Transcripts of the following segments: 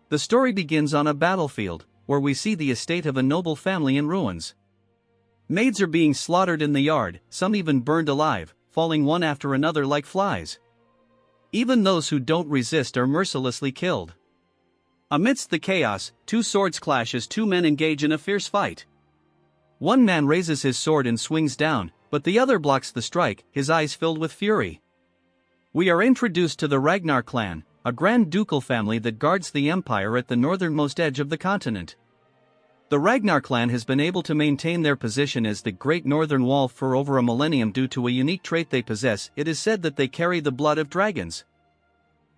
The story begins on a battlefield, where we see the estate of a noble family in ruins. Maids are being slaughtered in the yard, some even burned alive, falling one after another like flies. Even those who don't resist are mercilessly killed. Amidst the chaos, two swords clash as two men engage in a fierce fight. One man raises his sword and swings down, but the other blocks the strike, his eyes filled with fury. We are introduced to the Ragnar clan, a grand ducal family that guards the empire at the northernmost edge of the continent. The Ragnar clan has been able to maintain their position as the Great Northern Wall for over a millennium due to a unique trait they possess. It is said that they carry the blood of dragons.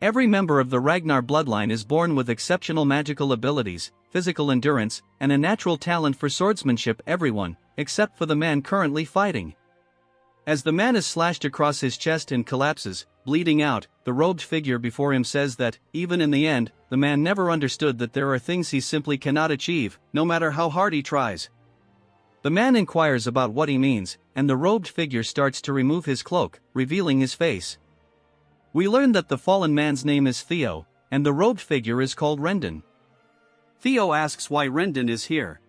Every member of the Ragnar bloodline is born with exceptional magical abilities, physical endurance, and a natural talent for swordsmanship. Everyone, except for the man currently fighting. As the man is slashed across his chest and collapses, bleeding out, the robed figure before him says that, even in the end, the man never understood that there are things he simply cannot achieve, no matter how hard he tries. The man inquires about what he means, and the robed figure starts to remove his cloak, revealing his face. We learn that the fallen man's name is Theo, and the robed figure is called Rendon. Theo asks why Rendon is here.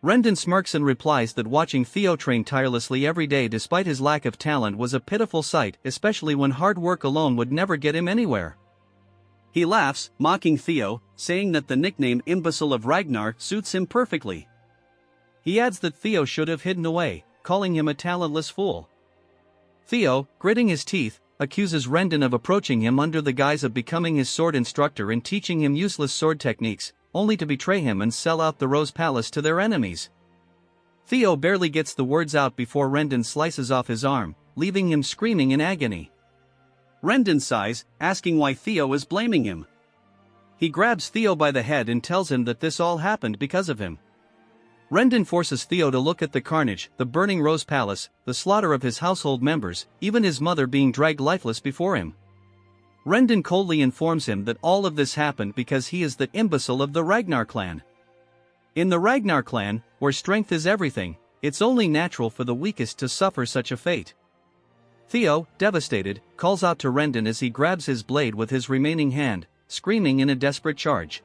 Rendon smirks and replies that watching Theo train tirelessly every day despite his lack of talent was a pitiful sight, especially when hard work alone would never get him anywhere. He laughs, mocking Theo, saying that the nickname Imbecile of Ragnar suits him perfectly. He adds that Theo should have hidden away, calling him a talentless fool. Theo, gritting his teeth, accuses Rendon of approaching him under the guise of becoming his sword instructor and teaching him useless sword techniques, only to betray him and sell out the Rose Palace to their enemies. Theo barely gets the words out before Rendon slices off his arm, leaving him screaming in agony. Rendon sighs, asking why Theo is blaming him. He grabs Theo by the head and tells him that this all happened because of him. Rendon forces Theo to look at the carnage, the burning Rose Palace, the slaughter of his household members, even his mother being dragged lifeless before him. Rendon coldly informs him that all of this happened because he is the imbecile of the Ragnar clan. In the Ragnar clan, where strength is everything, it's only natural for the weakest to suffer such a fate. Theo, devastated, calls out to Rendon as he grabs his blade with his remaining hand, screaming in a desperate charge.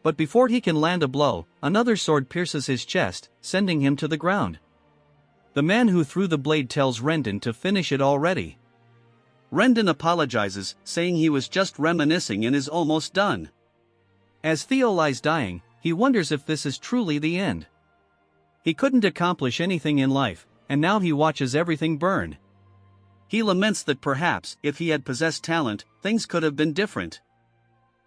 But before he can land a blow, another sword pierces his chest, sending him to the ground. The man who threw the blade tells Rendon to finish it already. Rendon apologizes, saying he was just reminiscing and is almost done. As Theo lies dying, he wonders if this is truly the end. He couldn't accomplish anything in life, and now he watches everything burn. He laments that perhaps, if he had possessed talent, things could have been different.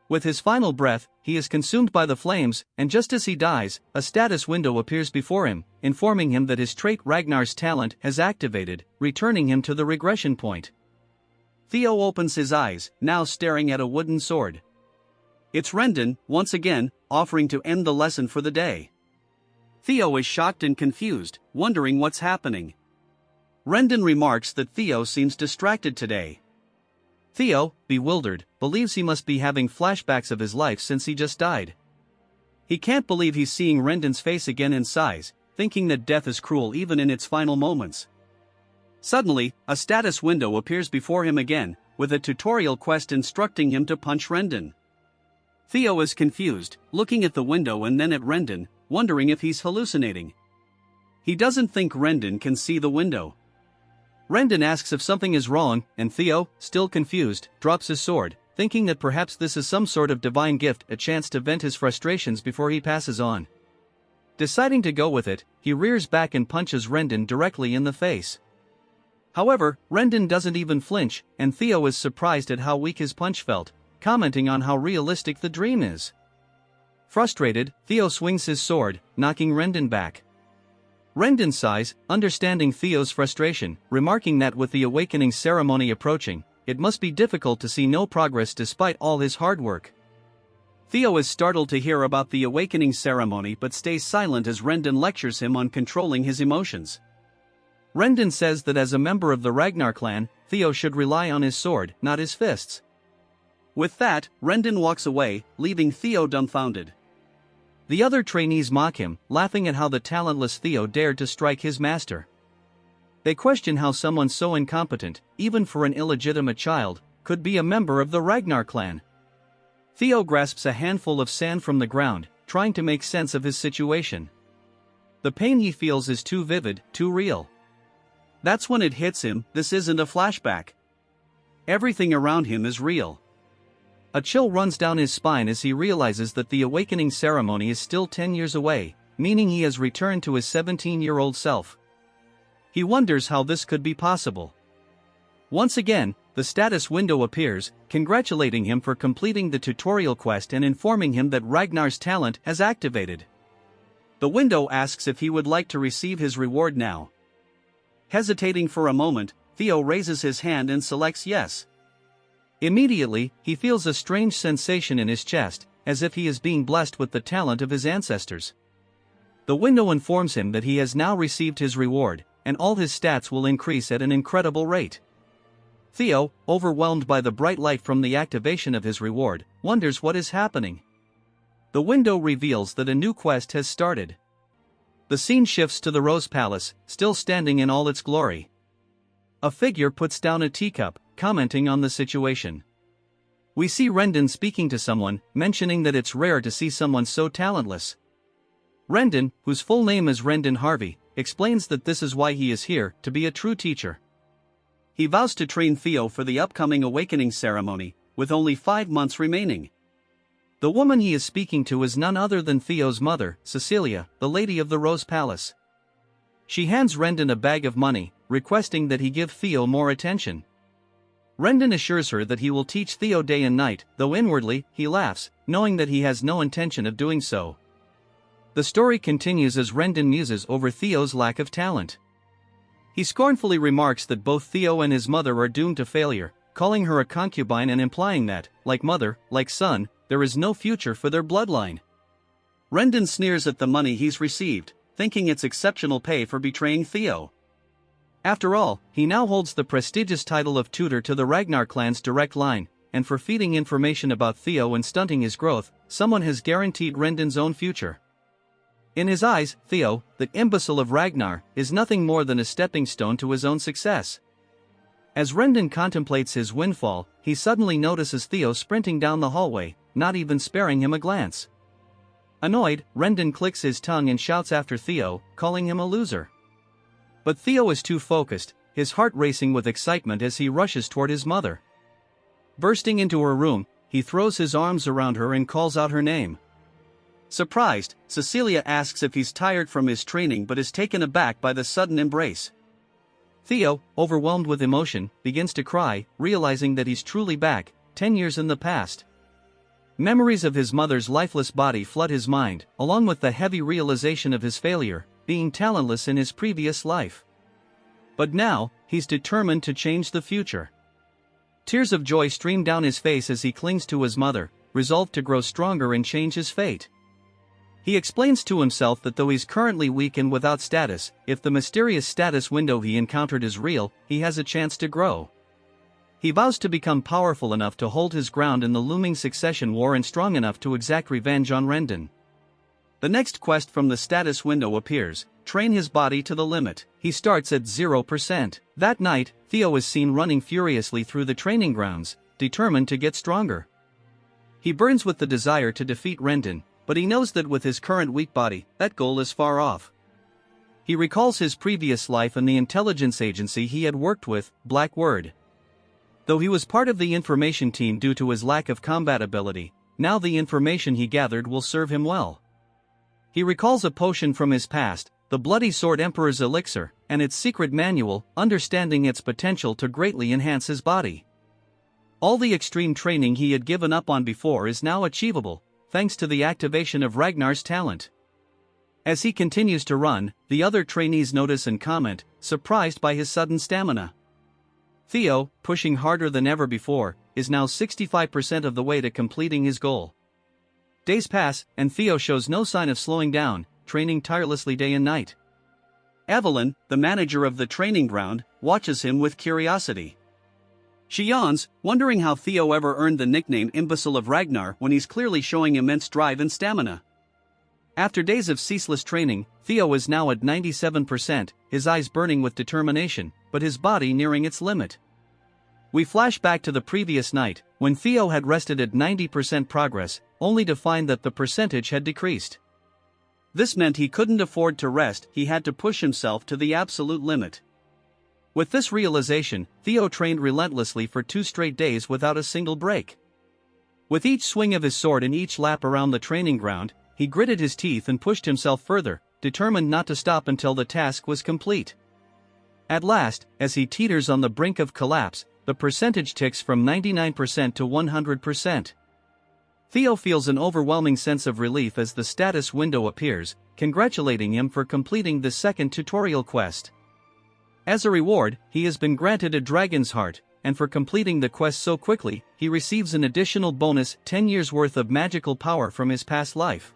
With his final breath, he is consumed by the flames, and just as he dies, a status window appears before him, informing him that his trait Ragnar's talent has activated, returning him to the regression point. Theo opens his eyes, now staring at a wooden sword. It's Rendon, once again, offering to end the lesson for the day. Theo is shocked and confused, wondering what's happening. Rendon remarks that Theo seems distracted today. Theo, bewildered, believes he must be having flashbacks of his life since he just died. He can't believe he's seeing Rendon's face again in size, thinking that death is cruel even in its final moments. Suddenly, a status window appears before him again, with a tutorial quest instructing him to punch Rendon. Theo is confused, looking at the window and then at Rendon, wondering if he's hallucinating. He doesn't think Rendon can see the window. Rendon asks if something is wrong, and Theo, still confused, drops his sword, thinking that perhaps this is some sort of divine gift, a chance to vent his frustrations before he passes on. Deciding to go with it, he rears back and punches Rendon directly in the face. However, Rendon doesn't even flinch, and Theo is surprised at how weak his punch felt, commenting on how realistic the dream is. Frustrated, Theo swings his sword, knocking Rendon back. Rendon sighs, understanding Theo's frustration, remarking that with the awakening ceremony approaching, it must be difficult to see no progress despite all his hard work. Theo is startled to hear about the awakening ceremony but stays silent as Rendon lectures him on controlling his emotions. Rendon says that as a member of the Ragnar clan, Theo should rely on his sword, not his fists. With that, Rendon walks away, leaving Theo dumbfounded. The other trainees mock him, laughing at how the talentless Theo dared to strike his master. They question how someone so incompetent, even for an illegitimate child, could be a member of the Ragnar clan. Theo grasps a handful of sand from the ground, trying to make sense of his situation. The pain he feels is too vivid, too real. That's when it hits him, this isn't a flashback. Everything around him is real. A chill runs down his spine as he realizes that the awakening ceremony is still 10 years away, meaning he has returned to his 17-year-old self. He wonders how this could be possible. Once again, the status window appears, congratulating him for completing the tutorial quest and informing him that Ragnar's talent has activated. The window asks if he would like to receive his reward now. Hesitating for a moment, Theo raises his hand and selects yes. Immediately, he feels a strange sensation in his chest, as if he is being blessed with the talent of his ancestors. The window informs him that he has now received his reward, and all his stats will increase at an incredible rate. Theo, overwhelmed by the bright light from the activation of his reward, wonders what is happening. The window reveals that a new quest has started. The scene shifts to the Rose Palace, still standing in all its glory. A figure puts down a teacup, commenting on the situation. We see Rendon speaking to someone, mentioning that it's rare to see someone so talentless. Rendon, whose full name is Rendon Harvey, explains that this is why he is here, to be a true teacher. He vows to train Theo for the upcoming awakening ceremony, with only 5 months remaining. The woman he is speaking to is none other than Theo's mother, Cecilia, the lady of the Rose Palace. She hands Rendon a bag of money, requesting that he give Theo more attention. Rendon assures her that he will teach Theo day and night, though inwardly, he laughs, knowing that he has no intention of doing so. The story continues as Rendon muses over Theo's lack of talent. He scornfully remarks that both Theo and his mother are doomed to failure, calling her a concubine and implying that, like mother, like son, there is no future for their bloodline. Rendon sneers at the money he's received, thinking it's exceptional pay for betraying Theo. After all, he now holds the prestigious title of tutor to the Ragnar clan's direct line, and for feeding information about Theo and stunting his growth, someone has guaranteed Rendon's own future. In his eyes, Theo, the imbecile of Ragnar, is nothing more than a stepping stone to his own success. As Rendon contemplates his windfall, he suddenly notices Theo sprinting down the hallway, not even sparing him a glance. Annoyed, Rendon clicks his tongue and shouts after Theo, calling him a loser. But Theo is too focused, his heart racing with excitement as he rushes toward his mother. Bursting into her room, he throws his arms around her and calls out her name. Surprised, Cecilia asks if he's tired from his training but is taken aback by the sudden embrace. Theo, overwhelmed with emotion, begins to cry, realizing that he's truly back, 10 years in the past. Memories of his mother's lifeless body flood his mind, along with the heavy realization of his failure, being talentless in his previous life. But now, he's determined to change the future. Tears of joy stream down his face as he clings to his mother, resolved to grow stronger and change his fate. He explains to himself that though he's currently weak and without status, if the mysterious status window he encountered is real, he has a chance to grow. He vows to become powerful enough to hold his ground in the looming succession war and strong enough to exact revenge on Rendon. The next quest from the status window appears: train his body to the limit. He starts at 0%. That night, Theo is seen running furiously through the training grounds, determined to get stronger. He burns with the desire to defeat Rendon, but he knows that with his current weak body, that goal is far off. He recalls his previous life and the intelligence agency he had worked with, Black Word. Though he was part of the information team due to his lack of combat ability, now the information he gathered will serve him well. He recalls a potion from his past, the Bloody Sword Emperor's Elixir, and its secret manual, understanding its potential to greatly enhance his body. All the extreme training he had given up on before is now achievable, thanks to the activation of Ragnar's talent. As he continues to run, the other trainees notice and comment, surprised by his sudden stamina. Theo, pushing harder than ever before, is now 65% of the way to completing his goal. Days pass, and Theo shows no sign of slowing down, training tirelessly day and night. Evelyn, the manager of the training ground, watches him with curiosity. She yawns, wondering how Theo ever earned the nickname Imbecile of Ragnar when he's clearly showing immense drive and stamina. After days of ceaseless training, Theo is now at 97%, his eyes burning with determination, but his body nearing its limit. We flash back to the previous night, when Theo had rested at 90% progress, only to find that the percentage had decreased. This meant he couldn't afford to rest, he had to push himself to the absolute limit. With this realization, Theo trained relentlessly for 2 straight days without a single break. With each swing of his sword and each lap around the training ground, he gritted his teeth and pushed himself further, determined not to stop until the task was complete. At last, as he teeters on the brink of collapse, the percentage ticks from 99% to 100%. Theo feels an overwhelming sense of relief as the status window appears, congratulating him for completing the second tutorial quest. As a reward, he has been granted a dragon's heart, and for completing the quest so quickly, he receives an additional bonus 10 years worth of magical power from his past life.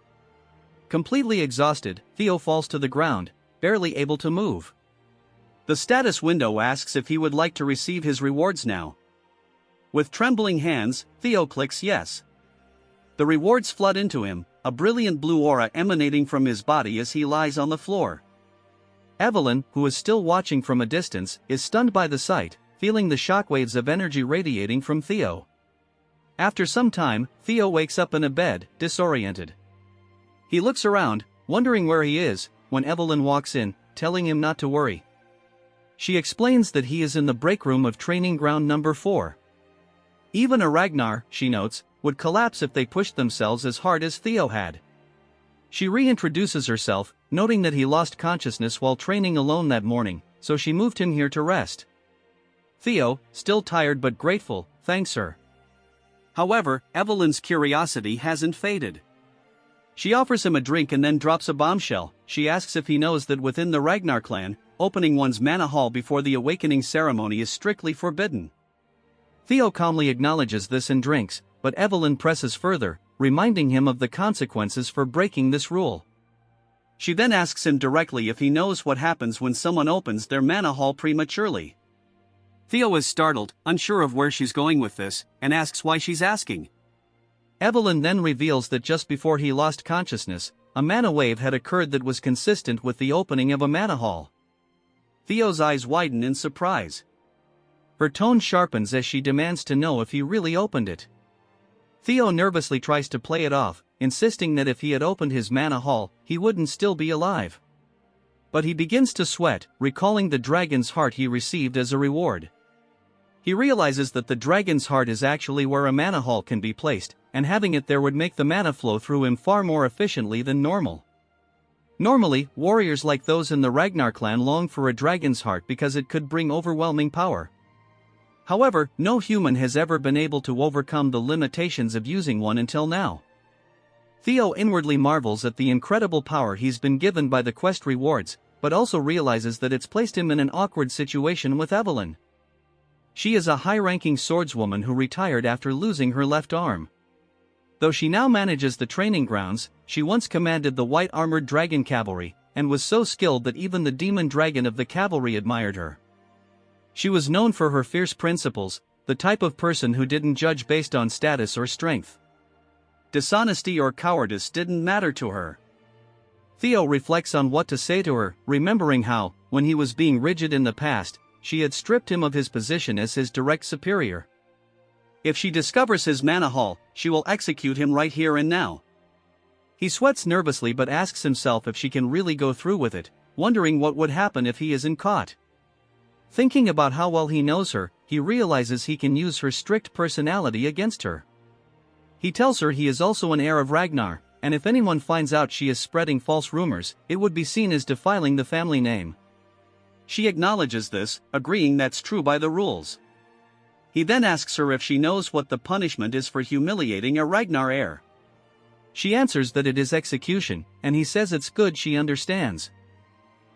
Completely exhausted, Theo falls to the ground, barely able to move. The status window asks if he would like to receive his rewards now. With trembling hands, Theo clicks yes. The rewards flood into him, a brilliant blue aura emanating from his body as he lies on the floor. Evelyn, who is still watching from a distance, is stunned by the sight, feeling the shockwaves of energy radiating from Theo. After some time, Theo wakes up in a bed, disoriented. He looks around, wondering where he is, when Evelyn walks in, telling him not to worry. She explains that he is in the break room of training ground number 4. Even a Ragnar, she notes, would collapse if they pushed themselves as hard as Theo had. She reintroduces herself, noting that he lost consciousness while training alone that morning, so she moved him here to rest. Theo, still tired but grateful, thanks her. However, Evelyn's curiosity hasn't faded. She offers him a drink and then drops a bombshell. She asks if he knows that within the Ragnar clan, opening one's mana hall before the awakening ceremony is strictly forbidden. Theo calmly acknowledges this and drinks, but Evelyn presses further, reminding him of the consequences for breaking this rule. She then asks him directly if he knows what happens when someone opens their mana hall prematurely. Theo is startled, unsure of where she's going with this, and asks why she's asking. Evelyn then reveals that just before he lost consciousness, a mana wave had occurred that was consistent with the opening of a mana hall. Theo's eyes widen in surprise. Her tone sharpens as she demands to know if he really opened it. Theo nervously tries to play it off, insisting that if he had opened his mana hall, he wouldn't still be alive. But he begins to sweat, recalling the dragon's heart he received as a reward. He realizes that the dragon's heart is actually where a mana hall can be placed, and having it there would make the mana flow through him far more efficiently than normal. Normally, warriors like those in the Ragnar clan long for a dragon's heart because it could bring overwhelming power. However, no human has ever been able to overcome the limitations of using one until now. Theo inwardly marvels at the incredible power he's been given by the quest rewards, but also realizes that it's placed him in an awkward situation with Evelyn. She is a high-ranking swordswoman who retired after losing her left arm. Though she now manages the training grounds, she once commanded the white-armored dragon cavalry, and was so skilled that even the demon dragon of the cavalry admired her. She was known for her fierce principles, the type of person who didn't judge based on status or strength. Dishonesty or cowardice didn't matter to her. Theo reflects on what to say to her, remembering how, when he was being rigid in the past, she had stripped him of his position as his direct superior. If she discovers his mana hall, she will execute him right here and now. He sweats nervously but asks himself if she can really go through with it, wondering what would happen if he isn't caught. Thinking about how well he knows her, he realizes he can use her strict personality against her. He tells her he is also an heir of Ragnar, and if anyone finds out she is spreading false rumors, it would be seen as defiling the family name. She acknowledges this, agreeing that's true by the rules. He then asks her if she knows what the punishment is for humiliating a Ragnar heir. She answers that it is execution, and he says it's good she understands.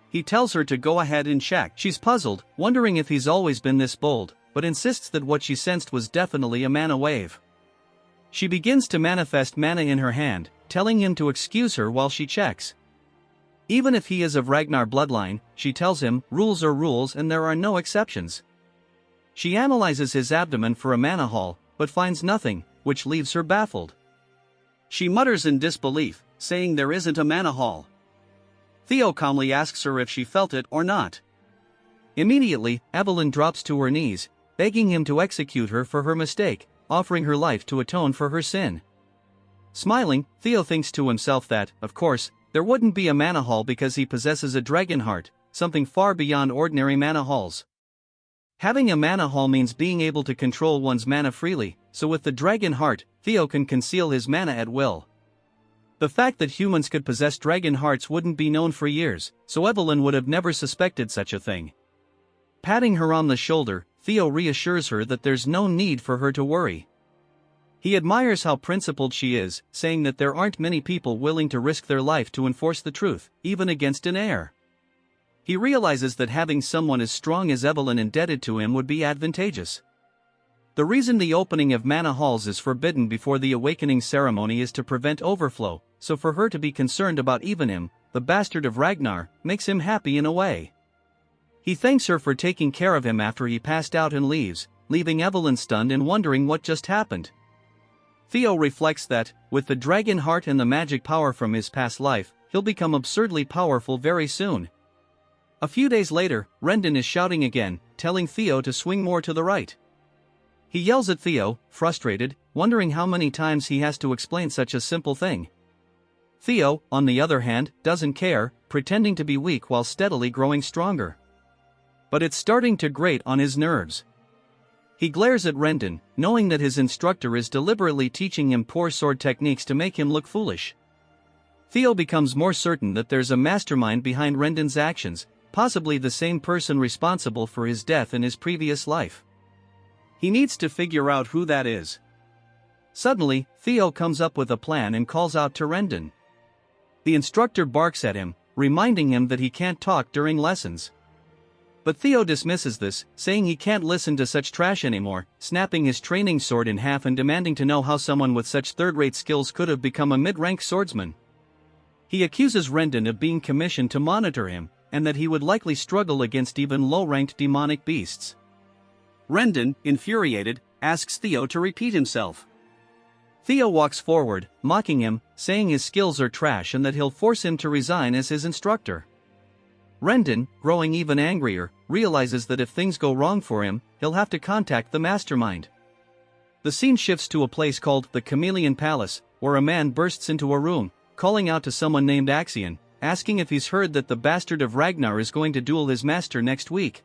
He tells her to go ahead and check. She's puzzled, wondering if he's always been this bold, but insists that what she sensed was definitely a mana wave. She begins to manifest mana in her hand, telling him to excuse her while she checks. Even if he is of Ragnar bloodline, she tells him, rules are rules and there are no exceptions. She analyzes his abdomen for a mana hall, but finds nothing, which leaves her baffled. She mutters in disbelief, saying there isn't a mana hall. Theo calmly asks her if she felt it or not. Immediately, Evelyn drops to her knees, begging him to execute her for her mistake, offering her life to atone for her sin. Smiling, Theo thinks to himself that, of course, there wouldn't be a mana hall because he possesses a dragon heart, something far beyond ordinary mana halls. Having a mana hall means being able to control one's mana freely, so with the dragon heart, Theo can conceal his mana at will. The fact that humans could possess dragon hearts wouldn't be known for years, so Evelyn would have never suspected such a thing. Patting her on the shoulder, Theo reassures her that there's no need for her to worry. He admires how principled she is, saying that there aren't many people willing to risk their life to enforce the truth, even against an heir. He realizes that having someone as strong as Evelyn indebted to him would be advantageous. The reason the opening of mana halls is forbidden before the awakening ceremony is to prevent overflow, so for her to be concerned about even him, the bastard of Ragnar, makes him happy in a way. He thanks her for taking care of him after he passed out and leaves, leaving Evelyn stunned and wondering what just happened. Theo reflects that, with the dragon heart and the magic power from his past life, he'll become absurdly powerful very soon. A few days later, Rendon is shouting again, telling Theo to swing more to the right. He yells at Theo, frustrated, wondering how many times he has to explain such a simple thing. Theo, on the other hand, doesn't care, pretending to be weak while steadily growing stronger. But it's starting to grate on his nerves. He glares at Rendon, knowing that his instructor is deliberately teaching him poor sword techniques to make him look foolish. Theo becomes more certain that there's a mastermind behind Rendon's actions, possibly the same person responsible for his death in his previous life. He needs to figure out who that is. Suddenly, Theo comes up with a plan and calls out to Rendon. The instructor barks at him, reminding him that he can't talk during lessons. But Theo dismisses this, saying he can't listen to such trash anymore, snapping his training sword in half and demanding to know how someone with such third-rate skills could have become a mid-rank swordsman. He accuses Rendon of being commissioned to monitor him, and that he would likely struggle against even low-ranked demonic beasts. Rendon, infuriated, asks Theo to repeat himself. Theo walks forward, mocking him, saying his skills are trash and that he'll force him to resign as his instructor. Rendon, growing even angrier, realizes that if things go wrong for him, he'll have to contact the mastermind. The scene shifts to a place called the Chameleon Palace, where a man bursts into a room, calling out to someone named Axion, asking if he's heard that the bastard of Ragnar is going to duel his master next week.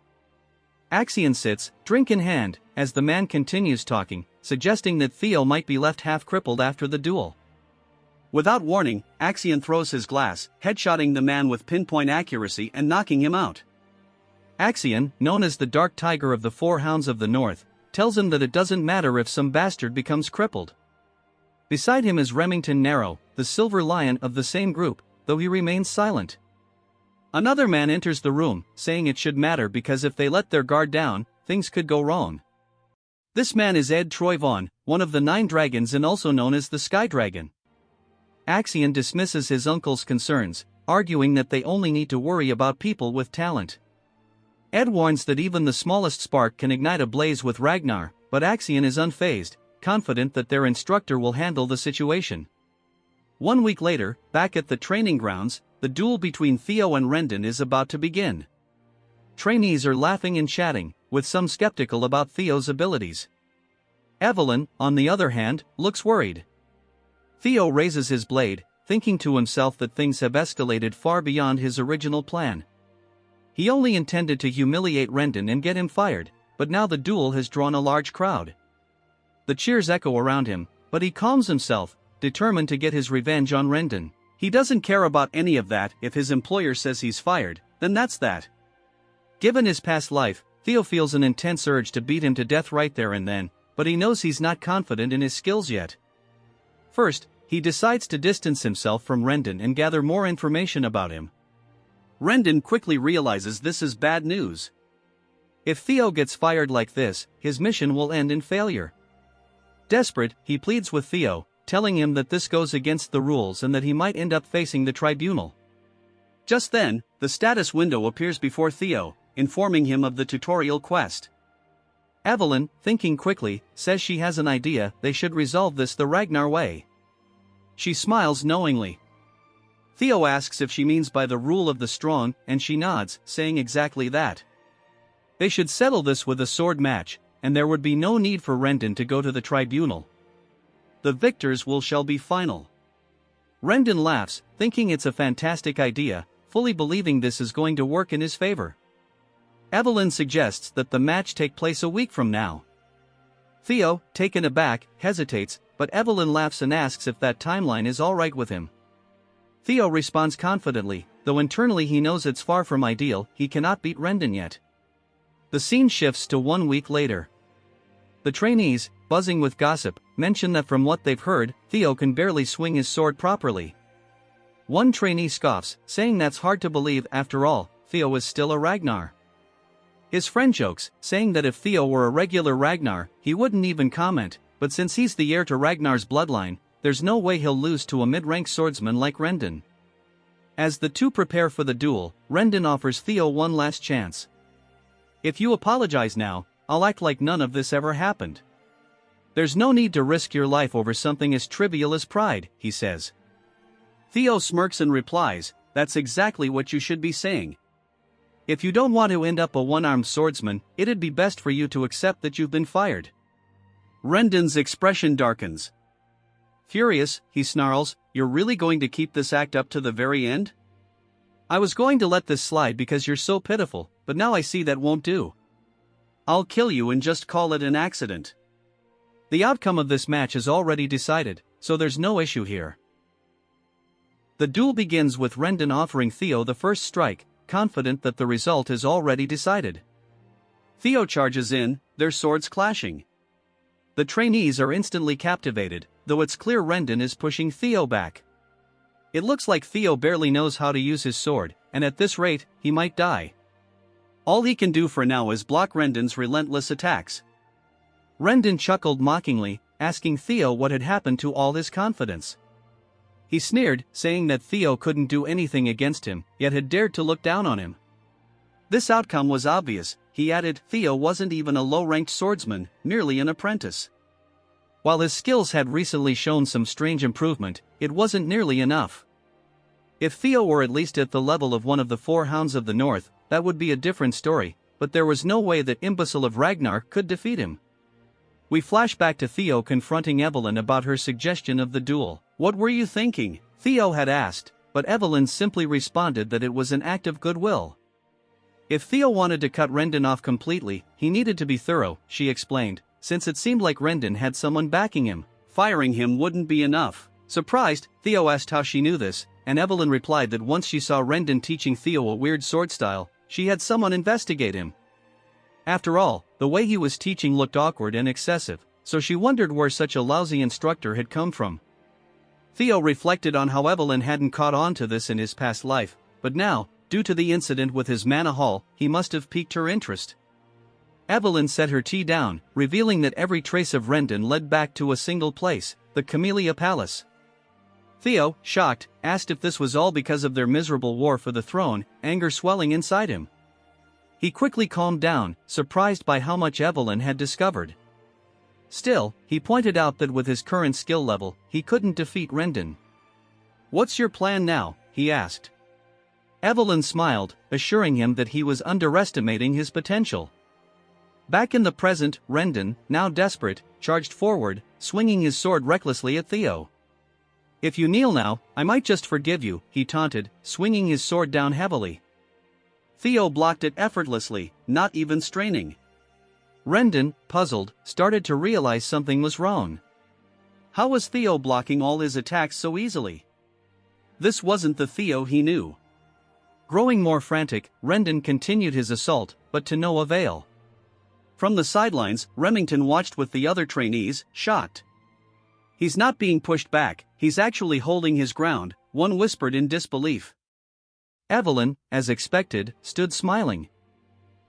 Axion sits, drink in hand, as the man continues talking, suggesting that Theo might be left half-crippled after the duel. Without warning, Axion throws his glass, headshotting the man with pinpoint accuracy and knocking him out. Axion, known as the Dark Tiger of the Four Hounds of the North, tells him that it doesn't matter if some bastard becomes crippled. Beside him is Remington Narrow, the Silver Lion of the same group, though he remains silent. Another man enters the room, saying it should matter because if they let their guard down, things could go wrong. This man is Ed Troyvon, one of the 9 dragons and also known as the Sky Dragon. Axion dismisses his uncle's concerns, arguing that they only need to worry about people with talent. Ed warns that even the smallest spark can ignite a blaze with Ragnar, but Axion is unfazed, confident that their instructor will handle the situation. 1 week later, back at the training grounds, the duel between Theo and Rendon is about to begin. Trainees are laughing and chatting, with some skeptical about Theo's abilities. Evelyn, on the other hand, looks worried. Theo raises his blade, thinking to himself that things have escalated far beyond his original plan. He only intended to humiliate Rendon and get him fired, but now the duel has drawn a large crowd. The cheers echo around him, but he calms himself, determined to get his revenge on Rendon. He doesn't care about any of that. If his employer says he's fired, then that's that. Given his past life, Theo feels an intense urge to beat him to death right there and then, but he knows he's not confident in his skills yet. First, he decides to distance himself from Rendon and gather more information about him. Rendon quickly realizes this is bad news. If Theo gets fired like this, his mission will end in failure. Desperate, he pleads with Theo, telling him that this goes against the rules and that he might end up facing the tribunal. Just then, the status window appears before Theo, informing him of the tutorial quest. Evelyn, thinking quickly, says she has an idea. They should resolve this the Ragnar way. She smiles knowingly. Theo asks if she means by the rule of the strong, and she nods, saying exactly that. They should settle this with a sword match, and there would be no need for Rendon to go to the tribunal. The victors shall be final. Rendon laughs, thinking it's a fantastic idea, fully believing this is going to work in his favor. Evelyn suggests that the match take place a week from now. Theo, taken aback, hesitates, but Evelyn laughs and asks if that timeline is alright with him. Theo responds confidently, though internally he knows it's far from ideal. He cannot beat Rendon yet. The scene shifts to 1 week later. The trainees, buzzing with gossip, mention that from what they've heard, Theo can barely swing his sword properly. One trainee scoffs, saying that's hard to believe. After all, Theo is still a Ragnar. His friend jokes, saying that if Theo were a regular Ragnar, he wouldn't even comment, but since he's the heir to Ragnar's bloodline, there's no way he'll lose to a mid-rank swordsman like Rendon. As the two prepare for the duel, Rendon offers Theo one last chance. If you apologize now, I'll act like none of this ever happened. There's no need to risk your life over something as trivial as pride, he says. Theo smirks and replies, that's exactly what you should be saying. If you don't want to end up a one-armed swordsman, it'd be best for you to accept that you've been fired. Rendon's expression darkens. Furious, he snarls, you're really going to keep this act up to the very end? I was going to let this slide because you're so pitiful, but now I see that won't do. I'll kill you and just call it an accident. The outcome of this match is already decided, so there's no issue here. The duel begins with Rendon offering Theo the first strike, confident that the result is already decided. Theo charges in, their swords clashing. The trainees are instantly captivated, though it's clear Rendon is pushing Theo back. It looks like Theo barely knows how to use his sword, and at this rate, he might die. All he can do for now is block Rendon's relentless attacks. Rendon chuckled mockingly, asking Theo what had happened to all his confidence. He sneered, saying that Theo couldn't do anything against him, yet had dared to look down on him. This outcome was obvious, he added. Theo wasn't even a low-ranked swordsman, merely an apprentice. While his skills had recently shown some strange improvement, it wasn't nearly enough. If Theo were at least at the level of one of the 4 Hounds of the North, that would be a different story, but there was no way that imbecile of Ragnar could defeat him. We flash back to Theo confronting Evelyn about her suggestion of the duel. What were you thinking? Theo had asked, but Evelyn simply responded that it was an act of goodwill. If Theo wanted to cut Rendon off completely, he needed to be thorough, she explained, since it seemed like Rendon had someone backing him. Firing him wouldn't be enough. Surprised, Theo asked how she knew this, and Evelyn replied that once she saw Rendon teaching Theo a weird sword style, she had someone investigate him. After all, the way he was teaching looked awkward and excessive, so she wondered where such a lousy instructor had come from. Theo reflected on how Evelyn hadn't caught on to this in his past life, but now, due to the incident with his mana haul, he must have piqued her interest. Evelyn set her tea down, revealing that every trace of Rendon led back to a single place, the Camellia Palace. Theo, shocked, asked if this was all because of their miserable war for the throne, anger swelling inside him. He quickly calmed down, surprised by how much Evelyn had discovered. Still, he pointed out that with his current skill level, he couldn't defeat Rendon. What's your plan now? He asked. Evelyn smiled, assuring him that he was underestimating his potential. Back in the present, Rendon, now desperate, charged forward, swinging his sword recklessly at Theo. If you kneel now, I might just forgive you, he taunted, swinging his sword down heavily. Theo blocked it effortlessly, not even straining. Rendon, puzzled, started to realize something was wrong. How was Theo blocking all his attacks so easily? This wasn't the Theo he knew. Growing more frantic, Rendon continued his assault, but to no avail. From the sidelines, Remington watched with the other trainees, shocked. He's not being pushed back, he's actually holding his ground, one whispered in disbelief. Evelyn, as expected, stood smiling.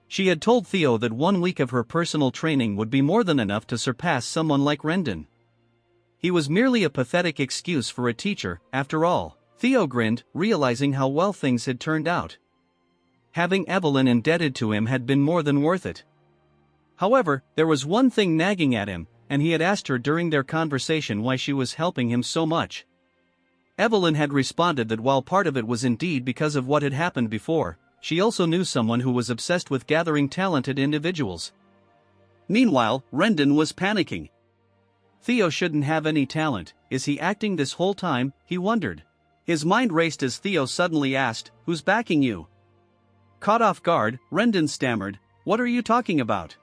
She had told Theo that 1 week of her personal training would be more than enough to surpass someone like Rendon. He was merely a pathetic excuse for a teacher, after all. Theo grinned, realizing how well things had turned out. Having Evelyn indebted to him had been more than worth it. However, there was one thing nagging at him, and he had asked her during their conversation why she was helping him so much. Evelyn had responded that while part of it was indeed because of what had happened before, she also knew someone who was obsessed with gathering talented individuals. Meanwhile, Rendon was panicking. Theo shouldn't have any talent, is he acting this whole time, he wondered. His mind raced as Theo suddenly asked, who's backing you? Caught off guard, Rendon stammered, what are you talking about?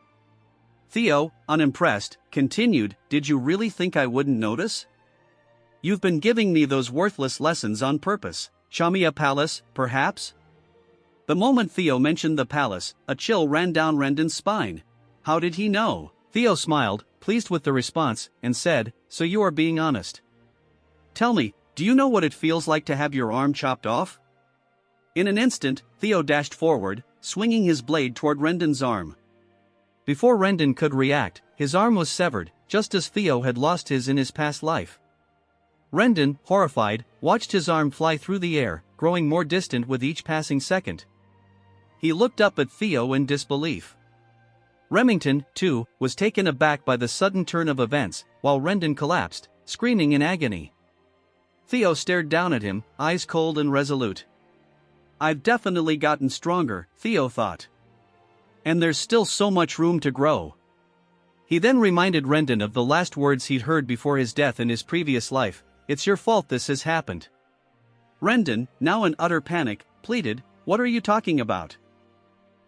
Theo, unimpressed, continued, did you really think I wouldn't notice? You've been giving me those worthless lessons on purpose. Show me a palace, perhaps? The moment Theo mentioned the palace, a chill ran down Rendon's spine. How did he know? Theo smiled, pleased with the response, and said, so you are being honest. Tell me, do you know what it feels like to have your arm chopped off? In an instant, Theo dashed forward, swinging his blade toward Rendon's arm. Before Rendon could react, his arm was severed, just as Theo had lost his in his past life. Rendon, horrified, watched his arm fly through the air, growing more distant with each passing second. He looked up at Theo in disbelief. Remington, too, was taken aback by the sudden turn of events, while Rendon collapsed, screaming in agony. Theo stared down at him, eyes cold and resolute. I've definitely gotten stronger, Theo thought. And there's still so much room to grow. He then reminded Rendon of the last words he'd heard before his death in his previous life, it's your fault this has happened. Rendon, now in utter panic, pleaded, what are you talking about?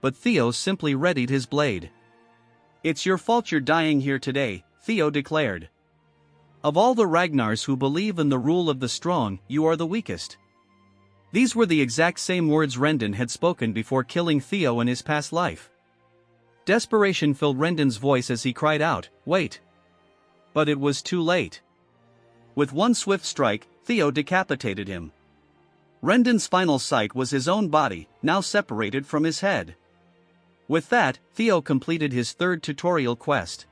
But Theo simply readied his blade. It's your fault you're dying here today, Theo declared. Of all the Ragnars who believe in the rule of the strong, you are the weakest. These were the exact same words Rendon had spoken before killing Theo in his past life. Desperation filled Rendon's voice as he cried out, wait. But it was too late. With one swift strike, Theo decapitated him. Rendon's final sight was his own body, now separated from his head. With that, Theo completed his third tutorial quest.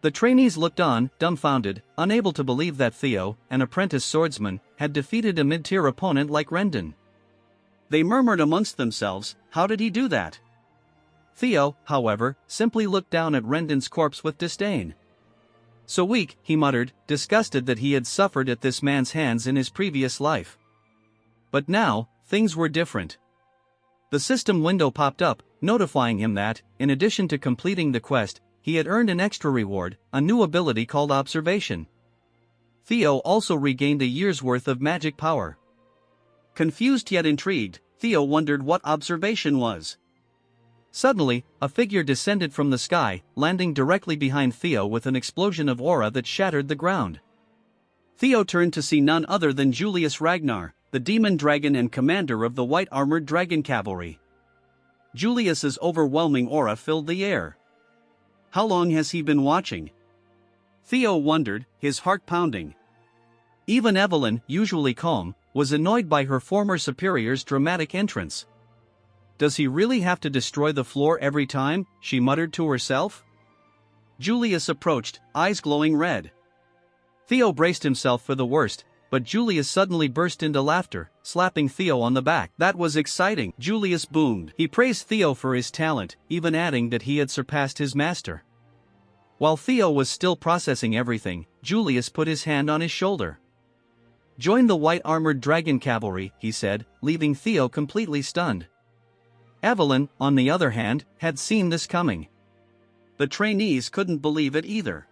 The trainees looked on, dumbfounded, unable to believe that Theo, an apprentice swordsman, had defeated a mid-tier opponent like Rendon. They murmured amongst themselves, how did he do that? Theo, however, simply looked down at Rendon's corpse with disdain. So weak, he muttered, disgusted that he had suffered at this man's hands in his previous life. But now, things were different. The system window popped up, notifying him that, in addition to completing the quest, he had earned an extra reward, a new ability called Observation. Theo also regained a year's worth of magic power. Confused yet intrigued, Theo wondered what Observation was. Suddenly, a figure descended from the sky, landing directly behind Theo with an explosion of aura that shattered the ground. Theo turned to see none other than Julius Ragnar, the demon dragon and commander of the white-armored dragon cavalry. Julius's overwhelming aura filled the air. How long has he been watching? Theo wondered, his heart pounding. Even Evelyn, usually calm, was annoyed by her former superior's dramatic entrance. Does he really have to destroy the floor every time? She muttered to herself. Julius approached, eyes glowing red. Theo braced himself for the worst, but Julius suddenly burst into laughter, slapping Theo on the back. That was exciting, Julius boomed. He praised Theo for his talent, even adding that he had surpassed his master. While Theo was still processing everything, Julius put his hand on his shoulder. Join the white-armored dragon cavalry, he said, leaving Theo completely stunned. Evelyn, on the other hand, had seen this coming. The trainees couldn't believe it either.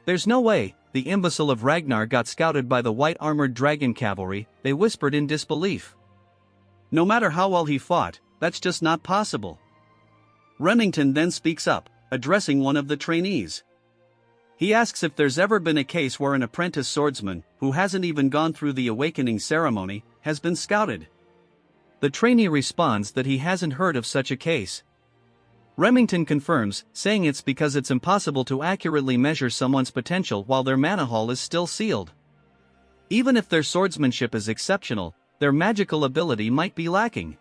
There's no way, the imbecile of Ragnar got scouted by the white-armored dragon cavalry, they whispered in disbelief. No matter how well he fought, that's just not possible. Remington then speaks up, addressing one of the trainees. He asks if there's ever been a case where an apprentice swordsman, who hasn't even gone through the awakening ceremony, has been scouted. The trainee responds that he hasn't heard of such a case. Remington confirms, saying it's because it's impossible to accurately measure someone's potential while their mana hall is still sealed. Even if their swordsmanship is exceptional, their magical ability might be lacking.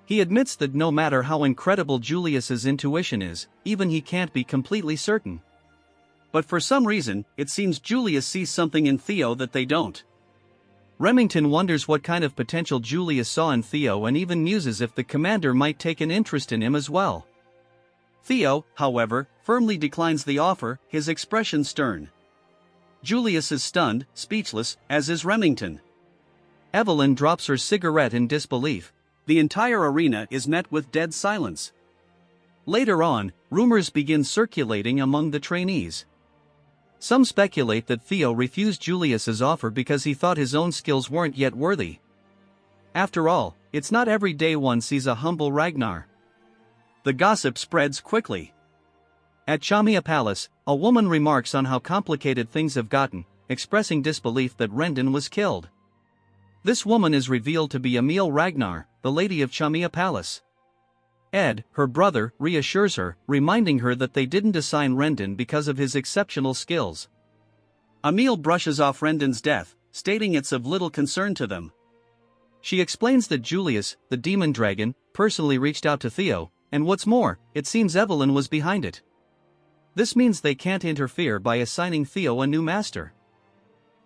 He admits that no matter how incredible Julius's intuition is, even he can't be completely certain. But for some reason, it seems Julius sees something in Theo that they don't. Remington wonders what kind of potential Julius saw in Theo and even muses if the commander might take an interest in him as well. Theo, however, firmly declines the offer, his expression stern. Julius is stunned, speechless, as is Remington. Evelyn drops her cigarette in disbelief. The entire arena is met with dead silence. Later on, rumors begin circulating among the trainees. Some speculate that Theo refused Julius's offer because he thought his own skills weren't yet worthy. After all, it's not every day one sees a humble Ragnar. The gossip spreads quickly. At Chamia Palace, a woman remarks on how complicated things have gotten, expressing disbelief that Rendon was killed. This woman is revealed to be Emil Ragnar, the lady of Chamia Palace. Ed, her brother, reassures her, reminding her that they didn't assign Rendon because of his exceptional skills. Emil brushes off Rendon's death, stating it's of little concern to them. She explains that Julius, the demon dragon, personally reached out to Theo, and what's more, it seems Evelyn was behind it. This means they can't interfere by assigning Theo a new master.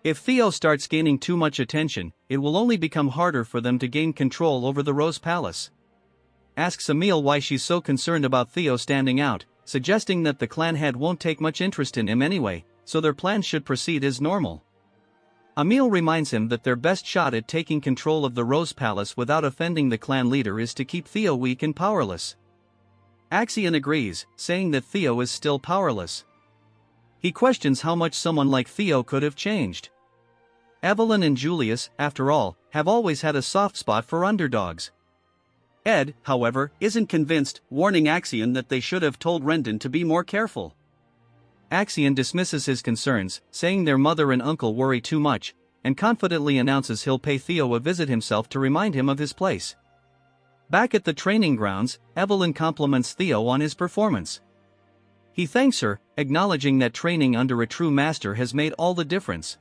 If Theo starts gaining too much attention, it will only become harder for them to gain control over the Rose Palace. Asks Emil why she's so concerned about Theo standing out, suggesting that the clan head won't take much interest in him anyway, so their plans should proceed as normal. Emil reminds him that their best shot at taking control of the Rose Palace without offending the clan leader is to keep Theo weak and powerless. Axion agrees, saying that Theo is still powerless. He questions how much someone like Theo could have changed. Evelyn and Julius, after all, have always had a soft spot for underdogs. Ed, however, isn't convinced, warning Axion that they should have told Rendon to be more careful. Axion dismisses his concerns, saying their mother and uncle worry too much, and confidently announces he'll pay Theo a visit himself to remind him of his place. Back at the training grounds, Evelyn compliments Theo on his performance. He thanks her, acknowledging that training under a true master has made all the difference.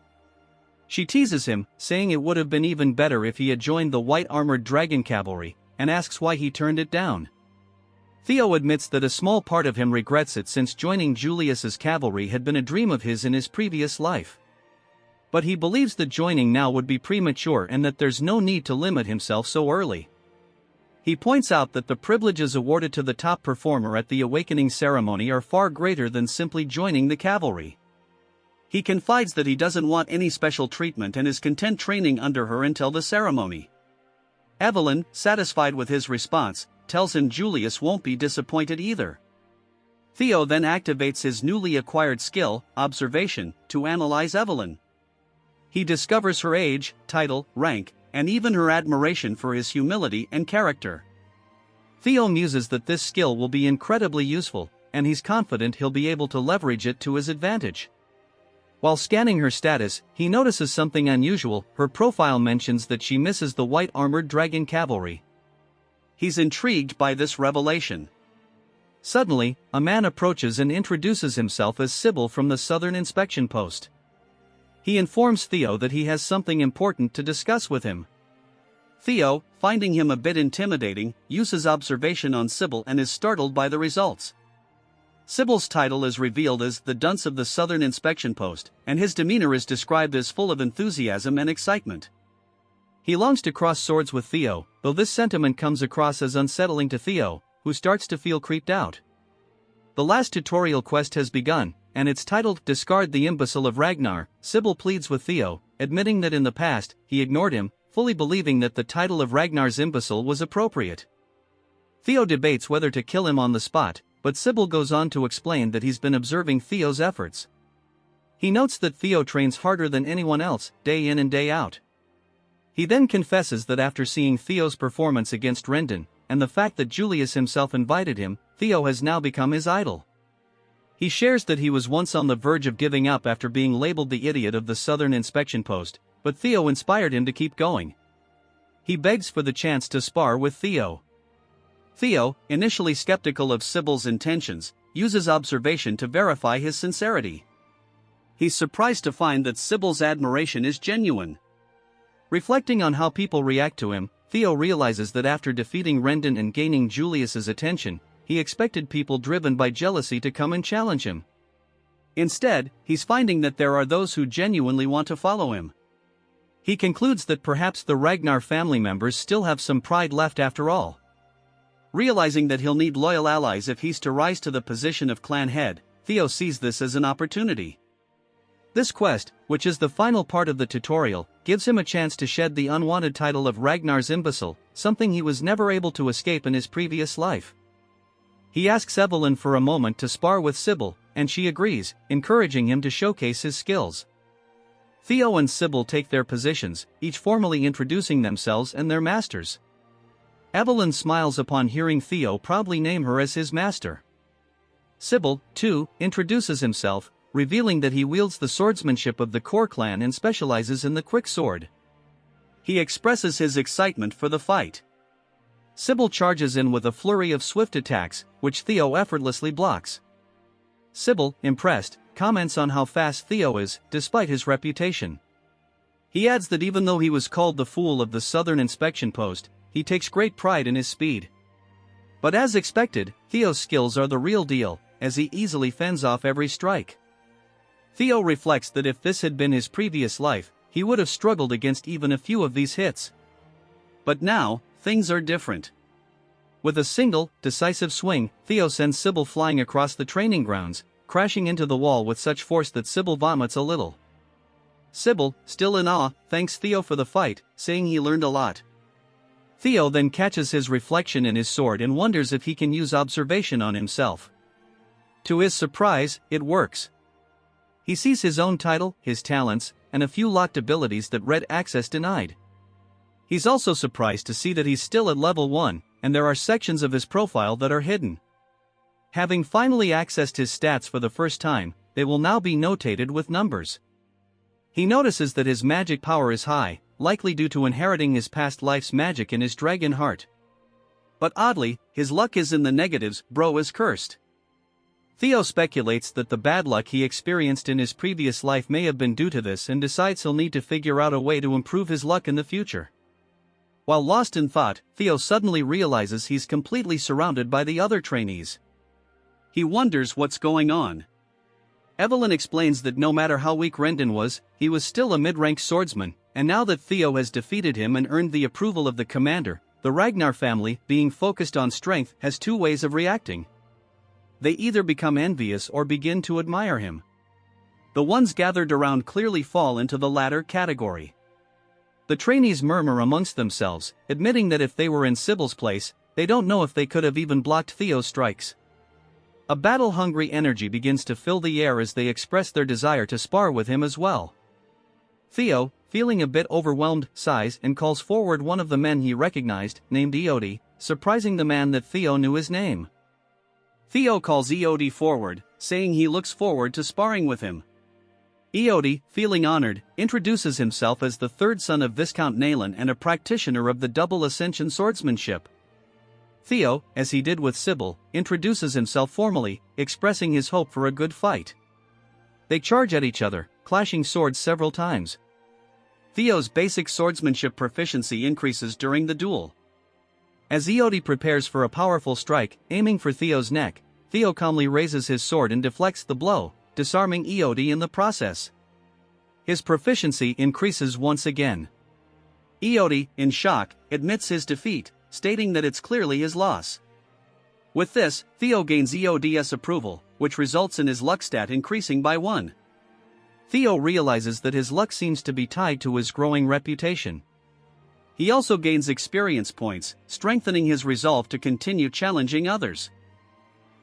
She teases him, saying it would have been even better if he had joined the white-armored dragon cavalry, and asks why he turned it down. Theo admits that a small part of him regrets it since joining Julius's cavalry had been a dream of his in his previous life. But he believes that joining now would be premature and that there's no need to limit himself so early. He points out that the privileges awarded to the top performer at the awakening ceremony are far greater than simply joining the cavalry. He confides that he doesn't want any special treatment and is content training under her until the ceremony. Evelyn, satisfied with his response, tells him Julius won't be disappointed either. Theo then activates his newly acquired skill, observation, to analyze Evelyn. He discovers her age, title, rank, and even her admiration for his humility and character. Theo muses that this skill will be incredibly useful, and he's confident he'll be able to leverage it to his advantage. While scanning her status, he notices something unusual. Her profile mentions that she misses the white-armored dragon cavalry. He's intrigued by this revelation. Suddenly, a man approaches and introduces himself as Sybil from the Southern Inspection Post. He informs Theo that he has something important to discuss with him. Theo, finding him a bit intimidating, uses observation on Sybil and is startled by the results. Sybil's title is revealed as the Dunce of the Southern Inspection Post, and his demeanor is described as full of enthusiasm and excitement. He longs to cross swords with Theo, though this sentiment comes across as unsettling to Theo, who starts to feel creeped out. The last tutorial quest has begun, and it's titled Discard the Imbecile of Ragnar. Sybil pleads with Theo, admitting that in the past, he ignored him, fully believing that the title of Ragnar's imbecile was appropriate. Theo debates whether to kill him on the spot, but Sybil goes on to explain that he's been observing Theo's efforts. He notes that Theo trains harder than anyone else, day in and day out. He then confesses that after seeing Theo's performance against Rendon, and the fact that Julius himself invited him, Theo has now become his idol. He shares that he was once on the verge of giving up after being labeled the idiot of the Southern Inspection Post, but Theo inspired him to keep going. He begs for the chance to spar with Theo. Theo, initially skeptical of Sybil's intentions, uses observation to verify his sincerity. He's surprised to find that Sybil's admiration is genuine. Reflecting on how people react to him, Theo realizes that after defeating Rendon and gaining Julius's attention, he expected people driven by jealousy to come and challenge him. Instead, he's finding that there are those who genuinely want to follow him. He concludes that perhaps the Ragnar family members still have some pride left after all. Realizing that he'll need loyal allies if he's to rise to the position of clan head, Theo sees this as an opportunity. This quest, which is the final part of the tutorial, gives him a chance to shed the unwanted title of Ragnar's imbecile, something he was never able to escape in his previous life. He asks Evelyn for a moment to spar with Sybil, and she agrees, encouraging him to showcase his skills. Theo and Sybil take their positions, each formally introducing themselves and their masters. Evelyn smiles upon hearing Theo proudly name her as his master. Sybil, too, introduces himself, revealing that he wields the swordsmanship of the core clan and specializes in the quick sword. He expresses his excitement for the fight. Sybil charges in with a flurry of swift attacks, which Theo effortlessly blocks. Sybil, impressed, comments on how fast Theo is, despite his reputation. He adds that even though he was called the fool of the Southern Inspection Post, he takes great pride in his speed. But as expected, Theo's skills are the real deal, as he easily fends off every strike. Theo reflects that if this had been his previous life, he would have struggled against even a few of these hits. But now, things are different. With a single, decisive swing, Theo sends Sybil flying across the training grounds, crashing into the wall with such force that Sybil vomits a little. Sybil, still in awe, thanks Theo for the fight, saying he learned a lot. Theo then catches his reflection in his sword and wonders if he can use observation on himself. To his surprise, it works. He sees his own title, his talents, and a few locked abilities that Red Access denied. He's also surprised to see that he's still at level 1, and there are sections of his profile that are hidden. Having finally accessed his stats for the first time, they will now be notated with numbers. He notices that his magic power is high, likely due to inheriting his past life's magic in his dragon heart. But oddly, his luck is in the negatives. Bro is cursed. Theo speculates that the bad luck he experienced in his previous life may have been due to this and decides he'll need to figure out a way to improve his luck in the future. While lost in thought, Theo suddenly realizes he's completely surrounded by the other trainees. He wonders what's going on. Evelyn explains that no matter how weak Rendon was, he was still a mid-rank swordsman, and now that Theo has defeated him and earned the approval of the commander, the Ragnar family, being focused on strength, has two ways of reacting. They either become envious or begin to admire him. The ones gathered around clearly fall into the latter category. The trainees murmur amongst themselves, admitting that if they were in Sybil's place, they don't know if they could have even blocked Theo's strikes. A battle-hungry energy begins to fill the air as they express their desire to spar with him as well. Theo, feeling a bit overwhelmed, sighs and calls forward one of the men he recognized, named Eody, surprising the man that Theo knew his name. Theo calls Eody forward, saying he looks forward to sparring with him. Eody, feeling honored, introduces himself as the third son of Viscount Naylan and a practitioner of the double ascension swordsmanship. Theo, as he did with Sybil, introduces himself formally, expressing his hope for a good fight. They charge at each other, clashing swords several times. Theo's basic swordsmanship proficiency increases during the duel. As Eody prepares for a powerful strike, aiming for Theo's neck, Theo calmly raises his sword and deflects the blow, disarming Eody in the process. His proficiency increases once again. Eody, in shock, admits his defeat, stating that it's clearly his loss. With this, Theo gains Eody's approval, which results in his luck stat increasing by 1. Theo realizes that his luck seems to be tied to his growing reputation. He also gains experience points, strengthening his resolve to continue challenging others.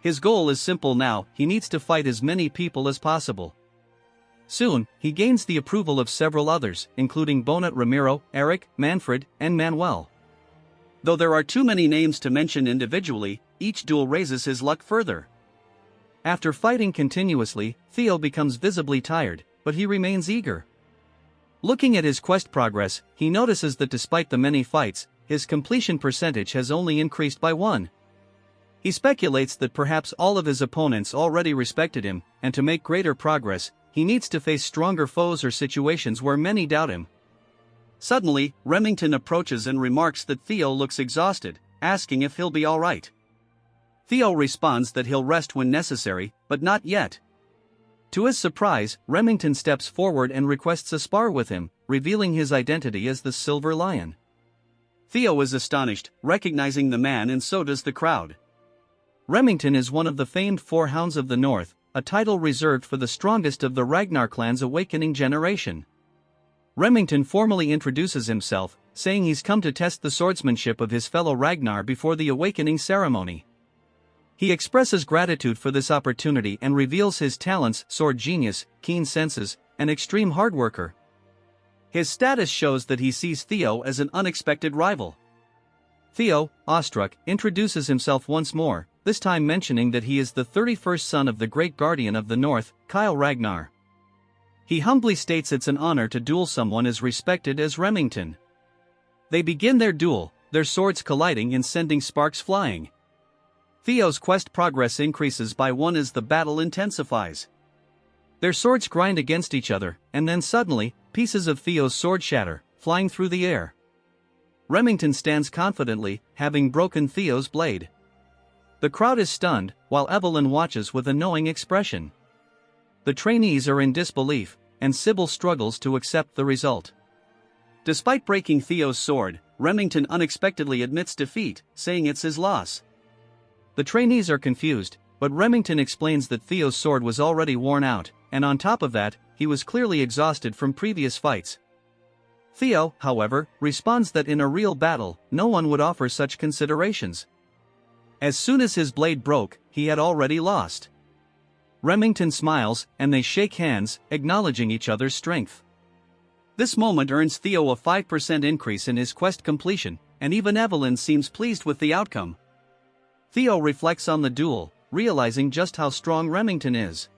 His goal is simple now: he needs to fight as many people as possible. Soon, he gains the approval of several others, including Bonnet Ramiro, Eric, Manfred, and Manuel. Though there are too many names to mention individually, each duel raises his luck further. After fighting continuously, Theo becomes visibly tired, but he remains eager. Looking at his quest progress, he notices that despite the many fights, his completion percentage has only increased by 1. He speculates that perhaps all of his opponents already respected him, and to make greater progress, he needs to face stronger foes or situations where many doubt him. Suddenly, Remington approaches and remarks that Theo looks exhausted, asking if he'll be alright. Theo responds that he'll rest when necessary, but not yet. To his surprise, Remington steps forward and requests a spar with him, revealing his identity as the Silver Lion. Theo is astonished, recognizing the man, and so does the crowd. Remington is one of the famed Four Hounds of the North, a title reserved for the strongest of the Ragnar clan's awakening generation. Remington formally introduces himself, saying he's come to test the swordsmanship of his fellow Ragnar before the awakening ceremony. He expresses gratitude for this opportunity and reveals his talents: sword genius, keen senses, and extreme hard worker. His status shows that he sees Theo as an unexpected rival. Theo, awestruck, introduces himself once more, this time mentioning that he is the 31st son of the great guardian of the North, Ragnar. He humbly states it's an honor to duel someone as respected as Remington. They begin their duel, their swords colliding and sending sparks flying. Theo's quest progress increases by one as the battle intensifies. Their swords grind against each other, and then suddenly, pieces of Theo's sword shatter, flying through the air. Remington stands confidently, having broken Theo's blade. The crowd is stunned, while Evelyn watches with a knowing expression. The trainees are in disbelief, and Sybil struggles to accept the result. Despite breaking Theo's sword, Remington unexpectedly admits defeat, saying it's his loss. The trainees are confused, but Remington explains that Theo's sword was already worn out, and on top of that, he was clearly exhausted from previous fights. Theo, however, responds that in a real battle, no one would offer such considerations. As soon as his blade broke, he had already lost. Remington smiles, and they shake hands, acknowledging each other's strength. This moment earns Theo a 5% increase in his quest completion, and even Evelyn seems pleased with the outcome. Theo reflects on the duel, realizing just how strong Remington is.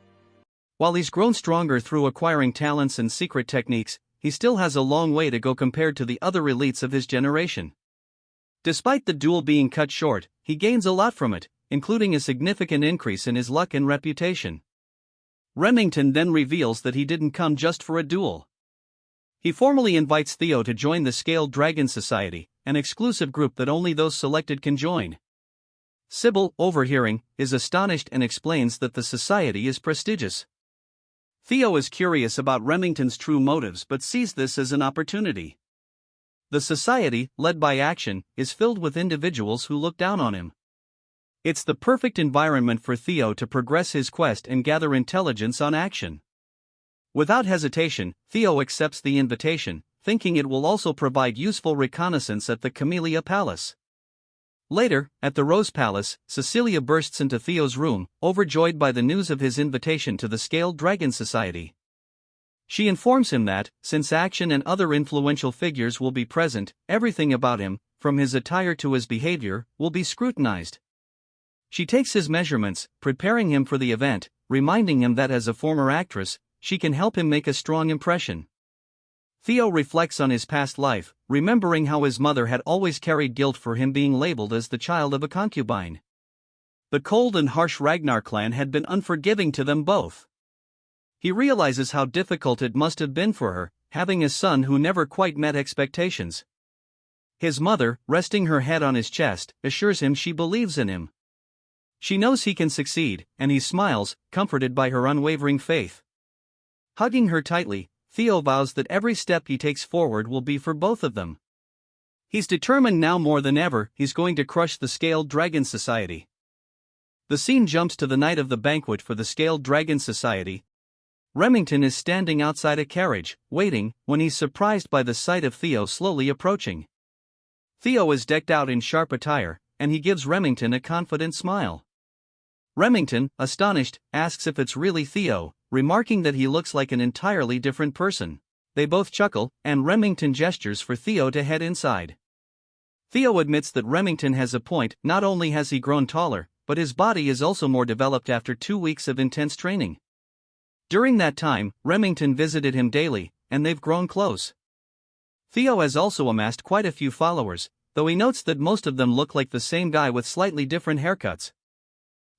While he's grown stronger through acquiring talents and secret techniques, he still has a long way to go compared to the other elites of his generation. Despite the duel being cut short, he gains a lot from it, including a significant increase in his luck and reputation. Remington then reveals that he didn't come just for a duel. He formally invites Theo to join the Scaled Dragon Society, an exclusive group that only those selected can join. Sybil, overhearing, is astonished and explains that the society is prestigious. Theo is curious about Remington's true motives but sees this as an opportunity. The society, led by Action, is filled with individuals who look down on him. It's the perfect environment for Theo to progress his quest and gather intelligence on Action. Without hesitation, Theo accepts the invitation, thinking it will also provide useful reconnaissance at the Camellia Palace. Later, at the Rose Palace, Cecilia bursts into Theo's room, overjoyed by the news of his invitation to the Scaled Dragon Society. She informs him that, since Action and other influential figures will be present, everything about him, from his attire to his behavior, will be scrutinized. She takes his measurements, preparing him for the event, reminding him that as a former actress, she can help him make a strong impression. Theo reflects on his past life, remembering how his mother had always carried guilt for him being labeled as the child of a concubine. The cold and harsh Ragnar clan had been unforgiving to them both. He realizes how difficult it must have been for her, having a son who never quite met expectations. His mother, resting her head on his chest, assures him she believes in him. She knows he can succeed, and he smiles, comforted by her unwavering faith. Hugging her tightly, Theo vows that every step he takes forward will be for both of them. He's determined now more than ever he's going to crush the Scaled Dragon Society. The scene jumps to the night of the banquet for the Scaled Dragon Society. Remington is standing outside a carriage, waiting, when he's surprised by the sight of Theo slowly approaching. Theo is decked out in sharp attire, and he gives Remington a confident smile. Remington, astonished, asks if it's really Theo, remarking that he looks like an entirely different person. They both chuckle, and Remington gestures for Theo to head inside. Theo admits that Remington has a point. Not only has he grown taller, but his body is also more developed after 2 weeks of intense training. During that time, Remington visited him daily, and they've grown close. Theo has also amassed quite a few followers, though he notes that most of them look like the same guy with slightly different haircuts.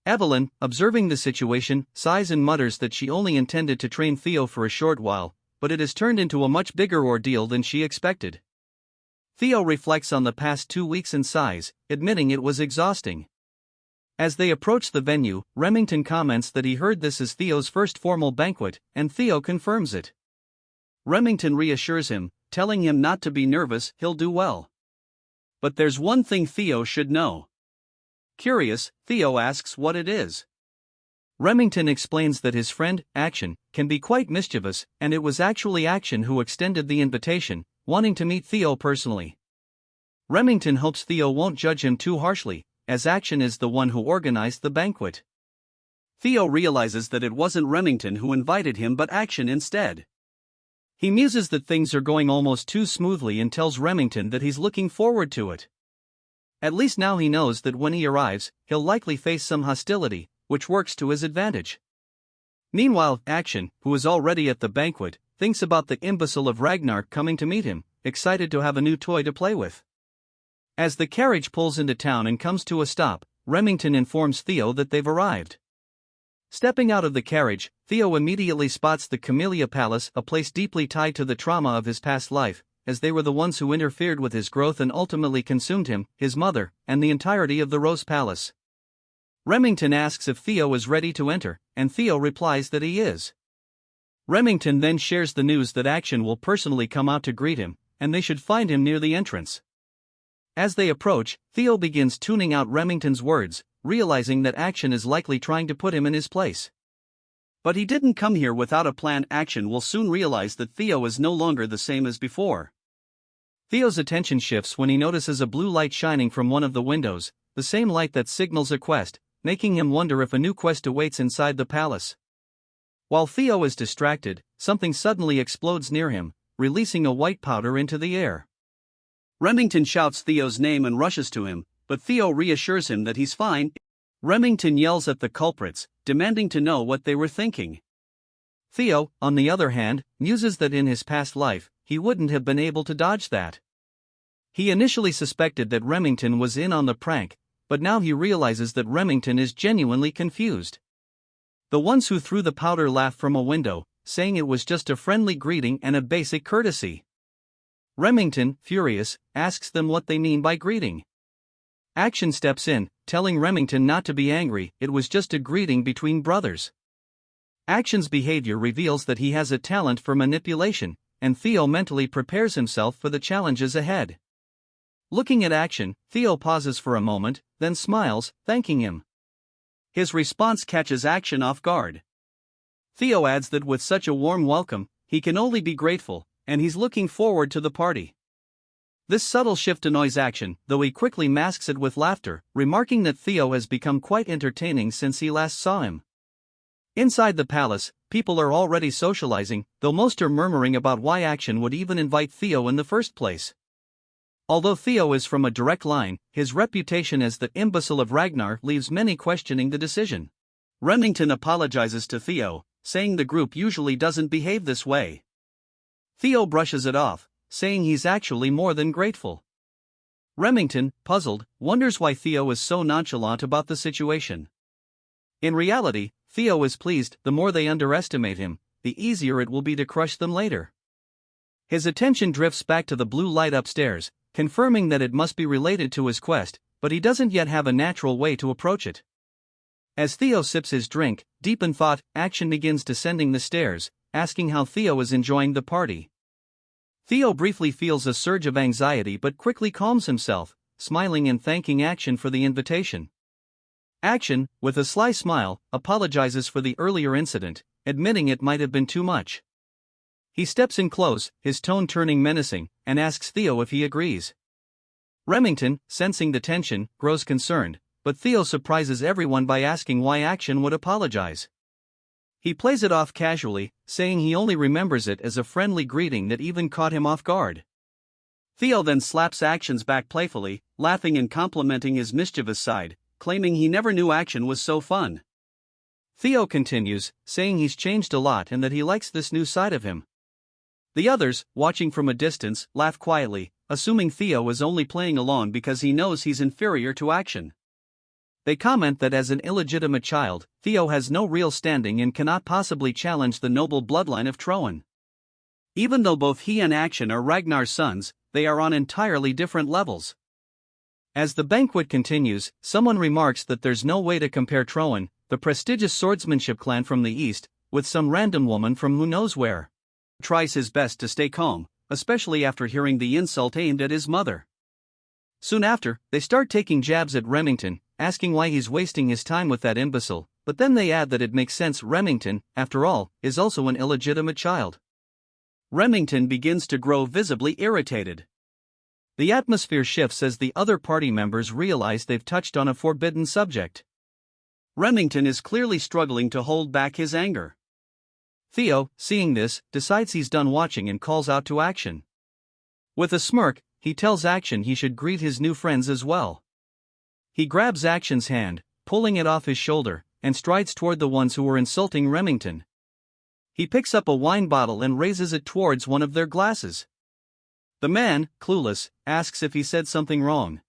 Evelyn, observing the situation, sighs and mutters that she only intended to train Theo for a short while, but it has turned into a much bigger ordeal than she expected. Theo reflects on the past 2 weeks and sighs, admitting it was exhausting. As they approach the venue, Remington comments that he heard this is Theo's first formal banquet, and Theo confirms it. Remington reassures him, telling him not to be nervous, he'll do well. But there's one thing Theo should know. Curious, Theo asks what it is. Remington explains that his friend, Action, can be quite mischievous, and it was actually Action who extended the invitation, wanting to meet Theo personally. Remington hopes Theo won't judge him too harshly, as Action is the one who organized the banquet. Theo realizes that it wasn't Remington who invited him but Action instead. He muses that things are going almost too smoothly and tells Remington that he's looking forward to it. At least now he knows that when he arrives, he'll likely face some hostility, which works to his advantage. Meanwhile, Action, who is already at the banquet, thinks about the imbecile of Ragnar coming to meet him, excited to have a new toy to play with. As the carriage pulls into town and comes to a stop, Remington informs Theo that they've arrived. Stepping out of the carriage, Theo immediately spots the Camellia Palace, a place deeply tied to the trauma of his past life, as they were the ones who interfered with his growth and ultimately consumed him, his mother, and the entirety of the Rose Palace. Remington asks if Theo is ready to enter, and Theo replies that he is. Remington then shares the news that Action will personally come out to greet him, and they should find him near the entrance. As they approach, Theo begins tuning out Remington's words, realizing that Action is likely trying to put him in his place. But he didn't come here without a plan. Action will soon realize that Theo is no longer the same as before. Theo's attention shifts when he notices a blue light shining from one of the windows, the same light that signals a quest, making him wonder if a new quest awaits inside the palace. While Theo is distracted, something suddenly explodes near him, releasing a white powder into the air. Remington shouts Theo's name and rushes to him, but Theo reassures him that he's fine. Remington yells at the culprits, demanding to know what they were thinking. Theo, on the other hand, muses that in his past life, he wouldn't have been able to dodge that. He initially suspected that Remington was in on the prank, but now he realizes that Remington is genuinely confused. The ones who threw the powder laugh from a window, saying it was just a friendly greeting and a basic courtesy. Remington, furious, asks them what they mean by greeting. Action steps in, telling Remington not to be angry, it was just a greeting between brothers. Action's behavior reveals that he has a talent for manipulation, and Theo mentally prepares himself for the challenges ahead. Looking at Action, Theo pauses for a moment, then smiles, thanking him. His response catches Action off guard. Theo adds that with such a warm welcome, he can only be grateful, and he's looking forward to the party. This subtle shift annoys Action, though he quickly masks it with laughter, remarking that Theo has become quite entertaining since he last saw him. Inside the palace, people are already socializing, though most are murmuring about why Action would even invite Theo in the first place. Although Theo is from a direct line, his reputation as the imbecile of Ragnar leaves many questioning the decision. Remington apologizes to Theo, saying the group usually doesn't behave this way. Theo brushes it off, saying he's actually more than grateful. Remington, puzzled, wonders why Theo is so nonchalant about the situation. In reality, Theo is pleased. The more they underestimate him, the easier it will be to crush them later. His attention drifts back to the blue light upstairs, confirming that it must be related to his quest, but he doesn't yet have a natural way to approach it. As Theo sips his drink, deep in thought, Action begins descending the stairs, asking how Theo is enjoying the party. Theo briefly feels a surge of anxiety but quickly calms himself, smiling and thanking Action for the invitation. Action, with a sly smile, apologizes for the earlier incident, admitting it might have been too much. He steps in close, his tone turning menacing, and asks Theo if he agrees. Remington, sensing the tension, grows concerned, but Theo surprises everyone by asking why Action would apologize. He plays it off casually, saying he only remembers it as a friendly greeting that even caught him off guard. Theo then slaps Action's back playfully, laughing and complimenting his mischievous side, claiming he never knew Action was so fun. Theo continues, saying he's changed a lot and that he likes this new side of him. The others, watching from a distance, laugh quietly, assuming Theo is only playing along because he knows he's inferior to Action. They comment that as an illegitimate child, Theo has no real standing and cannot possibly challenge the noble bloodline of thron. Even though both he and Action are Ragnar's sons, they are on entirely different levels. As the banquet continues, someone remarks that there's no way to compare thron, the prestigious swordsmanship clan from the east, with some random woman from who knows where. Tries his best to stay calm, especially after hearing the insult aimed at his mother. Soon after, they start taking jabs at Remington, asking why he's wasting his time with that imbecile, but then they add that it makes sense. Remington, after all, is also an illegitimate child. Remington begins to grow visibly irritated. The atmosphere shifts as the other party members realize they've touched on a forbidden subject. Remington is clearly struggling to hold back his anger. Theo, seeing this, decides he's done watching and calls out to Action. With a smirk, he tells Action he should greet his new friends as well. He grabs Action's hand, pulling it off his shoulder, and strides toward the ones who were insulting Remington. He picks up a wine bottle and raises it towards one of their glasses. The man, clueless, asks if he said something wrong.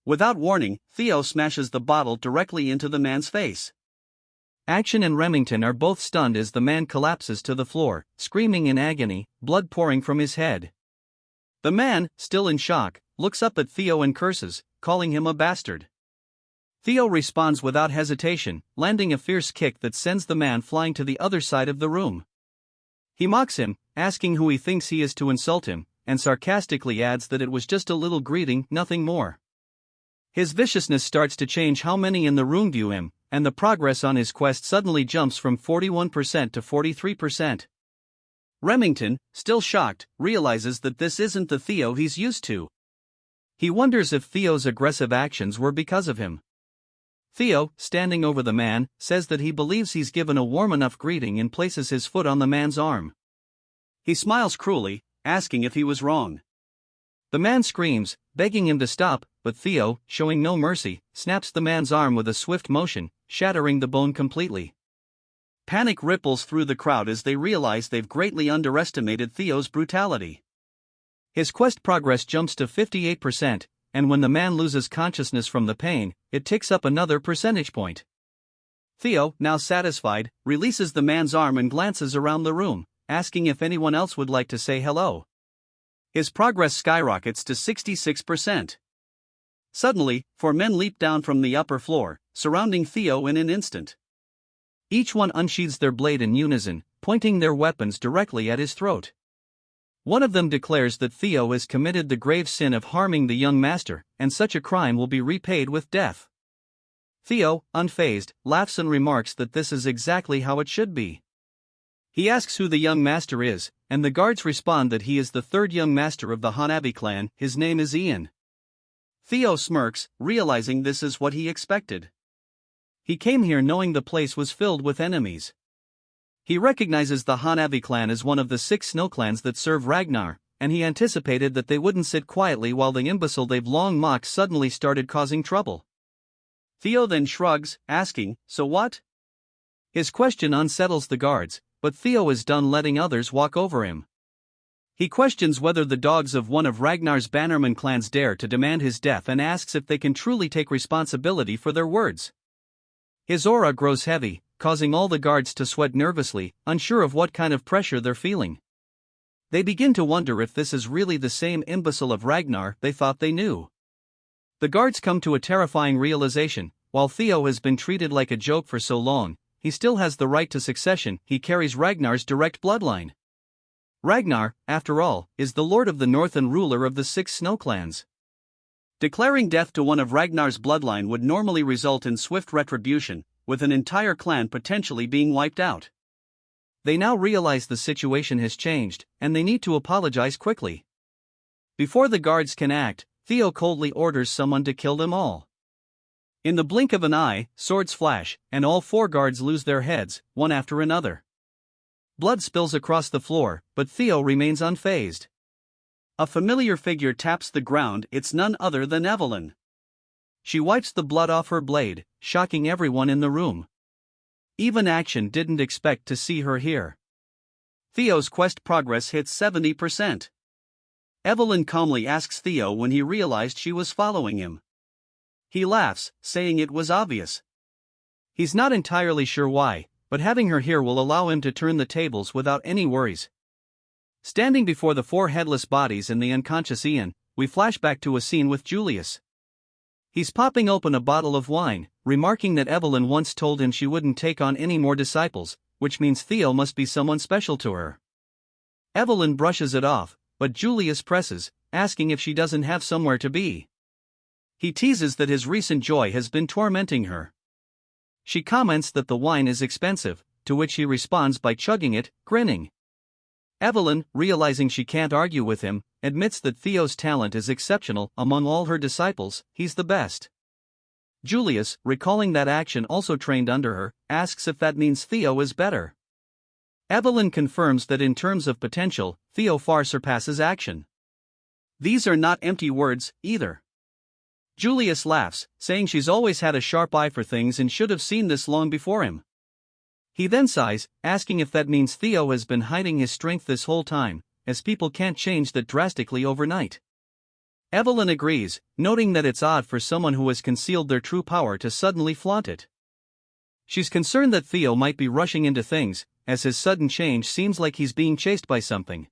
Without warning, Theo smashes the bottle directly into the man's face. Action and Remington are both stunned as the man collapses to the floor, screaming in agony, blood pouring from his head. The man, still in shock, looks up at Theo and curses, calling him a bastard. Theo responds without hesitation, landing a fierce kick that sends the man flying to the other side of the room. He mocks him, asking who he thinks he is to insult him, and sarcastically adds that it was just a little greeting, nothing more. His viciousness starts to change how many in the room view him, and the progress on his quest suddenly jumps from 41% to 43%. Remington, still shocked, realizes that this isn't the Theo he's used to. He wonders if Theo's aggressive actions were because of him. Theo, standing over the man, says that he believes he's given a warm enough greeting and places his foot on the man's arm. He smiles cruelly, asking if he was wrong. The man screams, begging him to stop, but Theo, showing no mercy, snaps the man's arm with a swift motion, shattering the bone completely. Panic ripples through the crowd as they realize they've greatly underestimated Theo's brutality. His quest progress jumps to 58%, and when the man loses consciousness from the pain, it ticks up another percentage point. Theo, now satisfied, releases the man's arm and glances around the room, asking if anyone else would like to say hello. His progress skyrockets to 66%. Suddenly, 4 men leap down from the upper floor, surrounding Theo in an instant. Each one unsheathes their blade in unison, pointing their weapons directly at his throat. One of them declares that Theo has committed the grave sin of harming the young master, and such a crime will be repaid with death. Theo, unfazed, laughs and remarks that this is exactly how it should be. He asks who the young master is, and the guards respond that he is the third young master of the Hanabi clan. His name is Ian. Theo smirks, realizing this is what he expected. He came here knowing the place was filled with enemies. He recognizes the Hanabi clan as one of the 6 snow clans that serve Ragnar, and he anticipated that they wouldn't sit quietly while the imbecile they've long mocked suddenly started causing trouble. Theo then shrugs, asking, "So what?" His question unsettles the guards, but Theo is done letting others walk over him. He questions whether the dogs of one of Ragnar's bannerman clans dare to demand his death and asks if they can truly take responsibility for their words. His aura grows heavy, causing all the guards to sweat nervously, unsure of what kind of pressure they're feeling. They begin to wonder if this is really the same imbecile of Ragnar they thought they knew. The guards come to a terrifying realization: while Theo has been treated like a joke for so long, he still has the right to succession. He carries Ragnar's direct bloodline. Ragnar, after all, is the Lord of the North and ruler of the 6 snow clans. Declaring death to one of Ragnar's bloodline would normally result in swift retribution, with an entire clan potentially being wiped out. They now realize the situation has changed, and they need to apologize quickly. Before the guards can act, Theo coldly orders someone to kill them all. In the blink of an eye, swords flash, and all 4 guards lose their heads, one after another. Blood spills across the floor, but Theo remains unfazed. A familiar figure taps the ground. It's none other than Evelyn. She wipes the blood off her blade, shocking everyone in the room. Even Action didn't expect to see her here. Theo's quest progress hits 70%. Evelyn calmly asks Theo when he realized she was following him. He laughs, saying it was obvious. He's not entirely sure why, but having her here will allow him to turn the tables without any worries. Standing before the 4 headless bodies and the unconscious Ian, we flash back to a scene with Julius. He's popping open a bottle of wine, remarking that Evelyn once told him she wouldn't take on any more disciples, which means Theo must be someone special to her. Evelyn brushes it off, but Julius presses, asking if she doesn't have somewhere to be. He teases that his recent joy has been tormenting her. She comments that the wine is expensive, to which he responds by chugging it, grinning. Evelyn, realizing she can't argue with him, admits that Theo's talent is exceptional. Among all her disciples, he's the best. Julius, recalling that Action also trained under her, asks if that means Theo is better. Evelyn confirms that in terms of potential, Theo far surpasses Action. These are not empty words, either. Julius laughs, saying she's always had a sharp eye for things and should have seen this long before him. He then sighs, asking if that means Theo has been hiding his strength this whole time, as people can't change that drastically overnight. Evelyn agrees, noting that it's odd for someone who has concealed their true power to suddenly flaunt it. She's concerned that Theo might be rushing into things, as his sudden change seems like he's being chased by something.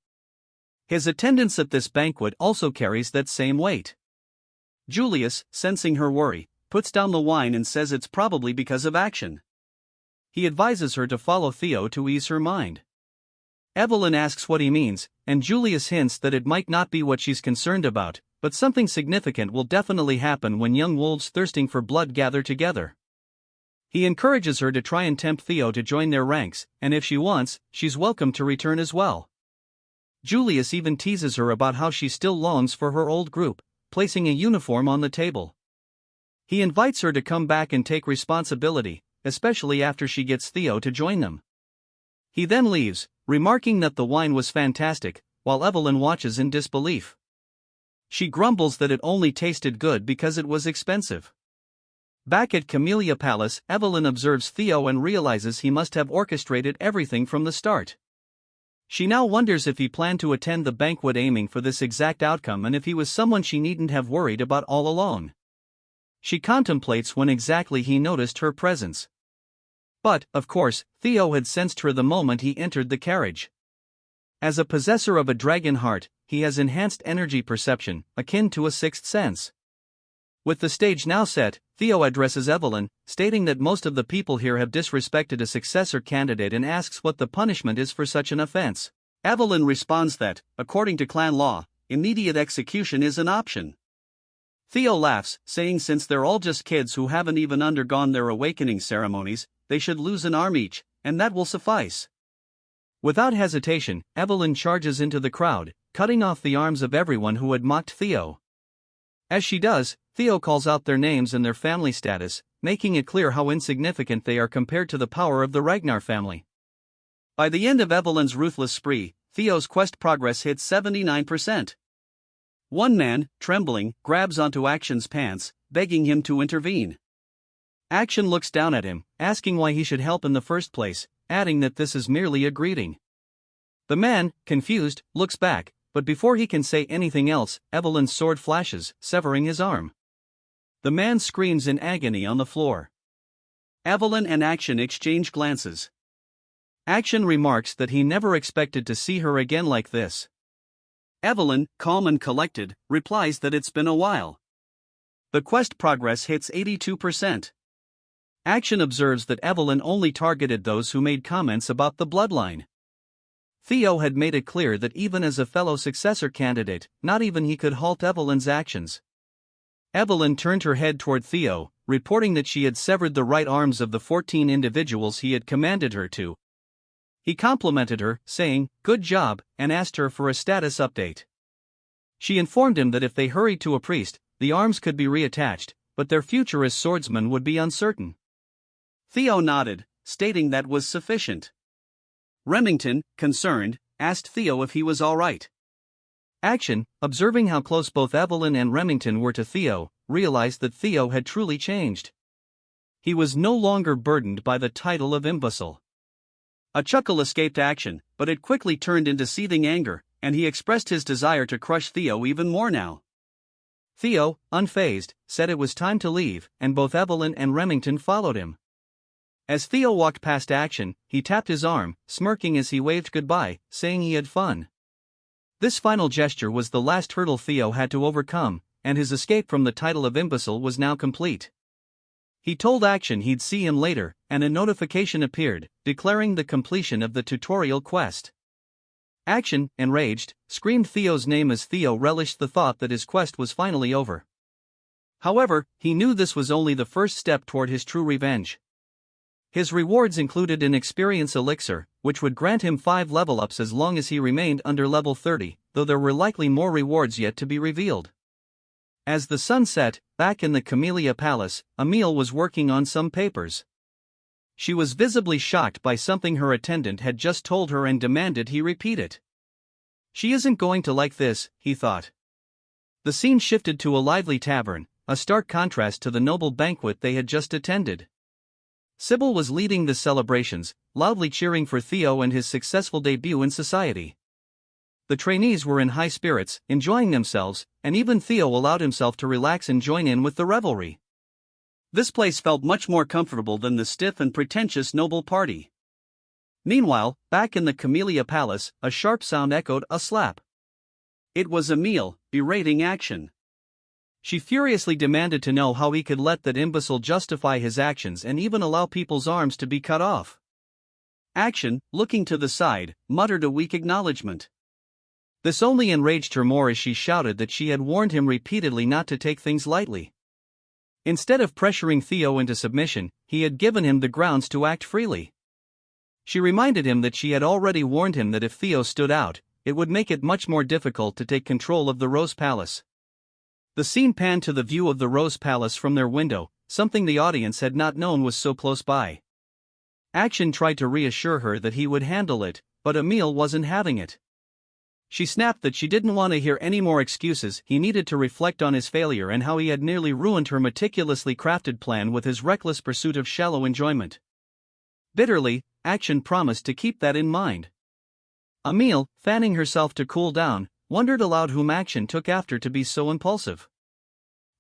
His attendance at this banquet also carries that same weight. Julius, sensing her worry, puts down the wine and says it's probably because of Action. He advises her to follow Theo to ease her mind. Evelyn asks what he means, and Julius hints that it might not be what she's concerned about, but something significant will definitely happen when young wolves thirsting for blood gather together. He encourages her to try and tempt Theo to join their ranks, and if she wants, she's welcome to return as well. Julius even teases her about how she still longs for her old group, placing a uniform on the table. He invites her to come back and take responsibility, especially after she gets Theo to join them. He then leaves, remarking that the wine was fantastic, while Evelyn watches in disbelief. She grumbles that it only tasted good because it was expensive. Back at Camellia Palace, Evelyn observes Theo and realizes he must have orchestrated everything from the start. She now wonders if he planned to attend the banquet aiming for this exact outcome and if he was someone she needn't have worried about all along. She contemplates when exactly he noticed her presence. But, of course, Theo had sensed her the moment he entered the carriage. As a possessor of a dragon heart, he has enhanced energy perception, akin to a sixth sense. With the stage now set, Theo addresses Evelyn, stating that most of the people here have disrespected a successor candidate and asks what the punishment is for such an offense. Evelyn responds that, according to clan law, immediate execution is an option. Theo laughs, saying since they're all just kids who haven't even undergone their awakening ceremonies, they should lose an arm each, and that will suffice. Without hesitation, Evelyn charges into the crowd, cutting off the arms of everyone who had mocked Theo. As she does, Theo calls out their names and their family status, making it clear how insignificant they are compared to the power of the Ragnar family. By the end of Evelyn's ruthless spree, Theo's quest progress hits 79%. One man, trembling, grabs onto Action's pants, begging him to intervene. Action looks down at him, asking why he should help in the first place, adding that this is merely a greeting. The man, confused, looks back, but before he can say anything else, Evelyn's sword flashes, severing his arm. The man screams in agony on the floor. Evelyn and Action exchange glances. Action remarks that he never expected to see her again like this. Evelyn, calm and collected, replies that it's been a while. The quest progress hits 82%. Action observes that Evelyn only targeted those who made comments about the bloodline. Theo had made it clear that even as a fellow successor candidate, not even he could halt Evelyn's actions. Evelyn turned her head toward Theo, reporting that she had severed the right arms of the 14 individuals he had commanded her to. He complimented her, saying, "Good job," and asked her for a status update. She informed him that if they hurried to a priest, the arms could be reattached, but their future as swordsmen would be uncertain. Theo nodded, stating that was sufficient. Remington, concerned, asked Theo if he was all right. Action, observing how close both Evelyn and Remington were to Theo, realized that Theo had truly changed. He was no longer burdened by the title of imbecile. A chuckle escaped Action, but it quickly turned into seething anger, and he expressed his desire to crush Theo even more now. Theo, unfazed, said it was time to leave, and both Evelyn and Remington followed him. As Theo walked past Action, he tapped his arm, smirking as he waved goodbye, saying he had fun. This final gesture was the last hurdle Theo had to overcome, and his escape from the title of imbecile was now complete. He told Action he'd see him later, and a notification appeared, declaring the completion of the tutorial quest. Action, enraged, screamed Theo's name as Theo relished the thought that his quest was finally over. However, he knew this was only the first step toward his true revenge. His rewards included an experience elixir, which would grant him 5 level ups as long as he remained under level 30, though there were likely more rewards yet to be revealed. As the sun set, back in the Camellia Palace, Emile was working on some papers. She was visibly shocked by something her attendant had just told her and demanded he repeat it. She isn't going to like this, he thought. The scene shifted to a lively tavern, a stark contrast to the noble banquet they had just attended. Sybil was leading the celebrations, loudly cheering for Theo and his successful debut in society. The trainees were in high spirits, enjoying themselves, and even Theo allowed himself to relax and join in with the revelry. This place felt much more comfortable than the stiff and pretentious noble party. Meanwhile, back in the Camellia Palace, a sharp sound echoed a slap. It was Emile, berating Action. She furiously demanded to know how he could let that imbecile justify his actions and even allow people's arms to be cut off. Action, looking to the side, muttered a weak acknowledgement. This only enraged her more as she shouted that she had warned him repeatedly not to take things lightly. Instead of pressuring Theo into submission, he had given him the grounds to act freely. She reminded him that she had already warned him that if Theo stood out, it would make it much more difficult to take control of the Rose Palace. The scene panned to the view of the Rose Palace from their window, something the audience had not known was so close by. Action tried to reassure her that he would handle it, but Emile wasn't having it. She snapped that she didn't want to hear any more excuses. He needed to reflect on his failure and how he had nearly ruined her meticulously crafted plan with his reckless pursuit of shallow enjoyment. Bitterly, Action promised to keep that in mind. Emile, fanning herself to cool down, wondered aloud whom Action took after to be so impulsive.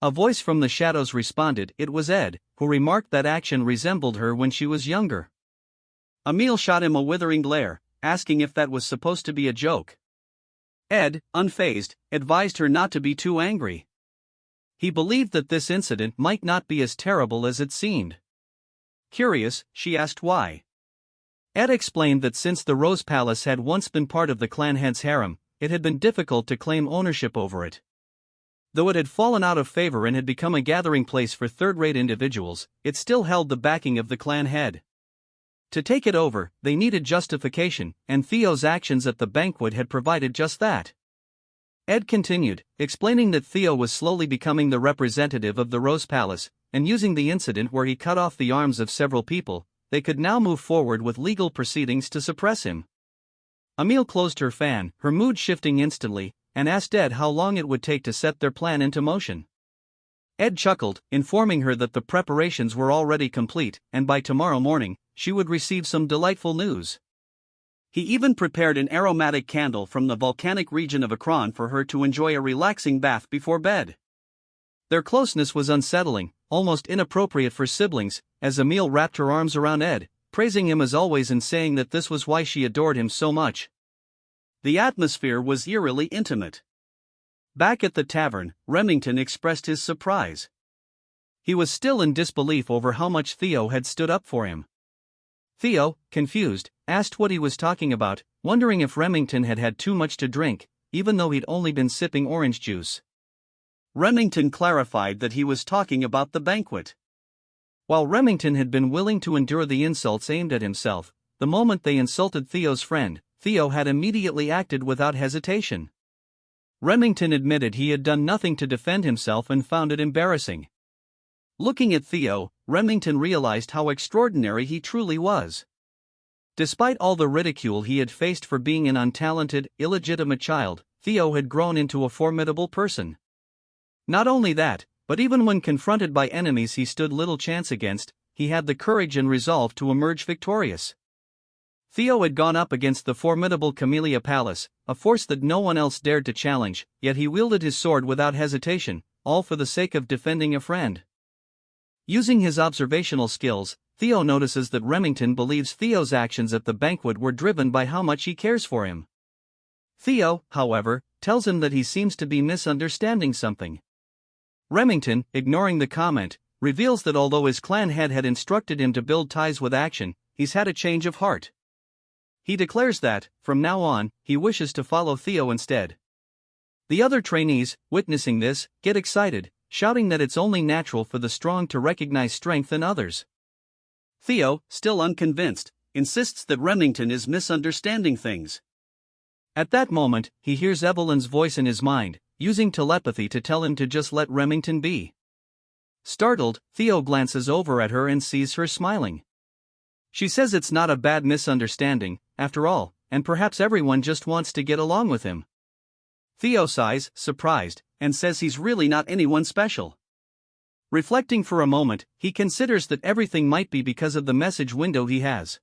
A voice from the shadows responded. It was Ed, who remarked that Action resembled her when she was younger. Emile shot him a withering glare, asking if that was supposed to be a joke. Ed, unfazed, advised her not to be too angry. He believed that this incident might not be as terrible as it seemed. Curious, she asked why. Ed explained that since the Rose Palace had once been part of the clan head's harem, it had been difficult to claim ownership over it. Though it had fallen out of favor and had become a gathering place for third-rate individuals, it still held the backing of the clan head. To take it over, they needed justification, and Theo's actions at the banquet had provided just that. Ed continued, explaining that Theo was slowly becoming the representative of the Rose Palace, and using the incident where he cut off the arms of several people, they could now move forward with legal proceedings to suppress him. Emile closed her fan, her mood shifting instantly, and asked Ed how long it would take to set their plan into motion. Ed chuckled, informing her that the preparations were already complete, and by tomorrow morning, she would receive some delightful news. He even prepared an aromatic candle from the volcanic region of Akron for her to enjoy a relaxing bath before bed. Their closeness was unsettling, almost inappropriate for siblings, as Emile wrapped her arms around Ed, praising him as always and saying that this was why she adored him so much. The atmosphere was eerily intimate. Back at the tavern, Remington expressed his surprise. He was still in disbelief over how much Theo had stood up for him. Theo, confused, asked what he was talking about, wondering if Remington had had too much to drink, even though he'd only been sipping orange juice. Remington clarified that he was talking about the banquet. While Remington had been willing to endure the insults aimed at himself, the moment they insulted Theo's friend, Theo had immediately acted without hesitation. Remington admitted he had done nothing to defend himself and found it embarrassing. Looking at Theo, Remington realized how extraordinary he truly was. Despite all the ridicule he had faced for being an untalented, illegitimate child, Theo had grown into a formidable person. Not only that, but even when confronted by enemies he stood little chance against, he had the courage and resolve to emerge victorious. Theo had gone up against the formidable Camellia Palace, a force that no one else dared to challenge, yet he wielded his sword without hesitation, all for the sake of defending a friend. Using his observational skills, Theo notices that Remington believes Theo's actions at the banquet were driven by how much he cares for him. Theo, however, tells him that he seems to be misunderstanding something. Remington, ignoring the comment, reveals that although his clan head had instructed him to build ties with Action, he's had a change of heart. He declares that, from now on, he wishes to follow Theo instead. The other trainees, witnessing this, get excited, shouting that it's only natural for the strong to recognize strength in others. Theo, still unconvinced, insists that Remington is misunderstanding things. At that moment, he hears Evelyn's voice in his mind, using telepathy to tell him to just let Remington be. Startled, Theo glances over at her and sees her smiling. She says it's not a bad misunderstanding, after all, and perhaps everyone just wants to get along with him. Theo sighs, surprised, and says he's really not anyone special. Reflecting for a moment, he considers that everything might be because of the message window he has.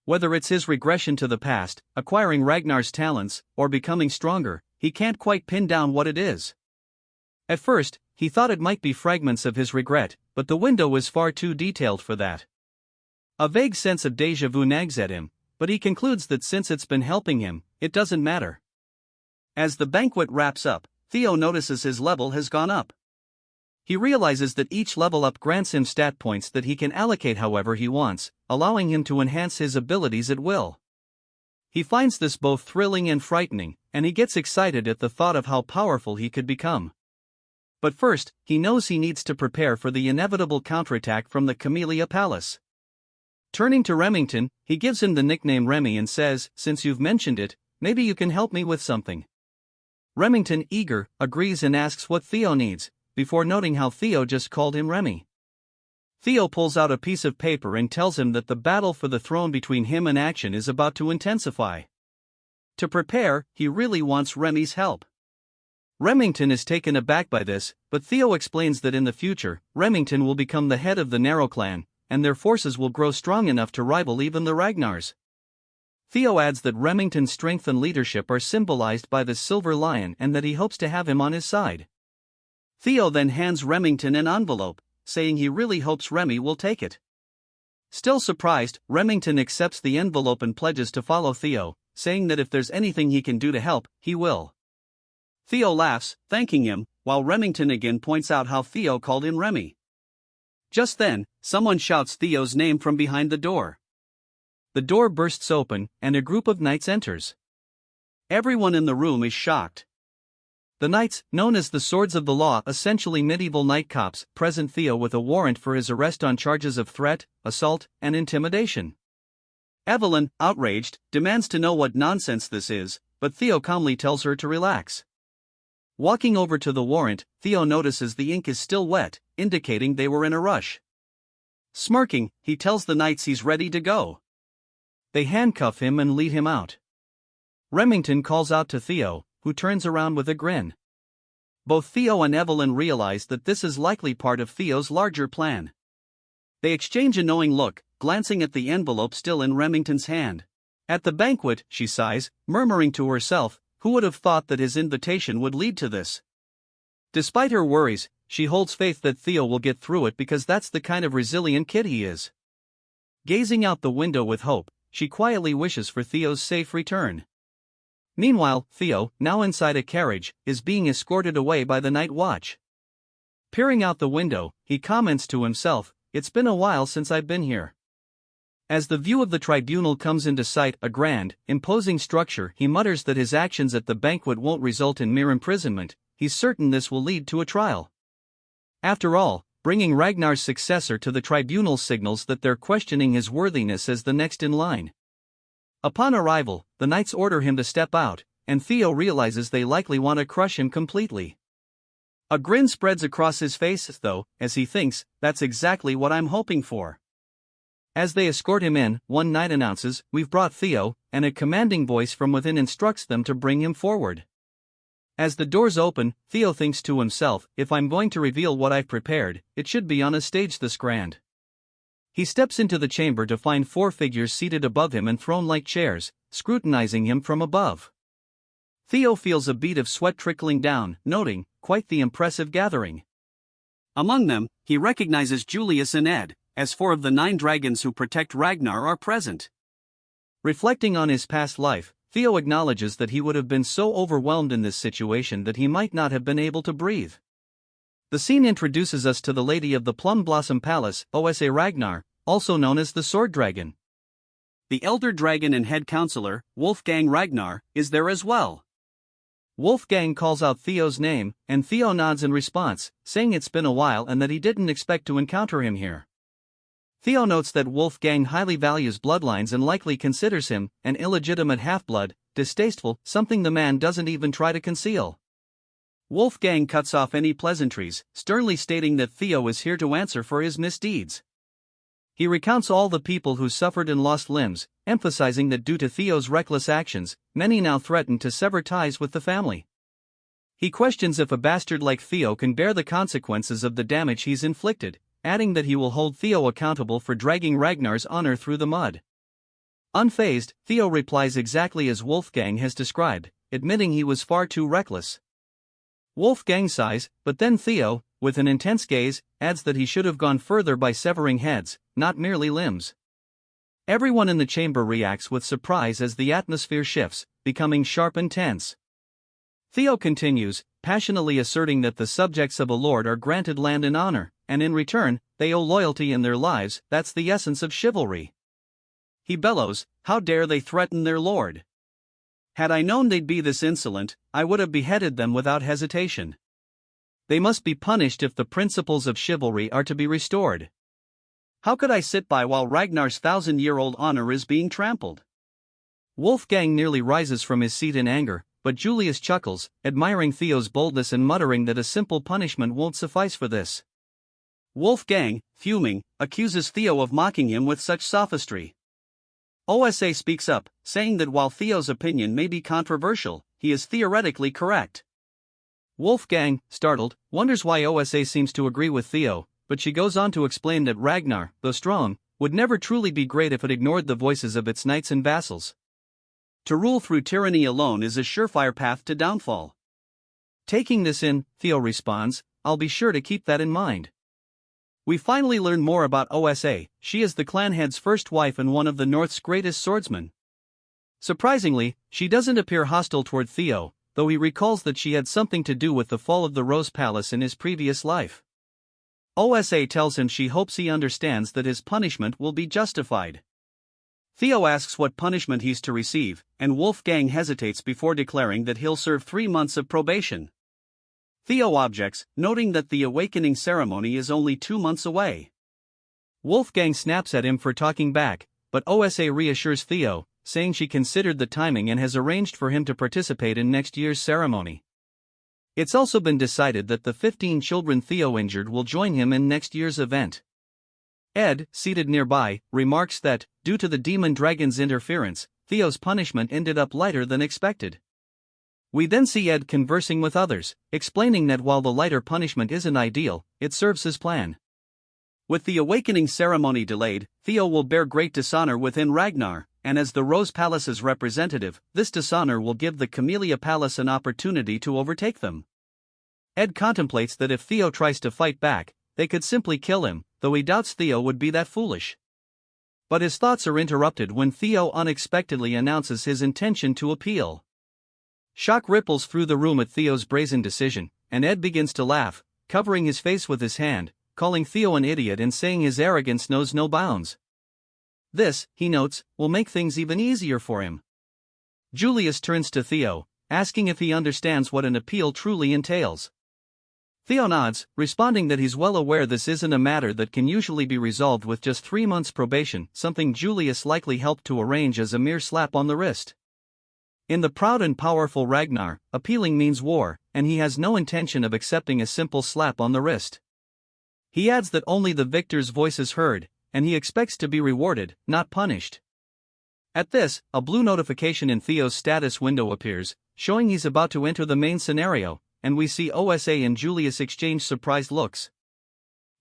Whether it's his regression to the past, acquiring Ragnar's talents, or becoming stronger, he can't quite pin down what it is. At first, he thought it might be fragments of his regret, but the window is far too detailed for that. A vague sense of déjà vu nags at him, but he concludes that since it's been helping him, it doesn't matter. As the banquet wraps up, Theo notices his level has gone up. He realizes that each level up grants him stat points that he can allocate however he wants, allowing him to enhance his abilities at will. He finds this both thrilling and frightening, and he gets excited at the thought of how powerful he could become. But first, he knows he needs to prepare for the inevitable counterattack from the Camellia Palace. Turning to Remington, he gives him the nickname Remy and says, "Since you've mentioned it, maybe you can help me with something." Remington, eager, agrees and asks what Theo needs, before noting how Theo just called him Remy. Theo pulls out a piece of paper and tells him that the battle for the throne between him and Action is about to intensify. To prepare, he really wants Remy's help. Remington is taken aback by this, but Theo explains that in the future, Remington will become the head of the Narrow Clan, and their forces will grow strong enough to rival even the Ragnars. Theo adds that Remington's strength and leadership are symbolized by the Silver Lion and that he hopes to have him on his side. Theo then hands Remington an envelope, saying he really hopes Remy will take it. Still surprised, Remington accepts the envelope and pledges to follow Theo, saying that if there's anything he can do to help, he will. Theo laughs, thanking him, while Remington again points out how Theo called him Remy. Just then, someone shouts Theo's name from behind the door. The door bursts open, and a group of knights enters. Everyone in the room is shocked. The knights, known as the Swords of the Law, essentially medieval knight cops, present Theo with a warrant for his arrest on charges of threat, assault, and intimidation. Evelyn, outraged, demands to know what nonsense this is, but Theo calmly tells her to relax. Walking over to the warrant, Theo notices the ink is still wet, indicating they were in a rush. Smirking, he tells the knights he's ready to go. They handcuff him and lead him out. Remington calls out to Theo, who turns around with a grin. Both Theo and Evelyn realize that this is likely part of Theo's larger plan. They exchange a knowing look, glancing at the envelope still in Remington's hand. At the banquet, she sighs, murmuring to herself, who would have thought that his invitation would lead to this? Despite her worries, she holds faith that Theo will get through it because that's the kind of resilient kid he is. Gazing out the window with hope, she quietly wishes for Theo's safe return. Meanwhile, Theo, now inside a carriage, is being escorted away by the night watch. Peering out the window, he comments to himself, "It's been a while since I've been here." As the view of the tribunal comes into sight, a grand, imposing structure, he mutters that his actions at the banquet won't result in mere imprisonment. He's certain this will lead to a trial. After all, bringing Ragnar's successor to the tribunal signals that they're questioning his worthiness as the next in line. Upon arrival, the knights order him to step out, and Theo realizes they likely want to crush him completely. A grin spreads across his face, though, as he thinks, "That's exactly what I'm hoping for." As they escort him in, one knight announces, "We've brought Theo," and a commanding voice from within instructs them to bring him forward. As the doors open, Theo thinks to himself, "If I'm going to reveal what I've prepared, it should be on a stage this grand." He steps into the chamber to find 4 figures seated above him in throne-like chairs, scrutinizing him from above. Theo feels a bead of sweat trickling down, noting, quite the impressive gathering. Among them, he recognizes Julius and Ed, as 4 of the 9 dragons who protect Ragnar are present. Reflecting on his past life, Theo acknowledges that he would have been so overwhelmed in this situation that he might not have been able to breathe. The scene introduces us to the Lady of the Plum Blossom Palace, Osa Ragnar, also known as the Sword Dragon. The Elder Dragon and Head Counselor, Wolfgang Ragnar, is there as well. Wolfgang calls out Theo's name, and Theo nods in response, saying it's been a while and that he didn't expect to encounter him here. Theo notes that Wolfgang highly values bloodlines and likely considers him an illegitimate half-blood, distasteful, something the man doesn't even try to conceal. Wolfgang cuts off any pleasantries, sternly stating that Theo is here to answer for his misdeeds. He recounts all the people who suffered and lost limbs, emphasizing that due to Theo's reckless actions, many now threaten to sever ties with the family. He questions if a bastard like Theo can bear the consequences of the damage he's inflicted, adding that he will hold Theo accountable for dragging Ragnar's honor through the mud. Unfazed, Theo replies exactly as Wolfgang has described, admitting he was far too reckless. Wolfgang sighs, but then Theo, with an intense gaze, adds that he should have gone further by severing heads, not merely limbs. Everyone in the chamber reacts with surprise as the atmosphere shifts, becoming sharp and tense. Theo continues, passionately asserting that the subjects of a lord are granted land and honor, and in return, they owe loyalty in their lives. That's the essence of chivalry. He bellows, "How dare they threaten their lord? Had I known they'd be this insolent, I would have beheaded them without hesitation. They must be punished if the principles of chivalry are to be restored. How could I sit by while Ragnar's 1,000-year-old honor is being trampled?" Wolfgang nearly rises from his seat in anger, but Julius chuckles, admiring Theo's boldness and muttering that a simple punishment won't suffice for this. Wolfgang, fuming, accuses Theo of mocking him with such sophistry. OSA speaks up, saying that while Theo's opinion may be controversial, he is theoretically correct. Wolfgang, startled, wonders why OSA seems to agree with Theo, but she goes on to explain that Ragnar, though strong, would never truly be great if it ignored the voices of its knights and vassals. To rule through tyranny alone is a surefire path to downfall. Taking this in, Theo responds, "I'll be sure to keep that in mind." We finally learn more about OSA. She is the clan head's first wife and one of the North's greatest swordsmen. Surprisingly, she doesn't appear hostile toward Theo, though he recalls that she had something to do with the fall of the Rose Palace in his previous life. OSA tells him she hopes he understands that his punishment will be justified. Theo asks what punishment he's to receive, and Wolfgang hesitates before declaring that he'll serve 3 months of probation. Theo objects, noting that the awakening ceremony is only 2 months away. Wolfgang snaps at him for talking back, but OSA reassures Theo, saying she considered the timing and has arranged for him to participate in next year's ceremony. It's also been decided that the 15 children Theo injured will join him in next year's event. Ed, seated nearby, remarks that, due to the demon dragon's interference, Theo's punishment ended up lighter than expected. We then see Ed conversing with others, explaining that while the lighter punishment isn't ideal, it serves his plan. With the awakening ceremony delayed, Theo will bear great dishonor within Ragnar, and as the Rose Palace's representative, this dishonor will give the Camellia Palace an opportunity to overtake them. Ed contemplates that if Theo tries to fight back, they could simply kill him, though he doubts Theo would be that foolish. But his thoughts are interrupted when Theo unexpectedly announces his intention to appeal. Shock ripples through the room at Theo's brazen decision, and Ed begins to laugh, covering his face with his hand, calling Theo an idiot and saying his arrogance knows no bounds. This, he notes, will make things even easier for him. Julius turns to Theo, asking if he understands what an appeal truly entails. Theo nods, responding that he's well aware this isn't a matter that can usually be resolved with just 3 months probation, something Julius likely helped to arrange as a mere slap on the wrist. In the proud and powerful Ragnar, appealing means war, and he has no intention of accepting a simple slap on the wrist. He adds that only the victor's voice is heard, and he expects to be rewarded, not punished. At this, a blue notification in Theo's status window appears, showing he's about to enter the main scenario, and we see OSA and Julius exchange surprised looks.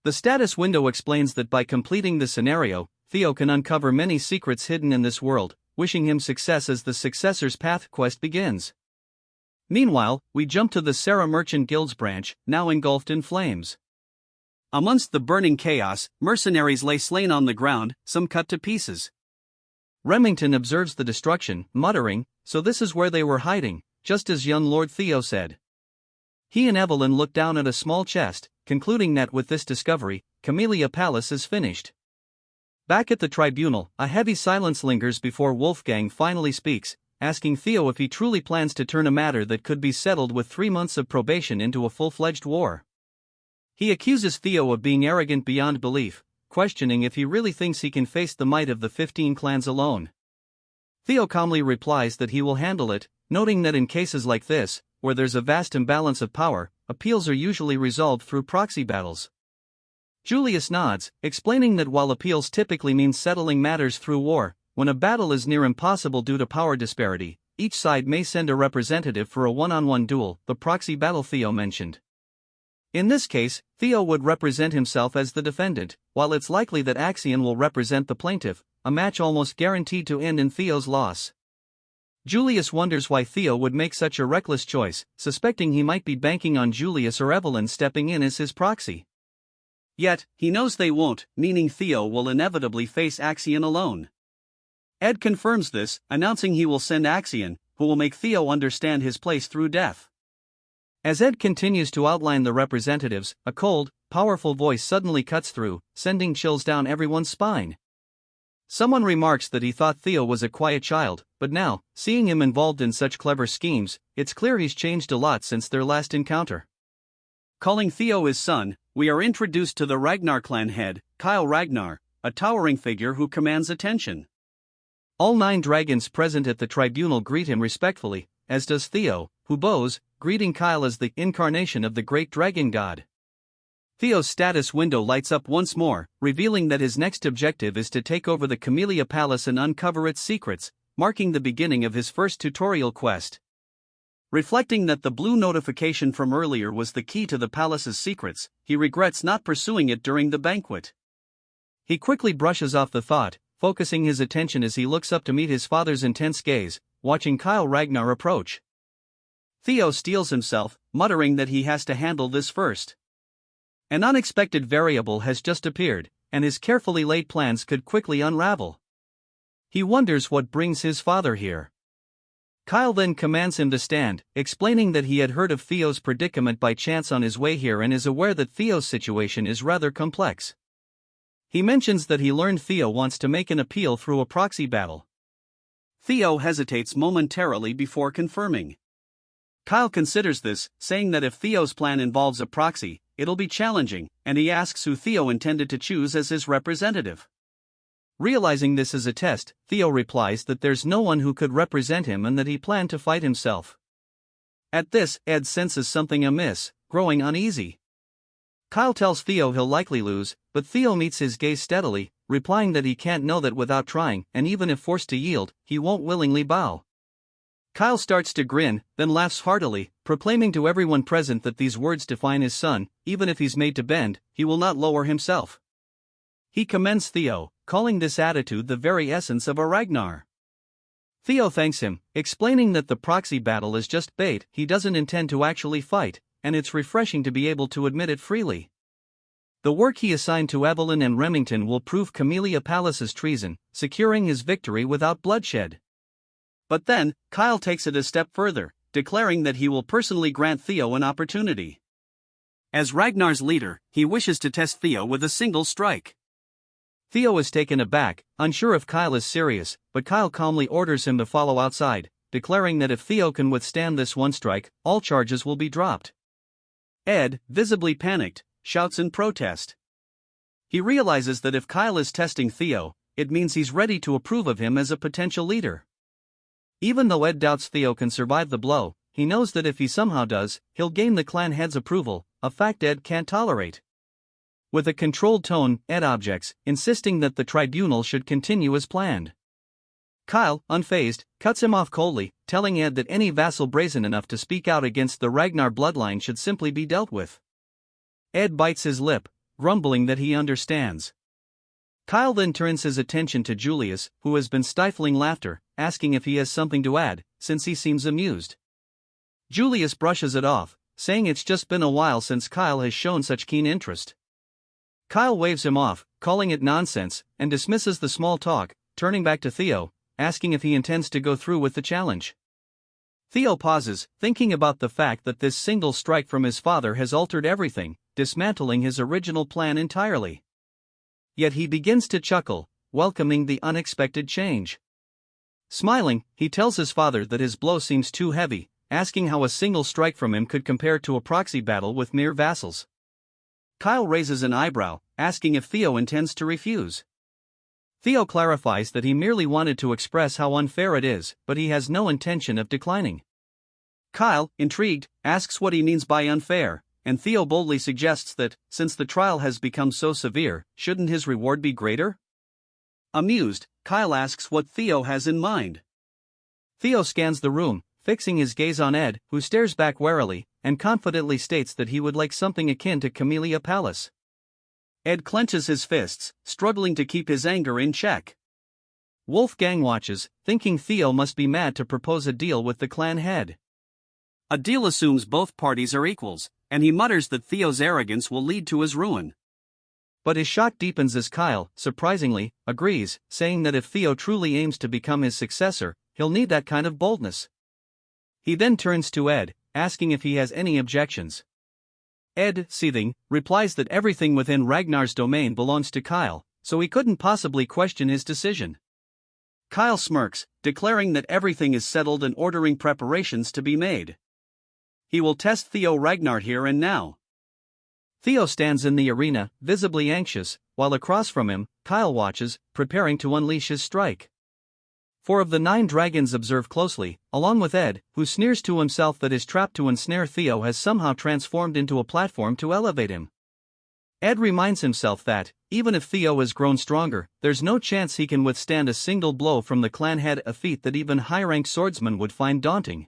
The status window explains that by completing the scenario, Theo can uncover many secrets hidden in this world, wishing him success as the Successor's Path quest begins. Meanwhile, we jump to the Sarah Merchant Guild's branch, now engulfed in flames. Amongst the burning chaos, mercenaries lay slain on the ground, some cut to pieces. Remington observes the destruction, muttering, "So this is where they were hiding," just as young Lord Theo said. He and Evelyn look down at a small chest, concluding that with this discovery, Camellia Palace is finished. Back at the tribunal, a heavy silence lingers before Wolfgang finally speaks, asking Theo if he truly plans to turn a matter that could be settled with 3 months of probation into a full-fledged war. He accuses Theo of being arrogant beyond belief, questioning if he really thinks he can face the might of the 15 clans alone. Theo calmly replies that he will handle it, noting that in cases like this, where there's a vast imbalance of power, appeals are usually resolved through proxy battles. Julius nods, explaining that while appeals typically mean settling matters through war, when a battle is near impossible due to power disparity, each side may send a representative for a one-on-one duel, the proxy battle Theo mentioned. In this case, Theo would represent himself as the defendant, while it's likely that Axion will represent the plaintiff, a match almost guaranteed to end in Theo's loss. Julius wonders why Theo would make such a reckless choice, suspecting he might be banking on Julius or Evelyn stepping in as his proxy. Yet, he knows they won't, meaning Theo will inevitably face Axion alone. Ed confirms this, announcing he will send Axion, who will make Theo understand his place through death. As Ed continues to outline the representatives, a cold, powerful voice suddenly cuts through, sending chills down everyone's spine. Someone remarks that he thought Theo was a quiet child, but now, seeing him involved in such clever schemes, it's clear he's changed a lot since their last encounter. Calling Theo his son, we are introduced to the Ragnar clan head, Kyle Ragnar, a towering figure who commands attention. All 9 dragons present at the tribunal greet him respectfully, as does Theo, who bows, greeting Kyle as the incarnation of the great dragon god. Theo's status window lights up once more, revealing that his next objective is to take over the Camellia Palace and uncover its secrets, marking the beginning of his first tutorial quest. Reflecting that the blue notification from earlier was the key to the palace's secrets, he regrets not pursuing it during the banquet. He quickly brushes off the thought, focusing his attention as he looks up to meet his father's intense gaze, watching Kyle Ragnar approach. Theo steels himself, muttering that he has to handle this first. An unexpected variable has just appeared, and his carefully laid plans could quickly unravel. He wonders what brings his father here. Kyle then commands him to stand, explaining that he had heard of Theo's predicament by chance on his way here and is aware that Theo's situation is rather complex. He mentions that he learned Theo wants to make an appeal through a proxy battle. Theo hesitates momentarily before confirming. Kyle considers this, saying that if Theo's plan involves a proxy, it'll be challenging, and he asks who Theo intended to choose as his representative. Realizing this is a test, Theo replies that there's no one who could represent him and that he planned to fight himself. At this, Ed senses something amiss, growing uneasy. Kyle tells Theo he'll likely lose, but Theo meets his gaze steadily, replying that he can't know that without trying, and even if forced to yield, he won't willingly bow. Kyle starts to grin, then laughs heartily, proclaiming to everyone present that these words define his son. Even if he's made to bend, he will not lower himself. He commends Theo, calling this attitude the very essence of a Ragnar. Theo thanks him, explaining that the proxy battle is just bait, he doesn't intend to actually fight, and it's refreshing to be able to admit it freely. The work he assigned to Evelyn and Remington will prove Camellia Palace's treason, securing his victory without bloodshed. But then, Kyle takes it a step further, declaring that he will personally grant Theo an opportunity. As Ragnar's leader, he wishes to test Theo with a single strike. Theo is taken aback, unsure if Kyle is serious, but Kyle calmly orders him to follow outside, declaring that if Theo can withstand this one strike, all charges will be dropped. Ed, visibly panicked, shouts in protest. He realizes that if Kyle is testing Theo, it means he's ready to approve of him as a potential leader. Even though Ed doubts Theo can survive the blow, he knows that if he somehow does, he'll gain the clan head's approval, a fact Ed can't tolerate. With a controlled tone, Ed objects, insisting that the tribunal should continue as planned. Kyle, unfazed, cuts him off coldly, telling Ed that any vassal brazen enough to speak out against the Ragnar bloodline should simply be dealt with. Ed bites his lip, grumbling that he understands. Kyle then turns his attention to Julius, who has been stifling laughter, asking if he has something to add, since he seems amused. Julius brushes it off, saying it's just been a while since Kyle has shown such keen interest. Kyle waves him off, calling it nonsense, and dismisses the small talk, turning back to Theo, asking if he intends to go through with the challenge. Theo pauses, thinking about the fact that this single strike from his father has altered everything, dismantling his original plan entirely. Yet he begins to chuckle, welcoming the unexpected change. Smiling, he tells his father that his blow seems too heavy, asking how a single strike from him could compare to a proxy battle with mere vassals. Kyle raises an eyebrow, asking if Theo intends to refuse. Theo clarifies that he merely wanted to express how unfair it is, but he has no intention of declining. Kyle, intrigued, asks what he means by unfair, and Theo boldly suggests that, since the trial has become so severe, shouldn't his reward be greater? Amused, Kyle asks what Theo has in mind. Theo scans the room, fixing his gaze on Ed, who stares back warily, and confidently states that he would like something akin to Camellia Palace. Ed clenches his fists, struggling to keep his anger in check. Wolfgang watches, thinking Theo must be mad to propose a deal with the clan head. A deal assumes both parties are equals, and he mutters that Theo's arrogance will lead to his ruin. But his shock deepens as Kyle, surprisingly, agrees, saying that if Theo truly aims to become his successor, he'll need that kind of boldness. He then turns to Ed, asking if he has any objections. Ed, seething, replies that everything within Ragnar's domain belongs to Kyle, so he couldn't possibly question his decision. Kyle smirks, declaring that everything is settled and ordering preparations to be made. He will test Theo Ragnar here and now. Theo stands in the arena, visibly anxious, while across from him, Kyle watches, preparing to unleash his strike. 4 of the 9 dragons observe closely, along with Ed, who sneers to himself that his trap to ensnare Theo has somehow transformed into a platform to elevate him. Ed reminds himself that, even if Theo has grown stronger, there's no chance he can withstand a single blow from the clan head, a feat that even high-ranked swordsmen would find daunting.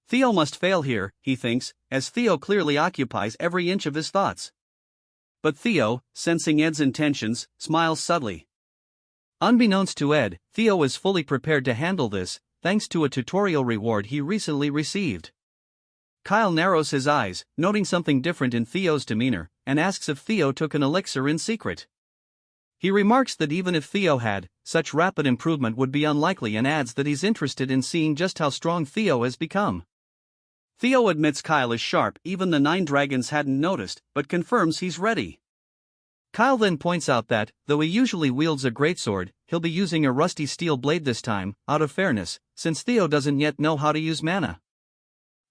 Theo must fail here, he thinks, as Theo clearly occupies every inch of his thoughts. But Theo, sensing Ed's intentions, smiles subtly. Unbeknownst to Ed, Theo is fully prepared to handle this, thanks to a tutorial reward he recently received. Kyle narrows his eyes, noting something different in Theo's demeanor, and asks if Theo took an elixir in secret. He remarks that even if Theo had, such rapid improvement would be unlikely, and adds that he's interested in seeing just how strong Theo has become. Theo admits Kyle is sharp, even the 9 dragons hadn't noticed, but confirms he's ready. Kyle then points out that, though he usually wields a greatsword, he'll be using a rusty steel blade this time, out of fairness, since Theo doesn't yet know how to use mana.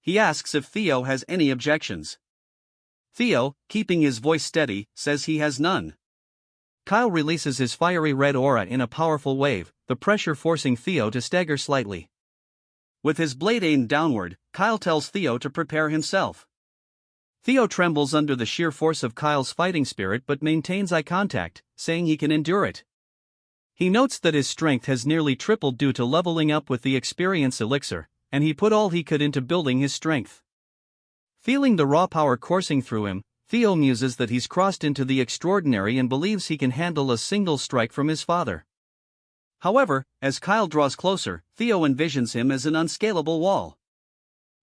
He asks if Theo has any objections. Theo, keeping his voice steady, says he has none. Kyle releases his fiery red aura in a powerful wave, the pressure forcing Theo to stagger slightly. With his blade aimed downward, Kyle tells Theo to prepare himself. Theo trembles under the sheer force of Kyle's fighting spirit but maintains eye contact, saying he can endure it. He notes that his strength has nearly tripled due to leveling up with the experience elixir, and he put all he could into building his strength. Feeling the raw power coursing through him, Theo muses that he's crossed into the extraordinary and believes he can handle a single strike from his father. However, as Kyle draws closer, Theo envisions him as an unscalable wall.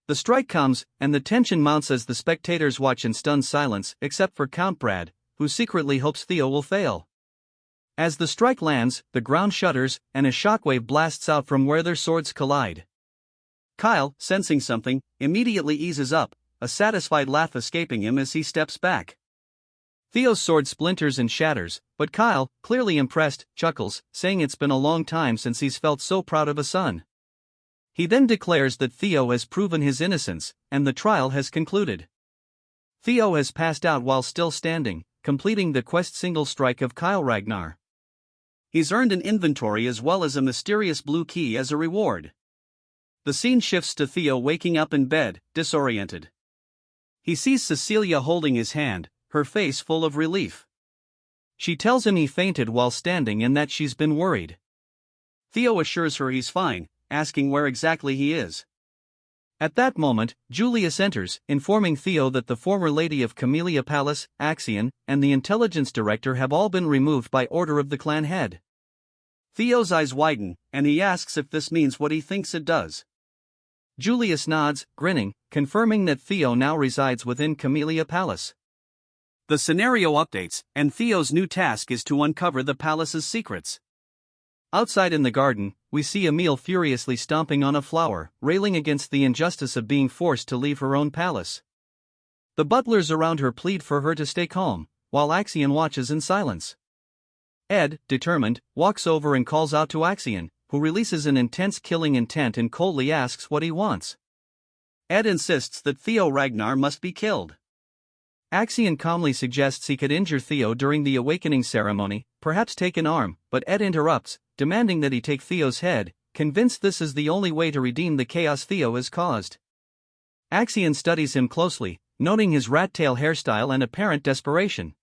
The strike comes, and the tension mounts as the spectators watch in stunned silence, except for Count Brad, who secretly hopes Theo will fail. As the strike lands, the ground shudders, and a shockwave blasts out from where their swords collide. Kyle, sensing something, immediately eases up, a satisfied laugh escaping him as he steps back. Theo's sword splinters and shatters, but Kyle, clearly impressed, chuckles, saying it's been a long time since he's felt so proud of a son. He then declares that Theo has proven his innocence, and the trial has concluded. Theo has passed out while still standing, completing the quest single strike of Kyle Ragnar. He's earned an inventory as well as a mysterious blue key as a reward. The scene shifts to Theo waking up in bed, disoriented. He sees Cecilia holding his hand, her face full of relief. She tells him he fainted while standing and that she's been worried. Theo assures her he's fine, asking where exactly he is. At that moment, Julius enters, informing Theo that the former lady of Camellia Palace, Axion, and the intelligence director have all been removed by order of the clan head. Theo's eyes widen, and he asks if this means what he thinks it does. Julius nods, grinning, confirming that Theo now resides within Camellia Palace. The scenario updates, and Theo's new task is to uncover the palace's secrets. Outside in the garden, we see Emile furiously stomping on a flower, railing against the injustice of being forced to leave her own palace. The butlers around her plead for her to stay calm, while Axion watches in silence. Ed, determined, walks over and calls out to Axion, who releases an intense killing intent and coldly asks what he wants. Ed insists that Theo Ragnar must be killed. Axion calmly suggests he could injure Theo during the awakening ceremony, perhaps take an arm, but Ed interrupts, demanding that he take Theo's head, convinced this is the only way to redeem the chaos Theo has caused. Axion studies him closely, noting his rat-tail hairstyle and apparent desperation.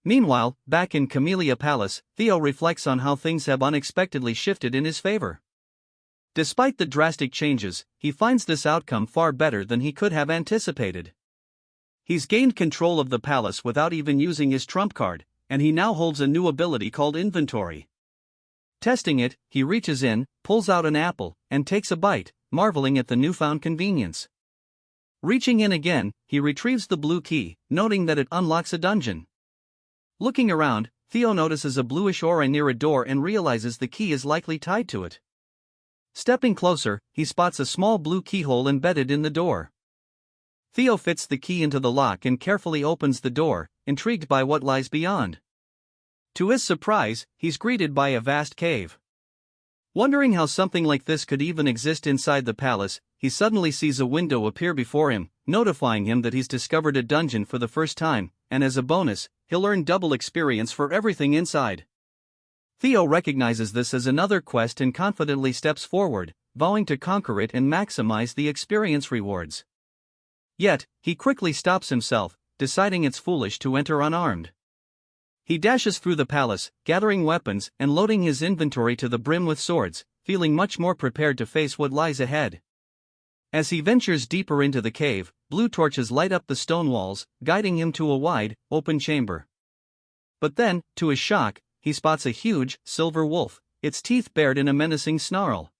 Meanwhile, back in Camellia Palace, Theo reflects on how things have unexpectedly shifted in his favor. Despite the drastic changes, he finds this outcome far better than he could have anticipated. He's gained control of the palace without even using his trump card, and he now holds a new ability called Inventory. Testing it, he reaches in, pulls out an apple, and takes a bite, marveling at the newfound convenience. Reaching in again, he retrieves the blue key, noting that it unlocks a dungeon. Looking around, Theo notices a bluish aura near a door and realizes the key is likely tied to it. Stepping closer, he spots a small blue keyhole embedded in the door. Theo fits the key into the lock and carefully opens the door, intrigued by what lies beyond. To his surprise, he's greeted by a vast cave. Wondering how something like this could even exist inside the palace, he suddenly sees a window appear before him, notifying him that he's discovered a dungeon for the first time, and as a bonus, he'll earn double experience for everything inside. Theo recognizes this as another quest and confidently steps forward, vowing to conquer it and maximize the experience rewards. Yet, he quickly stops himself, deciding it's foolish to enter unarmed. He dashes through the palace, gathering weapons and loading his inventory to the brim with swords, feeling much more prepared to face what lies ahead. As he ventures deeper into the cave, blue torches light up the stone walls, guiding him to a wide, open chamber. But then, to his shock, he spots a huge, silver wolf, its teeth bared in a menacing snarl.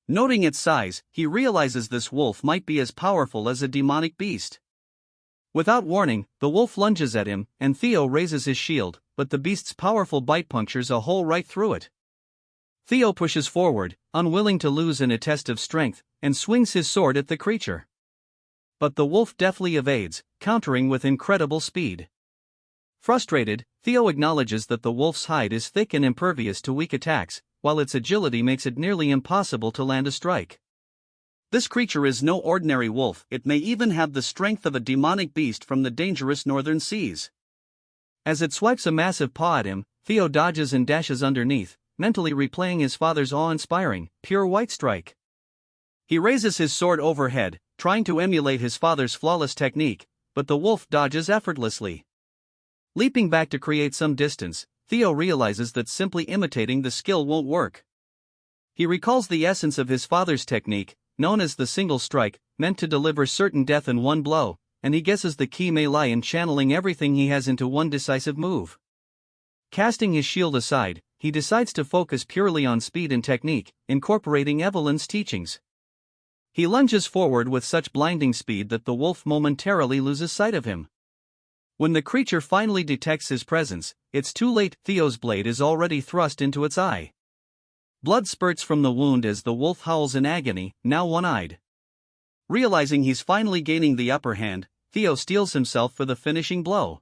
Noting its size, he realizes this wolf might be as powerful as a demonic beast. Without warning, the wolf lunges at him, and Theo raises his shield, but the beast's powerful bite punctures a hole right through it. Theo pushes forward, unwilling to lose in a test of strength, and swings his sword at the creature. But the wolf deftly evades, countering with incredible speed. Frustrated, Theo acknowledges that the wolf's hide is thick and impervious to weak attacks, while its agility makes it nearly impossible to land a strike. This creature is no ordinary wolf, it may even have the strength of a demonic beast from the dangerous northern seas. As it swipes a massive paw at him, Theo dodges and dashes underneath, mentally replaying his father's awe-inspiring, pure white strike. He raises his sword overhead, trying to emulate his father's flawless technique, but the wolf dodges effortlessly. Leaping back to create some distance, Theo realizes that simply imitating the skill won't work. He recalls the essence of his father's technique, known as the single strike, meant to deliver certain death in one blow, and he guesses the key may lie in channeling everything he has into one decisive move. Casting his shield aside, he decides to focus purely on speed and technique, incorporating Evelyn's teachings. He lunges forward with such blinding speed that the wolf momentarily loses sight of him. When the creature finally detects his presence, it's too late. Theo's blade is already thrust into its eye. Blood spurts from the wound as the wolf howls in agony, now one-eyed. Realizing he's finally gaining the upper hand, Theo steels himself for the finishing blow.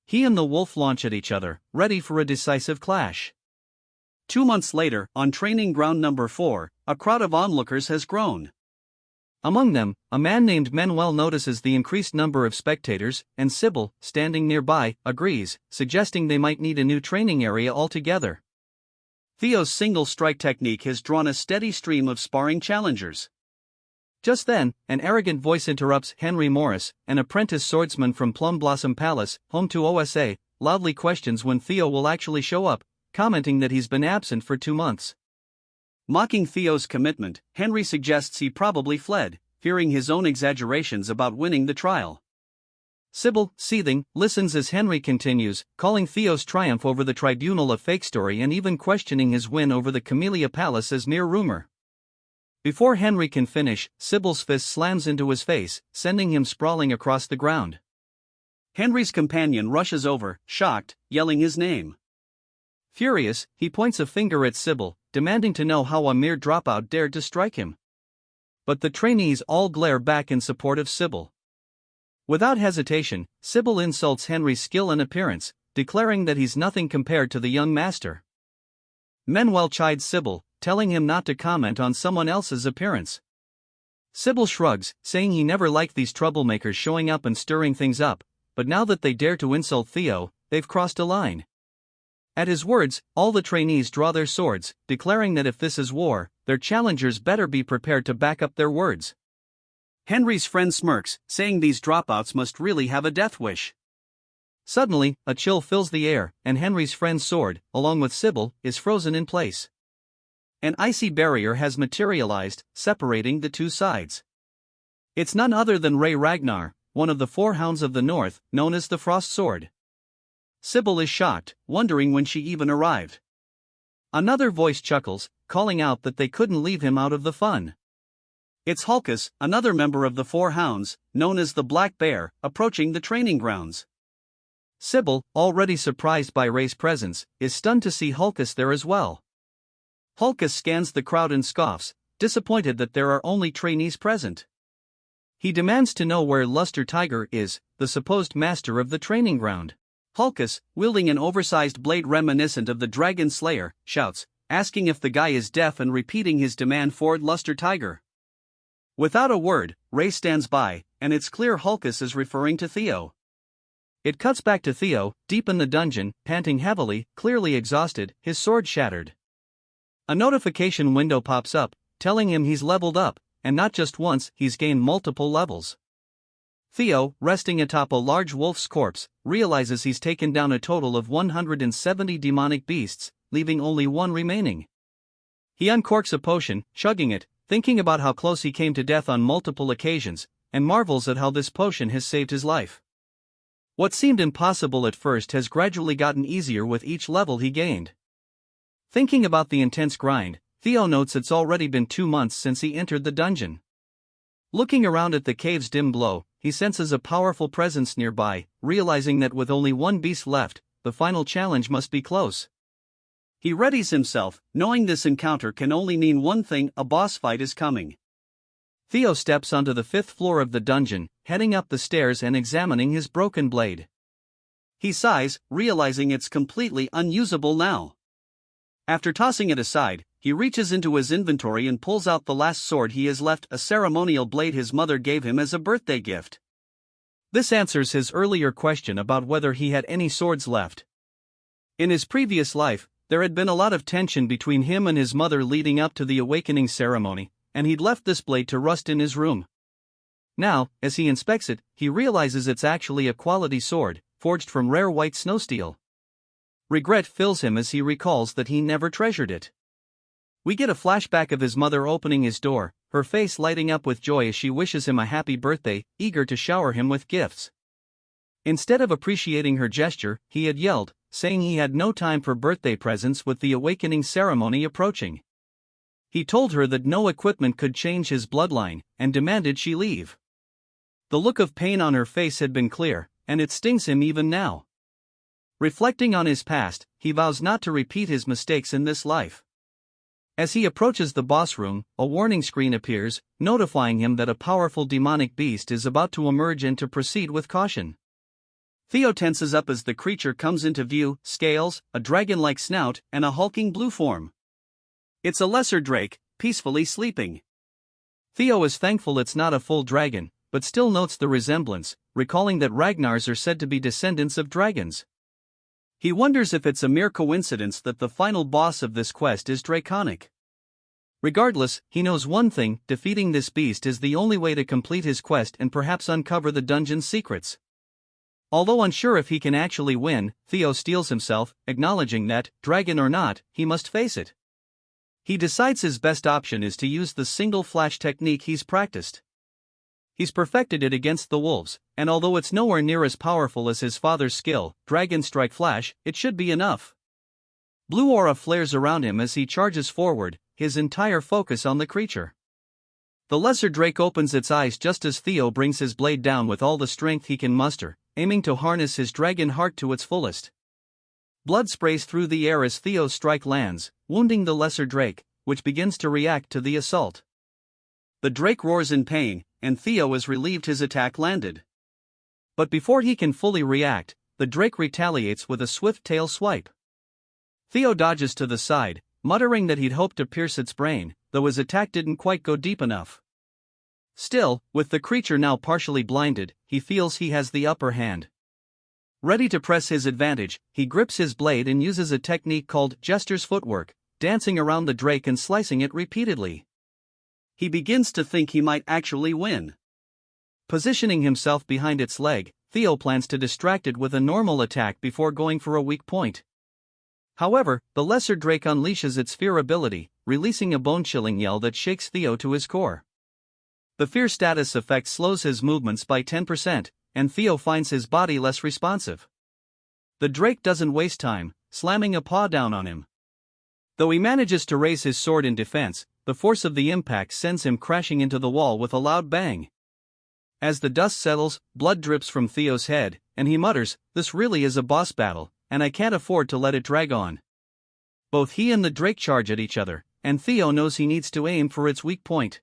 He and the wolf launch at each other, ready for a decisive clash. 2 months later, on training ground number 4, a crowd of onlookers has grown. Among them, a man named Manuel notices the increased number of spectators, and Sybil, standing nearby, agrees, suggesting they might need a new training area altogether. Theo's single strike technique has drawn a steady stream of sparring challengers. Just then, an arrogant voice interrupts Henry Morris, an apprentice swordsman from Plum Blossom Palace, home to OSA, loudly questions when Theo will actually show up, commenting that he's been absent for 2 months. Mocking Theo's commitment, Henry suggests he probably fled, fearing his own exaggerations about winning the trial. Sybil, seething, listens as Henry continues, calling Theo's triumph over the tribunal a fake story and even questioning his win over the Camellia Palace as mere rumor. Before Henry can finish, Sybil's fist slams into his face, sending him sprawling across the ground. Henry's companion rushes over, shocked, yelling his name. Furious, he points a finger at Sybil, demanding to know how a mere dropout dared to strike him. But the trainees all glare back in support of Sybil. Without hesitation, Sybil insults Henry's skill and appearance, declaring that he's nothing compared to the young master. Manuel chides Sybil, telling him not to comment on someone else's appearance. Sybil shrugs, saying he never liked these troublemakers showing up and stirring things up, but now that they dare to insult Theo, they've crossed a line. At his words, all the trainees draw their swords, declaring that if this is war, their challengers better be prepared to back up their words. Henry's friend smirks, saying these dropouts must really have a death wish. Suddenly, a chill fills the air, and Henry's friend's sword, along with Sybil, is frozen in place. An icy barrier has materialized, separating the two sides. It's none other than Ragnar, one of the four hounds of the north, known as the Frost Sword. Sybil is shocked, wondering when she even arrived. Another voice chuckles, calling out that they couldn't leave him out of the fun. It's Hulkus, another member of the four hounds, known as the Black Bear, approaching the training grounds. Sybil, already surprised by Ray's presence, is stunned to see Hulkus there as well. Hulkus scans the crowd and scoffs, disappointed that there are only trainees present. He demands to know where Luster Tiger is, the supposed master of the training ground. Hulkus, wielding an oversized blade reminiscent of the Dragon Slayer, shouts, asking if the guy is deaf and repeating his demand for Luster Tiger. Without a word, Ray stands by, and it's clear Hulkus is referring to Theo. It cuts back to Theo, deep in the dungeon, panting heavily, clearly exhausted, his sword shattered. A notification window pops up, telling him he's leveled up, and not just once, he's gained multiple levels. Theo, resting atop a large wolf's corpse, realizes he's taken down a total of 170 demonic beasts, leaving only one remaining. He uncorks a potion, chugging it, thinking about how close he came to death on multiple occasions, and marvels at how this potion has saved his life. What seemed impossible at first has gradually gotten easier with each level he gained. Thinking about the intense grind, Theo notes it's already been 2 months since he entered the dungeon. Looking around at the cave's dim glow, he senses a powerful presence nearby, realizing that with only one beast left, the final challenge must be close. He readies himself, knowing this encounter can only mean one thing: a boss fight is coming. Theo steps onto the 5th floor of the dungeon, heading up the stairs and examining his broken blade. He sighs, realizing it's completely unusable now. After tossing it aside, he reaches into his inventory and pulls out the last sword he has left, a ceremonial blade his mother gave him as a birthday gift. This answers his earlier question about whether he had any swords left. In his previous life, there had been a lot of tension between him and his mother leading up to the awakening ceremony, and he'd left this blade to rust in his room. Now, as he inspects it, he realizes it's actually a quality sword, forged from rare white snow steel. Regret fills him as he recalls that he never treasured it. We get a flashback of his mother opening his door, her face lighting up with joy as she wishes him a happy birthday, eager to shower him with gifts. Instead of appreciating her gesture, he had yelled, saying he had no time for birthday presents with the awakening ceremony approaching. He told her that no equipment could change his bloodline, and demanded she leave. The look of pain on her face had been clear, and it stings him even now. Reflecting on his past, he vows not to repeat his mistakes in this life. As he approaches the boss room, a warning screen appears, notifying him that a powerful demonic beast is about to emerge and to proceed with caution. Theo tenses up as the creature comes into view: scales, a dragon-like snout, and a hulking blue form. It's a lesser drake, peacefully sleeping. Theo is thankful it's not a full dragon, but still notes the resemblance, recalling that Ragnars are said to be descendants of dragons. He wonders if it's a mere coincidence that the final boss of this quest is draconic. Regardless, he knows one thing: defeating this beast is the only way to complete his quest and perhaps uncover the dungeon's secrets. Although unsure if he can actually win, Theo steels himself, acknowledging that, dragon or not, he must face it. He decides his best option is to use the single flash technique he's practiced. He's perfected it against the wolves, and although it's nowhere near as powerful as his father's skill, Dragon Strike Flash, it should be enough. Blue aura flares around him as he charges forward, his entire focus on the creature. The lesser drake opens its eyes just as Theo brings his blade down with all the strength he can muster, aiming to harness his dragon heart to its fullest. Blood sprays through the air as Theo's strike lands, wounding the lesser drake, which begins to react to the assault. The drake roars in pain, and Theo is relieved his attack landed. But before he can fully react, the drake retaliates with a swift tail swipe. Theo dodges to the side, muttering that he'd hoped to pierce its brain, though his attack didn't quite go deep enough. Still, with the creature now partially blinded, he feels he has the upper hand. Ready to press his advantage, he grips his blade and uses a technique called Jester's footwork, dancing around the drake and slicing it repeatedly. He begins to think he might actually win. Positioning himself behind its leg, Theo plans to distract it with a normal attack before going for a weak point. However, the lesser drake unleashes its fear ability, releasing a bone-chilling yell that shakes Theo to his core. The fear status effect slows his movements by 10%, and Theo finds his body less responsive. The drake doesn't waste time, slamming a paw down on him. Though he manages to raise his sword in defense, the force of the impact sends him crashing into the wall with a loud bang. As the dust settles, blood drips from Theo's head, and he mutters, "This really is a boss battle, and I can't afford to let it drag on." Both he and the drake charge at each other, and Theo knows he needs to aim for its weak point.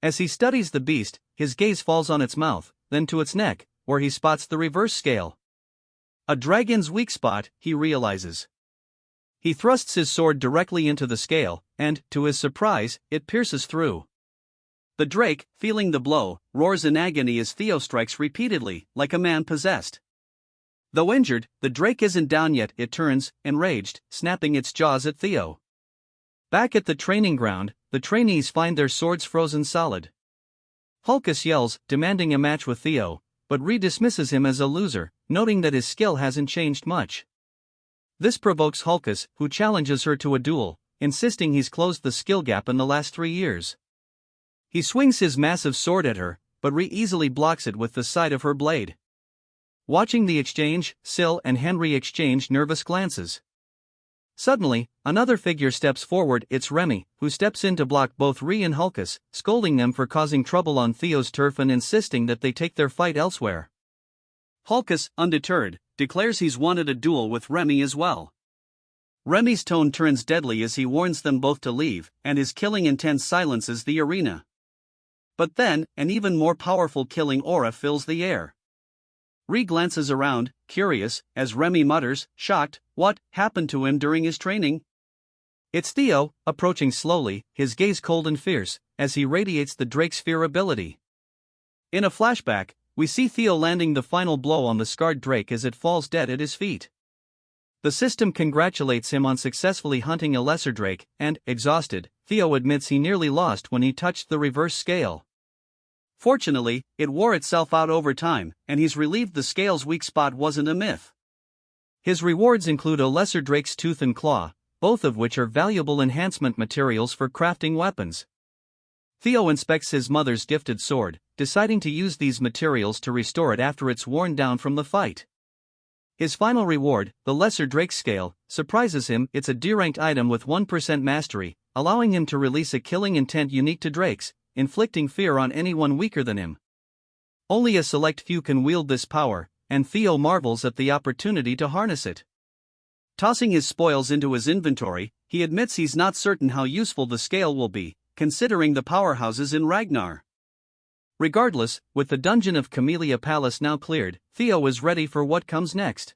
As he studies the beast, his gaze falls on its mouth, then to its neck, where he spots the reverse scale. A dragon's weak spot, he realizes. He thrusts his sword directly into the scale, and, to his surprise, it pierces through. The drake, feeling the blow, roars in agony as Theo strikes repeatedly, like a man possessed. Though injured, the drake isn't down yet. It turns, enraged, snapping its jaws at Theo. Back at the training ground, the trainees find their swords frozen solid. Hulkus yells, demanding a match with Theo, but dismisses him as a loser, noting that his skill hasn't changed much. This provokes Hulkus, who challenges her to a duel, insisting he's closed the skill gap in the last 3 years. He swings his massive sword at her, but easily blocks it with the side of her blade. Watching the exchange, Syl and Henry exchange nervous glances. Suddenly, another figure steps forward. It's Remy, who steps in to block both Ree and Hulkus, scolding them for causing trouble on Theo's turf and insisting that they take their fight elsewhere. Hulkus, undeterred, declares he's wanted a duel with Remy as well. Remy's tone turns deadly as he warns them both to leave, and his killing intent silences the arena. But then, an even more powerful killing aura fills the air. Ree glances around, curious, as Remy mutters, shocked, what happened to him during his training? It's Theo, approaching slowly, his gaze cold and fierce, as he radiates the drake's fear ability. In a flashback, we see Theo landing the final blow on the scarred drake as it falls dead at his feet. The system congratulates him on successfully hunting a lesser drake, and, exhausted, Theo admits he nearly lost when he touched the reverse scale. Fortunately, it wore itself out over time, and he's relieved the scale's weak spot wasn't a myth. His rewards include a lesser drake's tooth and claw, both of which are valuable enhancement materials for crafting weapons. Theo inspects his mother's gifted sword, deciding to use these materials to restore it after it's worn down from the fight. His final reward, the lesser drake scale, surprises him. It's a D-ranked item with 1% mastery, allowing him to release a killing intent unique to drakes, inflicting fear on anyone weaker than him. Only a select few can wield this power, and Theo marvels at the opportunity to harness it. Tossing his spoils into his inventory, he admits he's not certain how useful the scale will be, considering the powerhouses in Ragnar. Regardless, with the dungeon of Camellia Palace now cleared, Theo is ready for what comes next.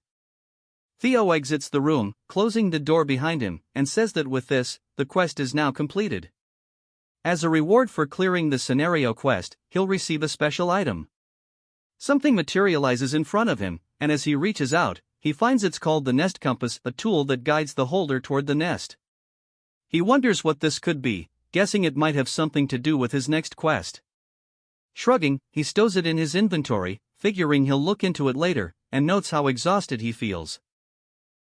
Theo exits the room, closing the door behind him, and says that with this, the quest is now completed. As a reward for clearing the scenario quest, he'll receive a special item. Something materializes in front of him, and as he reaches out, he finds it's called the Nest Compass, a tool that guides the holder toward the nest. He wonders what this could be, guessing it might have something to do with his next quest. Shrugging, he stows it in his inventory, figuring he'll look into it later, and notes how exhausted he feels.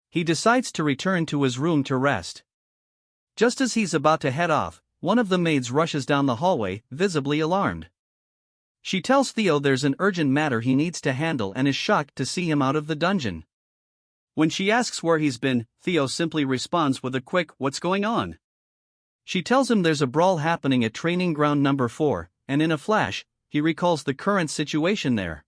He decides to return to his room to rest. Just as he's about to head off, one of the maids rushes down the hallway, visibly alarmed. She tells Theo there's an urgent matter he needs to handle and is shocked to see him out of the dungeon. When she asks where he's been, Theo simply responds with a quick, "What's going on?" She tells him there's a brawl happening at training ground number 4, and in a flash, he recalls the current situation there.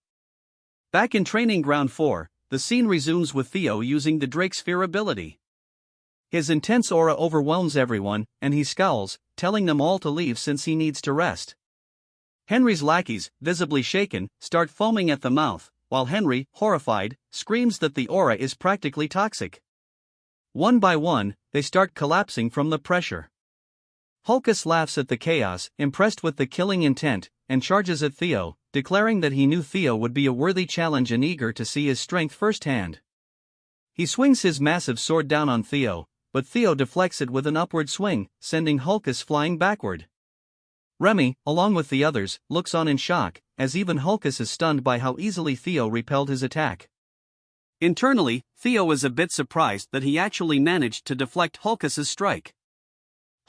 Back in training ground 4, the scene resumes with Theo using the Drake's Fear ability. His intense aura overwhelms everyone, and he scowls, telling them all to leave since he needs to rest. Henry's lackeys, visibly shaken, start foaming at the mouth, while Henry, horrified, screams that the aura is practically toxic. One by one, they start collapsing from the pressure. Hulkus laughs at the chaos, impressed with the killing intent, and charges at Theo, declaring that he knew Theo would be a worthy challenge and eager to see his strength firsthand. He swings his massive sword down on Theo, but Theo deflects it with an upward swing, sending Hulkus flying backward. Remy, along with the others, looks on in shock, as even Hulkus is stunned by how easily Theo repelled his attack. Internally, Theo is a bit surprised that he actually managed to deflect Hulkus's strike.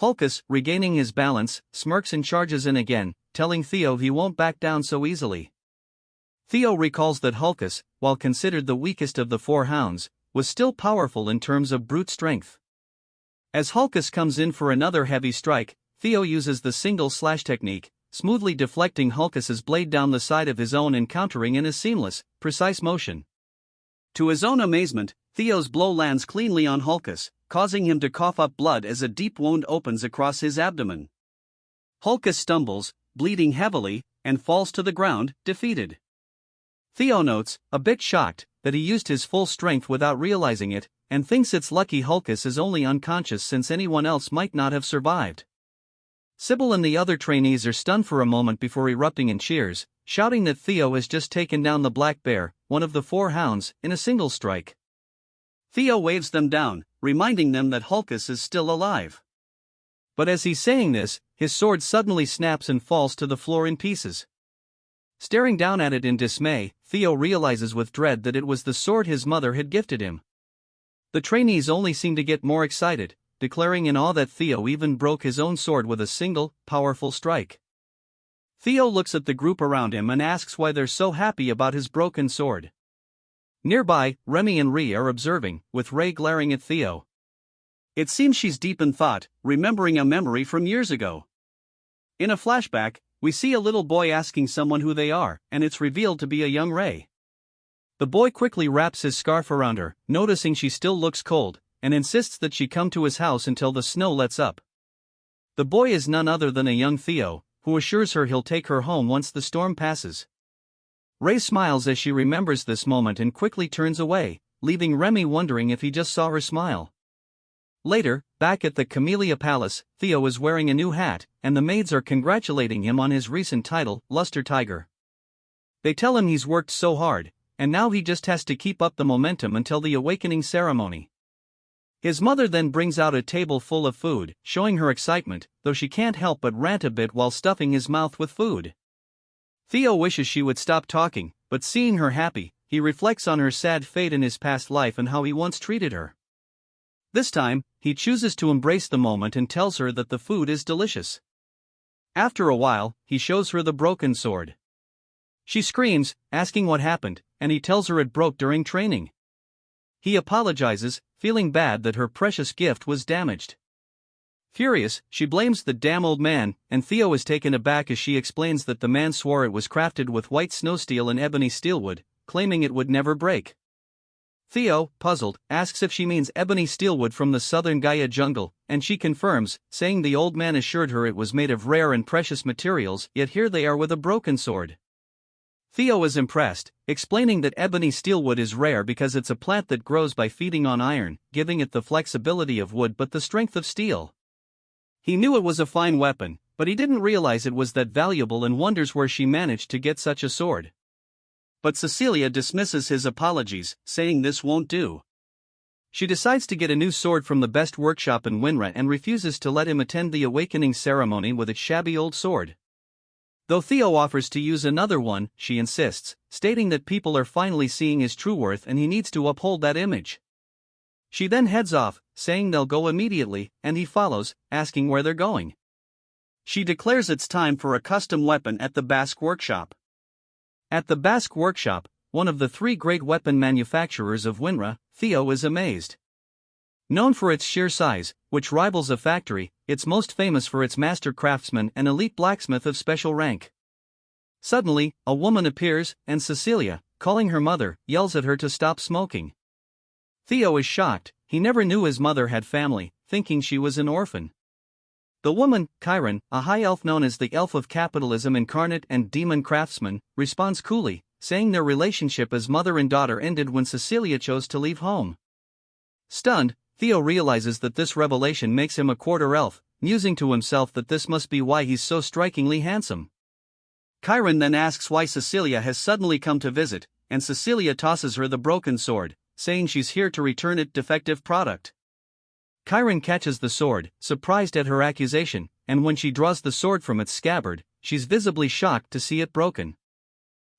Hulkus, regaining his balance, smirks and charges in again, telling Theo he won't back down so easily. Theo recalls that Hulkus, while considered the weakest of the four hounds, was still powerful in terms of brute strength. As Hulkus comes in for another heavy strike, Theo uses the single slash technique, smoothly deflecting Hulkus's blade down the side of his own and countering in a seamless, precise motion. To his own amazement, Theo's blow lands cleanly on Hulkus, causing him to cough up blood as a deep wound opens across his abdomen. Hulkus stumbles, bleeding heavily, and falls to the ground, defeated. Theo notes, a bit shocked, that he used his full strength without realizing it, and thinks it's lucky Hulkus is only unconscious since anyone else might not have survived. Sybil and the other trainees are stunned for a moment before erupting in cheers, shouting that Theo has just taken down the Black Bear, one of the four hounds, in a single strike. Theo waves them down, reminding them that Hulkus is still alive. But as he's saying this, his sword suddenly snaps and falls to the floor in pieces. Staring down at it in dismay, Theo realizes with dread that it was the sword his mother had gifted him. The trainees only seem to get more excited, declaring in awe that Theo even broke his own sword with a single, powerful strike. Theo looks at the group around him and asks why they're so happy about his broken sword. Nearby, Remy and Ree are observing, with Ray glaring at Theo. It seems she's deep in thought, remembering a memory from years ago. In a flashback, we see a little boy asking someone who they are, and it's revealed to be a young Ray. The boy quickly wraps his scarf around her, noticing she still looks cold, and insists that she come to his house until the snow lets up. The boy is none other than a young Theo, who assures her he'll take her home once the storm passes. Ray smiles as she remembers this moment and quickly turns away, leaving Remy wondering if he just saw her smile. Later, back at the Camellia Palace, Theo is wearing a new hat, and the maids are congratulating him on his recent title, Luster Tiger. They tell him he's worked so hard, and now he just has to keep up the momentum until the awakening ceremony. His mother then brings out a table full of food, showing her excitement, though she can't help but rant a bit while stuffing his mouth with food. Theo wishes she would stop talking, but seeing her happy, he reflects on her sad fate in his past life and how he once treated her. This time, he chooses to embrace the moment and tells her that the food is delicious. After a while, he shows her the broken sword. She screams, asking what happened, and he tells her it broke during training. He apologizes, feeling bad that her precious gift was damaged. Furious, she blames the damn old man, and Theo is taken aback as she explains that the man swore it was crafted with white snow steel and ebony steelwood, claiming it would never break. Theo, puzzled, asks if she means ebony steelwood from the southern Gaia jungle, and she confirms, saying the old man assured her it was made of rare and precious materials, yet here they are with a broken sword. Theo is impressed, explaining that ebony steelwood is rare because it's a plant that grows by feeding on iron, giving it the flexibility of wood but the strength of steel. He knew it was a fine weapon, but he didn't realize it was that valuable and wonders where she managed to get such a sword. But Cecilia dismisses his apologies, saying this won't do. She decides to get a new sword from the best workshop in Winra and refuses to let him attend the awakening ceremony with its shabby old sword. Though Theo offers to use another one, she insists, stating that people are finally seeing his true worth and he needs to uphold that image. She then heads off, saying they'll go immediately, and he follows, asking where they're going. She declares it's time for a custom weapon at the Basque workshop. At the Basque workshop, one of the three great weapon manufacturers of Winra, Theo is amazed. Known for its sheer size, which rivals a factory, it's most famous for its master craftsman and elite blacksmith of special rank. Suddenly, a woman appears, and Cecilia, calling her mother, yells at her to stop smoking. Theo is shocked, he never knew his mother had family, thinking she was an orphan. The woman, Chiron, a high elf known as the Elf of Capitalism incarnate and demon craftsman, responds coolly, saying their relationship as mother and daughter ended when Cecilia chose to leave home. Stunned, Theo realizes that this revelation makes him a quarter elf, musing to himself that this must be why he's so strikingly handsome. Chiron then asks why Cecilia has suddenly come to visit, and Cecilia tosses her the broken sword, saying she's here to return it defective product. Chiron catches the sword, surprised at her accusation, and when she draws the sword from its scabbard, she's visibly shocked to see it broken.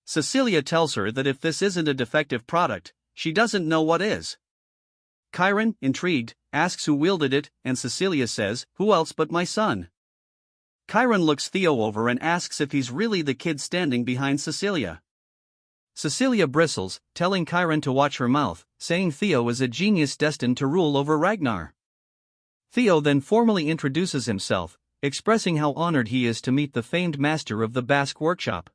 Cecilia tells her that if this isn't a defective product, she doesn't know what is. Chiron, intrigued, asks who wielded it, and Cecilia says, "Who else but my son?" Chiron looks Theo over and asks if he's really the kid standing behind Cecilia. Cecilia bristles, telling Chiron to watch her mouth, saying Theo is a genius destined to rule over Ragnar. Theo then formally introduces himself, expressing how honored he is to meet the famed master of the Basque workshop.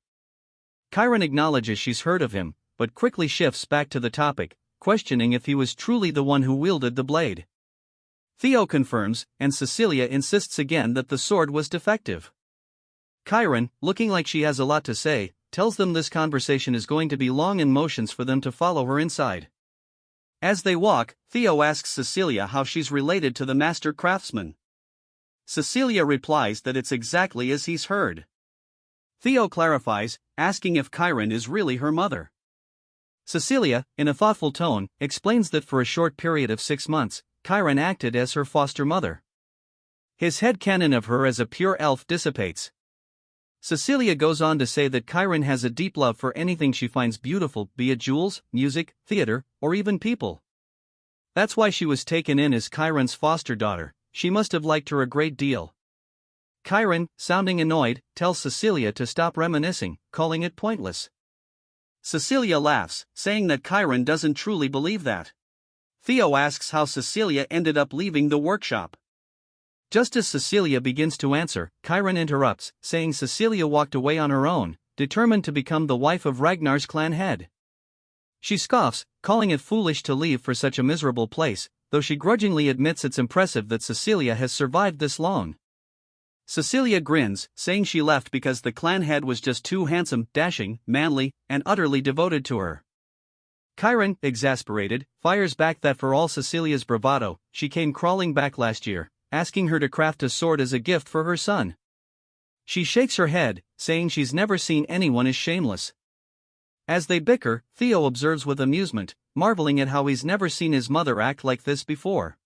Chiron acknowledges she's heard of him, but quickly shifts back to the topic, questioning if he was truly the one who wielded the blade. Theo confirms, and Cecilia insists again that the sword was defective. Chiron, looking like she has a lot to say, tells them this conversation is going to be long and motions for them to follow her inside. As they walk, Theo asks Cecilia how she's related to the master craftsman. Cecilia replies that it's exactly as he's heard. Theo clarifies, asking if Chiron is really her mother. Cecilia, in a thoughtful tone, explains that for a short period of 6 months, Chiron acted as her foster mother. His headcanon of her as a pure elf dissipates. Cecilia goes on to say that Chiron has a deep love for anything she finds beautiful, be it jewels, music, theater, or even people. That's why she was taken in as Chiron's foster daughter. She must have liked her a great deal. Chiron, sounding annoyed, tells Cecilia to stop reminiscing, calling it pointless. Cecilia laughs, saying that Chiron doesn't truly believe that. Theo asks how Cecilia ended up leaving the workshop. Just as Cecilia begins to answer, Chiron interrupts, saying Cecilia walked away on her own, determined to become the wife of Ragnar's clan head. She scoffs, calling it foolish to leave for such a miserable place, though she grudgingly admits it's impressive that Cecilia has survived this long. Cecilia grins, saying she left because the clan head was just too handsome, dashing, manly, and utterly devoted to her. Chiron, exasperated, fires back that for all Cecilia's bravado, she came crawling back last year, asking her to craft a sword as a gift for her son. She shakes her head, saying she's never seen anyone as shameless. As they bicker, Theo observes with amusement, marveling at how he's never seen his mother act like this before.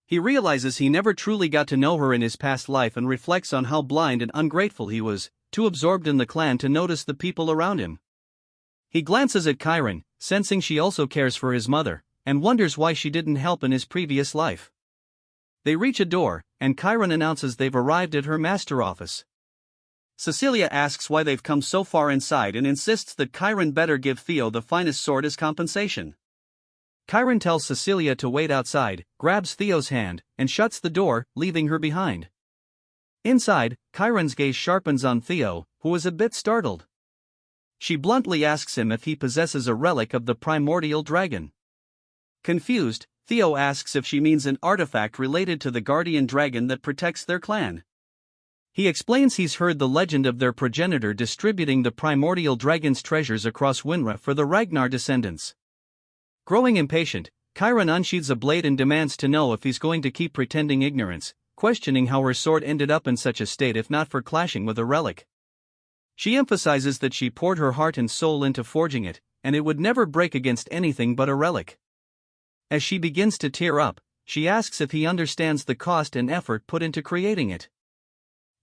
He realizes he never truly got to know her in his past life and reflects on how blind and ungrateful he was, too absorbed in the clan to notice the people around him. He glances at Chiron, sensing she also cares for his mother, and wonders why she didn't help in his previous life. They reach a door, and Chiron announces they've arrived at her master office. Cecilia asks why they've come so far inside and insists that Chiron better give Theo the finest sword as compensation. Chiron tells Cecilia to wait outside, grabs Theo's hand, and shuts the door, leaving her behind. Inside, Chiron's gaze sharpens on Theo, who is a bit startled. She bluntly asks him if he possesses a relic of the primordial dragon. Confused, Theo asks if she means an artifact related to the guardian dragon that protects their clan. He explains he's heard the legend of their progenitor distributing the primordial dragon's treasures across Winra for the Ragnar descendants. Growing impatient, Chiron unsheathes a blade and demands to know if he's going to keep pretending ignorance, questioning how her sword ended up in such a state if not for clashing with a relic. She emphasizes that she poured her heart and soul into forging it, and it would never break against anything but a relic. As she begins to tear up, she asks if he understands the cost and effort put into creating it.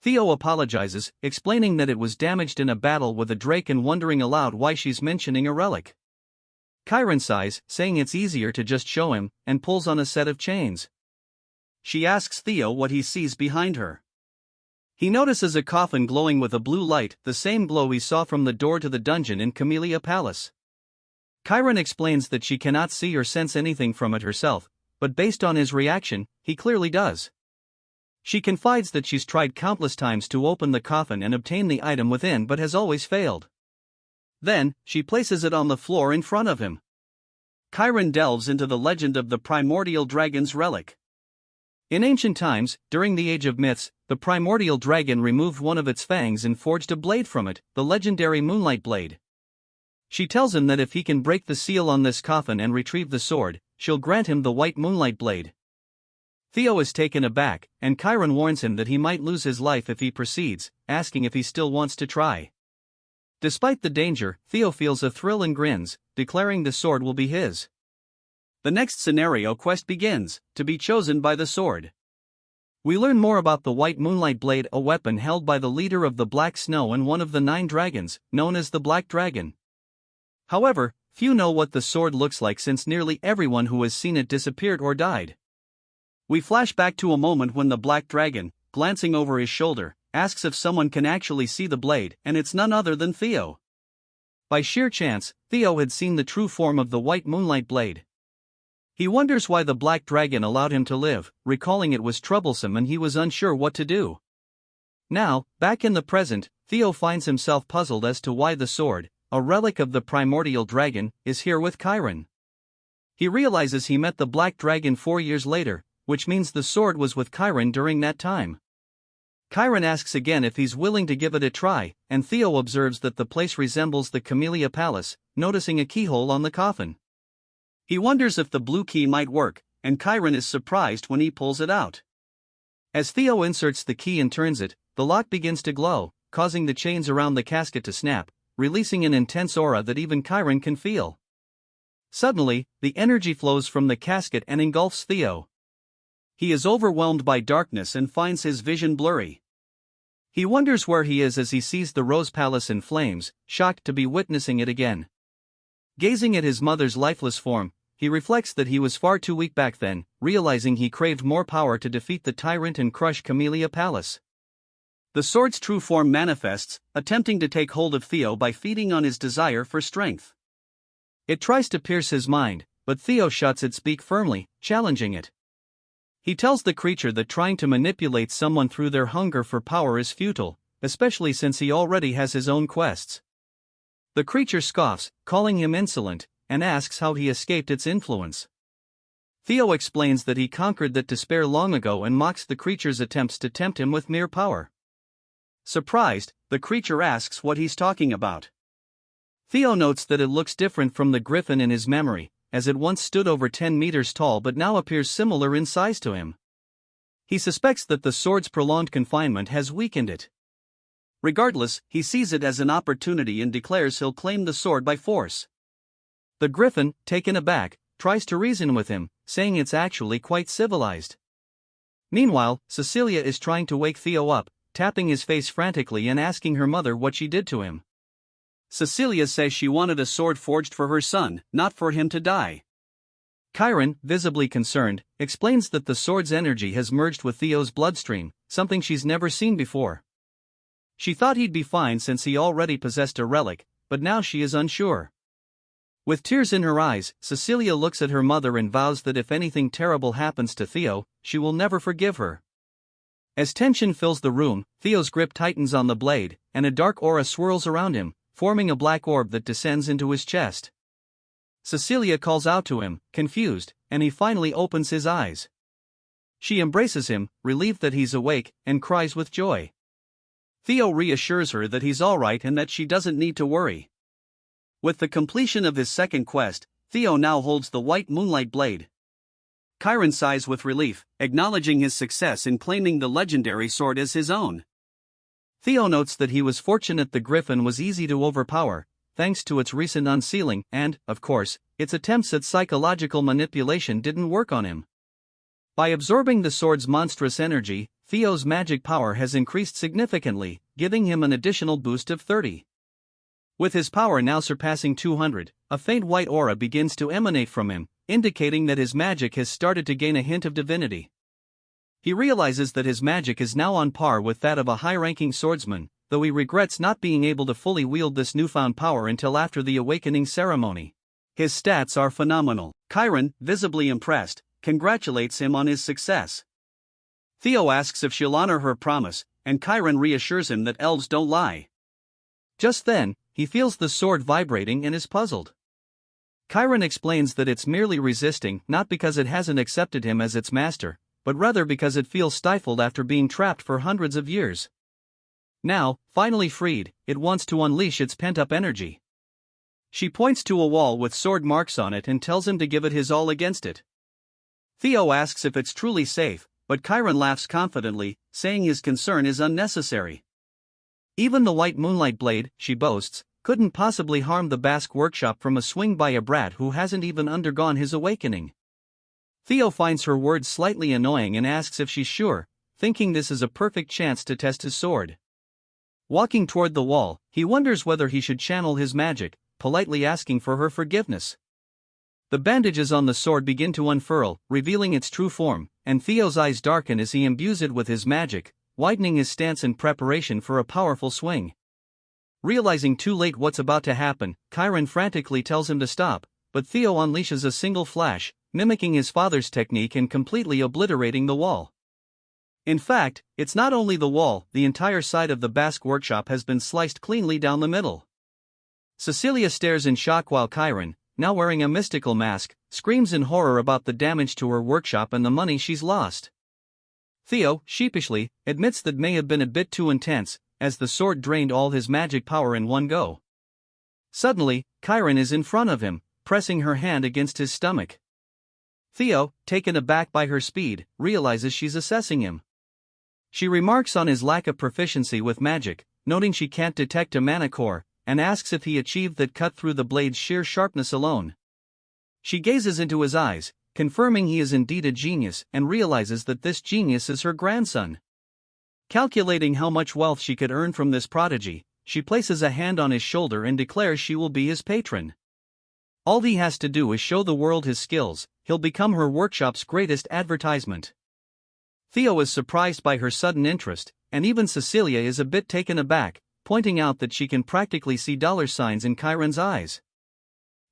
Theo apologizes, explaining that it was damaged in a battle with a drake and wondering aloud why she's mentioning a relic. Chiron sighs, saying it's easier to just show him, and pulls on a set of chains. She asks Theo what he sees behind her. He notices a coffin glowing with a blue light, the same glow he saw from the door to the dungeon in Camellia Palace. Chiron explains that she cannot see or sense anything from it herself, but based on his reaction, he clearly does. She confides that she's tried countless times to open the coffin and obtain the item within but has always failed. Then, she places it on the floor in front of him. Chiron delves into the legend of the primordial dragon's relic. In ancient times, during the Age of Myths, the primordial dragon removed one of its fangs and forged a blade from it, the legendary Moonlight Blade. She tells him that if he can break the seal on this coffin and retrieve the sword, she'll grant him the white Moonlight Blade. Theo is taken aback, and Chiron warns him that he might lose his life if he proceeds, asking if he still wants to try. Despite the danger, Theo feels a thrill and grins, declaring the sword will be his. The next scenario quest begins, to be chosen by the sword. We learn more about the White Moonlight Blade, a weapon held by the leader of the Black Snow and one of the 9 dragons, known as the Black Dragon. However, few know what the sword looks like since nearly everyone who has seen it disappeared or died. We flash back to a moment when the Black Dragon, glancing over his shoulder, asks if someone can actually see the blade, and it's none other than Theo. By sheer chance, Theo had seen the true form of the White Moonlight Blade. He wonders why the Black Dragon allowed him to live, recalling it was troublesome and he was unsure what to do. Now, back in the present, Theo finds himself puzzled as to why the sword, a relic of the primordial dragon, is here with Chiron. He realizes he met the Black Dragon 4 years later, which means the sword was with Chiron during that time. Chiron asks again if he's willing to give it a try, and Theo observes that the place resembles the Camellia Palace, noticing a keyhole on the coffin. He wonders if the blue key might work, and Chiron is surprised when he pulls it out. As Theo inserts the key and turns it, the lock begins to glow, causing the chains around the casket to snap, releasing an intense aura that even Chiron can feel. Suddenly, the energy flows from the casket and engulfs Theo. He is overwhelmed by darkness and finds his vision blurry. He wonders where he is as he sees the Rose Palace in flames, shocked to be witnessing it again. Gazing at his mother's lifeless form, he reflects that he was far too weak back then, realizing he craved more power to defeat the tyrant and crush Camellia Palace. The sword's true form manifests, attempting to take hold of Theo by feeding on his desire for strength. It tries to pierce his mind, but Theo shuts its beak firmly, challenging it. He tells the creature that trying to manipulate someone through their hunger for power is futile, especially since he already has his own quests. The creature scoffs, calling him insolent, and asks how he escaped its influence. Theo explains that he conquered that despair long ago and mocks the creature's attempts to tempt him with mere power. Surprised, the creature asks what he's talking about. Theo notes that it looks different from the griffin in his memory, as it once stood over 10 meters tall but now appears similar in size to him. He suspects that the sword's prolonged confinement has weakened it. Regardless, he sees it as an opportunity and declares he'll claim the sword by force. The griffin, taken aback, tries to reason with him, saying it's actually quite civilized. Meanwhile, Cecilia is trying to wake Theo up, tapping his face frantically and asking her mother what she did to him. Cecilia says she wanted a sword forged for her son, not for him to die. Chiron, visibly concerned, explains that the sword's energy has merged with Theo's bloodstream, something she's never seen before. She thought he'd be fine since he already possessed a relic, but now she is unsure. With tears in her eyes, Cecilia looks at her mother and vows that if anything terrible happens to Theo, she will never forgive her. As tension fills the room, Theo's grip tightens on the blade, and a dark aura swirls around him, forming a black orb that descends into his chest. Cecilia calls out to him, confused, and he finally opens his eyes. She embraces him, relieved that he's awake, and cries with joy. Theo reassures her that he's alright and that she doesn't need to worry. With the completion of his second quest, Theo now holds the White Moonlight Blade. Chiron sighs with relief, acknowledging his success in claiming the legendary sword as his own. Theo notes that he was fortunate the griffin was easy to overpower, thanks to its recent unsealing, and, of course, its attempts at psychological manipulation didn't work on him. By absorbing the sword's monstrous energy, Theo's magic power has increased significantly, giving him an additional boost of 30. With his power now surpassing 200, a faint white aura begins to emanate from him, indicating that his magic has started to gain a hint of divinity. He realizes that his magic is now on par with that of a high-ranking swordsman, though he regrets not being able to fully wield this newfound power until after the awakening ceremony. His stats are phenomenal. Chiron, visibly impressed, congratulates him on his success. Theo asks if she'll honor her promise, and Chiron reassures him that elves don't lie. Just then, he feels the sword vibrating and is puzzled. Chiron explains that it's merely resisting, not because it hasn't accepted him as its master, but rather because it feels stifled after being trapped for hundreds of years. Now, finally freed, it wants to unleash its pent-up energy. She points to a wall with sword marks on it and tells him to give it his all against it. Theo asks if it's truly safe, but Chiron laughs confidently, saying his concern is unnecessary. Even the White Moonlight Blade, she boasts, couldn't possibly harm the Basque workshop from a swing by a brat who hasn't even undergone his awakening. Theo finds her words slightly annoying and asks if she's sure, thinking this is a perfect chance to test his sword. Walking toward the wall, he wonders whether he should channel his magic, politely asking for her forgiveness. The bandages on the sword begin to unfurl, revealing its true form, and Theo's eyes darken as he imbues it with his magic, widening his stance in preparation for a powerful swing. Realizing too late what's about to happen, Chiron frantically tells him to stop, but Theo unleashes a single flash, mimicking his father's technique and completely obliterating the wall. In fact, it's not only the wall, the entire side of the Basque workshop has been sliced cleanly down the middle. Cecilia stares in shock while Chiron, now wearing a mystical mask, screams in horror about the damage to her workshop and the money she's lost. Theo, sheepishly, admits that may have been a bit too intense, as the sword drained all his magic power in one go. Suddenly, Chiron is in front of him, pressing her hand against his stomach. Theo, taken aback by her speed, realizes she's assessing him. She remarks on his lack of proficiency with magic, noting she can't detect a mana core, and asks if he achieved that cut through the blade's sheer sharpness alone. She gazes into his eyes, confirming he is indeed a genius, and realizes that this genius is her grandson. Calculating how much wealth she could earn from this prodigy, she places a hand on his shoulder and declares she will be his patron. All he has to do is show the world his skills, he'll become her workshop's greatest advertisement. Theo is surprised by her sudden interest, and even Cecilia is a bit taken aback, pointing out that she can practically see dollar signs in Chiron's eyes.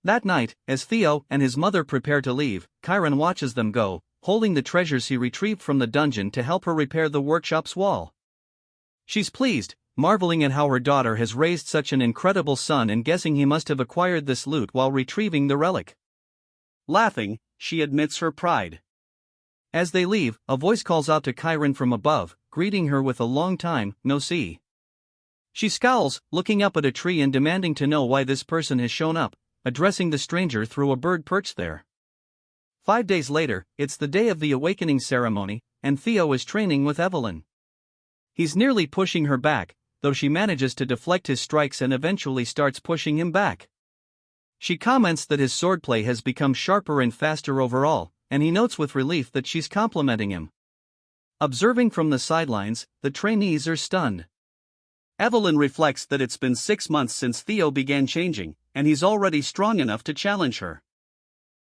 That night, as Theo and his mother prepare to leave, Chiron watches them go, holding the treasures he retrieved from the dungeon to help her repair the workshop's wall. She's pleased, marveling at how her daughter has raised such an incredible son and guessing he must have acquired this loot while retrieving the relic. Laughing, she admits her pride. As they leave, a voice calls out to Chiron from above, greeting her with a long time no see. She scowls, looking up at a tree and demanding to know why this person has shown up, addressing the stranger through a bird perched there. 5 days later, it's the day of the awakening ceremony, and Theo is training with Evelyn. He's nearly pushing her back, though she manages to deflect his strikes and eventually starts pushing him back. She comments that his swordplay has become sharper and faster overall, and he notes with relief that she's complimenting him. Observing from the sidelines, the trainees are stunned. Evelyn reflects that it's been 6 months since Theo began changing, and he's already strong enough to challenge her.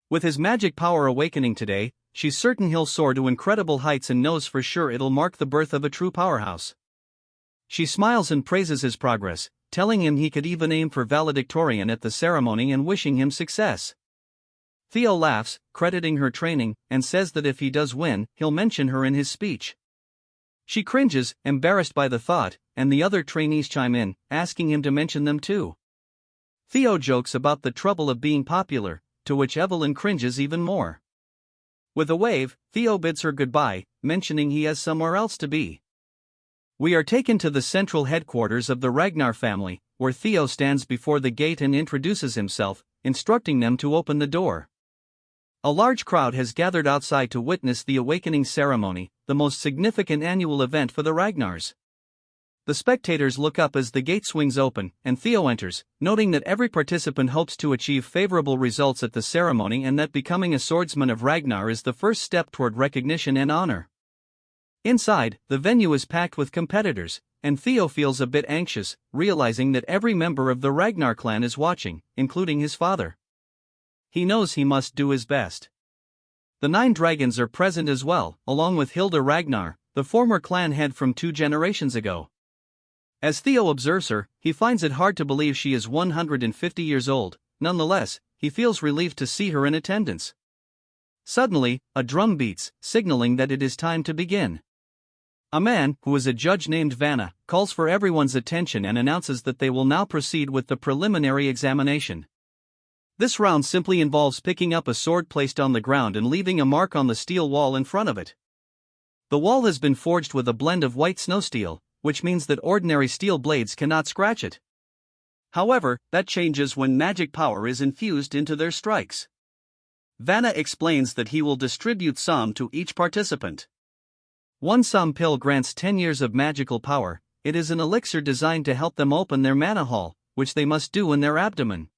With his magic power awakening today, she's certain he'll soar to incredible heights and knows for sure it'll mark the birth of a true powerhouse. She smiles and praises his progress, telling him he could even aim for valedictorian at the ceremony and wishing him success. Theo laughs, crediting her training, and says that if he does win, he'll mention her in his speech. She cringes, embarrassed by the thought, and the other trainees chime in, asking him to mention them too. Theo jokes about the trouble of being popular, to which Evelyn cringes even more. With a wave, Theo bids her goodbye, mentioning he has somewhere else to be. We are taken to the central headquarters of the Ragnar family, where Theo stands before the gate and introduces himself, instructing them to open the door. A large crowd has gathered outside to witness the awakening ceremony, the most significant annual event for the Ragnars. The spectators look up as the gate swings open, and Theo enters, noting that every participant hopes to achieve favorable results at the ceremony and that becoming a swordsman of Ragnar is the first step toward recognition and honor. Inside, the venue is packed with competitors, and Theo feels a bit anxious, realizing that every member of the Ragnar clan is watching, including his father. He knows he must do his best. The 9 dragons are present as well, along with Hilda Ragnar, the former clan head from 2 generations ago. As Theo observes her, he finds it hard to believe she is 150 years old. Nonetheless, he feels relieved to see her in attendance. Suddenly, a drum beats, signaling that it is time to begin. A man, who is a judge named Vanna, calls for everyone's attention and announces that they will now proceed with the preliminary examination. This round simply involves picking up a sword placed on the ground and leaving a mark on the steel wall in front of it. The wall has been forged with a blend of white snow steel, which means that ordinary steel blades cannot scratch it. However, that changes when magic power is infused into their strikes. Vanna explains that he will distribute some to each participant. 1 Som pill grants 10 years of magical power. It is an elixir designed to help them open their mana hall, which they must do in their abdomen.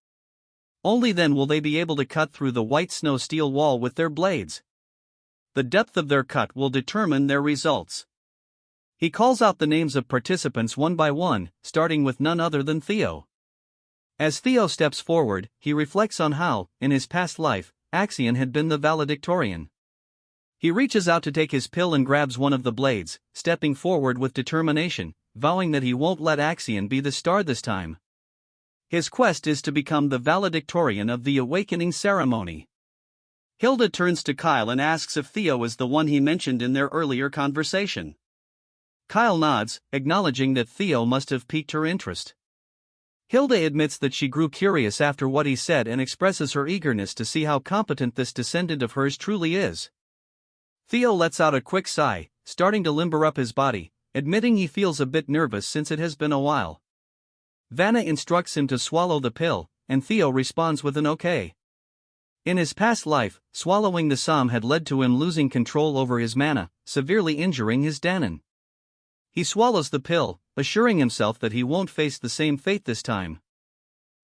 Only then will they be able to cut through the white snow steel wall with their blades. The depth of their cut will determine their results. He calls out the names of participants one by one, starting with none other than Theo. As Theo steps forward, he reflects on how, in his past life, Axion had been the valedictorian. He reaches out to take his pill and grabs one of the blades, stepping forward with determination, vowing that he won't let Axion be the star this time. His quest is to become the valedictorian of the awakening ceremony. Hilda turns to Kyle and asks if Theo is the one he mentioned in their earlier conversation. Kyle nods, acknowledging that Theo must have piqued her interest. Hilda admits that she grew curious after what he said and expresses her eagerness to see how competent this descendant of hers truly is. Theo lets out a quick sigh, starting to limber up his body, admitting he feels a bit nervous since it has been a while. Vanna instructs him to swallow the pill, and Theo responds with an okay. In his past life, swallowing the psalm had led to him losing control over his mana, severely injuring his Danon. He swallows the pill, assuring himself that he won't face the same fate this time.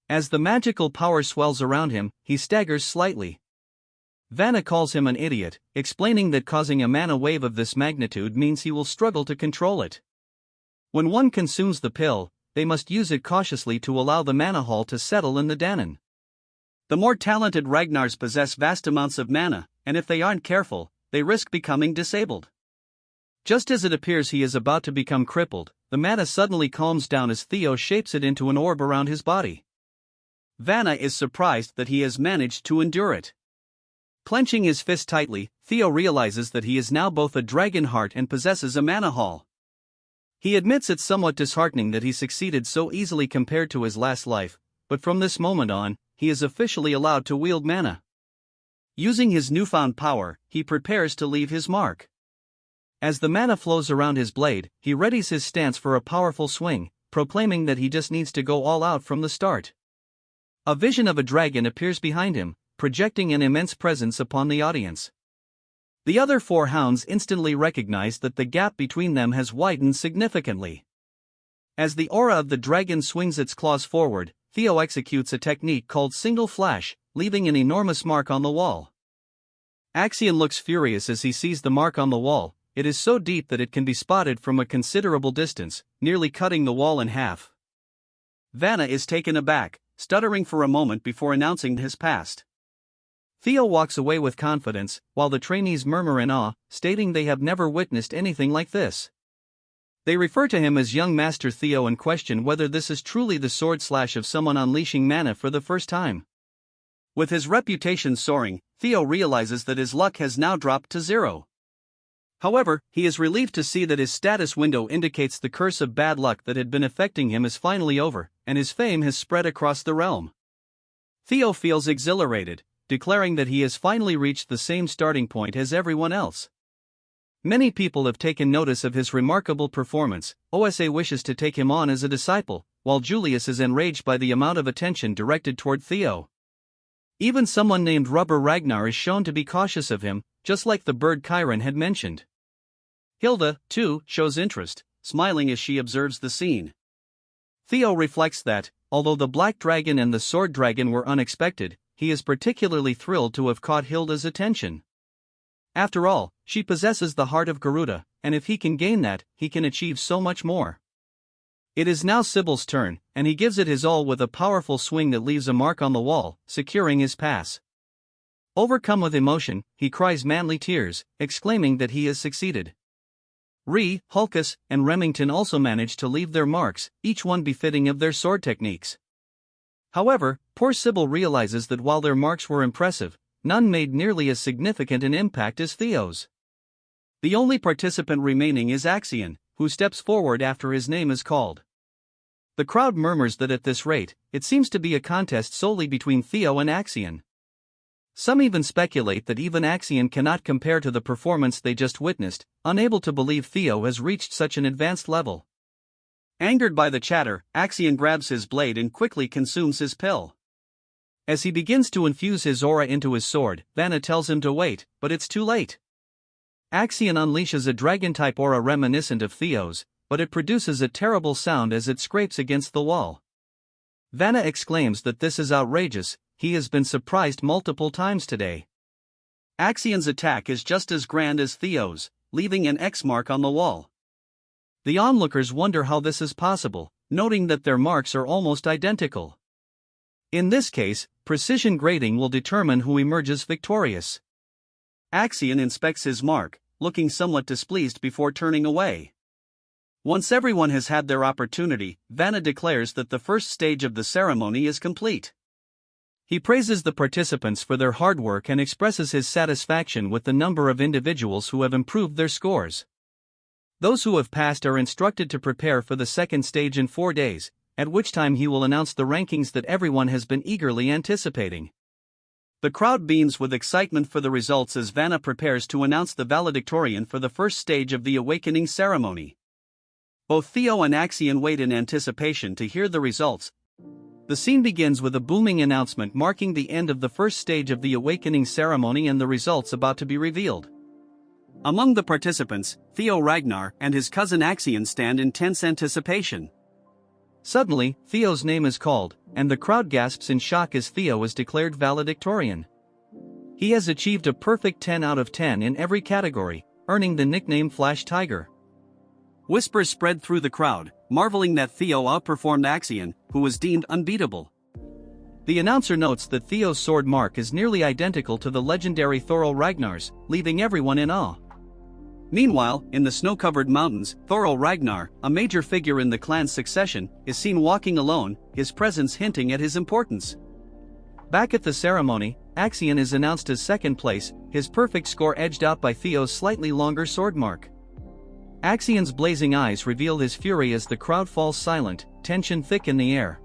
As the magical power swells around him, he staggers slightly. Vanna calls him an idiot, explaining that causing a mana wave of this magnitude means he will struggle to control it. When one consumes the pill, they must use it cautiously to allow the mana hall to settle in the Danon. The more talented Ragnars possess vast amounts of mana, and if they aren't careful, they risk becoming disabled. Just as it appears he is about to become crippled, the mana suddenly calms down as Theo shapes it into an orb around his body. Vanna is surprised that he has managed to endure it. Clenching his fist tightly, Theo realizes that he is now both a dragon heart and possesses a mana hall. He admits it's somewhat disheartening that he succeeded so easily compared to his last life, but from this moment on, he is officially allowed to wield mana. Using his newfound power, he prepares to leave his mark. As the mana flows around his blade, he readies his stance for a powerful swing, proclaiming that he just needs to go all out from the start. A vision of a dragon appears behind him, projecting an immense presence upon the audience. The other four hounds instantly recognize that the gap between them has widened significantly. As the aura of the dragon swings its claws forward, Theo executes a technique called single flash, leaving an enormous mark on the wall. Axion looks furious as he sees the mark on the wall. It is so deep that it can be spotted from a considerable distance, nearly cutting the wall in half. Vanna is taken aback, stuttering for a moment before announcing his past. Theo walks away with confidence, while the trainees murmur in awe, stating they have never witnessed anything like this. They refer to him as young Master Theo and question whether this is truly the sword slash of someone unleashing mana for the first time. With his reputation soaring, Theo realizes that his luck has now dropped to 0. However, he is relieved to see that his status window indicates the curse of bad luck that had been affecting him is finally over, and his fame has spread across the realm. Theo feels exhilarated, declaring that he has finally reached the same starting point as everyone else. Many people have taken notice of his remarkable performance. OSA wishes to take him on as a disciple, while Julius is enraged by the amount of attention directed toward Theo. Even someone named Rubber Ragnar is shown to be cautious of him, just like the bird Chiron had mentioned. Hilda, too, shows interest, smiling as she observes the scene. Theo reflects that, although the Black Dragon and the Sword Dragon were unexpected, he is particularly thrilled to have caught Hilda's attention. After all, she possesses the heart of Garuda, and if he can gain that, he can achieve so much more. It is now Sybil's turn, and he gives it his all with a powerful swing that leaves a mark on the wall, securing his pass. Overcome with emotion, he cries manly tears, exclaiming that he has succeeded. Hulkus, and Remington also manage to leave their marks, each one befitting of their sword techniques. However, poor Sybil realizes that while their marks were impressive, none made nearly as significant an impact as Theo's. The only participant remaining is Axion, who steps forward after his name is called. The crowd murmurs that at this rate, it seems to be a contest solely between Theo and Axion. Some even speculate that even Axion cannot compare to the performance they just witnessed, unable to believe Theo has reached such an advanced level. Angered by the chatter, Axion grabs his blade and quickly consumes his pill. As he begins to infuse his aura into his sword, Vanna tells him to wait, but it's too late. Axion unleashes a dragon-type aura reminiscent of Theo's, but it produces a terrible sound as it scrapes against the wall. Vanna exclaims that this is outrageous. He has been surprised multiple times today. Axion's attack is just as grand as Theo's, leaving an X mark on the wall. The onlookers wonder how this is possible, noting that their marks are almost identical. In this case, precision grading will determine who emerges victorious. Axion inspects his mark, looking somewhat displeased before turning away. Once everyone has had their opportunity, Vanna declares that the first stage of the ceremony is complete. He praises the participants for their hard work and expresses his satisfaction with the number of individuals who have improved their scores. Those who have passed are instructed to prepare for the second stage in 4 days, at which time he will announce the rankings that everyone has been eagerly anticipating. The crowd beams with excitement for the results as Vanna prepares to announce the valedictorian for the first stage of the awakening ceremony. Both Theo and Axion wait in anticipation to hear the results. The scene begins with a booming announcement marking the end of the first stage of the awakening ceremony and the results about to be revealed. Among the participants, Theo Ragnar and his cousin Axion stand in tense anticipation. Suddenly, Theo's name is called, and the crowd gasps in shock as Theo is declared valedictorian. He has achieved a perfect 10 out of 10 in every category, earning the nickname Flash Tiger. Whispers spread through the crowd, marveling that Theo outperformed Axion, who was deemed unbeatable. The announcer notes that Theo's sword mark is nearly identical to the legendary Thor Ragnar's, leaving everyone in awe. Meanwhile, in the snow-covered mountains, Thor Ragnar, a major figure in the clan's succession, is seen walking alone, his presence hinting at his importance. Back at the ceremony, Axion is announced as second place, his perfect score edged out by Theo's slightly longer sword mark. Axion's blazing eyes reveal his fury as the crowd falls silent, tension thick in the air.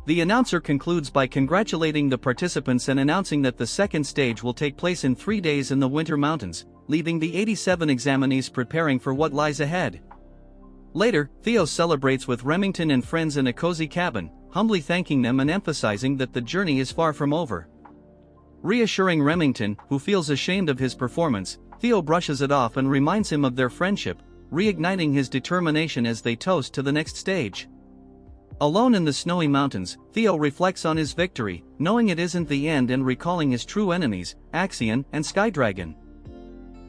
The announcer concludes by congratulating the participants and announcing that the second stage will take place in 3 days in the Winter Mountains, leaving the 87 examinees preparing for what lies ahead. Later, Theo celebrates with Remington and friends in a cozy cabin, humbly thanking them and emphasizing that the journey is far from over. Reassuring Remington, who feels ashamed of his performance, Theo brushes it off and reminds him of their friendship, reigniting his determination as they toast to the next stage. Alone in the snowy mountains, Theo reflects on his victory, knowing it isn't the end and recalling his true enemies, Axion and Skydragon.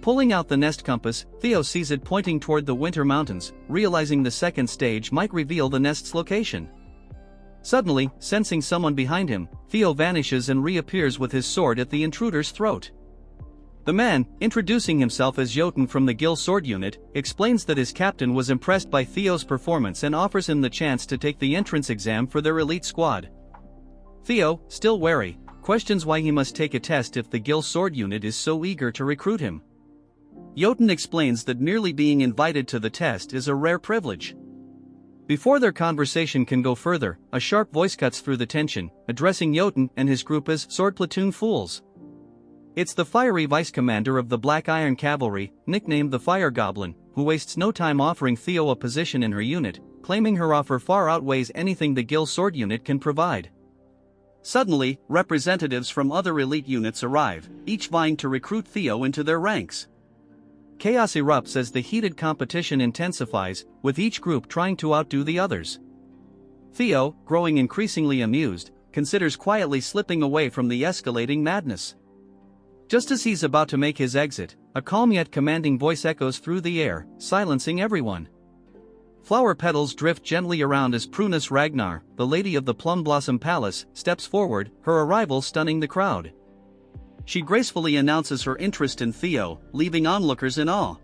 Pulling out the nest compass, Theo sees it pointing toward the Winter Mountains, realizing the second stage might reveal the nest's location. Suddenly, sensing someone behind him, Theo vanishes and reappears with his sword at the intruder's throat. The man, introducing himself as Jotun from the Gill Sword Unit, explains that his captain was impressed by Theo's performance and offers him the chance to take the entrance exam for their elite squad. Theo, still wary, questions why he must take a test if the Gill Sword Unit is so eager to recruit him. Jotun explains that merely being invited to the test is a rare privilege. Before their conversation can go further, a sharp voice cuts through the tension, addressing Jotun and his group as Sword Platoon Fools. It's the fiery vice commander of the Black Iron Cavalry, nicknamed the Fire Goblin, who wastes no time offering Theo a position in her unit, claiming her offer far outweighs anything the Gill Sword Unit can provide. Suddenly, representatives from other elite units arrive, each vying to recruit Theo into their ranks. Chaos erupts as the heated competition intensifies, with each group trying to outdo the others. Theo, growing increasingly amused, considers quietly slipping away from the escalating madness. Just as he's about to make his exit, a calm yet commanding voice echoes through the air, silencing everyone. Flower petals drift gently around as Prunus Ragnar, the lady of the Plum Blossom Palace, steps forward, her arrival stunning the crowd. She gracefully announces her interest in Theo, leaving onlookers in awe.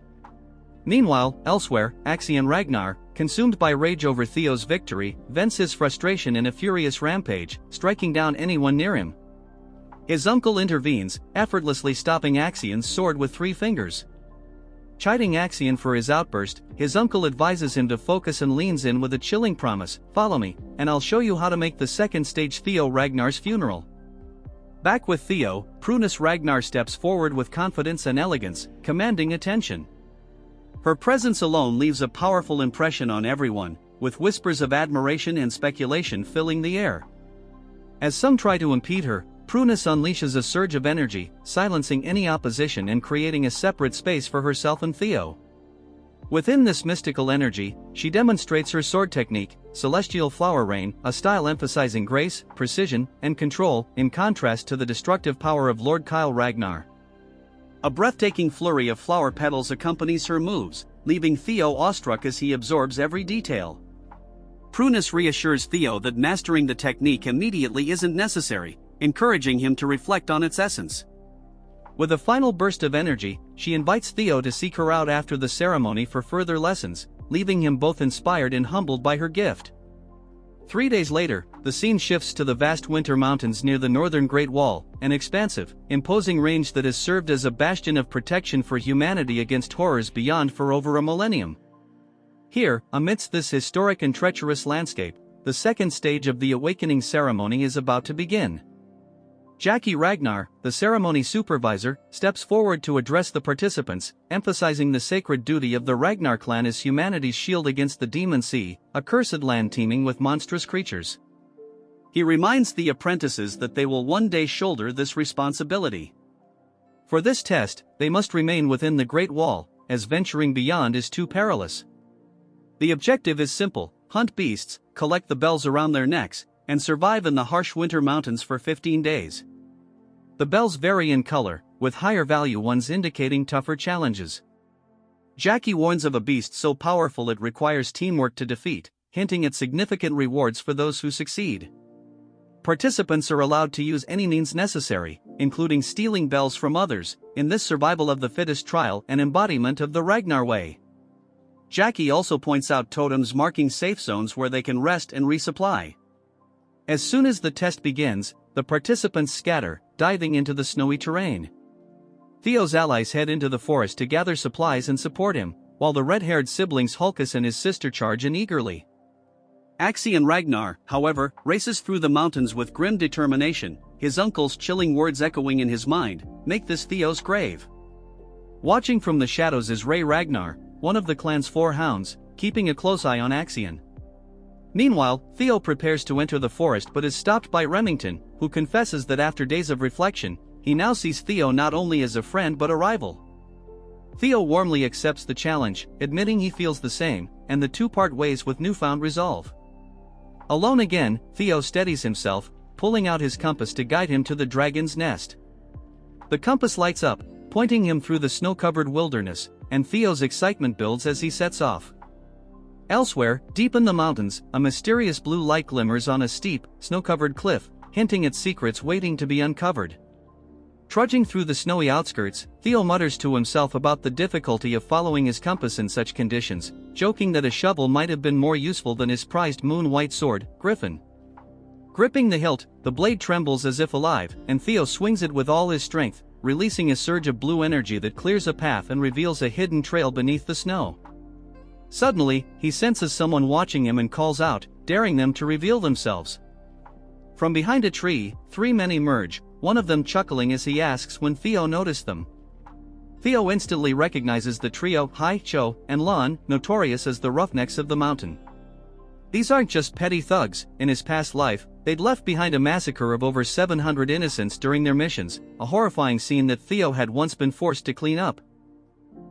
Meanwhile, elsewhere, Axion Ragnar, consumed by rage over Theo's victory, vents his frustration in a furious rampage, striking down anyone near him. His uncle intervenes, effortlessly stopping Axion's sword with 3 fingers. Chiding Axion for his outburst, his uncle advises him to focus and leans in with a chilling promise, "Follow me, and I'll show you how to make the second stage Theo Ragnar's funeral." Back with Theo, Prunus Ragnar steps forward with confidence and elegance, commanding attention. Her presence alone leaves a powerful impression on everyone, with whispers of admiration and speculation filling the air. As some try to impede her, Prunus unleashes a surge of energy, silencing any opposition and creating a separate space for herself and Theo. Within this mystical energy, she demonstrates her sword technique, celestial flower rain, a style emphasizing grace, precision, and control, in contrast to the destructive power of Lord Kyle Ragnar. A breathtaking flurry of flower petals accompanies her moves, leaving Theo awestruck as he absorbs every detail. Prunus reassures Theo that mastering the technique immediately isn't necessary, encouraging him to reflect on its essence. With a final burst of energy, she invites Theo to seek her out after the ceremony for further lessons, leaving him both inspired and humbled by her gift. 3 days later, the scene shifts to the vast winter mountains near the northern Great Wall, an expansive, imposing range that has served as a bastion of protection for humanity against horrors beyond for over a millennium. Here, amidst this historic and treacherous landscape, the second stage of the awakening ceremony is about to begin. Jackie Ragnar, the ceremony supervisor, steps forward to address the participants, emphasizing the sacred duty of the Ragnar clan as humanity's shield against the Demon Sea, a cursed land teeming with monstrous creatures. He reminds the apprentices that they will one day shoulder this responsibility. For this test, they must remain within the Great Wall, as venturing beyond is too perilous. The objective is simple: hunt beasts, collect the bells around their necks, and survive in the harsh winter mountains for 15 days. The bells vary in color, with higher value ones indicating tougher challenges. Jackie warns of a beast so powerful it requires teamwork to defeat, hinting at significant rewards for those who succeed. Participants are allowed to use any means necessary, including stealing bells from others, in this survival of the fittest trial and embodiment of the Ragnar way. Jackie also points out totems marking safe zones where they can rest and resupply. As soon as the test begins, the participants scatter, diving into the snowy terrain. Theo's allies head into the forest to gather supplies and support him, while the red-haired siblings Hulkus and his sister charge in eagerly. Axion Ragnar, however, races through the mountains with grim determination, his uncle's chilling words echoing in his mind, "Make this Theo's grave." Watching from the shadows is Ragnar, one of the clan's 4 hounds, keeping a close eye on Axion. Meanwhile, Theo prepares to enter the forest but is stopped by Remington, who confesses that after days of reflection, he now sees Theo not only as a friend but a rival. Theo warmly accepts the challenge, admitting he feels the same, and the two part ways with newfound resolve. Alone again, Theo steadies himself, pulling out his compass to guide him to the dragon's nest. The compass lights up, pointing him through the snow-covered wilderness, and Theo's excitement builds as he sets off. Elsewhere, deep in the mountains, a mysterious blue light glimmers on a steep, snow-covered cliff, hinting at secrets waiting to be uncovered. Trudging through the snowy outskirts, Theo mutters to himself about the difficulty of following his compass in such conditions, joking that a shovel might have been more useful than his prized moon-white sword, Griffin. Gripping the hilt, the blade trembles as if alive, and Theo swings it with all his strength, releasing a surge of blue energy that clears a path and reveals a hidden trail beneath the snow. Suddenly, he senses someone watching him and calls out, daring them to reveal themselves. From behind a tree, 3 men emerge, one of them chuckling as he asks when Theo noticed them. Theo instantly recognizes the trio, Hai, Cho, and Lon, notorious as the roughnecks of the mountain. These aren't just petty thugs. In his past life, they'd left behind a massacre of over 700 innocents during their missions, a horrifying scene that Theo had once been forced to clean up.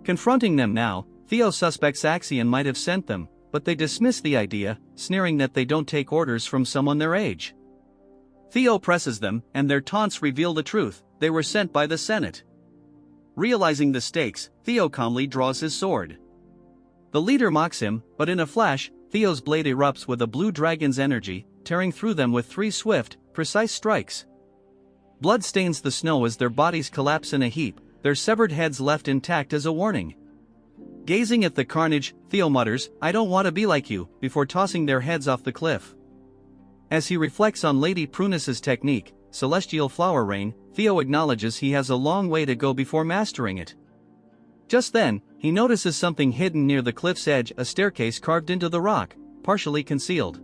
Confronting them now, Theo suspects Axion might have sent them, but they dismiss the idea, sneering that they don't take orders from someone their age. Theo presses them, and their taunts reveal the truth: they were sent by the Senate. Realizing the stakes, Theo calmly draws his sword. The leader mocks him, but in a flash, Theo's blade erupts with a blue dragon's energy, tearing through them with 3 swift, precise strikes. Blood stains the snow as their bodies collapse in a heap, their severed heads left intact as a warning. Gazing at the carnage, Theo mutters, "I don't want to be like you," before tossing their heads off the cliff. As he reflects on Lady Prunus's technique, Celestial Flower Rain, Theo acknowledges he has a long way to go before mastering it. Just then, he notices something hidden near the cliff's edge, a staircase carved into the rock, partially concealed.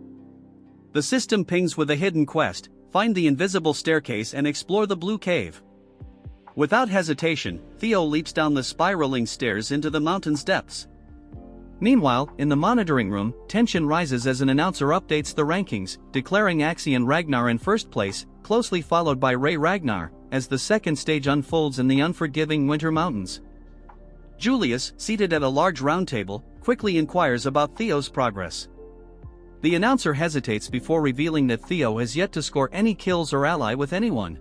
The system pings with a hidden quest: find the invisible staircase and explore the blue cave. Without hesitation, Theo leaps down the spiraling stairs into the mountain's depths. Meanwhile, in the monitoring room, tension rises as an announcer updates the rankings, declaring Axion Ragnar in first place, closely followed by Ragnar, as the second stage unfolds in the unforgiving winter mountains. Julius, seated at a large round table, quickly inquires about Theo's progress. The announcer hesitates before revealing that Theo has yet to score any kills or ally with anyone.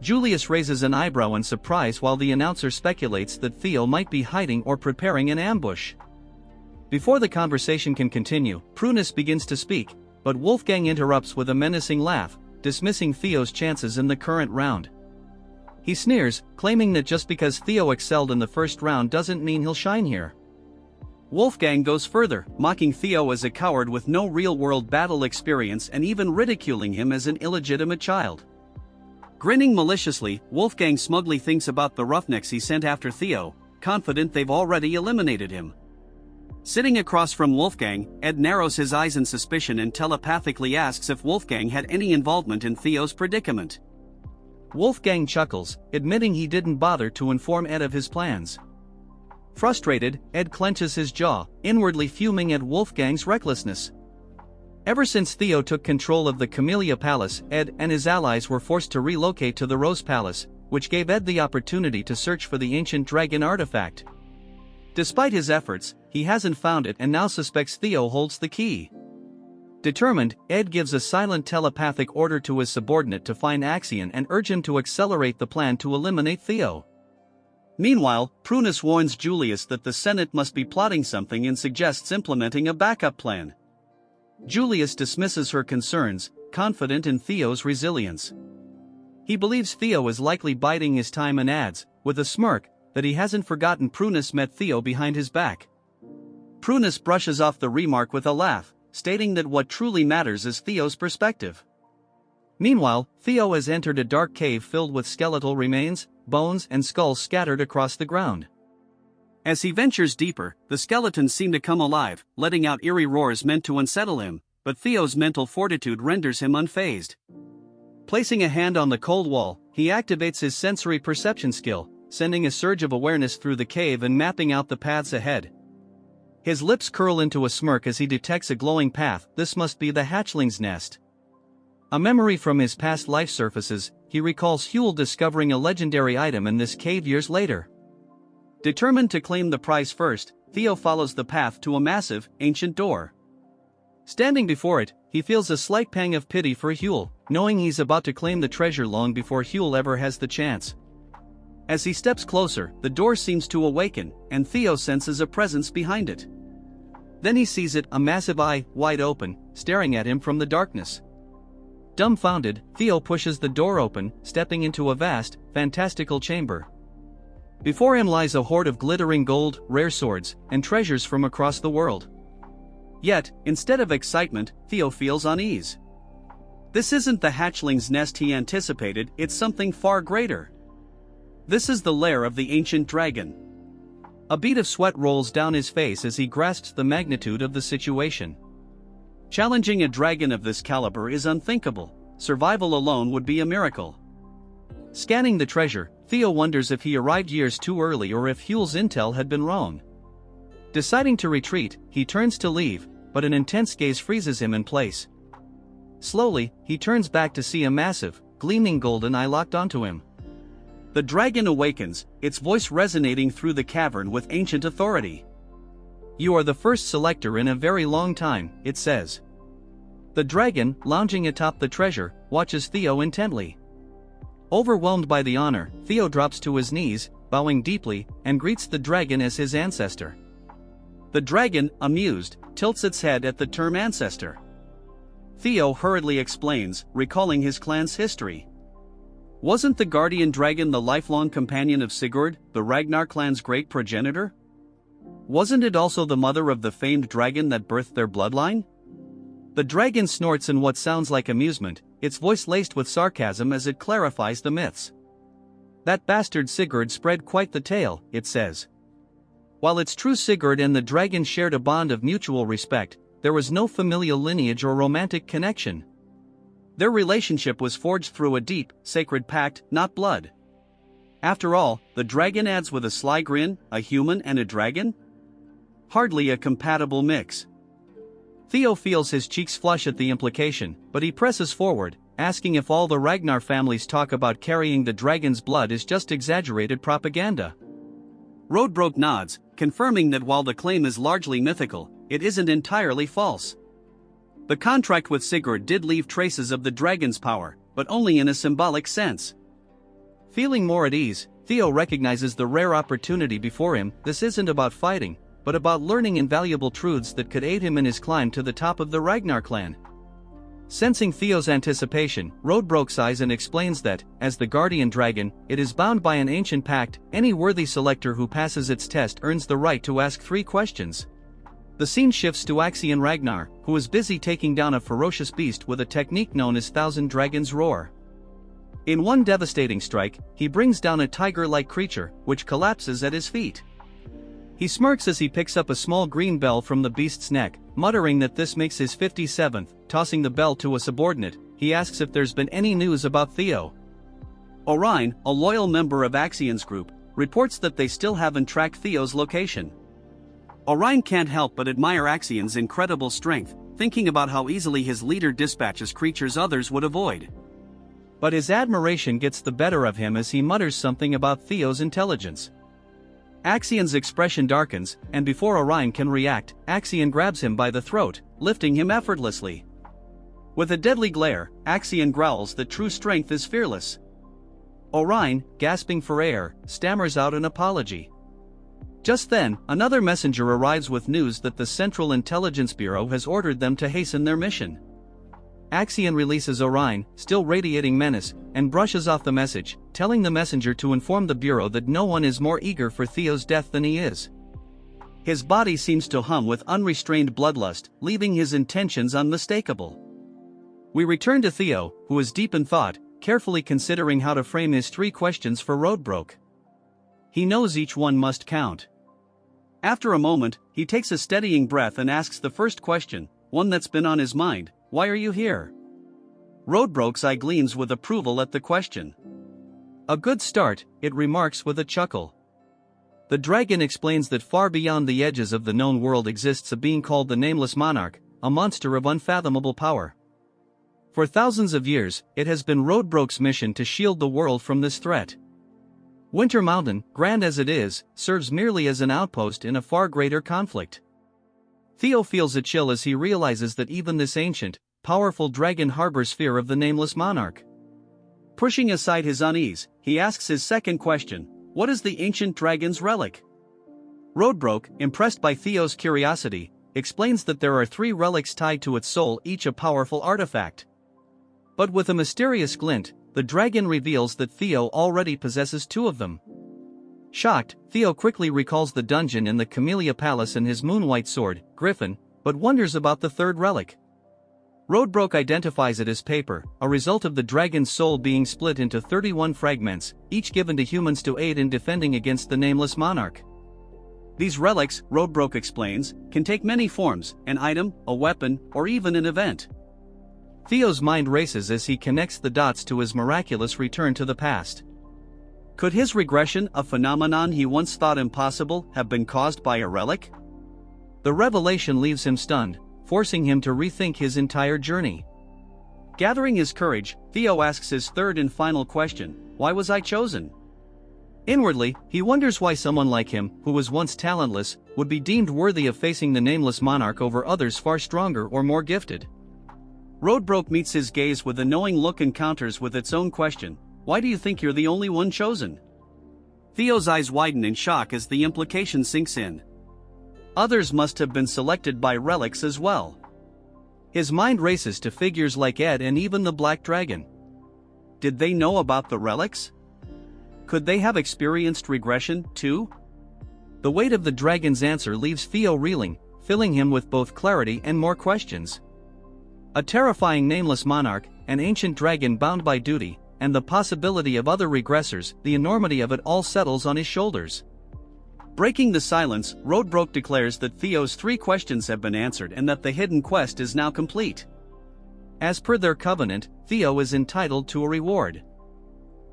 Julius raises an eyebrow in surprise while the announcer speculates that Theo might be hiding or preparing an ambush. Before the conversation can continue, Prunus begins to speak, but Wolfgang interrupts with a menacing laugh, dismissing Theo's chances in the current round. He sneers, claiming that just because Theo excelled in the first round doesn't mean he'll shine here. Wolfgang goes further, mocking Theo as a coward with no real-world battle experience and even ridiculing him as an illegitimate child. Grinning maliciously, Wolfgang smugly thinks about the roughnecks he sent after Theo, confident they've already eliminated him. Sitting across from Wolfgang, Ed narrows his eyes in suspicion and telepathically asks if Wolfgang had any involvement in Theo's predicament. Wolfgang chuckles, admitting he didn't bother to inform Ed of his plans. Frustrated, Ed clenches his jaw, inwardly fuming at Wolfgang's recklessness. Ever since Theo took control of the Camellia Palace, Ed and his allies were forced to relocate to the Rose Palace, which gave Ed the opportunity to search for the ancient dragon artifact. Despite his efforts, he hasn't found it and now suspects Theo holds the key. Determined, Ed gives a silent telepathic order to his subordinate to find Axion and urge him to accelerate the plan to eliminate Theo. Meanwhile, Prunus warns Julius that the Senate must be plotting something and suggests implementing a backup plan. Julius dismisses her concerns, confident in Theo's resilience. He believes Theo is likely biding his time and adds, with a smirk, that he hasn't forgotten Prunus met Theo behind his back. Prunus brushes off the remark with a laugh, stating that what truly matters is Theo's perspective. Meanwhile, Theo has entered a dark cave filled with skeletal remains, bones and skulls scattered across the ground. As he ventures deeper, the skeletons seem to come alive, letting out eerie roars meant to unsettle him, but Theo's mental fortitude renders him unfazed. Placing a hand on the cold wall, he activates his sensory perception skill, sending a surge of awareness through the cave and mapping out the paths ahead. His lips curl into a smirk as he detects a glowing path. This must be the hatchling's nest. A memory from his past life surfaces, he recalls Huel discovering a legendary item in this cave years later. Determined to claim the prize first, Theo follows the path to a massive, ancient door. Standing before it, he feels a slight pang of pity for Huel, knowing he's about to claim the treasure long before Huel ever has the chance. As he steps closer, the door seems to awaken, and Theo senses a presence behind it. Then he sees it, a massive eye, wide open, staring at him from the darkness. Dumbfounded, Theo pushes the door open, stepping into a vast, fantastical chamber. Before him lies a hoard of glittering gold, rare swords, and treasures from across the world. Yet, instead of excitement, Theo feels unease. This isn't the hatchling's nest he anticipated, it's something far greater. This is the lair of the ancient dragon. A bead of sweat rolls down his face as he grasps the magnitude of the situation. Challenging a dragon of this caliber is unthinkable. Survival alone would be a miracle. Scanning the treasure, Theo wonders if he arrived years too early or if Huel's intel had been wrong. Deciding to retreat, he turns to leave, but an intense gaze freezes him in place. Slowly, he turns back to see a massive, gleaming golden eye locked onto him. The dragon awakens, its voice resonating through the cavern with ancient authority. "You are the first selector in a very long time," it says. The dragon, lounging atop the treasure, watches Theo intently. Overwhelmed by the honor, Theo drops to his knees, bowing deeply, and greets the dragon as his ancestor. The dragon, amused, tilts its head at the term ancestor. Theo hurriedly explains, recalling his clan's history. Wasn't the guardian dragon the lifelong companion of Sigurd, the Ragnar clan's great progenitor? Wasn't it also the mother of the famed dragon that birthed their bloodline? The dragon snorts in what sounds like amusement, its voice laced with sarcasm as it clarifies the myths. That bastard Sigurd spread quite the tale, it says. While it's true Sigurd and the dragon shared a bond of mutual respect, there was no familial lineage or romantic connection. Their relationship was forged through a deep, sacred pact, not blood. After all, the dragon adds with a sly grin, a human and a dragon? Hardly a compatible mix. Theo feels his cheeks flush at the implication, but he presses forward, asking if all the Ragnar family's talk about carrying the dragon's blood is just exaggerated propaganda. Roadbroke nods, confirming that while the claim is largely mythical, it isn't entirely false. The contract with Sigurd did leave traces of the dragon's power, but only in a symbolic sense. Feeling more at ease, Theo recognizes the rare opportunity before him. This isn't about fighting, but about learning invaluable truths that could aid him in his climb to the top of the Ragnar clan. Sensing Theo's anticipation, Rodbrok sighs and explains that, as the guardian dragon, it is bound by an ancient pact. Any worthy selector who passes its test earns the right to ask 3 questions. The scene shifts to Axion Ragnar, who is busy taking down a ferocious beast with a technique known as Thousand Dragons Roar. In one devastating strike, he brings down a tiger-like creature, which collapses at his feet. He smirks as he picks up a small green bell from the beast's neck, muttering that this makes his 57th. Tossing the bell to a subordinate, he asks if there's been any news about Theo. Orion, a loyal member of Axion's group, reports that they still haven't tracked Theo's location. Orion can't help but admire Axion's incredible strength, thinking about how easily his leader dispatches creatures others would avoid. But his admiration gets the better of him as he mutters something about Theo's intelligence. Axion's expression darkens, and before Orion can react, Axion grabs him by the throat, lifting him effortlessly. With a deadly glare, Axion growls that true strength is fearless. Orion, gasping for air, stammers out an apology. Just then, another messenger arrives with news that the Central Intelligence Bureau has ordered them to hasten their mission. Axion releases Orion, still radiating menace, and brushes off the message, telling the messenger to inform the Bureau that no one is more eager for Theo's death than he is. His body seems to hum with unrestrained bloodlust, leaving his intentions unmistakable. We return to Theo, who is deep in thought, carefully considering how to frame his 3 questions for Rodbrok. He knows each one must count. After a moment, he takes a steadying breath and asks the first question, one that's been on his mind: why are you here? Rodbrok's eye gleams with approval at the question. A good start, it remarks with a chuckle. The dragon explains that far beyond the edges of the known world exists a being called the Nameless Monarch, a monster of unfathomable power. For thousands of years, it has been Rodbrok's mission to shield the world from this threat. Winter Mountain, grand as it is, serves merely as an outpost in a far greater conflict. Theo feels a chill as he realizes that even this ancient, powerful dragon harbors fear of the Nameless Monarch. Pushing aside his unease, he asks his second question: what is the ancient dragon's relic? Rodbrok, impressed by Theo's curiosity, explains that there are 3 relics tied to its soul, each a powerful artifact. But with a mysterious glint, the dragon reveals that Theo already possesses 2 of them. Shocked, Theo quickly recalls the dungeon in the Camellia Palace and his moonwhite sword, Griffin, but wonders about the 3rd relic. Rodbrok identifies it as paper, a result of the dragon's soul being split into 31 fragments, each given to humans to aid in defending against the Nameless Monarch. These relics, Rodbrok explains, can take many forms: an item, a weapon, or even an event. Theo's mind races as he connects the dots to his miraculous return to the past. Could his regression, a phenomenon he once thought impossible, have been caused by a relic? The revelation leaves him stunned, forcing him to rethink his entire journey. Gathering his courage, Theo asks his 3rd and final question: why was I chosen? Inwardly, he wonders why someone like him, who was once talentless, would be deemed worthy of facing the Nameless Monarch over others far stronger or more gifted. Rodbrok meets his gaze with a knowing look and counters with its own question: why do you think you're the only one chosen? Theo's eyes widen in shock as the implication sinks in. Others must have been selected by relics as well. His mind races to figures like Ed and even the Black Dragon. Did they know about the relics? Could they have experienced regression, too? The weight of the dragon's answer leaves Theo reeling, filling him with both clarity and more questions. A terrifying Nameless Monarch, an ancient dragon bound by duty, and the possibility of other regressors, the enormity of it all settles on his shoulders. Breaking the silence, Rodbrok declares that Theo's 3 questions have been answered and that the hidden quest is now complete. As per their covenant, Theo is entitled to a reward.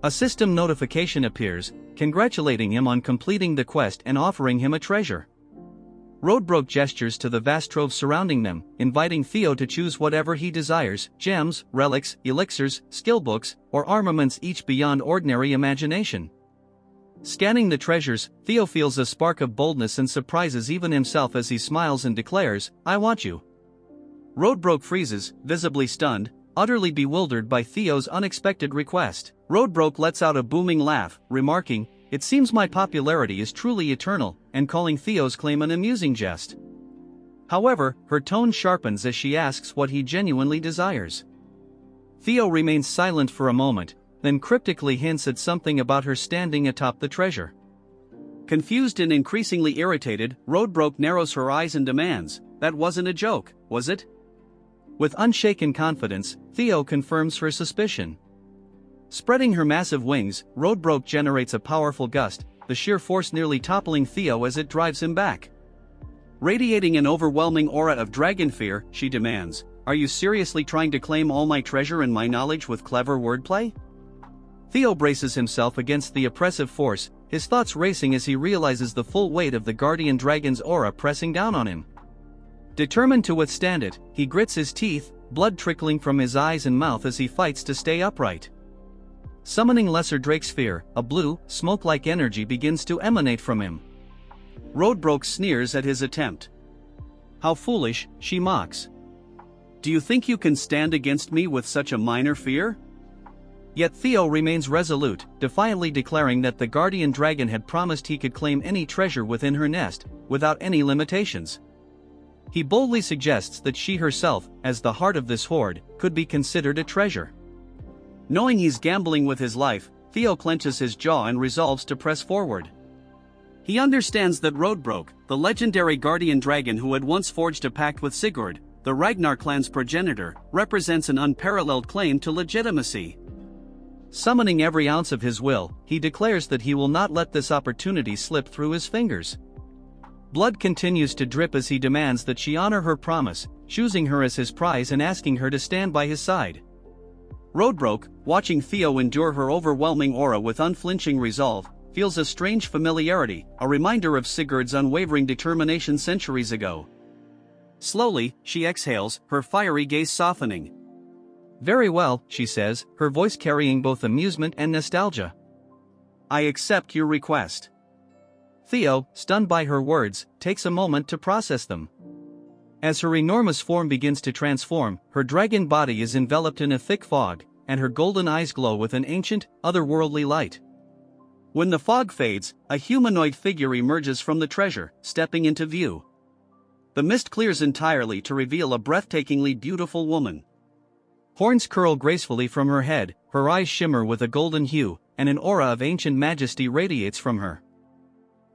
A system notification appears, congratulating him on completing the quest and offering him a treasure. Rodbrok gestures to the vast trove surrounding them, inviting Theo to choose whatever he desires: gems, relics, elixirs, skill books, or armaments, each beyond ordinary imagination. Scanning the treasures, Theo feels a spark of boldness and surprises even himself as he smiles and declares, "I want you." Roadbroke freezes, visibly stunned, utterly bewildered by Theo's unexpected request. Roadbroke lets out a booming laugh, remarking, "It seems my popularity is truly eternal," and calling Theo's claim an amusing jest. However, her tone sharpens as she asks what he genuinely desires. Theo remains silent for a moment, then cryptically hints at something about her standing atop the treasure. Confused and increasingly irritated, Roadbroke narrows her eyes and demands, "That wasn't a joke, was it?" With unshaken confidence, Theo confirms her suspicion. Spreading her massive wings, Roadbroke generates a powerful gust, the sheer force nearly toppling Theo as it drives him back. Radiating an overwhelming aura of dragon fear, she demands, "Are you seriously trying to claim all my treasure and my knowledge with clever wordplay?" Theo braces himself against the oppressive force, his thoughts racing as he realizes the full weight of the guardian dragon's aura pressing down on him. Determined to withstand it, he grits his teeth, blood trickling from his eyes and mouth as he fights to stay upright. Summoning Lesser Drake's fear, a blue, smoke-like energy begins to emanate from him. Roadbroke sneers at his attempt. "How foolish," she mocks. "Do you think you can stand against me with such a minor fear?" Yet Theo remains resolute, defiantly declaring that the guardian dragon had promised he could claim any treasure within her nest, without any limitations. He boldly suggests that she herself, as the heart of this hoard, could be considered a treasure. Knowing he's gambling with his life, Theo clenches his jaw and resolves to press forward. He understands that Roadbroke, the legendary guardian dragon who had once forged a pact with Sigurd, the Ragnar clan's progenitor, represents an unparalleled claim to legitimacy. Summoning every ounce of his will, he declares that he will not let this opportunity slip through his fingers. Blood continues to drip as he demands that she honor her promise, choosing her as his prize and asking her to stand by his side. Roadbroke, watching Theo endure her overwhelming aura with unflinching resolve, feels a strange familiarity, a reminder of Sigurd's unwavering determination centuries ago. Slowly, she exhales, her fiery gaze softening. "Very well," she says, her voice carrying both amusement and nostalgia. "I accept your request." Theo, stunned by her words, takes a moment to process them. As her enormous form begins to transform, her dragon body is enveloped in a thick fog, and her golden eyes glow with an ancient, otherworldly light. When the fog fades, a humanoid figure emerges from the treasure, stepping into view. The mist clears entirely to reveal a breathtakingly beautiful woman. Horns curl gracefully from her head, her eyes shimmer with a golden hue, and an aura of ancient majesty radiates from her.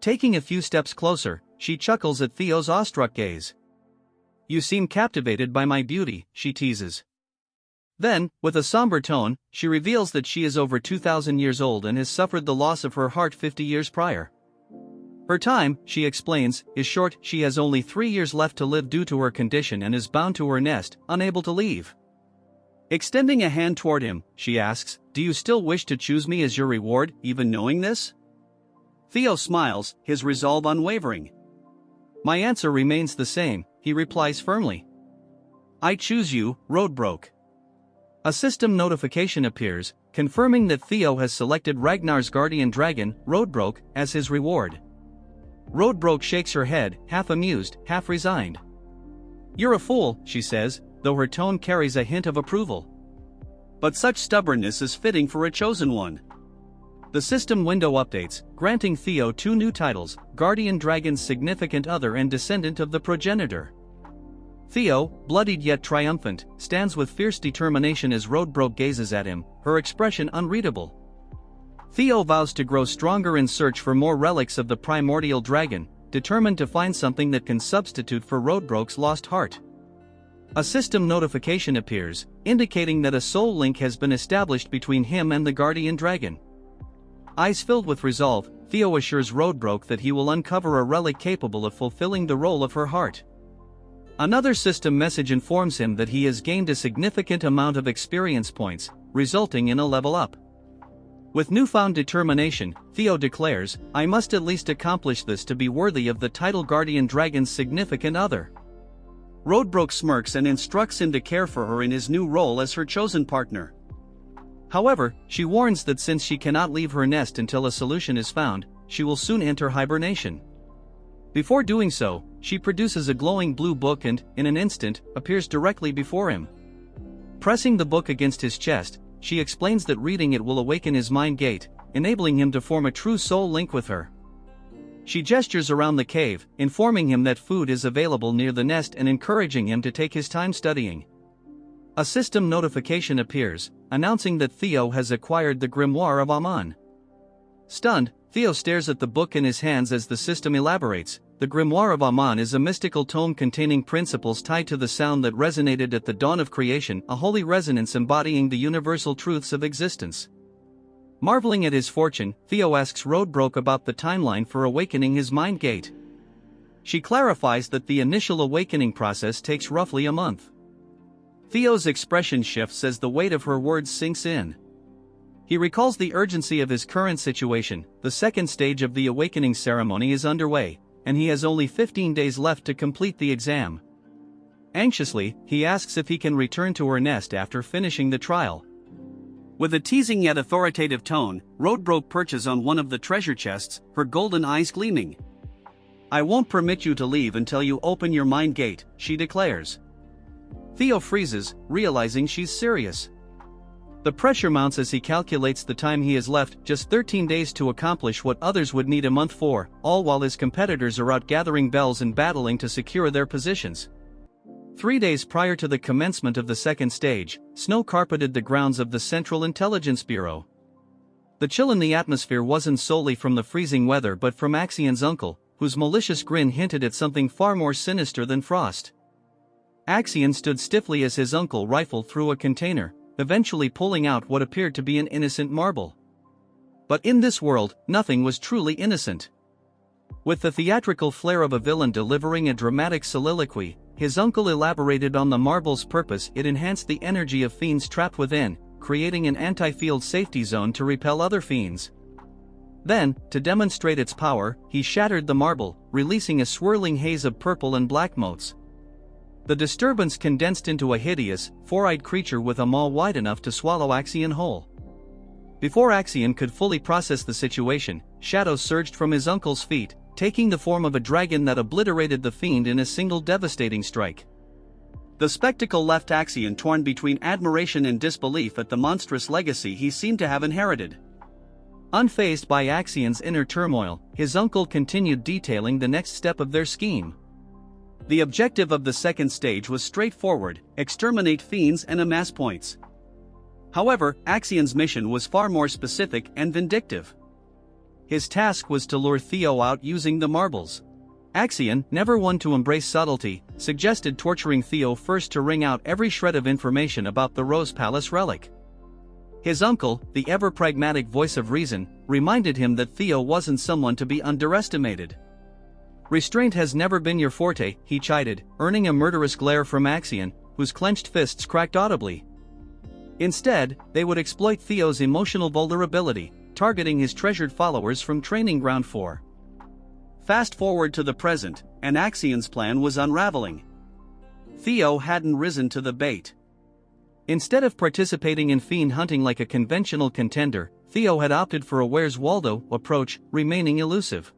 Taking a few steps closer, she chuckles at Theo's awestruck gaze. "You seem captivated by my beauty," she teases. Then, with a somber tone, she reveals that she is over 2,000 years old and has suffered the loss of her heart 50 years prior. Her time, she explains, is short. She has only 3 years left to live due to her condition and is bound to her nest, unable to leave. Extending a hand toward him, she asks, "Do you still wish to choose me as your reward, even knowing this?" Theo smiles, his resolve unwavering. "My answer remains the same," he replies firmly. "I choose you, Roadbroke." A system notification appears, confirming that Theo has selected Ragnar's guardian dragon, Roadbroke, as his reward. Roadbroke shakes her head, half amused, half resigned. "You're a fool," she says, though her tone carries a hint of approval. "But such stubbornness is fitting for a chosen one." The system window updates, granting Theo 2 new titles, Guardian Dragon's Significant Other and Descendant of the Progenitor. Theo, bloodied yet triumphant, stands with fierce determination as Roadbroke gazes at him, her expression unreadable. Theo vows to grow stronger in search for more relics of the primordial dragon, determined to find something that can substitute for Roadbroke's lost heart. A system notification appears, indicating that a soul link has been established between him and the guardian dragon. Eyes filled with resolve, Theo assures Roadbroke that he will uncover a relic capable of fulfilling the role of her heart. Another system message informs him that he has gained a significant amount of experience points, resulting in a level up. With newfound determination, Theo declares, "I must at least accomplish this to be worthy of the title Guardian Dragon's Significant Other." Roadbroke smirks and instructs him to care for her in his new role as her chosen partner. However, she warns that since she cannot leave her nest until a solution is found, she will soon enter hibernation. Before doing so, she produces a glowing blue book and, in an instant, appears directly before him. Pressing the book against his chest, she explains that reading it will awaken his mind gate, enabling him to form a true soul link with her. She gestures around the cave, informing him that food is available near the nest and encouraging him to take his time studying. A system notification appears, announcing that Theo has acquired the Grimoire of Aman. Stunned, Theo stares at the book in his hands as the system elaborates. The Grimoire of Aman is a mystical tome containing principles tied to the sound that resonated at the dawn of creation, a holy resonance embodying the universal truths of existence. Marveling at his fortune, Theo asks Roadbrook about the timeline for awakening his mind gate. She clarifies that the initial awakening process takes roughly a month. Theo's expression shifts as the weight of her words sinks in. He recalls the urgency of his current situation. The second stage of the awakening ceremony is underway, and he has only 15 days left to complete the exam. Anxiously, he asks if he can return to her nest after finishing the trial. With a teasing yet authoritative tone, Roadbrook perches on one of the treasure chests, her golden eyes gleaming. "I won't permit you to leave until you open your mind gate," she declares. Theo freezes, realizing she's serious. The pressure mounts as he calculates the time he has left, just 13 days to accomplish what others would need a month for, all while his competitors are out gathering bells and battling to secure their positions. 3 days prior to the commencement of the second stage, snow carpeted the grounds of the Central Intelligence Bureau. The chill in the atmosphere wasn't solely from the freezing weather but from Axion's uncle, whose malicious grin hinted at something far more sinister than frost. Axion stood stiffly as his uncle rifled through a container, eventually pulling out what appeared to be an innocent marble. But in this world, nothing was truly innocent. With the theatrical flair of a villain delivering a dramatic soliloquy, his uncle elaborated on the marble's purpose. It enhanced the energy of fiends trapped within, creating an anti-field safety zone to repel other fiends. Then, to demonstrate its power, he shattered the marble, releasing a swirling haze of purple and black motes. The disturbance condensed into a hideous, four-eyed creature with a maw wide enough to swallow Axion whole. Before Axion could fully process the situation, shadows surged from his uncle's feet, taking the form of a dragon that obliterated the fiend in a single devastating strike. The spectacle left Axion torn between admiration and disbelief at the monstrous legacy he seemed to have inherited. Unfazed by Axion's inner turmoil, his uncle continued detailing the next step of their scheme. The objective of the second stage was straightforward: exterminate fiends and amass points. However, Axion's mission was far more specific and vindictive. His task was to lure Theo out using the marbles. Axion, never one to embrace subtlety, suggested torturing Theo first to wring out every shred of information about the Rose Palace relic. His uncle, the ever-pragmatic voice of reason, reminded him that Theo wasn't someone to be underestimated. "Restraint has never been your forte," he chided, earning a murderous glare from Axion, whose clenched fists cracked audibly. Instead, they would exploit Theo's emotional vulnerability, targeting his treasured followers from Training Ground 4. Fast forward to the present, and Axion's plan was unraveling. Theo hadn't risen to the bait. Instead of participating in fiend hunting like a conventional contender, Theo had opted for a Where's Waldo approach, remaining elusive.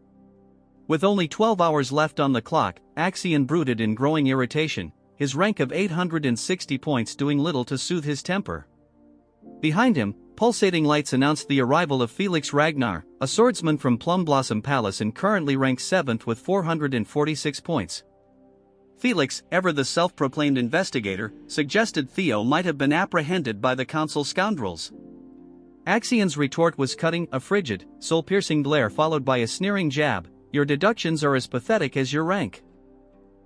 With only 12 hours left on the clock, Axion brooded in growing irritation, his rank of 860 points doing little to soothe his temper. Behind him, pulsating lights announced the arrival of Felix Ragnar, a swordsman from Plum Blossom Palace and currently ranked 7th with 446 points. Felix, ever the self-proclaimed investigator, suggested Theo might have been apprehended by the council scoundrels. Axion's retort was cutting, a frigid, soul-piercing glare followed by a sneering jab: "Your deductions are as pathetic as your rank."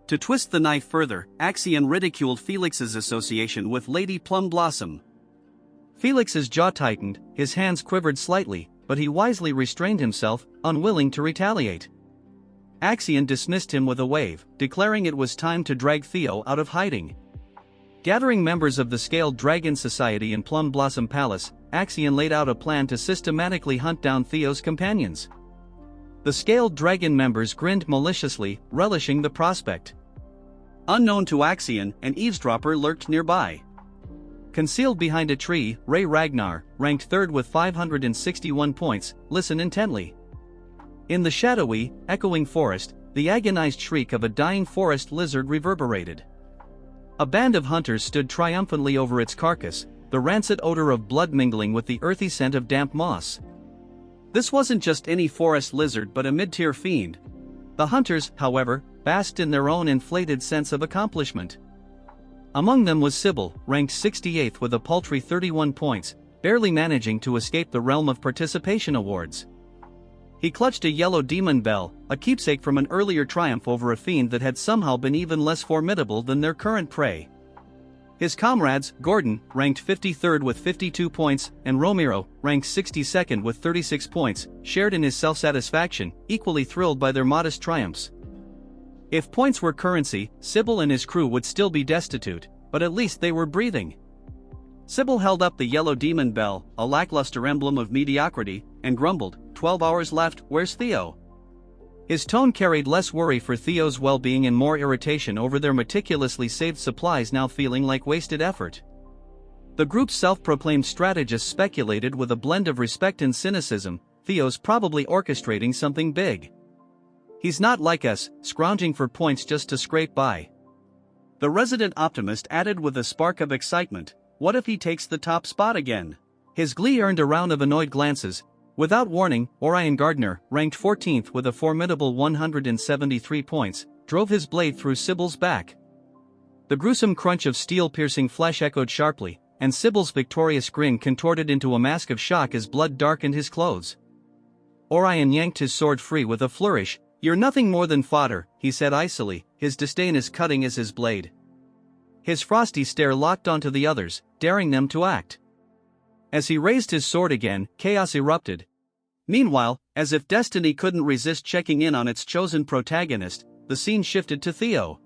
To twist the knife further, Axion ridiculed Felix's association with Lady Plum Blossom. Felix's jaw tightened, his hands quivered slightly, but he wisely restrained himself, unwilling to retaliate. Axion dismissed him with a wave, declaring it was time to drag Theo out of hiding. Gathering members of the Scaled Dragon Society in Plum Blossom Palace, Axion laid out a plan to systematically hunt down Theo's companions. The Scaled Dragon members grinned maliciously, relishing the prospect. Unknown to Axion, an eavesdropper lurked nearby. Concealed behind a tree, Ragnar, ranked 3rd with 561 points, listened intently. In the shadowy, echoing forest, the agonized shriek of a dying forest lizard reverberated. A band of hunters stood triumphantly over its carcass, the rancid odor of blood mingling with the earthy scent of damp moss. This wasn't just any forest lizard but a mid-tier fiend. The hunters, however, basked in their own inflated sense of accomplishment. Among them was Sybil, ranked 68th with a paltry 31 points, barely managing to escape the realm of participation awards. He clutched a yellow demon bell, a keepsake from an earlier triumph over a fiend that had somehow been even less formidable than their current prey. His comrades, Gordon, ranked 53rd with 52 points, and Romero, ranked 62nd with 36 points, shared in his self-satisfaction, equally thrilled by their modest triumphs. If points were currency, Sybil and his crew would still be destitute, but at least they were breathing. Sybil held up the yellow demon bell, a lackluster emblem of mediocrity, and grumbled, 12 hours left, where's Theo? His tone carried less worry for Theo's well-being and more irritation over their meticulously saved supplies now feeling like wasted effort. The group's self-proclaimed strategist speculated with a blend of respect and cynicism, Theo's probably orchestrating something big. He's not like us, scrounging for points just to scrape by. The resident optimist added with a spark of excitement, what if he takes the top spot again? His glee earned a round of annoyed glances. Without warning, Ragnar, ranked 14th with a formidable 173 points, drove his blade through Sybil's back. The gruesome crunch of steel-piercing flesh echoed sharply, and Sybil's victorious grin contorted into a mask of shock as blood darkened his clothes. Orion yanked his sword free with a flourish. You're nothing more than fodder, he said icily, his disdain as cutting as his blade. His frosty stare locked onto the others, daring them to act. As he raised his sword again, chaos erupted. Meanwhile, as if destiny couldn't resist checking in on its chosen protagonist, the scene shifted to Theo.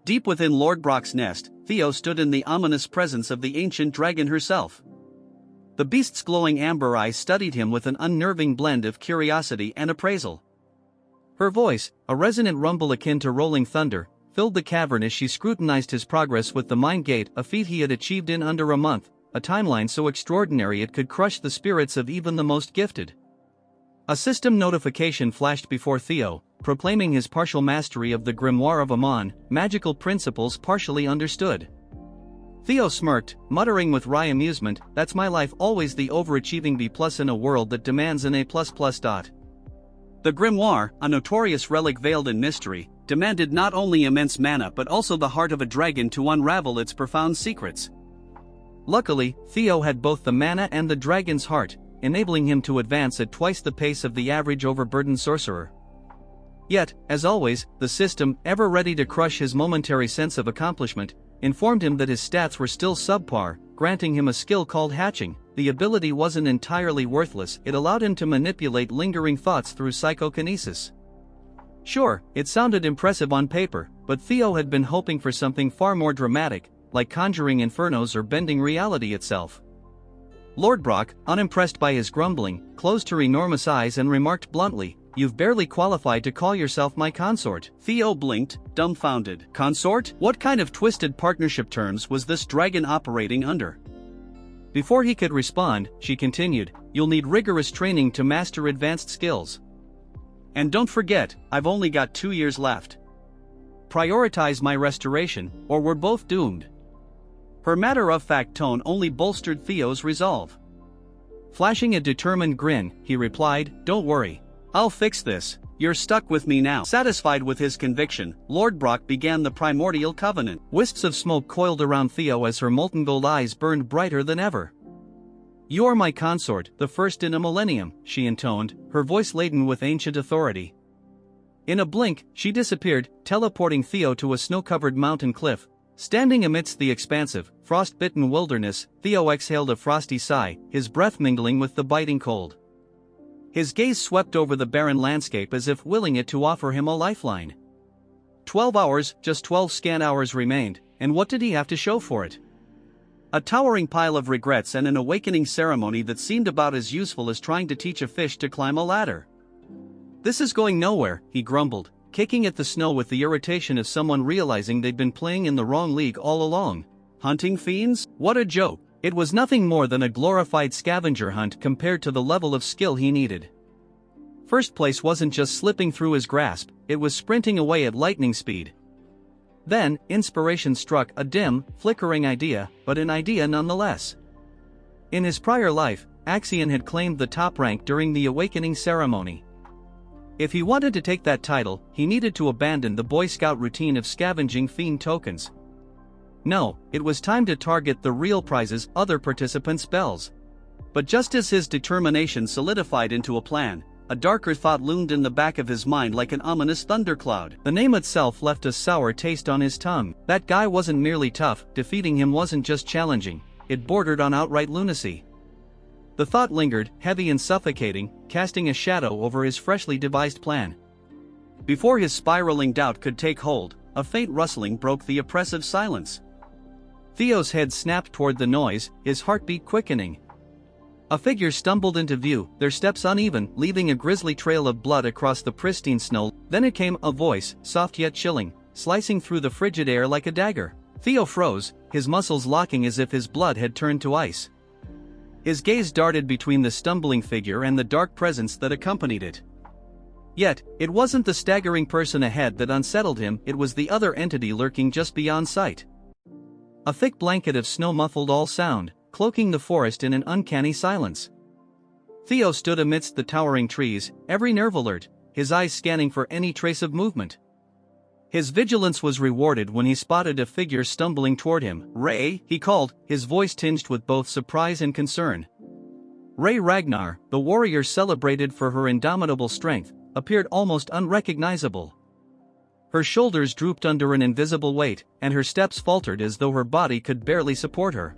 Deep within Lord Brock's nest, Theo stood in the ominous presence of the ancient dragon herself. The beast's glowing amber eyes studied him with an unnerving blend of curiosity and appraisal. Her voice, a resonant rumble akin to rolling thunder, filled the cavern as she scrutinized his progress with the Mind Gate, a feat he had achieved in under a month, a timeline so extraordinary it could crush the spirits of even the most gifted. A system notification flashed before Theo, proclaiming his partial mastery of the Grimoire of Amon, magical principles partially understood. Theo smirked, muttering with wry amusement, that's my life, always the overachieving B+ in a world that demands an A++. The Grimoire, a notorious relic veiled in mystery, demanded not only immense mana but also the heart of a dragon to unravel its profound secrets. Luckily, Theo had both the mana and the dragon's heart, enabling him to advance at twice the pace of the average overburdened sorcerer. Yet, as always, the system, ever ready to crush his momentary sense of accomplishment, informed him that his stats were still subpar, granting him a skill called hatching. The ability wasn't entirely worthless, it allowed him to manipulate lingering thoughts through psychokinesis. Sure, it sounded impressive on paper, but Theo had been hoping for something far more dramatic, like conjuring infernos or bending reality itself. Lord Brock, unimpressed by his grumbling, closed her enormous eyes and remarked bluntly, "You've barely qualified to call yourself my consort." Theo blinked, dumbfounded. Consort? What kind of twisted partnership terms was this dragon operating under? Before he could respond, she continued, "You'll need rigorous training to master advanced skills. And don't forget, I've only got 2 years left. Prioritize my restoration, or we're both doomed." Her matter-of-fact tone only bolstered Theo's resolve. Flashing a determined grin, he replied, "Don't worry. I'll fix this. You're stuck with me now." Satisfied with his conviction, Lord Brock began the primordial covenant. Wisps of smoke coiled around Theo as her molten gold eyes burned brighter than ever. "You're my consort, the first in a millennium," she intoned, her voice laden with ancient authority. In a blink, she disappeared, teleporting Theo to a snow-covered mountain cliff. Standing amidst the expansive, frost-bitten wilderness, Theo exhaled a frosty sigh, his breath mingling with the biting cold. His gaze swept over the barren landscape as if willing it to offer him a lifeline. 12 hours, just 12 scant hours remained, and what did he have to show for it? A towering pile of regrets and an awakening ceremony that seemed about as useful as trying to teach a fish to climb a ladder. "This is going nowhere," he grumbled, kicking at the snow with the irritation of someone realizing they'd been playing in the wrong league all along. Hunting fiends? What a joke! It was nothing more than a glorified scavenger hunt compared to the level of skill he needed. First place wasn't just slipping through his grasp, it was sprinting away at lightning speed. Then, inspiration struck, a dim, flickering idea, but an idea nonetheless. In his prior life, Axion had claimed the top rank during the awakening ceremony. If he wanted to take that title, he needed to abandon the Boy Scout routine of scavenging fiend tokens. No, it was time to target the real prizes, other participants' bells. But just as his determination solidified into a plan, a darker thought loomed in the back of his mind like an ominous thundercloud. The name itself left a sour taste on his tongue. That guy wasn't merely tough, defeating him wasn't just challenging, it bordered on outright lunacy. The thought lingered, heavy and suffocating, casting a shadow over his freshly devised plan. Before his spiraling doubt could take hold, a faint rustling broke the oppressive silence. Theo's head snapped toward the noise, his heartbeat quickening. A figure stumbled into view, their steps uneven, leaving a grisly trail of blood across the pristine snow. Then it came, a voice, soft yet chilling, slicing through the frigid air like a dagger. Theo froze, his muscles locking as if his blood had turned to ice. His gaze darted between the stumbling figure and the dark presence that accompanied it. Yet, it wasn't the staggering person ahead that unsettled him, it was the other entity lurking just beyond sight. A thick blanket of snow muffled all sound, cloaking the forest in an uncanny silence. Theo stood amidst the towering trees, every nerve alert, his eyes scanning for any trace of movement. His vigilance was rewarded when he spotted a figure stumbling toward him. "Ray," he called, his voice tinged with both surprise and concern. Ragnar, the warrior celebrated for her indomitable strength, appeared almost unrecognizable. Her shoulders drooped under an invisible weight, and her steps faltered as though her body could barely support her.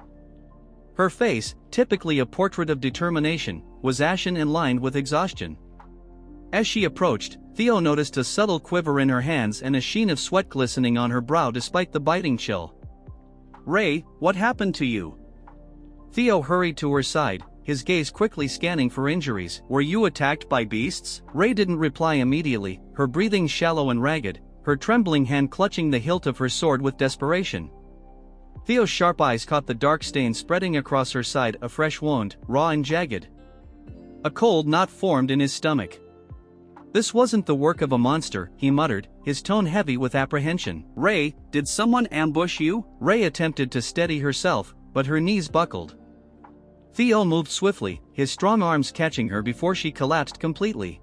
Her face, typically a portrait of determination, was ashen and lined with exhaustion. As she approached, Theo noticed a subtle quiver in her hands and a sheen of sweat glistening on her brow despite the biting chill. "Ray, what happened to you?" Theo hurried to her side, his gaze quickly scanning for injuries. "Were you attacked by beasts?" Ray didn't reply immediately, her breathing shallow and ragged, her trembling hand clutching the hilt of her sword with desperation. Theo's sharp eyes caught the dark stain spreading across her side, a fresh wound, raw and jagged. A cold knot formed in his stomach. "This wasn't the work of a monster," he muttered, his tone heavy with apprehension. "Ray, did someone ambush you?" Ray attempted to steady herself, but her knees buckled. Theo moved swiftly, his strong arms catching her before she collapsed completely.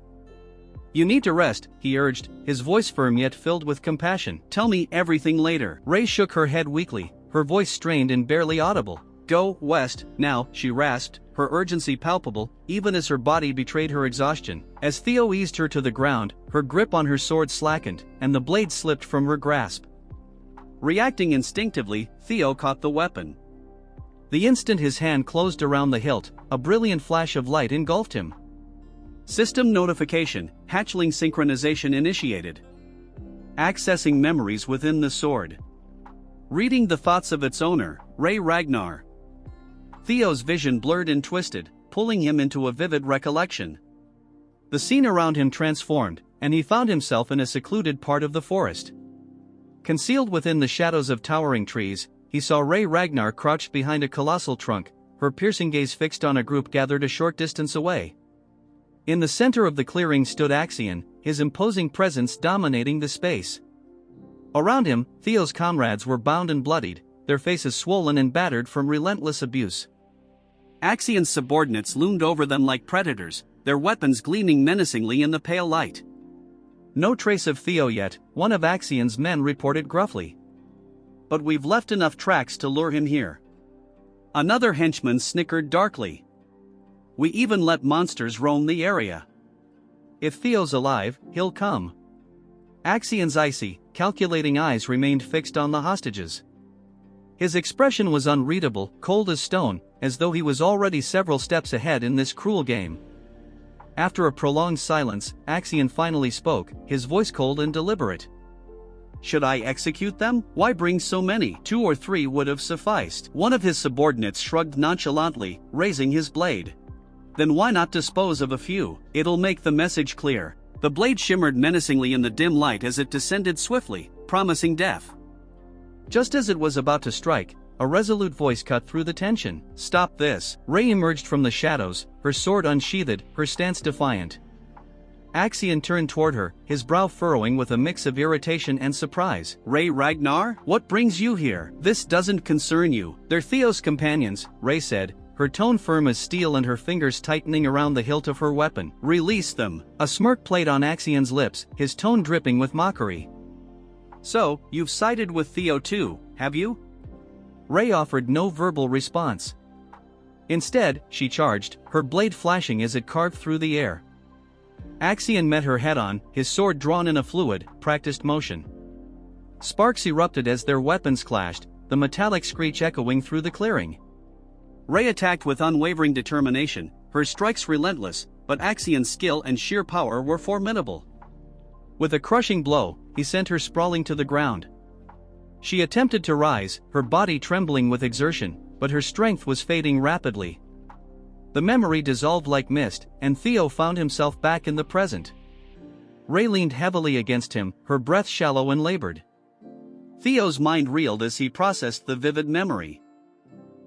"You need to rest," he urged, his voice firm yet filled with compassion. "Tell me everything later." Ray shook her head weakly, her voice strained and barely audible. "Go west, now," she rasped, her urgency palpable, even as her body betrayed her exhaustion. As Theo eased her to the ground, her grip on her sword slackened, and the blade slipped from her grasp. Reacting instinctively, Theo caught the weapon. The instant his hand closed around the hilt, a brilliant flash of light engulfed him. System notification, hatchling synchronization initiated. Accessing memories within the sword. Reading the thoughts of its owner, Ragnar. Theo's vision blurred and twisted, pulling him into a vivid recollection. The scene around him transformed, and he found himself in a secluded part of the forest. Concealed within the shadows of towering trees, he saw Ragnar crouched behind a colossal trunk, her piercing gaze fixed on a group gathered a short distance away. In the center of the clearing stood Axion, his imposing presence dominating the space. Around him, Theo's comrades were bound and bloodied, their faces swollen and battered from relentless abuse. Axion's subordinates loomed over them like predators, their weapons gleaming menacingly in the pale light. "No trace of Theo yet," one of Axion's men reported gruffly. "But we've left enough tracks to lure him here." Another henchman snickered darkly. "We even let monsters roam the area. If Theo's alive, he'll come." Axion's icy, calculating eyes remained fixed on the hostages. His expression was unreadable, cold as stone, as though he was already several steps ahead in this cruel game. After a prolonged silence, Axion finally spoke, his voice cold and deliberate. "Should I execute them? Why bring so many? 2 or 3 would have sufficed." One of his subordinates shrugged nonchalantly, raising his blade. "Then why not dispose of a few? It'll make the message clear." The blade shimmered menacingly in the dim light as it descended swiftly, promising death. Just as it was about to strike, a resolute voice cut through the tension. "Stop this." Ray emerged from the shadows, her sword unsheathed, her stance defiant. Axion turned toward her, his brow furrowing with a mix of irritation and surprise. Ragnar? What brings you here? This doesn't concern you. They're Theo's companions, Ray said, her tone firm as steel and her fingers tightening around the hilt of her weapon. Release them. A smirk played on Axion's lips, his tone dripping with mockery. So, you've sided with Theo too, have you? Ray offered no verbal response. Instead, she charged, her blade flashing as it carved through the air. Axion met her head-on, his sword drawn in a fluid, practiced motion. Sparks erupted as their weapons clashed, the metallic screech echoing through the clearing. Ray attacked with unwavering determination, her strikes relentless, but Axion's skill and sheer power were formidable. With a crushing blow, he sent her sprawling to the ground. She attempted to rise, her body trembling with exertion, but her strength was fading rapidly. The memory dissolved like mist, and Theo found himself back in the present. Ray leaned heavily against him, her breath shallow and labored. Theo's mind reeled as he processed the vivid memory.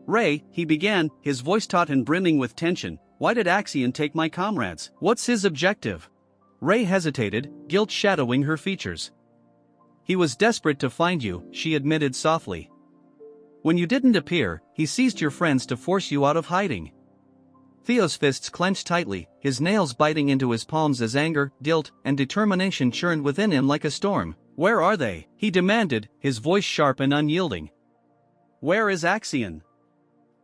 Ray, he began, his voice taut and brimming with tension, why did Axion take my comrades? What's his objective? Ray hesitated, guilt shadowing her features. He was desperate to find you, she admitted softly. When you didn't appear, he seized your friends to force you out of hiding. Theo's fists clenched tightly, his nails biting into his palms as anger, guilt, and determination churned within him like a storm. Where are they? He demanded, his voice sharp and unyielding. Where is Axion?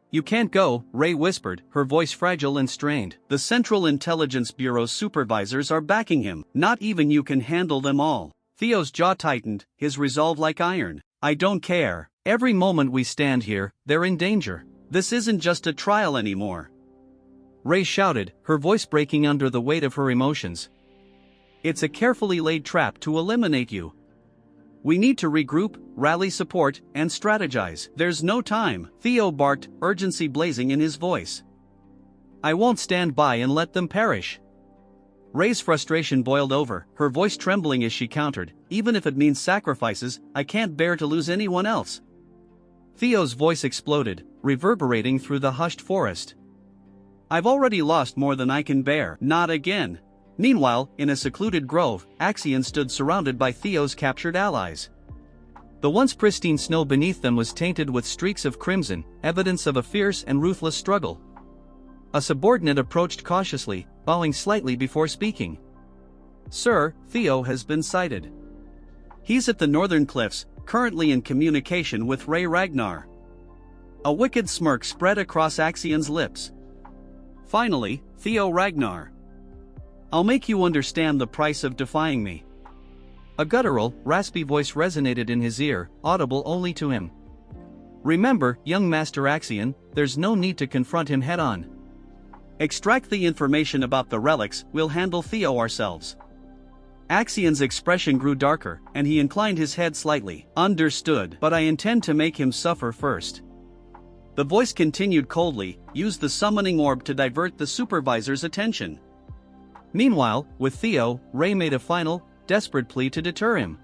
You can't go, Ray whispered, her voice fragile and strained. The Central Intelligence Bureau's supervisors are backing him. Not even you can handle them all. Theo's jaw tightened, his resolve like iron. I don't care. Every moment we stand here, they're in danger. This isn't just a trial anymore. Ray shouted, her voice breaking under the weight of her emotions. It's a carefully laid trap to eliminate you. We need to regroup, rally support, and strategize. There's no time, Theo barked, urgency blazing in his voice. I won't stand by and let them perish. Ray's frustration boiled over, her voice trembling as she countered, even if it means sacrifices, I can't bear to lose anyone else. Theo's voice exploded, reverberating through the hushed forest. I've already lost more than I can bear. Not again. Meanwhile, in a secluded grove, Axion stood surrounded by Theo's captured allies. The once pristine snow beneath them was tainted with streaks of crimson, evidence of a fierce and ruthless struggle. A subordinate approached cautiously, bowing slightly before speaking. Sir, Theo has been sighted. He's at the northern cliffs, currently in communication with Ragnar. A wicked smirk spread across Axion's lips. Finally, Theo Ragnar. I'll make you understand the price of defying me. A guttural, raspy voice resonated in his ear, audible only to him. Remember, young Master Axion, there's no need to confront him head-on. Extract the information about the relics, we'll handle Theo ourselves. Axion's expression grew darker, and he inclined his head slightly. Understood, but I intend to make him suffer first. The voice continued coldly, use the summoning orb to divert the supervisor's attention. Meanwhile, with Theo, Ray made a final, desperate plea to deter him.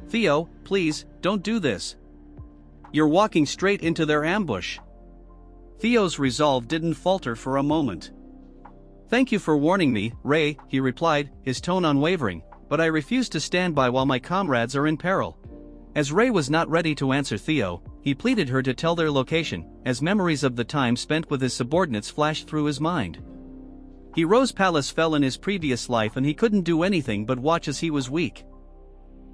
Theo, please, don't do this. You're walking straight into their ambush. Theo's resolve didn't falter for a moment. Thank you for warning me, Ray, he replied, his tone unwavering, but I refuse to stand by while my comrades are in peril. As Ray was not ready to answer Theo, he pleaded her to tell their location, as memories of the time spent with his subordinates flashed through his mind. Hero's palace fell in his previous life and he couldn't do anything but watch as he was weak.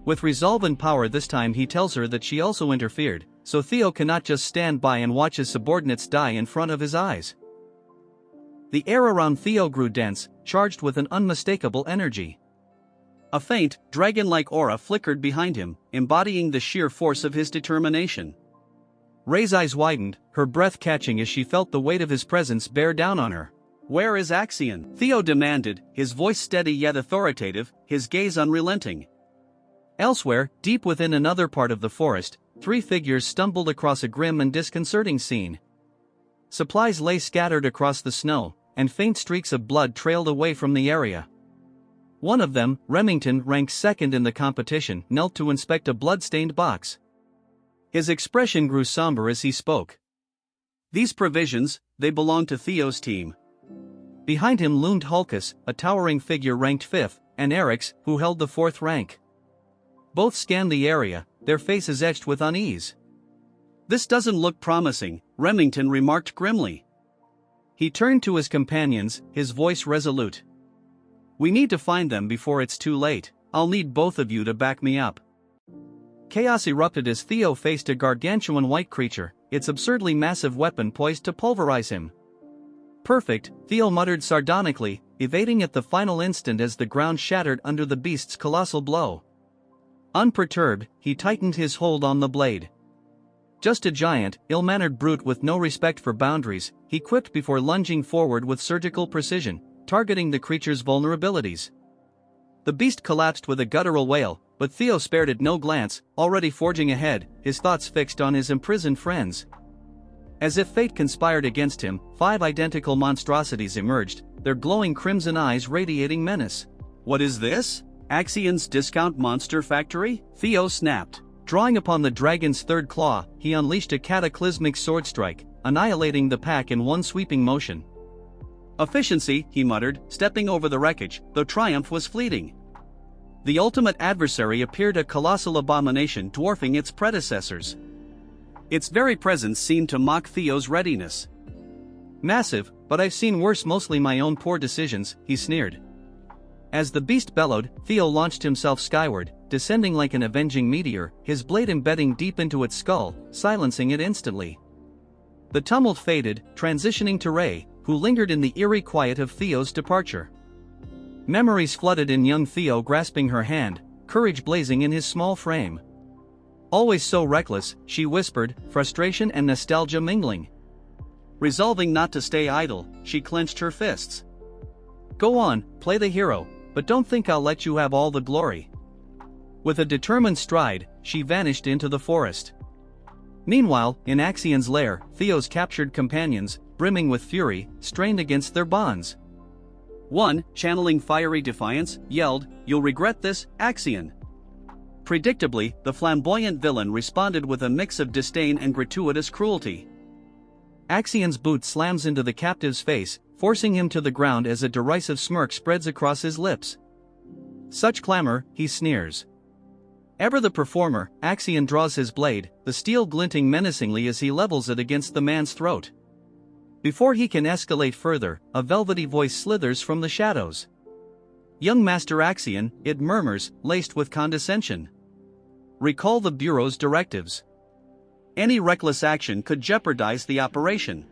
With resolve and power this time he tells her that she also interfered, so Theo cannot just stand by and watch his subordinates die in front of his eyes. The air around Theo grew dense, charged with an unmistakable energy. A faint, dragon-like aura flickered behind him, embodying the sheer force of his determination. Ray's eyes widened, her breath catching as she felt the weight of his presence bear down on her. Where is Axion? Theo demanded, his voice steady yet authoritative, his gaze unrelenting. Elsewhere, deep within another part of the forest, three figures stumbled across a grim and disconcerting scene. Supplies lay scattered across the snow, and faint streaks of blood trailed away from the area. One of them, Remington, ranked second in the competition, knelt to inspect a blood-stained box. His expression grew somber as he spoke. These provisions, they belong to Theo's team. Behind him loomed Hulkus, a towering figure ranked 5th, and Eric's, who held the 4th rank. Both scanned the area, their faces etched with unease. "This doesn't look promising," Remington remarked grimly. He turned to his companions, his voice resolute. "We need to find them before it's too late. I'll need both of you to back me up." Chaos erupted as Theo faced a gargantuan white creature, its absurdly massive weapon poised to pulverize him. "Perfect," Theo muttered sardonically, evading at the final instant as the ground shattered under the beast's colossal blow. Unperturbed, he tightened his hold on the blade. "Just a giant, ill-mannered brute with no respect for boundaries," he quipped before lunging forward with surgical precision, targeting the creature's vulnerabilities. The beast collapsed with a guttural wail, but Theo spared it no glance, already forging ahead, his thoughts fixed on his imprisoned friends. As if fate conspired against him, 5 identical monstrosities emerged, their glowing crimson eyes radiating menace. "What is this? Axion's discount monster factory?" Theo snapped. Drawing upon the dragon's 3rd claw, he unleashed a cataclysmic sword strike, annihilating the pack in one sweeping motion. "Efficiency," he muttered, stepping over the wreckage, though triumph was fleeting. The ultimate adversary appeared a colossal abomination dwarfing its predecessors. Its very presence seemed to mock Theo's readiness. "Massive, but I've seen worse, mostly my own poor decisions," he sneered. As the beast bellowed, Theo launched himself skyward, descending like an avenging meteor, his blade embedding deep into its skull, silencing it instantly. The tumult faded, transitioning to Ray, who lingered in the eerie quiet of Theo's departure. Memories flooded in young Theo, grasping her hand, courage blazing in his small frame. "Always so reckless," she whispered, frustration and nostalgia mingling. Resolving not to stay idle, she clenched her fists. "Go on, play the hero, but don't think I'll let you have all the glory." With a determined stride, she vanished into the forest. Meanwhile, in Axion's lair, Theo's captured companions, brimming with fury, strained against their bonds. One, channeling fiery defiance, yelled, "You'll regret this, Axion." Predictably, the flamboyant villain responded with a mix of disdain and gratuitous cruelty. Axion's boot slams into the captive's face, forcing him to the ground as a derisive smirk spreads across his lips. "Such clamor," he sneers. Ever the performer, Axion draws his blade, the steel glinting menacingly as he levels it against the man's throat. Before he can escalate further, a velvety voice slithers from the shadows. "Young Master Axion," it murmurs, laced with condescension. "Recall the Bureau's directives. Any reckless action could jeopardize the operation."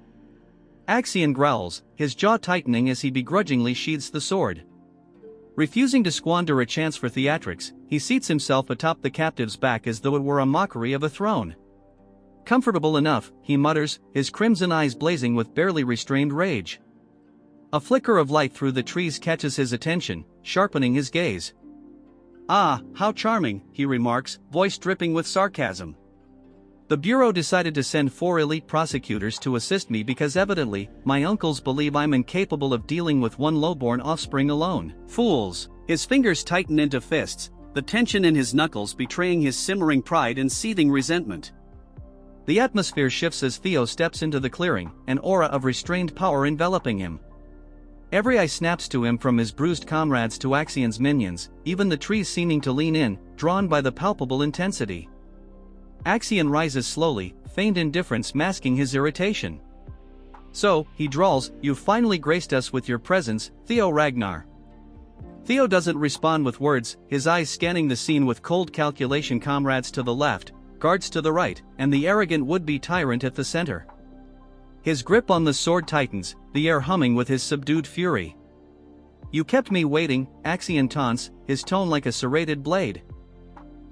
Axion growls, his jaw tightening as he begrudgingly sheathes the sword. Refusing to squander a chance for theatrics, he seats himself atop the captive's back as though it were a mockery of a throne. "Comfortable enough," he mutters, his crimson eyes blazing with barely restrained rage. A flicker of light through the trees catches his attention, sharpening his gaze. "Ah, how charming," he remarks, voice dripping with sarcasm. "The Bureau decided to send 4 elite prosecutors to assist me because evidently, my uncles believe I'm incapable of dealing with one lowborn offspring alone." Fools! His fingers tighten into fists, the tension in his knuckles betraying his simmering pride and seething resentment. The atmosphere shifts as Theo steps into the clearing, an aura of restrained power enveloping him. Every eye snaps to him, from his bruised comrades to Axion's minions, even the trees seeming to lean in, drawn by the palpable intensity. Axion rises slowly, feigned indifference masking his irritation. "So," he drawls, "you've finally graced us with your presence, Theo Ragnar." Theo doesn't respond with words, his eyes scanning the scene with cold calculation. Comrades to the left, guards to the right, and the arrogant would-be tyrant at the center. His grip on the sword tightens, the air humming with his subdued fury. "You kept me waiting," Axion taunts, his tone like a serrated blade.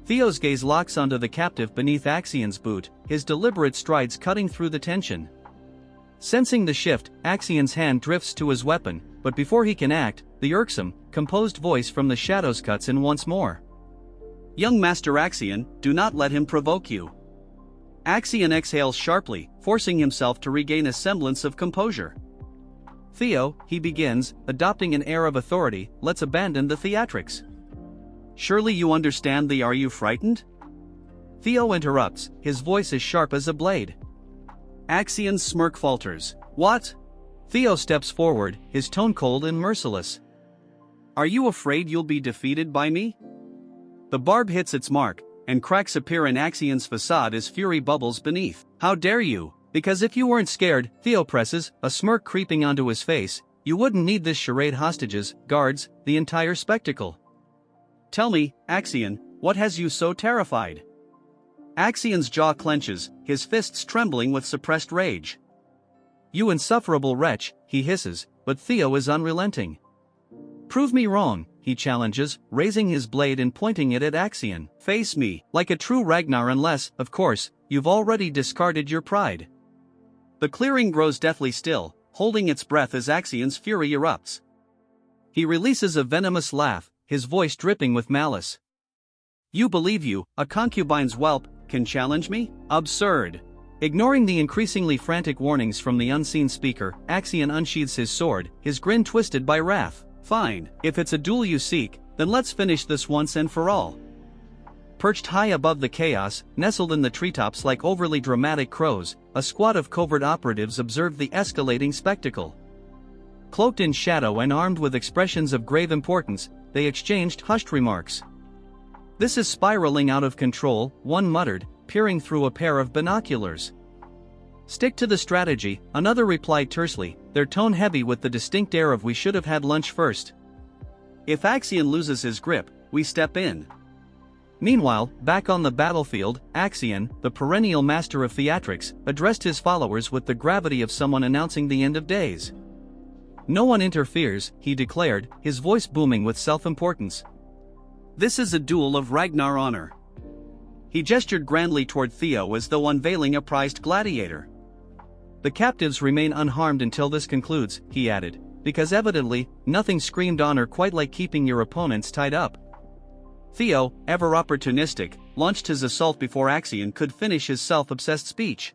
Theo's gaze locks onto the captive beneath Axion's boot, his deliberate strides cutting through the tension. Sensing the shift, Axion's hand drifts to his weapon, but before he can act, the irksome, composed voice from the shadows cuts in once more. "Young Master Axion, do not let him provoke you." Axion exhales sharply, forcing himself to regain a semblance of composure. "Theo," he begins, adopting an air of authority, "let's abandon the theatrics." "Surely you understand the Are you frightened?" Theo interrupts, his voice as sharp as a blade. Axion's smirk falters. "What?" Theo steps forward, his tone cold and merciless. Are you afraid you'll be defeated by me? The barb hits its mark, and cracks appear in Axion's facade as fury bubbles beneath. How dare you? Because if you weren't scared, Theo presses, a smirk creeping onto his face, you wouldn't need this charade, hostages, guards, the entire spectacle. Tell me, Axion, what has you so terrified? Axion's jaw clenches, his fists trembling with suppressed rage. You insufferable wretch, he hisses, but Theo is unrelenting. Prove me wrong, he challenges, raising his blade and pointing it at Axion. Face me, like a true Ragnar, unless, of course, you've already discarded your pride. The clearing grows deathly still, holding its breath as Axion's fury erupts. He releases a venomous laugh, his voice dripping with malice. You believe you, a concubine's whelp, can challenge me? Absurd. Ignoring the increasingly frantic warnings from the unseen speaker, Axion unsheathes his sword, his grin twisted by wrath. Fine, if it's a duel you seek, then let's finish this once and for all. Perched high above the chaos, nestled in the treetops like overly dramatic crows, a squad of covert operatives observed the escalating spectacle. Cloaked in shadow and armed with expressions of grave importance, they exchanged hushed remarks. This is spiraling out of control, one muttered, peering through a pair of binoculars. Stick to the strategy, another replied tersely, their tone heavy with the distinct air of we should have had lunch first. If Axion loses his grip, we step in. Meanwhile, back on the battlefield, Axion, the perennial master of theatrics, addressed his followers with the gravity of someone announcing the end of days. No one interferes, he declared, his voice booming with self-importance. This is a duel of Ragnar honor. He gestured grandly toward Theo as though unveiling a prized gladiator. The captives remain unharmed until this concludes, he added, because evidently, nothing screamed honor quite like keeping your opponents tied up. Theo, ever opportunistic, launched his assault before Axion could finish his self-obsessed speech.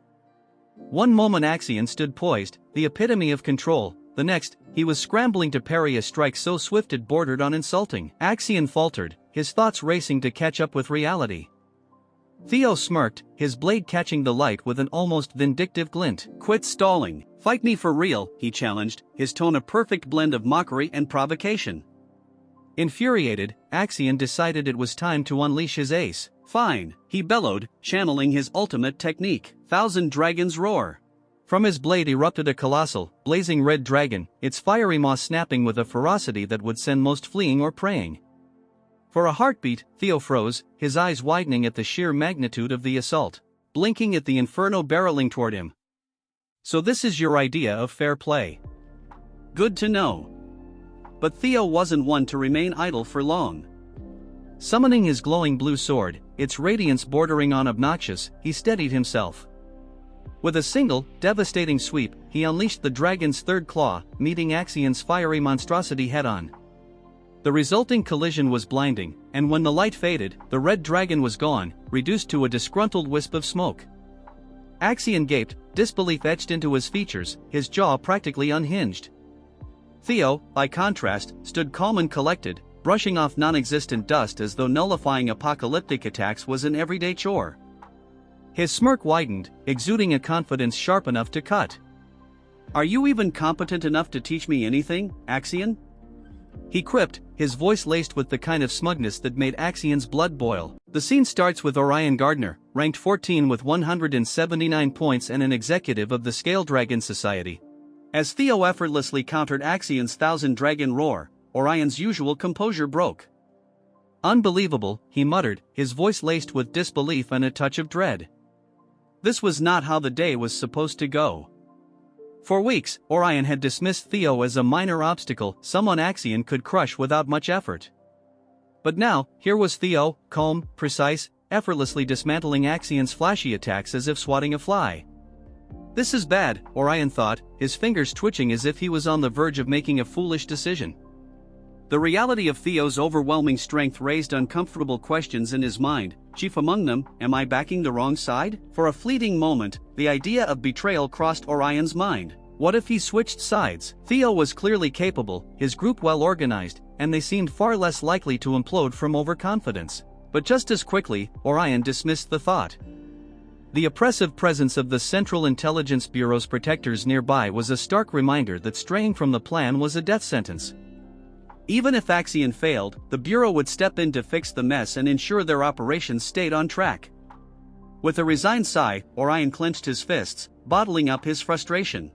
One moment Axion stood poised, the epitome of control, the next, he was scrambling to parry a strike so swift it bordered on insulting. Axion faltered, his thoughts racing to catch up with reality. Theo smirked, his blade catching the light with an almost vindictive glint. Quit stalling, fight me for real, he challenged, his tone a perfect blend of mockery and provocation. Infuriated, Axion decided it was time to unleash his ace. Fine, he bellowed, channeling his ultimate technique, Thousand Dragons Roar. From his blade erupted a colossal, blazing red dragon, its fiery maw snapping with a ferocity that would send most fleeing or praying. For a heartbeat, Theo froze, his eyes widening at the sheer magnitude of the assault, blinking at the inferno barreling toward him. So this is your idea of fair play? Good to know. But Theo wasn't one to remain idle for long. Summoning his glowing blue sword, its radiance bordering on obnoxious, he steadied himself. With a single, devastating sweep, he unleashed the dragon's third claw, meeting Axion's fiery monstrosity head-on. The resulting collision was blinding, and when the light faded, the red dragon was gone, reduced to a disgruntled wisp of smoke. Axion gaped, disbelief etched into his features, his jaw practically unhinged. Theo, by contrast, stood calm and collected, brushing off non-existent dust as though nullifying apocalyptic attacks was an everyday chore. His smirk widened, exuding a confidence sharp enough to cut. Are you even competent enough to teach me anything, Axion? He quipped, his voice laced with the kind of smugness that made Axion's blood boil. The scene starts with Orion Gardner, ranked 14 with 179 points and an executive of the Scale Dragon Society. As Theo effortlessly countered Axion's Thousand Dragon Roar, Orion's usual composure broke. Unbelievable, he muttered, his voice laced with disbelief and a touch of dread. This was not how the day was supposed to go. For weeks, Orion had dismissed Theo as a minor obstacle someone Axion could crush without much effort. But now, here was Theo, calm, precise, effortlessly dismantling Axion's flashy attacks as if swatting a fly. This is bad, Orion thought, his fingers twitching as if he was on the verge of making a foolish decision. The reality of Theo's overwhelming strength raised uncomfortable questions in his mind, chief among them, am I backing the wrong side? For a fleeting moment, the idea of betrayal crossed Orion's mind. What if he switched sides? Theo was clearly capable, his group well organized, and they seemed far less likely to implode from overconfidence. But just as quickly, Orion dismissed the thought. The oppressive presence of the Central Intelligence Bureau's protectors nearby was a stark reminder that straying from the plan was a death sentence. Even if Axion failed, the Bureau would step in to fix the mess and ensure their operations stayed on track. With a resigned sigh, Orion clenched his fists, bottling up his frustration.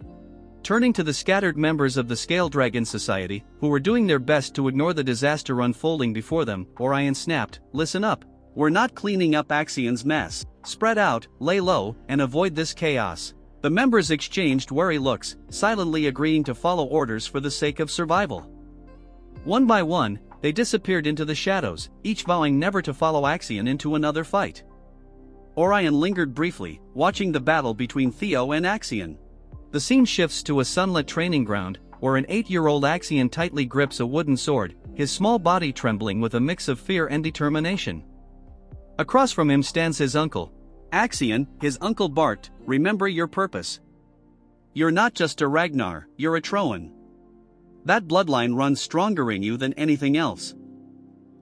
Turning to the scattered members of the Scale Dragon Society, who were doing their best to ignore the disaster unfolding before them, Orion snapped, "Listen up. We're not cleaning up Axion's mess. Spread out, lay low, and avoid this chaos." The members exchanged wary looks, silently agreeing to follow orders for the sake of survival. One by one, they disappeared into the shadows, each vowing never to follow Axion into another fight. Orion lingered briefly, watching the battle between Theo and Axion. The scene shifts to a sunlit training ground, where an 8-year-old Axion tightly grips a wooden sword, his small body trembling with a mix of fear and determination. Across from him stands his uncle. "Axion," his uncle barked, "remember your purpose. You're not just a Ragnar, you're a thron. That bloodline runs stronger in you than anything else."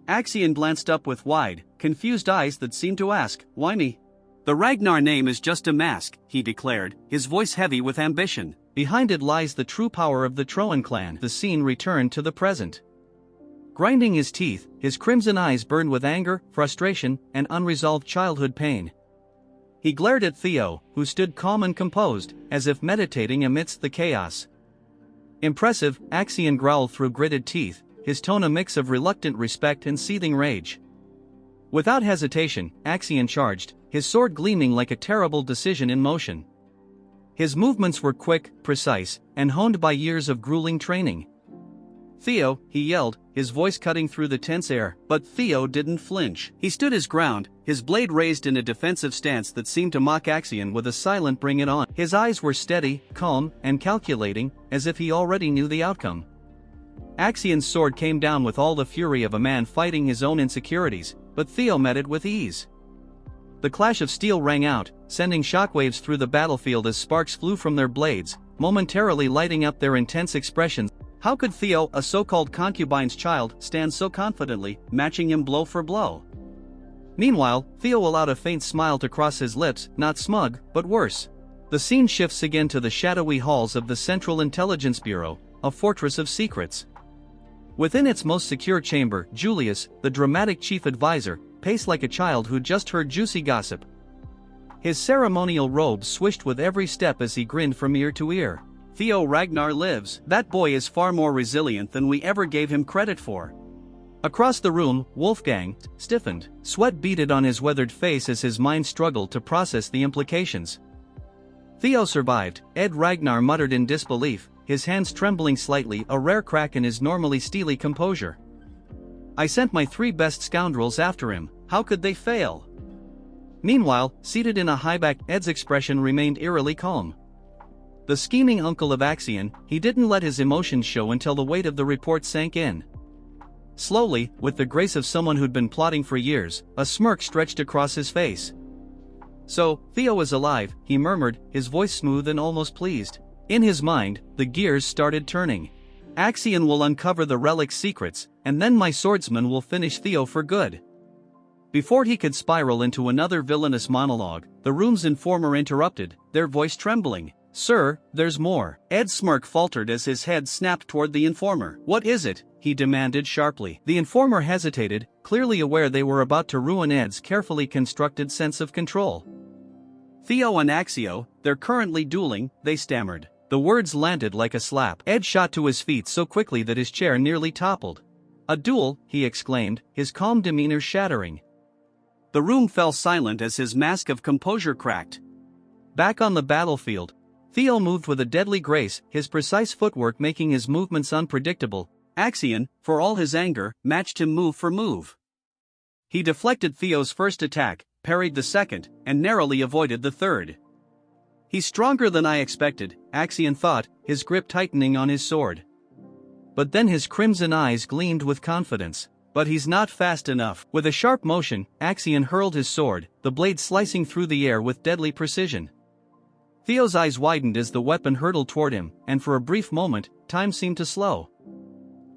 Axion glanced up with wide, confused eyes that seemed to ask, "Why me?" "The Ragnar name is just a mask," he declared, his voice heavy with ambition. "Behind it lies the true power of the Thron clan." The scene returned to the present. Grinding his teeth, his crimson eyes burned with anger, frustration, and unresolved childhood pain. He glared at Theo, who stood calm and composed, as if meditating amidst the chaos. "Impressive," Axion growled through gritted teeth, his tone a mix of reluctant respect and seething rage. Without hesitation, Axion charged, his sword gleaming like a terrible decision in motion. His movements were quick, precise, and honed by years of grueling training. "Theo," he yelled, his voice cutting through the tense air, but Theo didn't flinch. He stood his ground, his blade raised in a defensive stance that seemed to mock Axion with a silent "bring it on." His eyes were steady, calm, and calculating, as if he already knew the outcome. Axion's sword came down with all the fury of a man fighting his own insecurities, but Theo met it with ease. The clash of steel rang out, sending shockwaves through the battlefield as sparks flew from their blades, momentarily lighting up their intense expressions. How could Theo, a so-called concubine's child, stand so confidently, matching him blow for blow? Meanwhile, Theo allowed a faint smile to cross his lips, not smug, but worse. The scene shifts again to the shadowy halls of the Central Intelligence Bureau, a fortress of secrets. Within its most secure chamber, Julius, the dramatic chief advisor, paced like a child who just heard juicy gossip. His ceremonial robe swished with every step as he grinned from ear to ear. "Theo Ragnar lives. That boy is far more resilient than we ever gave him credit for." Across the room, Wolfgang stiffened, sweat beaded on his weathered face as his mind struggled to process the implications. "Theo survived," Ed Ragnar muttered in disbelief, his hands trembling slightly, a rare crack in his normally steely composure. "I sent my 3 best scoundrels after him, how could they fail?" Meanwhile, seated in a highback, Ed's expression remained eerily calm. The scheming uncle of Axion, he didn't let his emotions show until the weight of the report sank in. Slowly, with the grace of someone who'd been plotting for years, a smirk stretched across his face. "So, Theo is alive," he murmured, his voice smooth and almost pleased. In his mind, the gears started turning. "Axion will uncover the relic's secrets, and then my swordsman will finish Theo for good." Before he could spiral into another villainous monologue, the room's informer interrupted, their voice trembling. "Sir, there's more." Ed's smirk faltered as his head snapped toward the informer. "What is it?" he demanded sharply. The informer hesitated, clearly aware they were about to ruin Ed's carefully constructed sense of control. "Theo and Axio, they're currently dueling," they stammered. The words landed like a slap. Ed shot to his feet so quickly that his chair nearly toppled. "A duel?" he exclaimed, his calm demeanor shattering. The room fell silent as his mask of composure cracked. Back on the battlefield, Theo moved with a deadly grace, his precise footwork making his movements unpredictable. Axion, for all his anger, matched him move for move. He deflected Theo's first attack, parried the second, and narrowly avoided the third. "He's stronger than I expected," Axion thought, his grip tightening on his sword. But then his crimson eyes gleamed with confidence. "But he's not fast enough." With a sharp motion, Axion hurled his sword, the blade slicing through the air with deadly precision. Theo's eyes widened as the weapon hurtled toward him, and for a brief moment, time seemed to slow.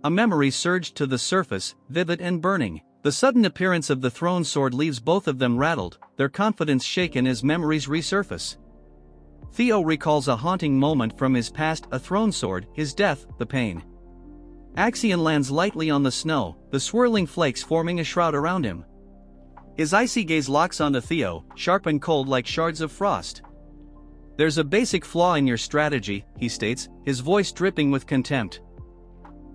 A memory surged to the surface, vivid and burning. The sudden appearance of the thrown sword leaves both of them rattled, their confidence shaken as memories resurface. Theo recalls a haunting moment from his past, a thrown sword, his death, the pain. Axion lands lightly on the snow, the swirling flakes forming a shroud around him. His icy gaze locks onto Theo, sharp and cold like shards of frost. "There's a basic flaw in your strategy," he states, his voice dripping with contempt.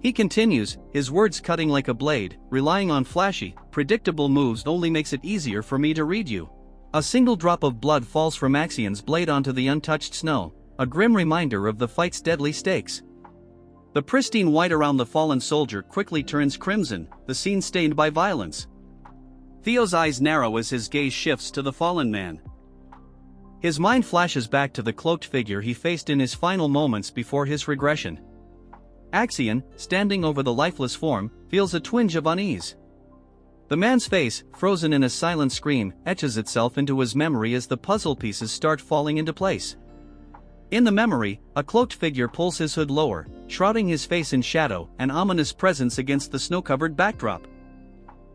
He continues, his words cutting like a blade, "Relying on flashy, predictable moves only makes it easier for me to read you." A single drop of blood falls from Axion's blade onto the untouched snow, a grim reminder of the fight's deadly stakes. The pristine white around the fallen soldier quickly turns crimson, the scene stained by violence. Theo's eyes narrow as his gaze shifts to the fallen man. His mind flashes back to the cloaked figure he faced in his final moments before his regression. Axion, standing over the lifeless form, feels a twinge of unease. The man's face, frozen in a silent scream, etches itself into his memory as the puzzle pieces start falling into place. In the memory, a cloaked figure pulls his hood lower, shrouding his face in shadow, an ominous presence against the snow-covered backdrop.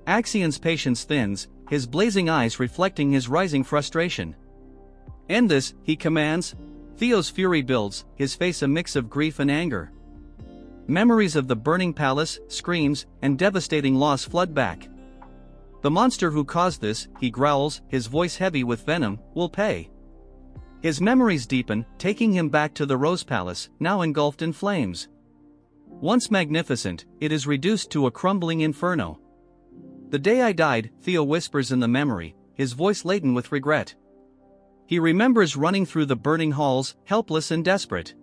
Axion's patience thins, his blazing eyes reflecting his rising frustration. "End this," he commands. Theo's fury builds, his face a mix of grief and anger. Memories of the burning palace, screams, and devastating loss flood back. "The monster who caused this," he growls, his voice heavy with venom, "will pay." His memories deepen, taking him back to the Rose Palace, now engulfed in flames. Once magnificent, it is reduced to a crumbling inferno. "The day I died," Theo whispers in the memory, his voice laden with regret. He remembers running through the burning halls, helpless and desperate.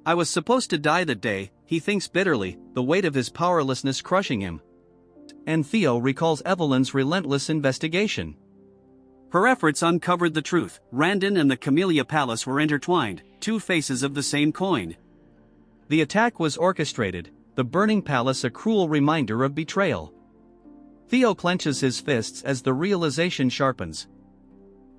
"I was supposed to die that day," he thinks bitterly, the weight of his powerlessness crushing him. And Theo recalls Evelyn's relentless investigation. Her efforts uncovered the truth. Randon and the Camellia Palace were intertwined, two faces of the same coin. The attack was orchestrated, the burning palace a cruel reminder of betrayal. Theo clenches his fists as the realization sharpens.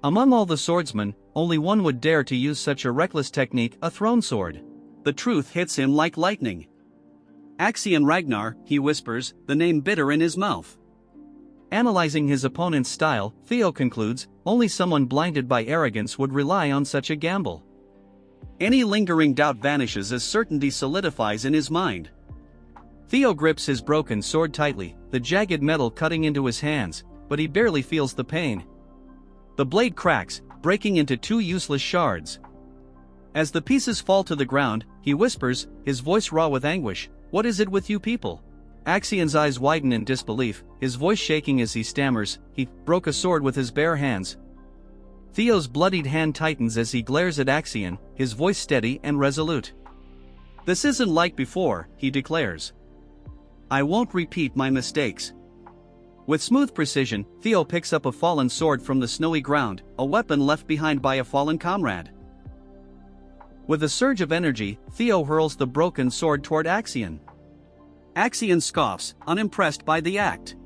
Among all the swordsmen, only one would dare to use such a reckless technique, a thrown sword. The truth hits him like lightning. "Axion Ragnar," he whispers, the name bitter in his mouth. Analyzing his opponent's style, Theo concludes, only someone blinded by arrogance would rely on such a gamble. Any lingering doubt vanishes as certainty solidifies in his mind. Theo grips his broken sword tightly, the jagged metal cutting into his hands, but he barely feels the pain. The blade cracks, breaking into two useless shards. As the pieces fall to the ground, he whispers, his voice raw with anguish, "What is it with you people?" Axion's eyes widen in disbelief, his voice shaking as he stammers, "He broke a sword with his bare hands." Theo's bloodied hand tightens as he glares at Axion, his voice steady and resolute. "This isn't like before," he declares. "I won't repeat my mistakes." With smooth precision, Theo picks up a fallen sword from the snowy ground, a weapon left behind by a fallen comrade. With a surge of energy, Theo hurls the broken sword toward Axion. Axion scoffs, unimpressed by the act.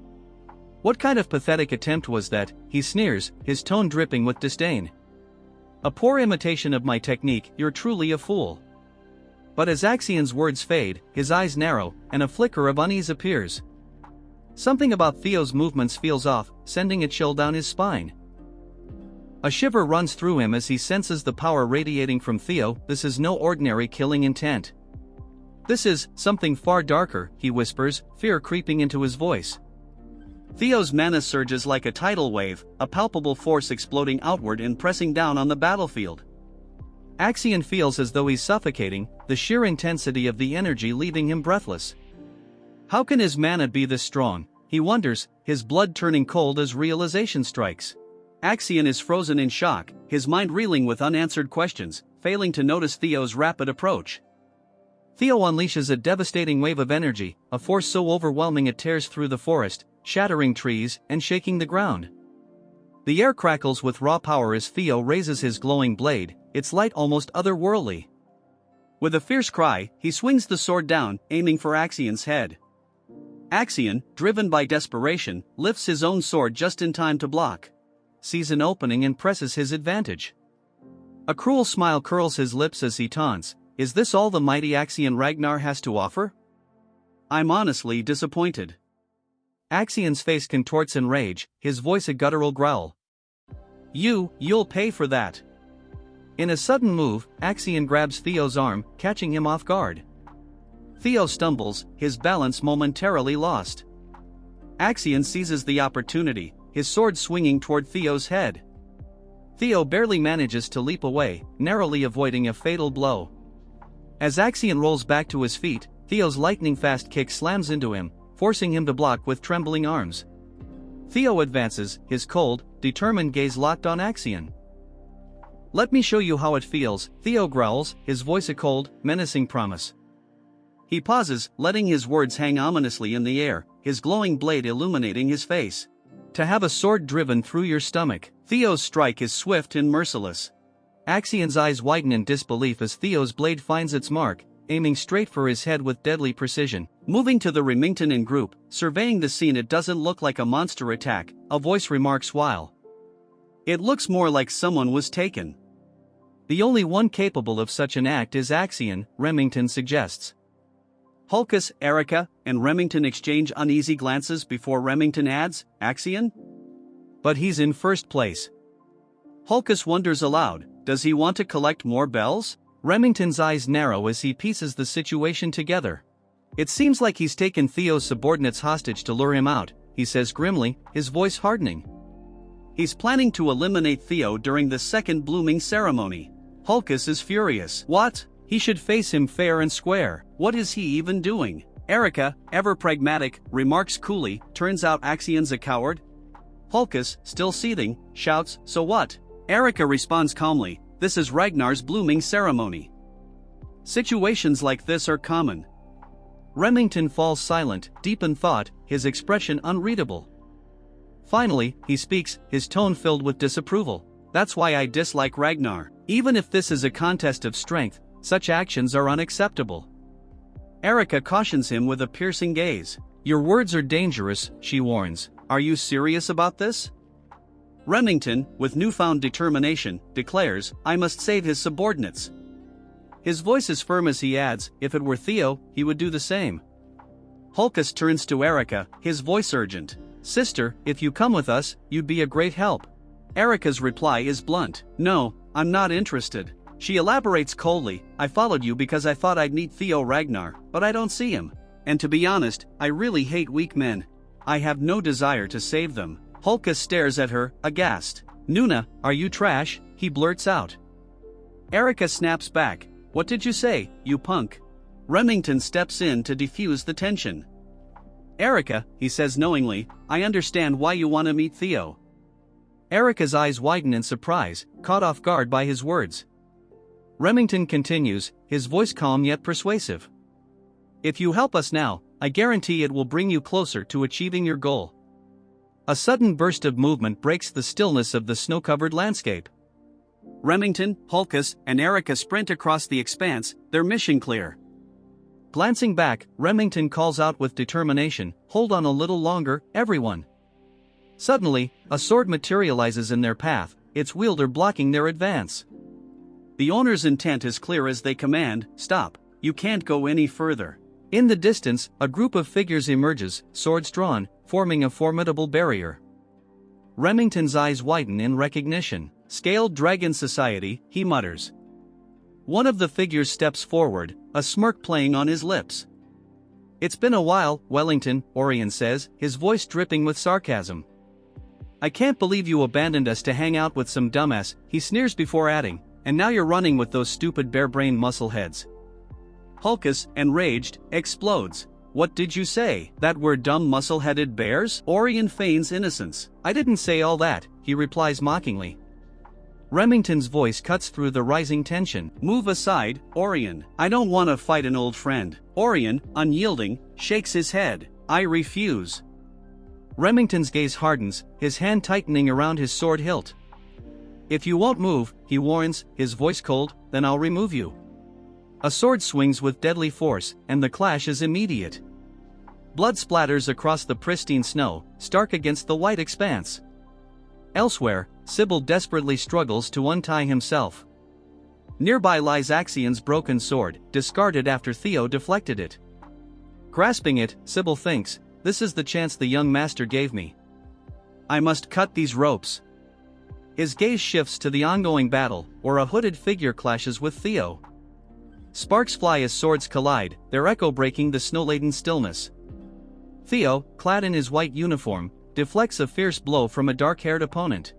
"What kind of pathetic attempt was that?" he sneers, his tone dripping with disdain. "A poor imitation of my technique, you're truly a fool." But as Axion's words fade, his eyes narrow, and a flicker of unease appears. Something about Theo's movements feels off, sending a chill down his spine. A shiver runs through him as he senses the power radiating from Theo. This is no ordinary killing intent. "This is something far darker," he whispers, fear creeping into his voice. Theo's mana surges like a tidal wave, a palpable force exploding outward and pressing down on the battlefield. Axion feels as though he's suffocating, the sheer intensity of the energy leaving him breathless. How can his mana be this strong? He wonders, his blood turning cold as realization strikes. Axion is frozen in shock, his mind reeling with unanswered questions, failing to notice Theo's rapid approach. Theo unleashes a devastating wave of energy, a force so overwhelming it tears through the forest, shattering trees and shaking the ground. The air crackles with raw power as Theo raises his glowing blade, its light almost otherworldly. With a fierce cry, he swings the sword down, aiming for Axion's head. Axion, driven by desperation, lifts his own sword just in time to block. Sees an opening and presses his advantage. A cruel smile curls his lips as he taunts, "Is this all the mighty Axion Ragnar has to offer? I'm honestly disappointed." Axian's face contorts in rage, his voice a guttural growl. You'll pay for that. In a sudden move, Axian grabs Theo's arm, catching him off guard. Theo stumbles, his balance momentarily lost. Axian seizes the opportunity, his sword swinging toward Theo's head. Theo barely manages to leap away, narrowly avoiding a fatal blow. As Axian rolls back to his feet, Theo's lightning-fast kick slams into him, forcing him to block with trembling arms. Theo advances, his cold, determined gaze locked on Axian. "Let me show you how it feels," Theo growls, his voice a cold, menacing promise. He pauses, letting his words hang ominously in the air, his glowing blade illuminating his face. "To have a sword driven through your stomach." Theo's strike is swift and merciless. Axian's eyes widen in disbelief as Theo's blade finds its mark, aiming straight for his head with deadly precision. Moving to the Remington in group, surveying the scene, "It doesn't look like a monster attack," a voice remarks while. "It looks more like someone was taken." "The only one capable of such an act is Axian," Remington suggests. Hulkus, Erica, and Remington exchange uneasy glances before Remington adds, "Axian? But he's in first place." Hulkus wonders aloud, does he want to collect more bells? Remington's eyes narrow as he pieces the situation together. "It seems like he's taken Theo's subordinates hostage to lure him out," he says grimly, his voice hardening. "He's planning to eliminate Theo during the second blooming ceremony." Hulkus is furious. "What? He should face him fair and square. What is he even doing?" Erica, ever pragmatic, remarks coolly, "Turns out Axian's a coward." Hulkus, still seething, shouts, "So what?" Erica responds calmly, "This is Ragnar's blooming ceremony. Situations like this are common." Remington falls silent, deep in thought, his expression unreadable. Finally, he speaks, his tone filled with disapproval. "That's why I dislike Ragnar. Even if this is a contest of strength, such actions are unacceptable." Erica cautions him with a piercing gaze. "Your words are dangerous," she warns. "Are you serious about this?" Remington, with newfound determination, declares, "I must save his subordinates." His voice is firm as he adds, "If it were Theo, he would do the same." Hulkus turns to Erica, his voice urgent. "Sister, if you come with us, you'd be a great help." Erica's reply is blunt. "No, I'm not interested." She elaborates coldly, "I followed you because I thought I'd meet Theo Ragnar, but I don't see him. And to be honest, I really hate weak men. I have no desire to save them." Hulkus stares at her, aghast. "Nuna, are you trash?" he blurts out. Erica snaps back. "What did you say, you punk?" Remington steps in to defuse the tension. "Erica," he says knowingly, "I understand why you want to meet Theo." Erica's eyes widen in surprise, caught off guard by his words. Remington continues, his voice calm yet persuasive. "If you help us now, I guarantee it will bring you closer to achieving your goal." A sudden burst of movement breaks the stillness of the snow-covered landscape. Remington, Hulkus, and Erica sprint across the expanse, their mission clear. Glancing back, Remington calls out with determination, "Hold on a little longer, everyone." Suddenly, a sword materializes in their path, its wielder blocking their advance. The owner's intent is clear as they command, "Stop, you can't go any further." In the distance, a group of figures emerges, swords drawn, forming a formidable barrier. Remington's eyes widen in recognition. "Scaled Dragon Society," he mutters. One of the figures steps forward, a smirk playing on his lips. "It's been a while, Wellington," Orion says, his voice dripping with sarcasm. "I can't believe you abandoned us to hang out with some dumbass," he sneers before adding, "and now you're running with those stupid bare-brained muscleheads." Hulkus, enraged, explodes. "What did you say? That we're dumb muscle-headed bears?" Orion feigns innocence. "I didn't say all that," he replies mockingly. Remington's voice cuts through the rising tension. "Move aside, Orion. I don't want to fight an old friend." Orion, unyielding, shakes his head. "I refuse." Remington's gaze hardens, his hand tightening around his sword hilt. "If you won't move," he warns, his voice cold, "then I'll remove you." A sword swings with deadly force, and the clash is immediate. Blood splatters across the pristine snow, stark against the white expanse. Elsewhere, Sybil desperately struggles to untie himself. Nearby lies Axian's broken sword, discarded after Theo deflected it. Grasping it, Sybil thinks, this is the chance the young master gave me. I must cut these ropes. His gaze shifts to the ongoing battle, where a hooded figure clashes with Theo. Sparks fly as swords collide, their echo breaking the snow-laden stillness. Theo, clad in his white uniform, deflects a fierce blow from a dark-haired opponent.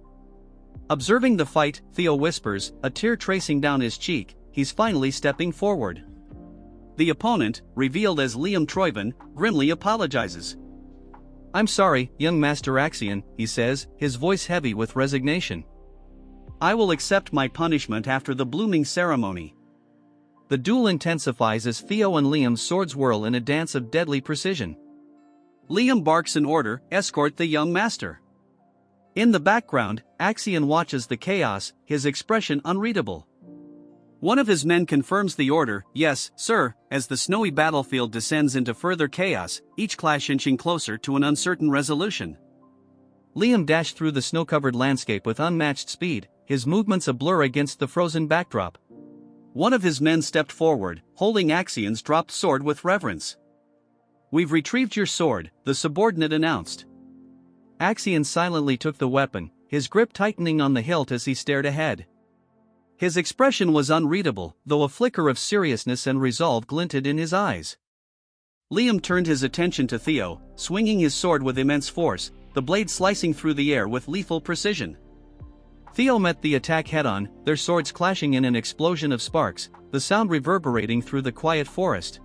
Observing the fight, Theo whispers, a tear tracing down his cheek, he's finally stepping forward. The opponent, revealed as Liam Troyven, grimly apologizes. I'm sorry, young Master Axion, he says, his voice heavy with resignation. I will accept my punishment after the blooming ceremony. The duel intensifies as Theo and Liam's swords whirl in a dance of deadly precision. Liam barks an order, escort the young master. In the background, Axion watches the chaos, his expression unreadable. One of his men confirms the order, yes, sir, as the snowy battlefield descends into further chaos, each clash inching closer to an uncertain resolution. Liam dashed through the snow-covered landscape with unmatched speed, his movements a blur against the frozen backdrop. One of his men stepped forward, holding Axion's dropped sword with reverence. We've retrieved your sword, the subordinate announced. Axion silently took the weapon, his grip tightening on the hilt as he stared ahead. His expression was unreadable, though a flicker of seriousness and resolve glinted in his eyes. Liam turned his attention to Theo, swinging his sword with immense force, the blade slicing through the air with lethal precision. Theo met the attack head-on, their swords clashing in an explosion of sparks, the sound reverberating through the quiet forest.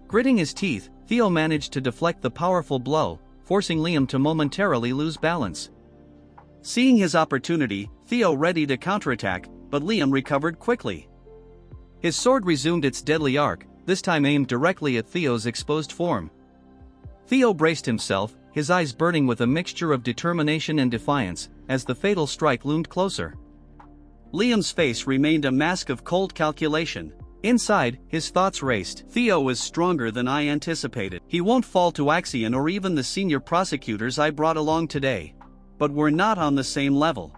Gritting his teeth, Theo managed to deflect the powerful blow, forcing Liam to momentarily lose balance. Seeing his opportunity, Theo readied a counterattack, but Liam recovered quickly. His sword resumed its deadly arc, this time aimed directly at Theo's exposed form. Theo braced himself, his eyes burning with a mixture of determination and defiance, as the fatal strike loomed closer. Liam's face remained a mask of cold calculation. Inside, his thoughts raced. Theo is stronger than I anticipated. He won't fall to Axion or even the senior prosecutors I brought along today. But we're not on the same level.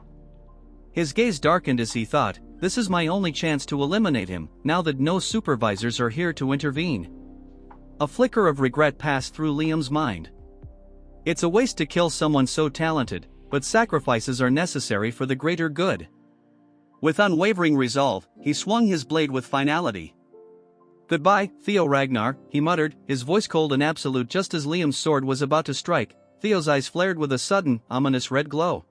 His gaze darkened as he thought, this is my only chance to eliminate him, now that no supervisors are here to intervene. A flicker of regret passed through Liam's mind. It's a waste to kill someone so talented, but sacrifices are necessary for the greater good. With unwavering resolve, he swung his blade with finality. Goodbye, Theo Ragnar, he muttered, his voice cold and absolute just as Liam's sword was about to strike. Theo's eyes flared with a sudden, ominous red glow.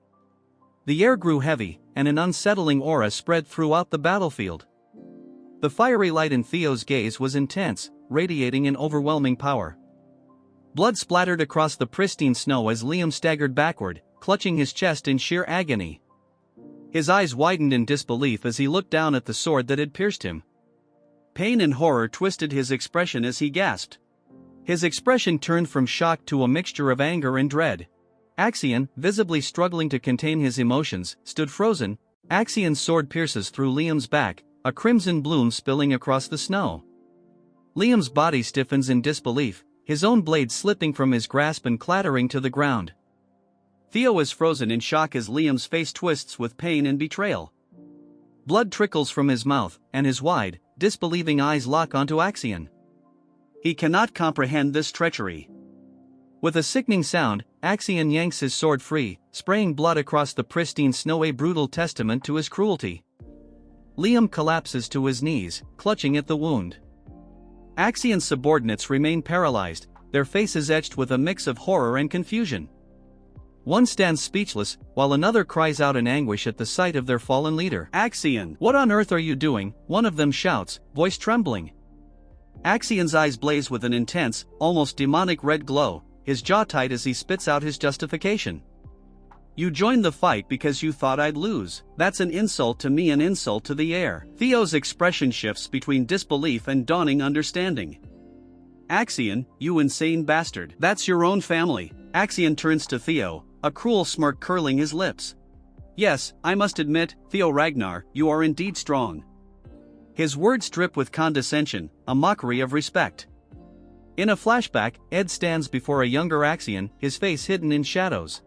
The air grew heavy, and an unsettling aura spread throughout the battlefield. The fiery light in Theo's gaze was intense, radiating an overwhelming power. Blood splattered across the pristine snow as Liam staggered backward, clutching his chest in sheer agony. His eyes widened in disbelief as he looked down at the sword that had pierced him. Pain and horror twisted his expression as he gasped. His expression turned from shock to a mixture of anger and dread. Axion, visibly struggling to contain his emotions, stood frozen. Axion's sword pierces through Liam's back, a crimson bloom spilling across the snow. Liam's body stiffens in disbelief, his own blade slipping from his grasp and clattering to the ground. Theo is frozen in shock as Liam's face twists with pain and betrayal. Blood trickles from his mouth, and his wide, disbelieving eyes lock onto Axion. He cannot comprehend this treachery. With a sickening sound, Axion yanks his sword free, spraying blood across the pristine snow, a brutal testament to his cruelty. Liam collapses to his knees, clutching at the wound. Axion's subordinates remain paralyzed, their faces etched with a mix of horror and confusion. One stands speechless, while another cries out in anguish at the sight of their fallen leader. Axion, what on earth are you doing? One of them shouts, voice trembling. Axion's eyes blaze with an intense, almost demonic red glow, his jaw tight as he spits out his justification. You joined the fight because you thought I'd lose. That's an insult to me, an insult to the air. Theo's expression shifts between disbelief and dawning understanding. Axion, you insane bastard. That's your own family. Axion turns to Theo, a cruel smirk curling his lips. Yes, I must admit, Theo Ragnar, you are indeed strong. His words drip with condescension, a mockery of respect. In a flashback, Ed stands before a younger Axion, his face hidden in shadows.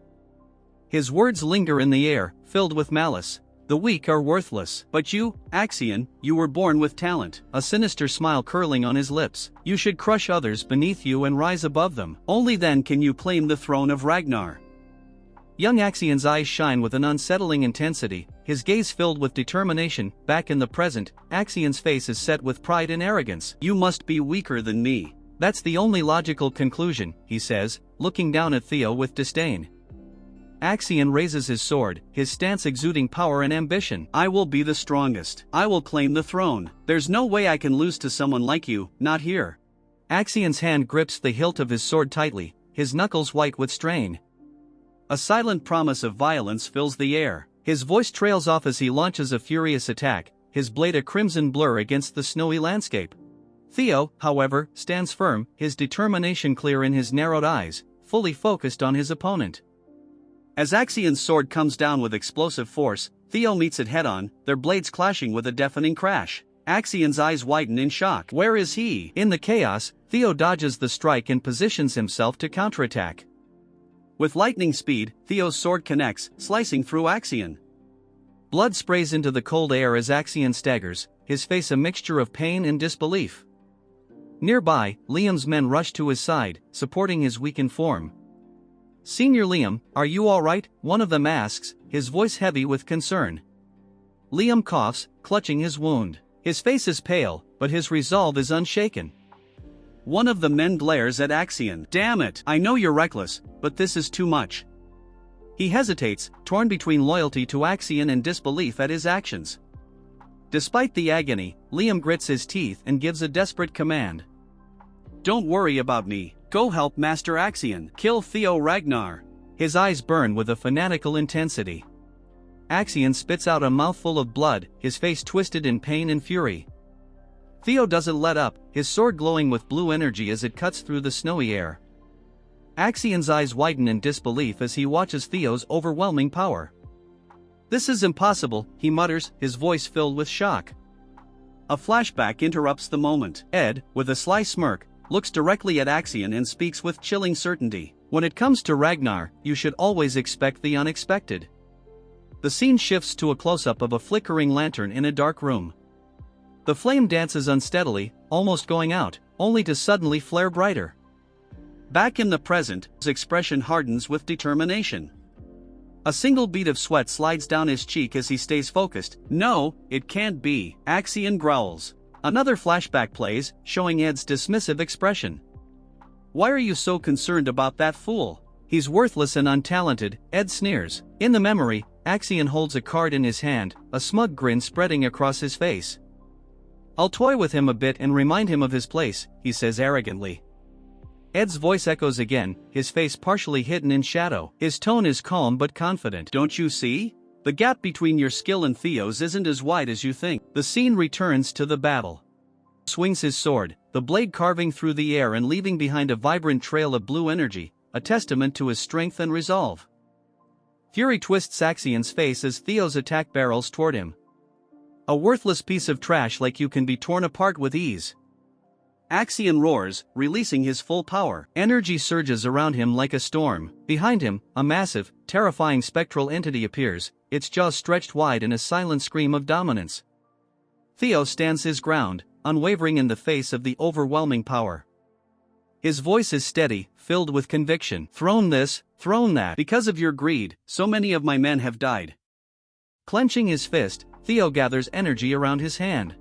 His words linger in the air, filled with malice. The weak are worthless. But you, Axion, you were born with talent. A sinister smile curling on his lips. You should crush others beneath you and rise above them. Only then can you claim the throne of Ragnar. Young Axion's eyes shine with an unsettling intensity, his gaze filled with determination. Back in the present, Axion's face is set with pride and arrogance. You must be weaker than me. That's the only logical conclusion, he says, looking down at Theo with disdain. Axion raises his sword, his stance exuding power and ambition. I will be the strongest. I will claim the throne. There's no way I can lose to someone like you, not here. Axion's hand grips the hilt of his sword tightly, his knuckles white with strain. A silent promise of violence fills the air. His voice trails off as he launches a furious attack, his blade a crimson blur against the snowy landscape. Theo, however, stands firm, his determination clear in his narrowed eyes, fully focused on his opponent. As Axion's sword comes down with explosive force, Theo meets it head-on, their blades clashing with a deafening crash. Axion's eyes widen in shock. Where is he? In the chaos, Theo dodges the strike and positions himself to counterattack. With lightning speed, Theo's sword connects, slicing through Axion. Blood sprays into the cold air as Axion staggers, his face a mixture of pain and disbelief. Nearby, Liam's men rush to his side, supporting his weakened form. Senior Liam, are you all right? One of them asks, his voice heavy with concern. Liam coughs, clutching his wound. His face is pale, but his resolve is unshaken. One of the men glares at Axion. Damn it, I know you're reckless, but this is too much. He hesitates, torn between loyalty to Axion and disbelief at his actions. Despite the agony, Liam grits his teeth and gives a desperate command. Don't worry about me, go help Master Axion, kill Theo Ragnar. His eyes burn with a fanatical intensity. Axion spits out a mouthful of blood, his face twisted in pain and fury. Theo doesn't let up, his sword glowing with blue energy as it cuts through the snowy air. Axion's eyes widen in disbelief as he watches Theo's overwhelming power. This is impossible, he mutters, his voice filled with shock. A flashback interrupts the moment. Ed, with a sly smirk, looks directly at Axion and speaks with chilling certainty. When it comes to Ragnar, you should always expect the unexpected. The scene shifts to a close-up of a flickering lantern in a dark room. The flame dances unsteadily, almost going out, only to suddenly flare brighter. Back in the present, his expression hardens with determination. A single bead of sweat slides down his cheek as he stays focused. No, it can't be, Axion growls. Another flashback plays, showing Ed's dismissive expression. Why are you so concerned about that fool? He's worthless and untalented, Ed sneers. In the memory, Axion holds a card in his hand, a smug grin spreading across his face. I'll toy with him a bit and remind him of his place, he says arrogantly. Ed's voice echoes again, his face partially hidden in shadow. His tone is calm but confident. Don't you see? The gap between your skill and Theo's isn't as wide as you think. The scene returns to the battle. Swings his sword, the blade carving through the air and leaving behind a vibrant trail of blue energy, a testament to his strength and resolve. Fury twists Axion's face as Theo's attack barrels toward him. A worthless piece of trash like you can be torn apart with ease. Axion roars, releasing his full power. Energy surges around him like a storm. Behind him, a massive, terrifying spectral entity appears, its jaws stretched wide in a silent scream of dominance. Theo stands his ground, unwavering in the face of the overwhelming power. His voice is steady, filled with conviction. Throne this, throne that. Because of your greed, so many of my men have died. Clenching his fist, Theo gathers energy around his hand.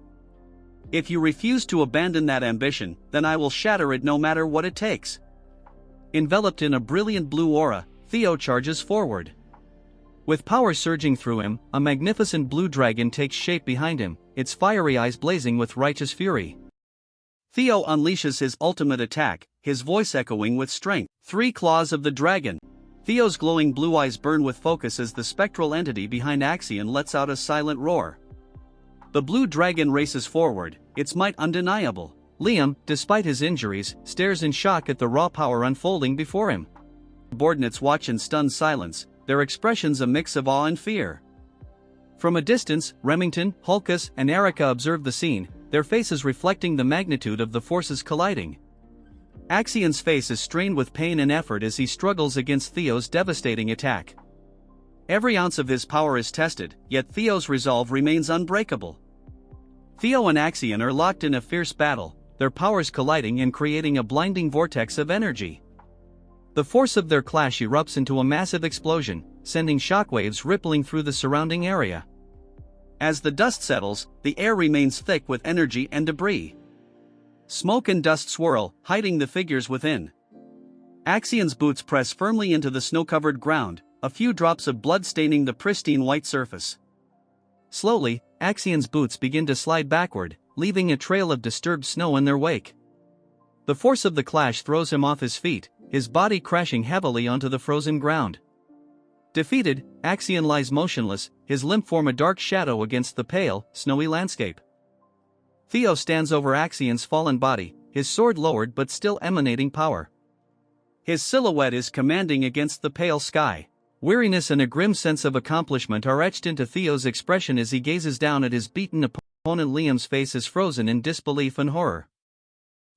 If you refuse to abandon that ambition, then I will shatter it no matter what it takes. Enveloped in a brilliant blue aura, Theo charges forward. With power surging through him, a magnificent blue dragon takes shape behind him, its fiery eyes blazing with righteous fury. Theo unleashes his ultimate attack, his voice echoing with strength. 3 claws of the dragon. Theo's glowing blue eyes burn with focus as the spectral entity behind Axion lets out a silent roar. The blue dragon races forward, its might undeniable. Liam, despite his injuries, stares in shock at the raw power unfolding before him. Subordinates watch in stunned silence, their expressions a mix of awe and fear. From a distance, Remington, Hulkus, and Erica observe the scene, their faces reflecting the magnitude of the forces colliding. Axion's face is strained with pain and effort as he struggles against Theo's devastating attack. Every ounce of his power is tested, yet Theo's resolve remains unbreakable. Theo and Axion are locked in a fierce battle, their powers colliding and creating a blinding vortex of energy. The force of their clash erupts into a massive explosion, sending shockwaves rippling through the surrounding area. As the dust settles, the air remains thick with energy and debris. Smoke and dust swirl, hiding the figures within. Axion's boots press firmly into the snow-covered ground, a few drops of blood staining the pristine white surface. Slowly, Axion's boots begin to slide backward, leaving a trail of disturbed snow in their wake. The force of the clash throws him off his feet, his body crashing heavily onto the frozen ground. Defeated, Axion lies motionless, his limp form a dark shadow against the pale, snowy landscape. Theo stands over Axion's fallen body, his sword lowered but still emanating power. His silhouette is commanding against the pale sky. Weariness and a grim sense of accomplishment are etched into Theo's expression as he gazes down at his beaten opponent. Liam's face is frozen in disbelief and horror.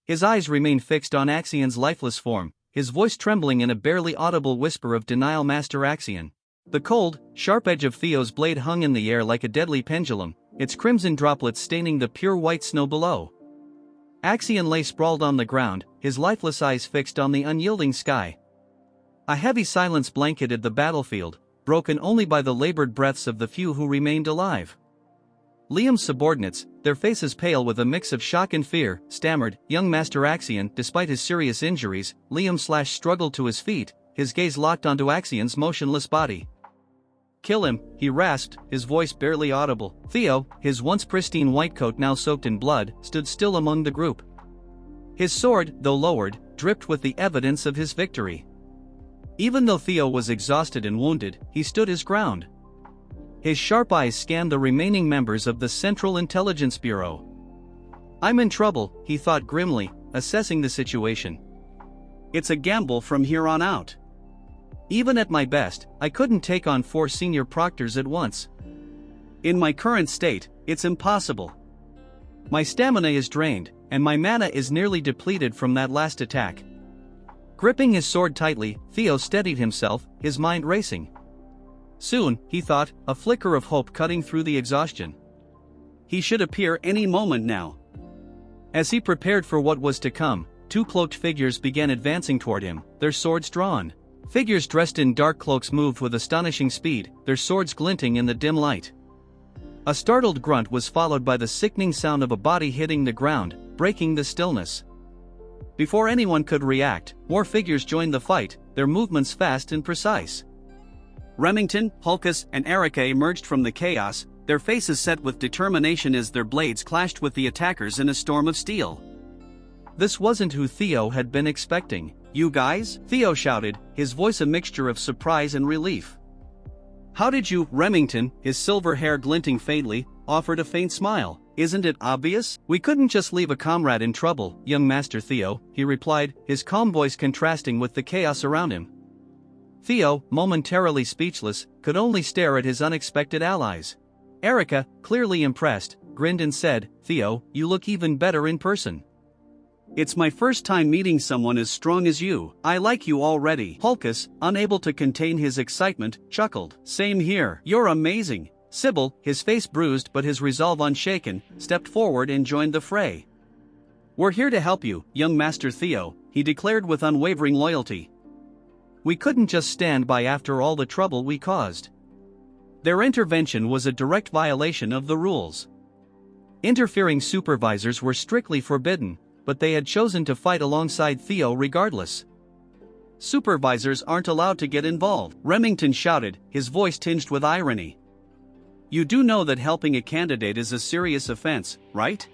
His eyes remain fixed on Axion's lifeless form, his voice trembling in a barely audible whisper of denial. Master Axion. The cold, sharp edge of Theo's blade hung in the air like a deadly pendulum, its crimson droplets staining the pure white snow below. Axion lay sprawled on the ground, his lifeless eyes fixed on the unyielding sky. A heavy silence blanketed the battlefield, broken only by the labored breaths of the few who remained alive. Liam's subordinates, their faces pale with a mix of shock and fear, stammered, "Young Master Axion." Despite his serious injuries, Liam struggled to his feet, his gaze locked onto Axion's motionless body. "Kill him," he rasped, his voice barely audible. Theo, his once pristine white coat now soaked in blood, stood still among the group. His sword, though lowered, dripped with the evidence of his victory. Even though Theo was exhausted and wounded, he stood his ground. His sharp eyes scanned the remaining members of the Central Intelligence Bureau. "I'm in trouble," he thought grimly, assessing the situation. "It's a gamble from here on out. Even at my best, I couldn't take on 4 senior proctors at once. In my current state, it's impossible. My stamina is drained, and my mana is nearly depleted from that last attack." Gripping his sword tightly, Theo steadied himself, his mind racing. Soon, he thought, a flicker of hope cutting through the exhaustion. He should appear any moment now. As he prepared for what was to come, 2 cloaked figures began advancing toward him, their swords drawn. Figures dressed in dark cloaks moved with astonishing speed, their swords glinting in the dim light. A startled grunt was followed by the sickening sound of a body hitting the ground, breaking the stillness. Before anyone could react, more figures joined the fight, their movements fast and precise. Remington, Hulkus, and Erica emerged from the chaos, their faces set with determination as their blades clashed with the attackers in a storm of steel. This wasn't who Theo had been expecting. "You guys?" Theo shouted, his voice a mixture of surprise and relief. "How did you?" Remington, his silver hair glinting faintly, offered a faint smile. "Isn't it obvious? We couldn't just leave a comrade in trouble, young Master Theo," he replied, his calm voice contrasting with the chaos around him. Theo, momentarily speechless, could only stare at his unexpected allies. Erica, clearly impressed, grinned and said, "Theo, you look even better in person. It's my first time meeting someone as strong as you. I like you already." Hulkus, unable to contain his excitement, chuckled. "Same here. You're amazing." Sybil, his face bruised but his resolve unshaken, stepped forward and joined the fray. "We're here to help you, young Master Theo," he declared with unwavering loyalty. "We couldn't just stand by after all the trouble we caused." Their intervention was a direct violation of the rules. Interfering supervisors were strictly forbidden, but they had chosen to fight alongside Theo regardless. "Supervisors aren't allowed to get involved," Remington shouted, his voice tinged with irony. "You do know that helping a candidate is a serious offense, right?"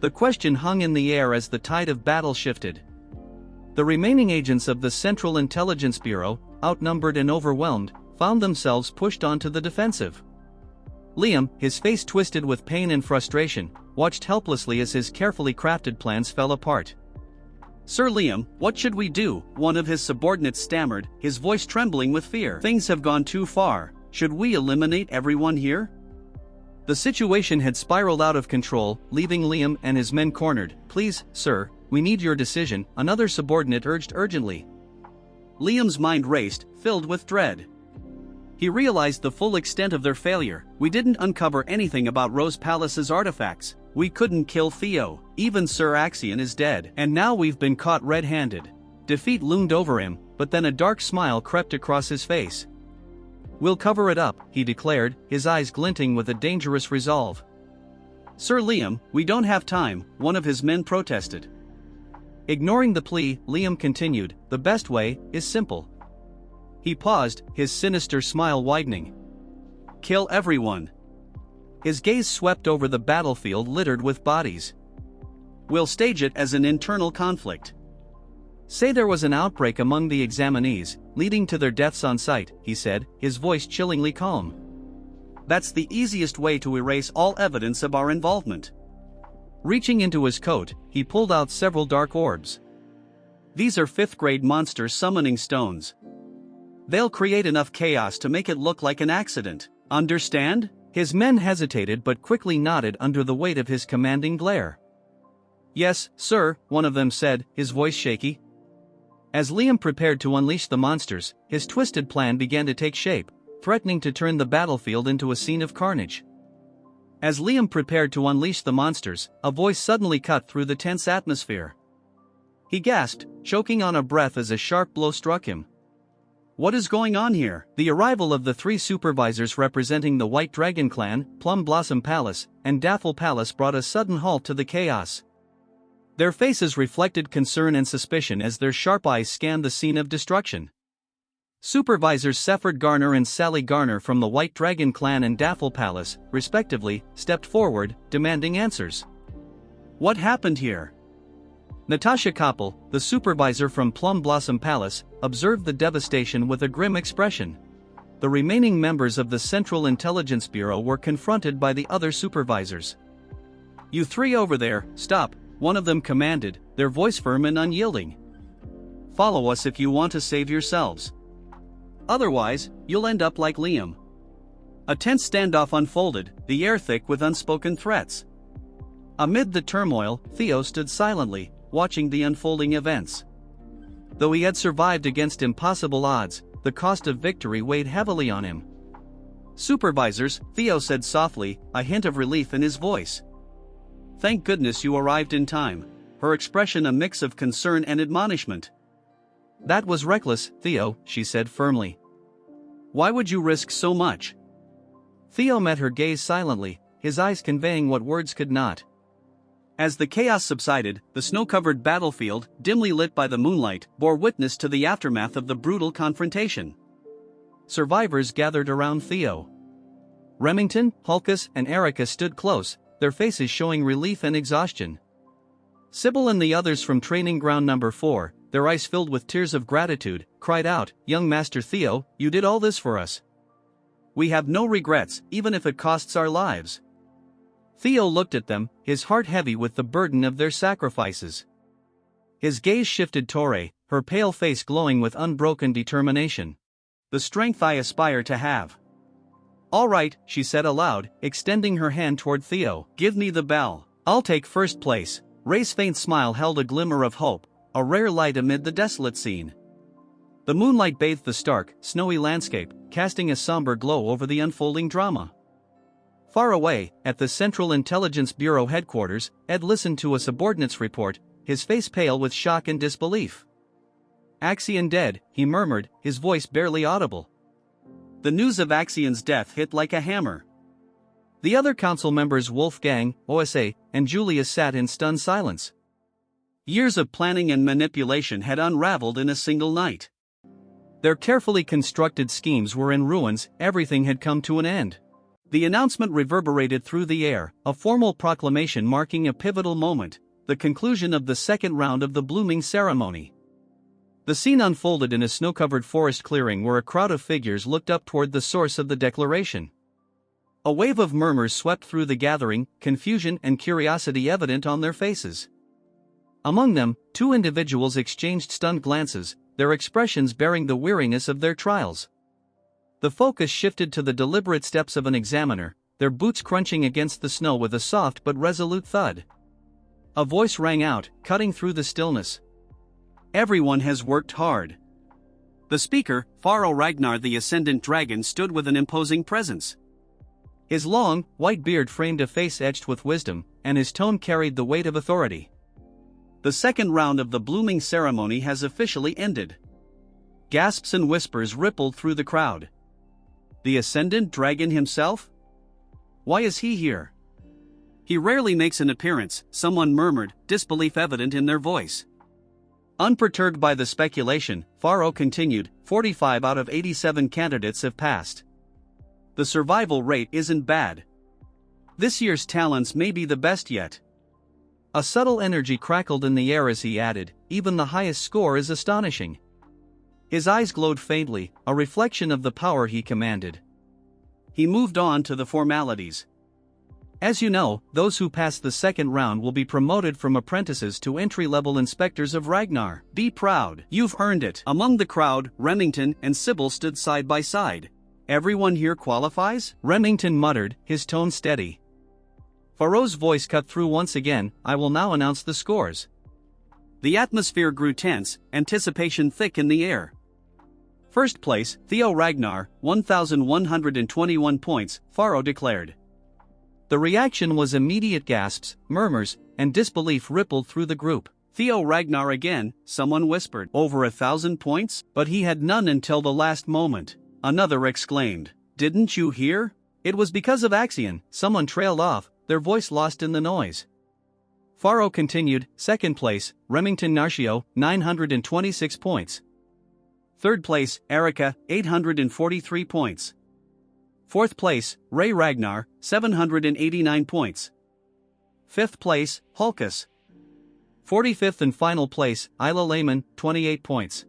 The question hung in the air as the tide of battle shifted. The remaining agents of the Central Intelligence Bureau, outnumbered and overwhelmed, found themselves pushed onto the defensive. Liam, his face twisted with pain and frustration, watched helplessly as his carefully crafted plans fell apart. "Sir Liam, what should we do?" one of his subordinates stammered, his voice trembling with fear. "Things have gone too far. Should we eliminate everyone here?" The situation had spiraled out of control, leaving Liam and his men cornered. "Please, sir, we need your decision," another subordinate urged urgently. Liam's mind raced, filled with dread. He realized the full extent of their failure. We didn't uncover anything about Rose Palace's artifacts. We couldn't kill Theo. Even Sir Axion is dead. And now we've been caught red-handed. Defeat loomed over him, but then a dark smile crept across his face. "We'll cover it up," he declared, his eyes glinting with a dangerous resolve. "Sir Liam, we don't have time," one of his men protested. Ignoring the plea, Liam continued, "The best way is simple." He paused, his sinister smile widening. "Kill everyone." His gaze swept over the battlefield littered with bodies. "We'll stage it as an internal conflict. Say there was an outbreak among the examinees, leading to their deaths on sight," he said, his voice chillingly calm. "That's the easiest way to erase all evidence of our involvement." Reaching into his coat, he pulled out several dark orbs. "These are 5th-grade monster summoning stones. They'll create enough chaos to make it look like an accident. Understand?" His men hesitated but quickly nodded under the weight of his commanding glare. "Yes, sir," one of them said, his voice shaky. As Liam prepared to unleash the monsters, his twisted plan began to take shape, threatening to turn the battlefield into a scene of carnage. As Liam prepared to unleash the monsters, a voice suddenly cut through the tense atmosphere. He gasped, choking on a breath as a sharp blow struck him. "What is going on here?" The arrival of the 3 supervisors representing the White Dragon Clan, Plum Blossom Palace, and Daffel Palace brought a sudden halt to the chaos. Their faces reflected concern and suspicion as their sharp eyes scanned the scene of destruction. Supervisors Sefford Garner and Sally Garner from the White Dragon Clan and Daffel Palace, respectively, stepped forward, demanding answers. "What happened here?" Natasha Koppel, the supervisor from Plum Blossom Palace, observed the devastation with a grim expression. The remaining members of the Central Intelligence Bureau were confronted by the other supervisors. "You 3 over there, stop," one of them commanded, their voice firm and unyielding. "Follow us if you want to save yourselves. Otherwise, you'll end up like Liam." A tense standoff unfolded, the air thick with unspoken threats. Amid the turmoil, Theo stood silently, watching the unfolding events. Though he had survived against impossible odds, the cost of victory weighed heavily on him. "Supervisors," Theo said softly, a hint of relief in his voice. "Thank goodness you arrived in time," her expression a mix of concern and admonishment. "That was reckless, Theo," she said firmly. "Why would you risk so much?" Theo met her gaze silently, his eyes conveying what words could not. As the chaos subsided, the snow-covered battlefield, dimly lit by the moonlight, bore witness to the aftermath of the brutal confrontation. Survivors gathered around Theo. Remington, Hulkus, and Erica stood close, their faces showing relief and exhaustion. Sybil and the others from Training Ground Number 4, their eyes filled with tears of gratitude, cried out, "Young Master Theo, you did all this for us. We have no regrets, even if it costs our lives." Theo looked at them, his heart heavy with the burden of their sacrifices. His gaze shifted to Torre, her pale face glowing with unbroken determination. "The strength I aspire to have." "All right," she said aloud, extending her hand toward Theo. "Give me the bell. I'll take first place." Ray's faint smile held a glimmer of hope, a rare light amid the desolate scene. The moonlight bathed the stark, snowy landscape, casting a somber glow over the unfolding drama. Far away, at the Central Intelligence Bureau headquarters, Ed listened to a subordinate's report, his face pale with shock and disbelief. "Axion dead," he murmured, his voice barely audible. The news of Axion's death hit like a hammer. The other council members Wolfgang, OSA, and Julius sat in stunned silence. Years of planning and manipulation had unraveled in a single night. Their carefully constructed schemes were in ruins, everything had come to an end. The announcement reverberated through the air, a formal proclamation marking a pivotal moment, the conclusion of the second round of the blooming ceremony. The scene unfolded in a snow-covered forest clearing where a crowd of figures looked up toward the source of the declaration. A wave of murmurs swept through the gathering, confusion and curiosity evident on their faces. Among them, 2 individuals exchanged stunned glances, their expressions bearing the weariness of their trials. The focus shifted to the deliberate steps of an examiner, their boots crunching against the snow with a soft but resolute thud. A voice rang out, cutting through the stillness. "Everyone has worked hard. The speaker, Pharaoh Ragnar the Ascendant Dragon, stood with an imposing presence. His long, white beard framed a face etched with wisdom, and his tone carried the weight of authority. The second round of the blooming ceremony has officially ended. Gasps and whispers rippled through the crowd. The Ascendant Dragon himself? Why is he here? He rarely makes an appearance, someone murmured, disbelief evident in their voice. Unperturbed by the speculation, Pharaoh continued, 45 out of 87 candidates have passed. The survival rate isn't bad. This year's talents may be the best yet. A subtle energy crackled in the air as he added, even the highest score is astonishing. His eyes glowed faintly, a reflection of the power he commanded. He moved on to the formalities. As you know, those who pass the second round will be promoted from apprentices to entry-level inspectors of Ragnar. Be proud, you've earned it. Among the crowd, Remington and Sybil stood side by side. Everyone here qualifies? Remington muttered, his tone steady. Pharaoh's voice cut through once again, I will now announce the scores. The atmosphere grew tense, anticipation thick in the air. First place, Theo Ragnar, 1,121 points, Pharaoh declared. The reaction was immediate. Gasps, murmurs, and disbelief rippled through the group. Theo Ragnar again, someone whispered. Over 1,000 points? But he had none until the last moment. Another exclaimed. Didn't you hear? It was because of Axion, someone trailed off, their voice lost in the noise. Pharaoh continued, second place, Remington Narcio, 926 points. Third place, Erica, 843 points. Fourth place, Ray Ragnar, 789 points. Fifth place, Hulkus. 45th and final place, Isla Layman, 28 points.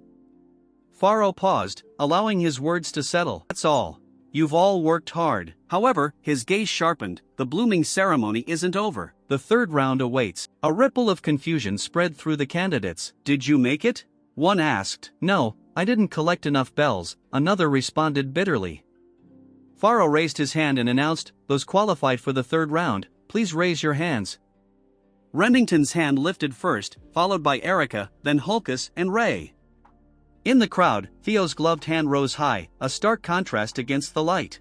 Pharaoh paused, allowing his words to settle. That's all. You've all worked hard. However, his gaze sharpened, the blooming ceremony isn't over. The third round awaits. A ripple of confusion spread through the candidates. Did you make it? One asked. No, I didn't collect enough bells, another responded bitterly. Pharaoh raised his hand and announced, those qualified for the third round, please raise your hands. Remington's hand lifted first, followed by Erica, then Hulkus and Ray. In the crowd, Theo's gloved hand rose high, a stark contrast against the light.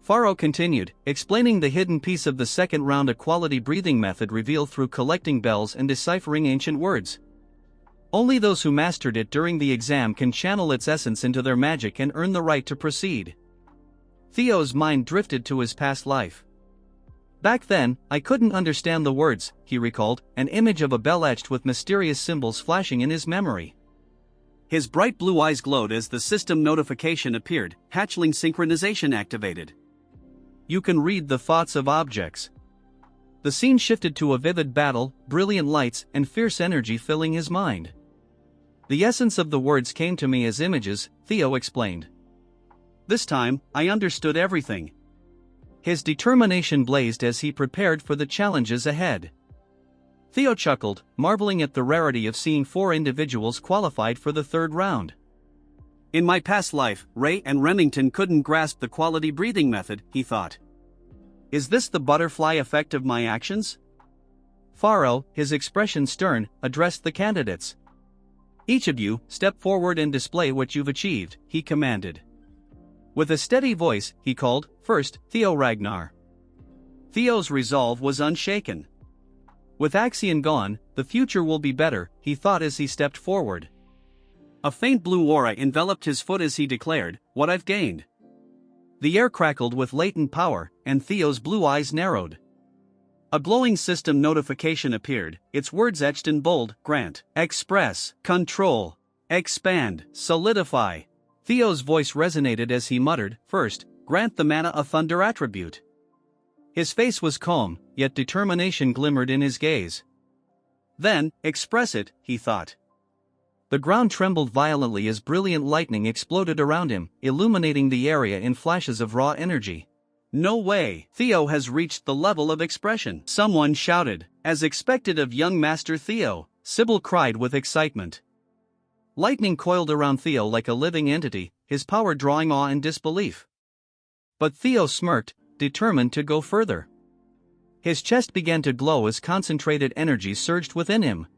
Pharaoh continued, explaining the hidden piece of the second round, a quality breathing method revealed through collecting bells and deciphering ancient words. Only those who mastered it during the exam can channel its essence into their magic and earn the right to proceed. Theo's mind drifted to his past life. Back then, I couldn't understand the words, he recalled, an image of a bell etched with mysterious symbols flashing in his memory. His bright blue eyes glowed as the system notification appeared, hatchling synchronization activated. You can read the thoughts of objects. The scene shifted to a vivid battle, brilliant lights and fierce energy filling his mind. The essence of the words came to me as images, Theo explained. This time, I understood everything. His determination blazed as he prepared for the challenges ahead. Theo chuckled, marveling at the rarity of seeing 4 individuals qualified for the third round. In my past life, Ray and Remington couldn't grasp the quality breathing method, he thought. Is this the butterfly effect of my actions? Pharaoh, his expression stern, addressed the candidates. Each of you, step forward and display what you've achieved, he commanded. With a steady voice, he called, first, Theo Ragnar. Theo's resolve was unshaken. With Axion gone, the future will be better, he thought as he stepped forward. A faint blue aura enveloped his foot as he declared, what I've gained. The air crackled with latent power, and Theo's blue eyes narrowed. A glowing system notification appeared, its words etched in bold, grant, express, control, expand, solidify. Theo's voice resonated as he muttered, first, grant the mana a thunder attribute. His face was calm, yet determination glimmered in his gaze. Then, express it, he thought. The ground trembled violently as brilliant lightning exploded around him, illuminating the area in flashes of raw energy. No way, Theo has reached the level of expression, someone shouted, as expected of young Master Theo. Sybil cried with excitement. Lightning coiled around Theo like a living entity, his power drawing awe and disbelief. But Theo smirked, determined to go further. His chest began to glow as concentrated energy surged within him.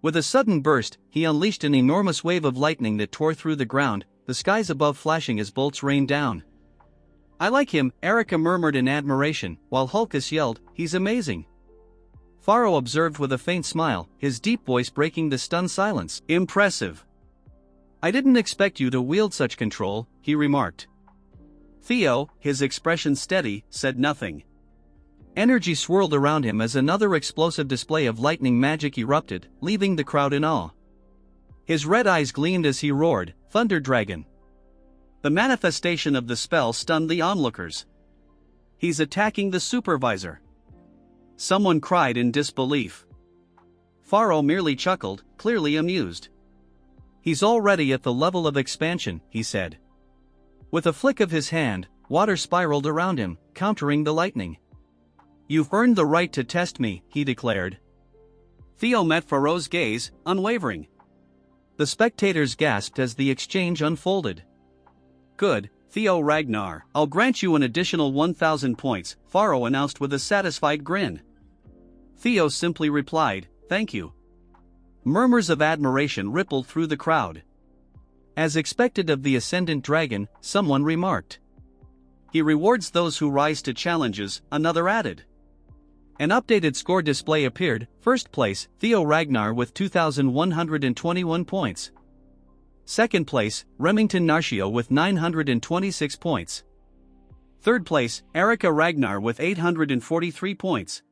With a sudden burst, he unleashed an enormous wave of lightning that tore through the ground, the skies above flashing as bolts rained down. "I like him," Erica murmured in admiration, while Hulkus yelled, "He's amazing." Pharaoh observed with a faint smile, his deep voice breaking the stunned silence. "Impressive. I didn't expect you to wield such control," he remarked. Theo, his expression steady, said nothing. Energy swirled around him as another explosive display of lightning magic erupted, leaving the crowd in awe. His red eyes gleamed as he roared, "Thunder Dragon!" The manifestation of the spell stunned the onlookers. "He's attacking the supervisor!" Someone cried in disbelief. Pharaoh merely chuckled, clearly amused. "He's already at the level of expansion," he said. With a flick of his hand, water spiraled around him, countering the lightning. "You've earned the right to test me," he declared. Theo met Pharaoh's gaze, unwavering. The spectators gasped as the exchange unfolded. "Good, Theo Ragnar, I'll grant you an additional 1,000 points, Pharaoh announced with a satisfied grin. Theo simply replied, "Thank you." Murmurs of admiration rippled through the crowd. As expected of the Ascendant Dragon, someone remarked. "He rewards those who rise to challenges," another added. An updated score display appeared. First place, Theo Ragnar with 2,121 points. Second place, Remington Narcio with 926 points. Third place, Erica Ragnar with 843 points.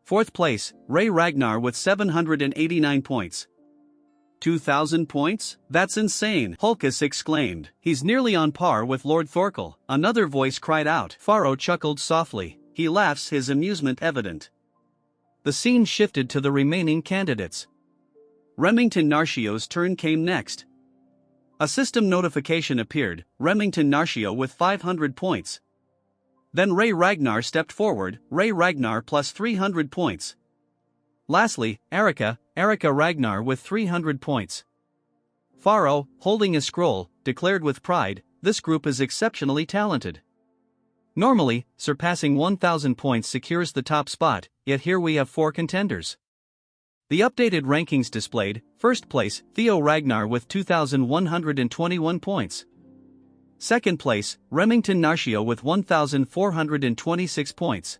Fourth place, Ray Ragnar with 789 points. 2,000 points? That's insane, Hulkus exclaimed. He's nearly on par with Lord Thorkel, another voice cried out. Pharaoh chuckled softly. He laughs, his amusement evident. The scene shifted to the remaining candidates. Remington Narcio's turn came next. A system notification appeared, Remington Narcio with 500 points. Then Ray Ragnar stepped forward, Ray Ragnar plus 300 points. Lastly, Erica Ragnar with 300 points. Pharaoh, holding a scroll, declared with pride, "This group is exceptionally talented." Normally, surpassing 1,000 points secures the top spot, yet here we have 4 contenders. The updated rankings displayed, first place, Theo Ragnar with 2,121 points. Second place, Remington Narcio with 1,426 points.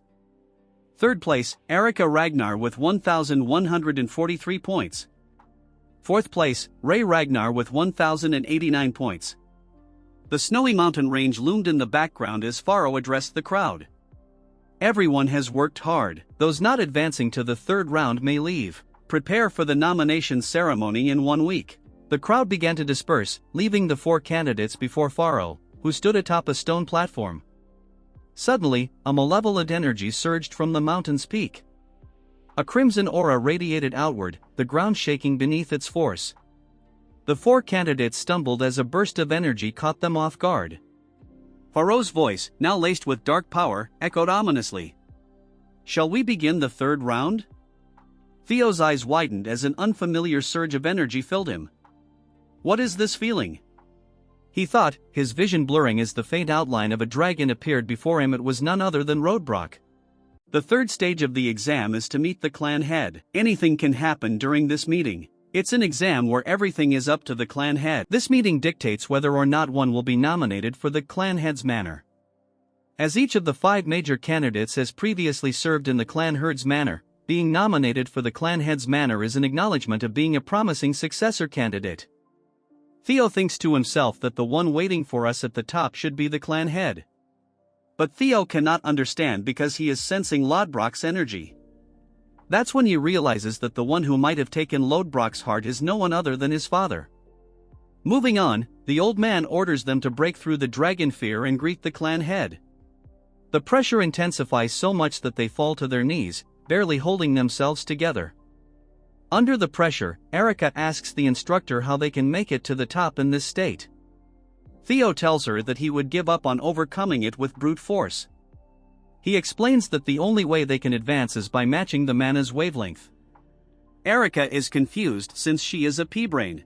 Third place, Erica Ragnar with 1,143 points. Fourth place, Ray Ragnar with 1,089 points. The snowy mountain range loomed in the background as Pharaoh addressed the crowd. Everyone has worked hard. Those not advancing to the third round may leave. Prepare for the nomination ceremony in 1 week. The crowd began to disperse, leaving the 4 candidates before Pharaoh, who stood atop a stone platform. Suddenly, a malevolent energy surged from the mountain's peak. A crimson aura radiated outward, the ground shaking beneath its force. The 4 candidates stumbled as a burst of energy caught them off guard. Pharaoh's voice, now laced with dark power, echoed ominously. "Shall we begin the third round?" Theo's eyes widened as an unfamiliar surge of energy filled him. What is this feeling? He thought, his vision blurring as the faint outline of a dragon appeared before him. It was none other than Roadbrock. The third stage of the exam is to meet the clan head. Anything can happen during this meeting. It's an exam where everything is up to the clan head. This meeting dictates whether or not one will be nominated for the clan head's manor. As each of the 5 major candidates has previously served in the clan herd's manor, being nominated for the clan head's manor is an acknowledgement of being a promising successor candidate. Theo thinks to himself that the one waiting for us at the top should be the clan head. But Theo cannot understand because he is sensing Lodbrok's energy. That's when he realizes that the one who might have taken Lodbrok's heart is no one other than his father. Moving on, the old man orders them to break through the dragon fear and greet the clan head. The pressure intensifies so much that they fall to their knees, barely holding themselves together. Under the pressure, Erica asks the instructor how they can make it to the top in this state. Theo tells her that he would give up on overcoming it with brute force. He explains that the only way they can advance is by matching the mana's wavelength. Erica is confused since she is a pea-brain.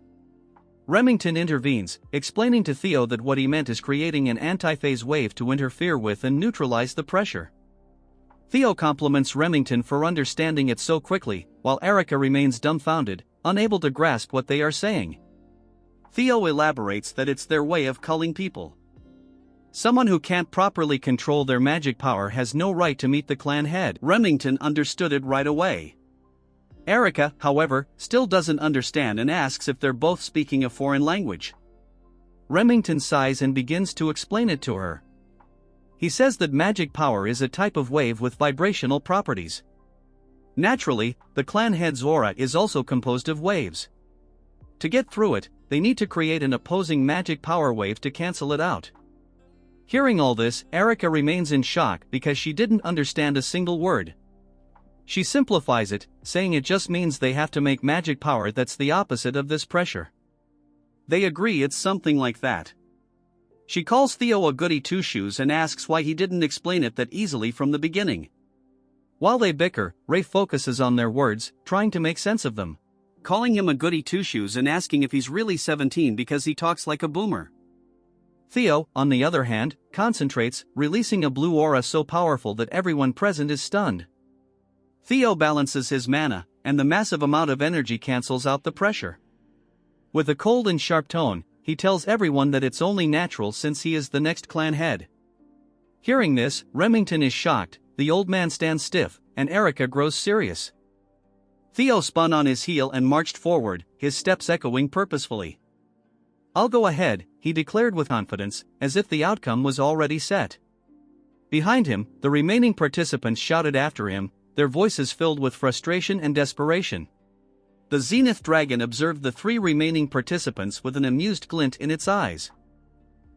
Remington intervenes, explaining to Theo that what he meant is creating an antiphase wave to interfere with and neutralize the pressure. Theo compliments Remington for understanding it so quickly, while Erica remains dumbfounded. unable to grasp what they are saying. Theo elaborates that it's their way of culling people. Someone who can't properly control their magic power has no right to meet the clan head. Remington understood it right away. Erica, however, still doesn't understand and asks if they're both speaking a foreign language. Remington sighs and begins to explain it to her. He says that magic power is a type of wave with vibrational properties. Naturally, the clan head's aura is also composed of waves. To get through it, they need to create an opposing magic power wave to cancel it out. Hearing all this, Erica remains in shock because she didn't understand a single word. She simplifies it, saying it just means they have to make magic power that's the opposite of this pressure. They agree it's something like that. She calls Theo a goody two-shoes and asks why he didn't explain it that easily from the beginning. While they bicker, Ray focuses on their words, trying to make sense of them. Calling him a goody two-shoes and asking if he's really 17 because he talks like a boomer. Theo, on the other hand, concentrates, releasing a blue aura so powerful that everyone present is stunned. Theo balances his mana, and the massive amount of energy cancels out the pressure. With a cold and sharp tone, he tells everyone that it's only natural since he is the next clan head. Hearing this, Remington is shocked, the old man stands stiff, and Erica grows serious. Theo spun on his heel and marched forward, his steps echoing purposefully. "I'll go ahead," he declared with confidence, as if the outcome was already set. Behind him, the remaining participants shouted after him, their voices filled with frustration and desperation. The Zenith Dragon observed the 3 remaining participants with an amused glint in its eyes.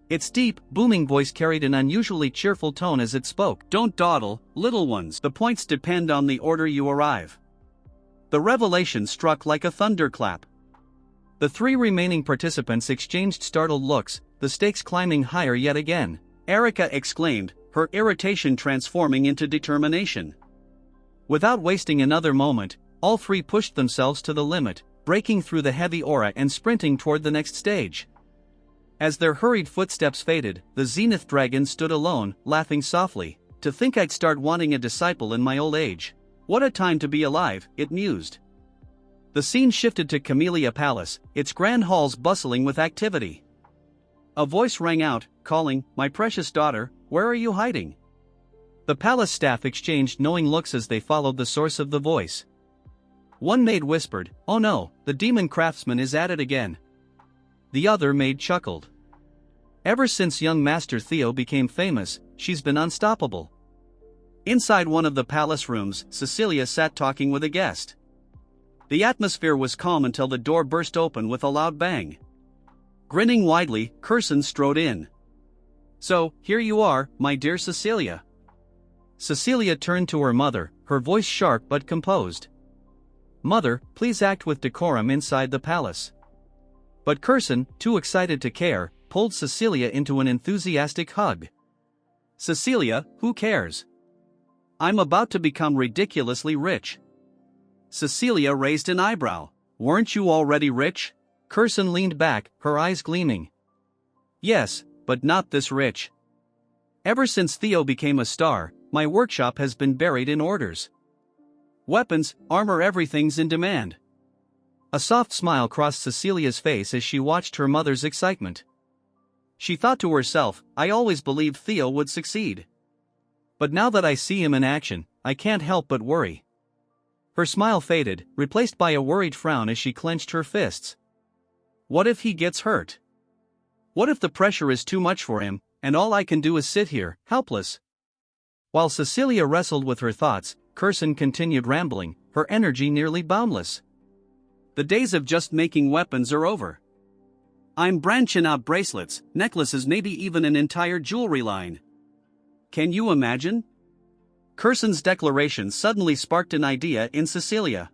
Its deep, booming voice carried an unusually cheerful tone as it spoke. "Don't dawdle, little ones. The points depend on the order you arrive." The revelation struck like a thunderclap. The 3 remaining participants exchanged startled looks, the stakes climbing higher yet again. Erica exclaimed, her irritation transforming into determination. Without wasting another moment, all 3 pushed themselves to the limit, breaking through the heavy aura and sprinting toward the next stage. As their hurried footsteps faded, the Zenith Dragon stood alone, laughing softly. "To think I'd start wanting a disciple in my old age. What a time to be alive," it mused. The scene shifted to Camellia Palace, its grand halls bustling with activity. A voice rang out, calling, "My precious daughter, where are you hiding?" The palace staff exchanged knowing looks as they followed the source of the voice. One maid whispered, "Oh no, the demon craftsman is at it again." The other maid chuckled. "Ever since young Master Theo became famous, she's been unstoppable." Inside one of the palace rooms, Cecilia sat talking with a guest. The atmosphere was calm until the door burst open with a loud bang. Grinning widely, Curson strode in. "So, here you are, my dear Cecilia." Cecilia turned to her mother, her voice sharp but composed. "Mother, please act with decorum inside the palace." But Curson, too excited to care, pulled Cecilia into an enthusiastic hug. "Cecilia, who cares? I'm about to become ridiculously rich." Cecilia raised an eyebrow. "Weren't you already rich?" Curson leaned back, her eyes gleaming. "Yes, but not this rich. Ever since Theo became a star, my workshop has been buried in orders. Weapons, armor, everything's in demand." A soft smile crossed Cecilia's face as she watched her mother's excitement. She thought to herself, "I always believed Theo would succeed. But now that I see him in action, I can't help but worry." Her smile faded, replaced by a worried frown as she clenched her fists. What if he gets hurt? What if the pressure is too much for him, and all I can do is sit here, helpless? While Cecilia wrestled with her thoughts, Curson continued rambling, her energy nearly boundless. "The days of just making weapons are over. I'm branching out bracelets, necklaces, maybe even an entire jewelry line. Can you imagine?" Curson's declaration suddenly sparked an idea in Cecilia.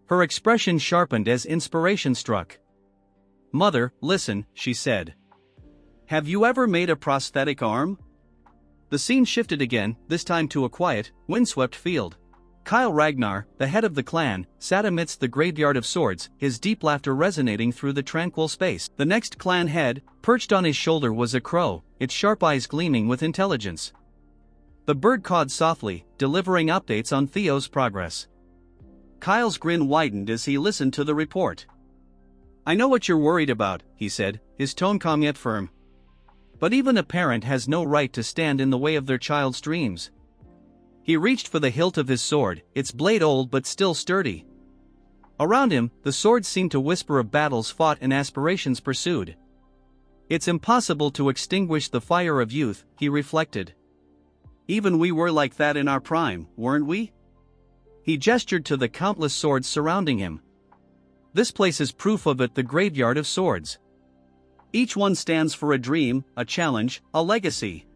Her expression sharpened as inspiration struck. "Mother, listen," she said. "Have you ever made a prosthetic arm?" The scene shifted again, this time to a quiet, windswept field. Kyle Ragnar, the head of the clan, sat amidst the graveyard of swords, his deep laughter resonating through the tranquil space. The next clan head, perched on his shoulder, was a crow, its sharp eyes gleaming with intelligence. The bird cawed softly, delivering updates on Theo's progress. Kyle's grin widened as he listened to the report. "I know what you're worried about," he said, his tone calm yet firm. "But even a parent has no right to stand in the way of their child's dreams." He reached for the hilt of his sword, its blade old but still sturdy. Around him, the swords seemed to whisper of battles fought and aspirations pursued. "It's impossible to extinguish the fire of youth," he reflected. "Even we were like that in our prime, weren't we?" He gestured to the countless swords surrounding him. "This place is proof of it, the graveyard of swords. Each one stands for a dream, a challenge, a legacy."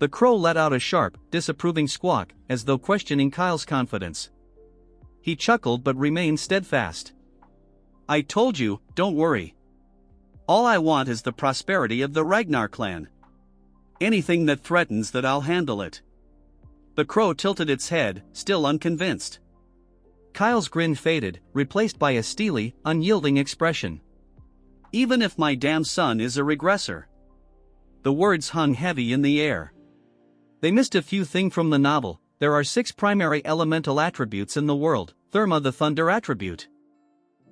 The crow let out a sharp, disapproving squawk, as though questioning Kyle's confidence. He chuckled but remained steadfast. "I told you, don't worry. All I want is the prosperity of the Ragnar clan. Anything that threatens that, I'll handle it." The crow tilted its head, still unconvinced. Kyle's grin faded, replaced by a steely, unyielding expression. "Even if my damn son is a regressor." The words hung heavy in the air. They missed a few things from the novel. There are 6 primary elemental attributes in the world: Therma, the thunder attribute;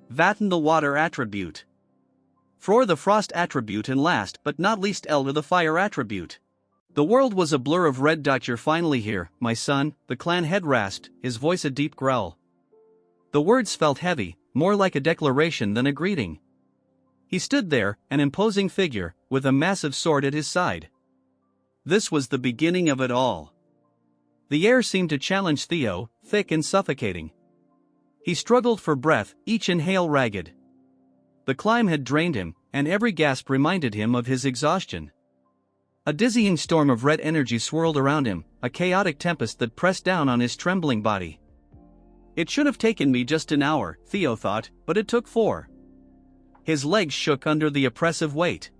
Vatten, the water attribute; Fror, the frost attribute, and last but not least Elder, the fire attribute. The world was a blur of red. "You're finally here, my son," the clan head rasped, his voice a deep growl. The words felt heavy, more like a declaration than a greeting. He stood there, an imposing figure, with a massive sword at his side. This was the beginning of it all. The air seemed to challenge Theo, thick and suffocating. He struggled for breath, each inhale ragged. The climb had drained him, and every gasp reminded him of his exhaustion. A dizzying storm of red energy swirled around him, a chaotic tempest that pressed down on his trembling body. "It should have taken me just an hour," Theo thought, "but it took 4. His legs shook under the oppressive weight.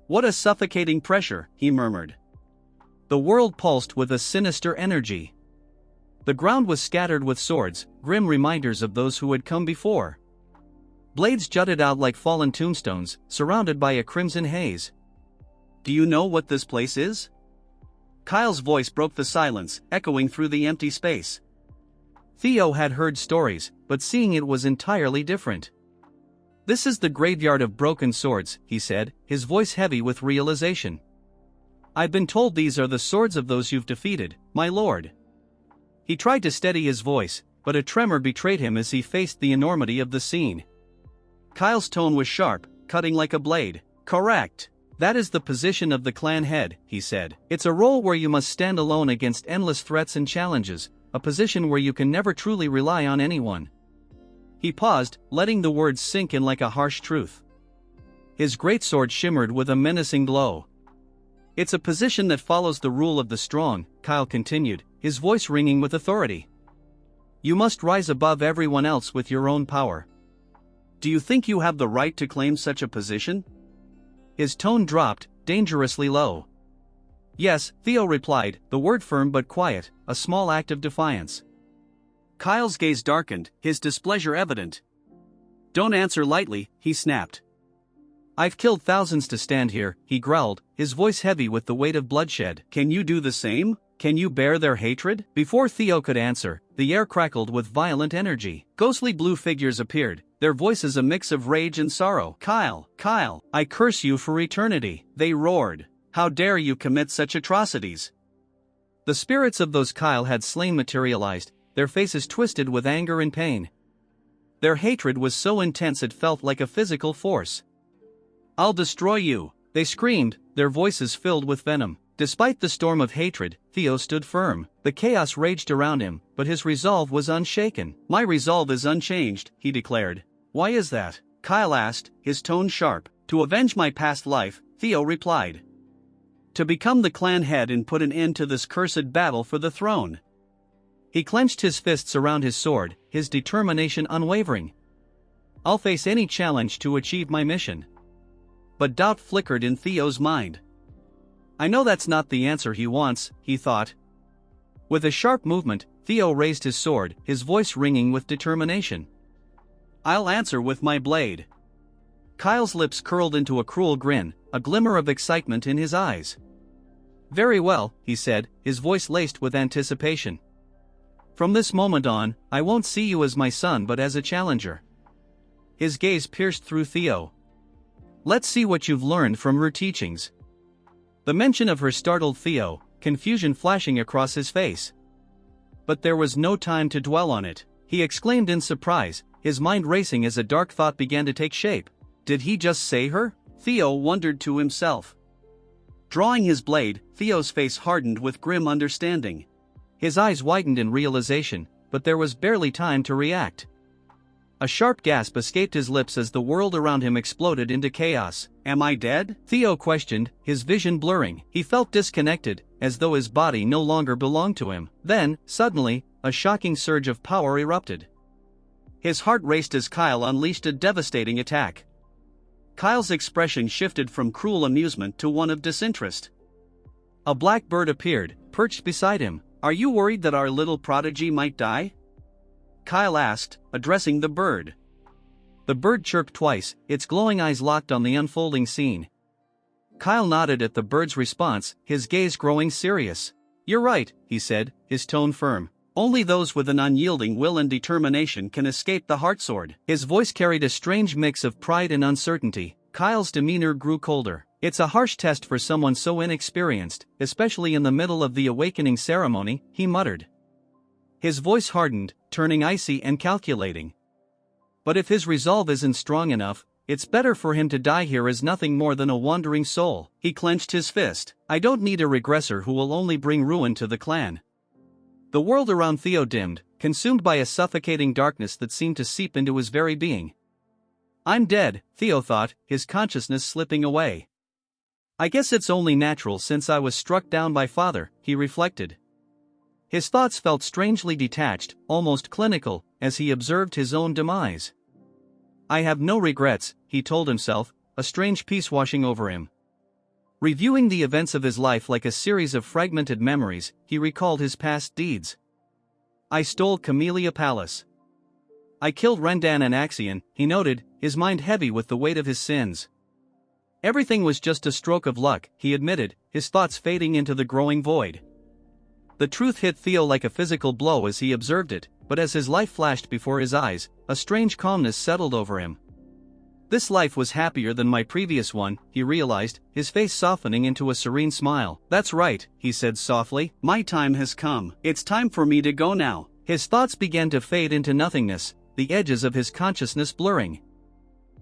"What a suffocating pressure," he murmured. The world pulsed with a sinister energy. The ground was scattered with swords, grim reminders of those who had come before. Blades jutted out like fallen tombstones, surrounded by a crimson haze. "Do you know what this place is?" Kyle's voice broke the silence, echoing through the empty space. Theo had heard stories, but seeing it was entirely different. "This is the graveyard of broken swords," he said, his voice heavy with realization. "I've been told these are the swords of those you've defeated, my lord." He tried to steady his voice, but a tremor betrayed him as he faced the enormity of the scene. Kyle's tone was sharp, cutting like a blade. "Correct. That is the position of the clan head," he said. "It's a role where you must stand alone against endless threats and challenges, a position where you can never truly rely on anyone." He paused, letting the words sink in like a harsh truth. His greatsword shimmered with a menacing glow. "It's a position that follows the rule of the strong," Kyle continued, his voice ringing with authority. "You must rise above everyone else with your own power. Do you think you have the right to claim such a position?" His tone dropped, dangerously low. "Yes," Theo replied, the word firm but quiet, a small act of defiance. Kyle's gaze darkened, his displeasure evident. "Don't answer lightly," he snapped. "I've killed thousands to stand here," he growled, his voice heavy with the weight of bloodshed. "Can you do the same? Can you bear their hatred?" Before Theo could answer, the air crackled with violent energy. Ghostly blue figures appeared, their voices a mix of rage and sorrow. "Kyle, Kyle, I curse you for eternity," they roared. "How dare you commit such atrocities?" The spirits of those Kyle had slain materialized, their faces twisted with anger and pain. Their hatred was so intense it felt like a physical force. "I'll destroy you," they screamed, their voices filled with venom. Despite the storm of hatred, Theo stood firm. The chaos raged around him, but his resolve was unshaken. "My resolve is unchanged," he declared. "Why is that?" Kyle asked, his tone sharp. "To avenge my past life," Theo replied. "To become the clan head and put an end to this cursed battle for the throne." He clenched his fists around his sword, his determination unwavering. "I'll face any challenge to achieve my mission." But doubt flickered in Theo's mind. "I know that's not the answer he wants," he thought. With a sharp movement, Theo raised his sword, his voice ringing with determination. "I'll answer with my blade." Kyle's lips curled into a cruel grin, a glimmer of excitement in his eyes. "Very well," he said, his voice laced with anticipation. From this moment on, I won't see you as my son but as a challenger." His gaze pierced through Theo. "Let's see what you've learned from her teachings." The mention of her startled Theo, confusion flashing across his face. But there was no time to dwell on it. He exclaimed in surprise, his mind racing as a dark thought began to take shape. Did he just say her? Theo wondered to himself. Drawing his blade, Theo's face hardened with grim understanding. His eyes widened in realization, but there was barely time to react. A sharp gasp escaped his lips as the world around him exploded into chaos. "Am I dead?" Theo questioned, his vision blurring. He felt disconnected, as though his body no longer belonged to him. Then, suddenly, a shocking surge of power erupted. His heart raced as Kyle unleashed a devastating attack. Kyle's expression shifted from cruel amusement to one of disinterest. A black bird appeared, perched beside him. "Are you worried that our little prodigy might die?" Kyle asked, addressing the bird. The bird chirped twice, its glowing eyes locked on the unfolding scene. Kyle nodded at the bird's response, his gaze growing serious. "You're right," he said, his tone firm. "Only those with an unyielding will and determination can escape the heartsword." His voice carried a strange mix of pride and uncertainty. Kyle's demeanor grew colder. "It's a harsh test for someone so inexperienced, especially in the middle of the awakening ceremony," he muttered. His voice hardened, turning icy and calculating. "But if his resolve isn't strong enough, it's better for him to die here as nothing more than a wandering soul." He clenched his fist. "I don't need a regressor who will only bring ruin to the clan." The world around Theo dimmed, consumed by a suffocating darkness that seemed to seep into his very being. "I'm dead," Theo thought, his consciousness slipping away. "I guess it's only natural since I was struck down by father," he reflected. His thoughts felt strangely detached, almost clinical, as he observed his own demise. "I have no regrets," he told himself, a strange peace washing over him. Reviewing the events of his life like a series of fragmented memories, he recalled his past deeds. "I stole Camellia Palace. I killed Rendan and Axion," he noted, his mind heavy with the weight of his sins. "Everything was just a stroke of luck," he admitted, his thoughts fading into the growing void. The truth hit Theo like a physical blow as he observed it, but as his life flashed before his eyes, a strange calmness settled over him. "This life was happier than my previous one," he realized, his face softening into a serene smile. "That's right," he said softly, "my time has come. It's time for me to go now." His thoughts began to fade into nothingness, the edges of his consciousness blurring.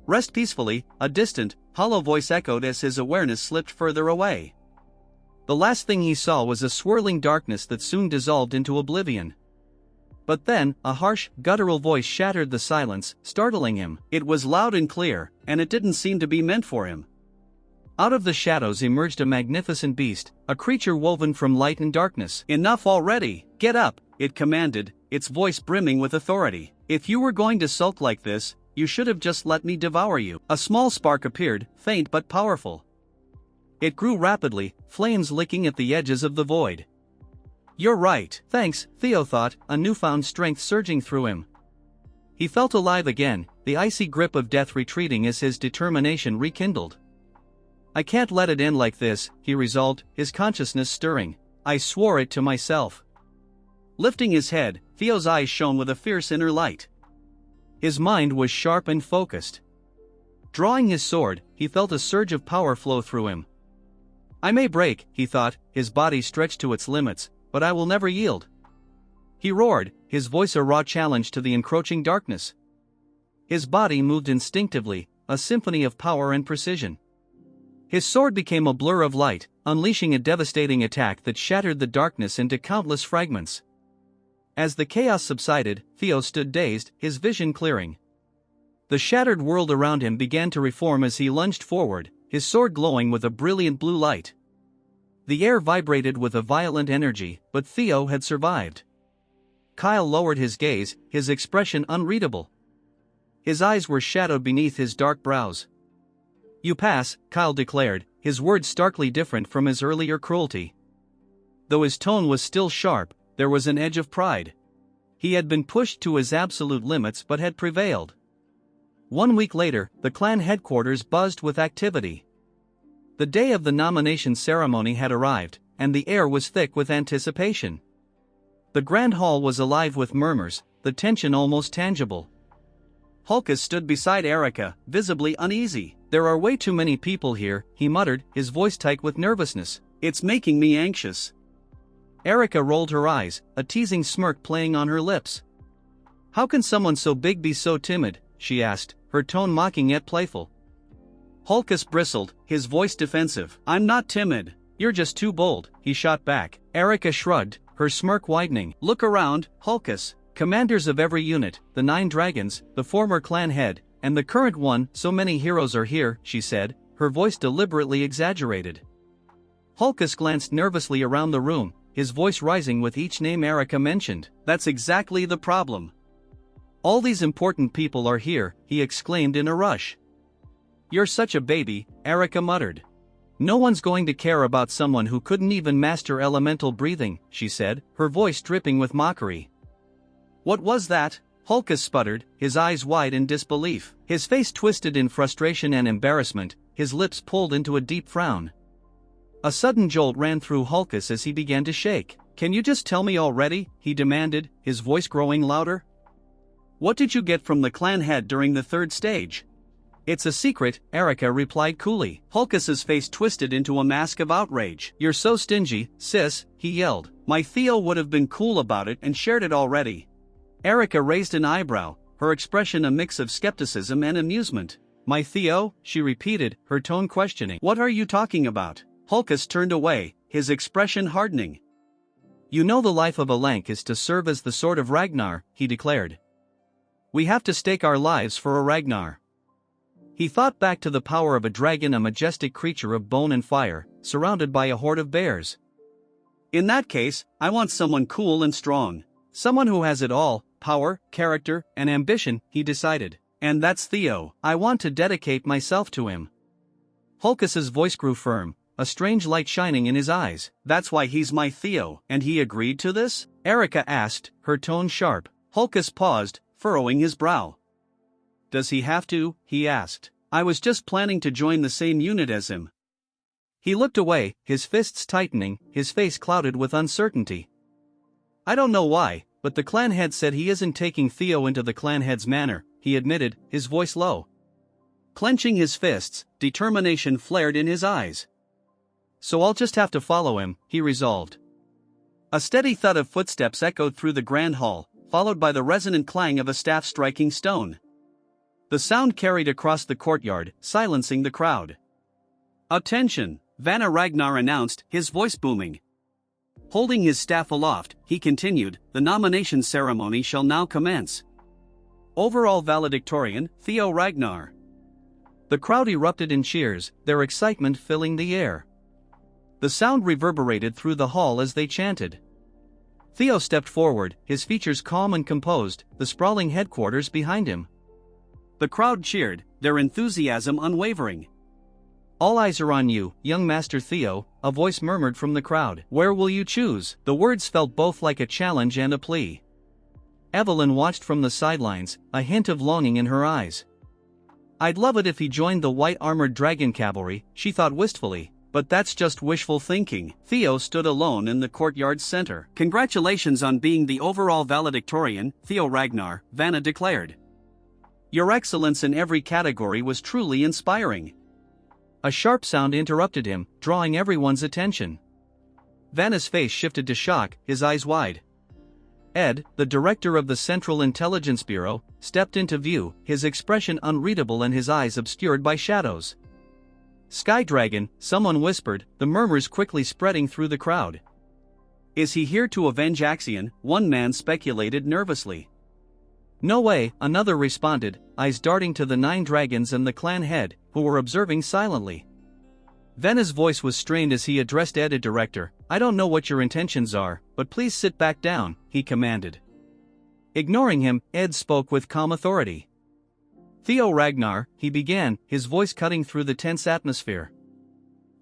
"Rest peacefully," a distant, hollow voice echoed as his awareness slipped further away. The last thing he saw was a swirling darkness that soon dissolved into oblivion. But then, a harsh, guttural voice shattered the silence, startling him. It was loud and clear, and it didn't seem to be meant for him. Out of the shadows emerged a magnificent beast, a creature woven from light and darkness. "Enough already! Get up!" it commanded, its voice brimming with authority. "If you were going to sulk like this, you should have just let me devour you." A small spark appeared, faint but powerful. It grew rapidly, flames licking at the edges of the void. "You're right." "Thanks," Theo thought, a newfound strength surging through him. He felt alive again, the icy grip of death retreating as his determination rekindled. "I can't let it end like this," he resolved, his consciousness stirring. "I swore it to myself." Lifting his head, Theo's eyes shone with a fierce inner light. His mind was sharp and focused. Drawing his sword, he felt a surge of power flow through him. "I may break," he thought, his body stretched to its limits, "but I will never yield." He roared, his voice a raw challenge to the encroaching darkness. His body moved instinctively, a symphony of power and precision. His sword became a blur of light, unleashing a devastating attack that shattered the darkness into countless fragments. As the chaos subsided, Theo stood dazed, his vision clearing. The shattered world around him began to reform as he lunged forward, his sword glowing with a brilliant blue light. The air vibrated with a violent energy, but Theo had survived. Kyle lowered his gaze, his expression unreadable. His eyes were shadowed beneath his dark brows. "You pass," Kyle declared, his words starkly different from his earlier cruelty. Though his tone was still sharp, there was an edge of pride. He had been pushed to his absolute limits but had prevailed. 1 week later, the clan headquarters buzzed with activity. The day of the nomination ceremony had arrived, and the air was thick with anticipation. The grand hall was alive with murmurs, the tension almost tangible. Hulkus stood beside Erica, visibly uneasy. "There are way too many people here," he muttered, his voice tight with nervousness. "It's making me anxious." Erica rolled her eyes, a teasing smirk playing on her lips. "How can someone so big be so timid?" she asked, her tone mocking yet playful. Hulkus bristled, his voice defensive. "I'm not timid. You're just too bold," he shot back. Erica shrugged, her smirk widening. "Look around, Hulkus. Commanders of every unit, the 9 dragons, the former clan head, and the current one, so many heroes are here," she said, her voice deliberately exaggerated. Hulkus glanced nervously around the room, his voice rising with each name Erica mentioned. "That's exactly the problem. All these important people are here," he exclaimed in a rush. "You're such a baby," Erica muttered. "No one's going to care about someone who couldn't even master elemental breathing," she said, her voice dripping with mockery. "What was that?" Hulkus sputtered, his eyes wide in disbelief. His face twisted in frustration and embarrassment, his lips pulled into a deep frown. A sudden jolt ran through Hulkus as he began to shake. "Can you just tell me already?" he demanded, his voice growing louder. "What did you get from the clan head during the 3rd stage?" "It's a secret," Erica replied coolly. Hulkus's face twisted into a mask of outrage. "You're so stingy, sis," he yelled. "My Theo would have been cool about it and shared it already." Erica raised an eyebrow, her expression a mix of skepticism and amusement. "My Theo?" she repeated, her tone questioning. "What are you talking about?" Hulkus turned away, his expression hardening. "You know the life of a Lank is to serve as the sword of Ragnar," he declared. "We have to stake our lives for a Ragnar." He thought back to the power of a dragon, a majestic creature of bone and fire, surrounded by a horde of bears. "In that case, I want someone cool and strong. Someone who has it all, power, character, and ambition," he decided. "And that's Theo. I want to dedicate myself to him." Hulkus's voice grew firm, a strange light shining in his eyes. "That's why he's my Theo." "And he agreed to this?" Erica asked, her tone sharp. Hulkus paused, furrowing his brow. "Does he have to?" he asked. "I was just planning to join the same unit as him." He looked away, his fists tightening, his face clouded with uncertainty. "I don't know why, but the clan head said he isn't taking Theo into the clan head's manor," he admitted, his voice low. Clenching his fists, determination flared in his eyes. "So I'll just have to follow him," he resolved. A steady thud of footsteps echoed through the grand hall, followed by the resonant clang of a staff striking stone. The sound carried across the courtyard, silencing the crowd. "Attention!" Vanna Ragnar announced, his voice booming. Holding his staff aloft, he continued, "The nomination ceremony shall now commence. Overall valedictorian, Theo Ragnar." The crowd erupted in cheers, their excitement filling the air. The sound reverberated through the hall as they chanted. Theo stepped forward, his features calm and composed, the sprawling headquarters behind him. The crowd cheered, their enthusiasm unwavering. "All eyes are on you, young Master Theo," a voice murmured from the crowd. "Where will you choose?" The words felt both like a challenge and a plea. Evelyn watched from the sidelines, a hint of longing in her eyes. "I'd love it if he joined the white-armored dragon cavalry," she thought wistfully, "but that's just wishful thinking." Theo stood alone in the courtyard's center. "Congratulations on being the overall valedictorian, Theo Ragnar," Vanna declared. "Your excellence in every category was truly inspiring." A sharp sound interrupted him, drawing everyone's attention. Vanna's face shifted to shock, his eyes wide. Ed, the director of the Central Intelligence Bureau, stepped into view, his expression unreadable and his eyes obscured by shadows. "Sky Dragon," someone whispered, the murmurs quickly spreading through the crowd. "Is he here to avenge Axion?" one man speculated nervously. "No way," another responded, eyes darting to the 9 dragons and the clan head, who were observing silently. Vanna's voice was strained as he addressed Ed, director. "I don't know what your intentions are, but please sit back down," he commanded. Ignoring him, Ed spoke with calm authority. "Theo Ragnar," he began, his voice cutting through the tense atmosphere.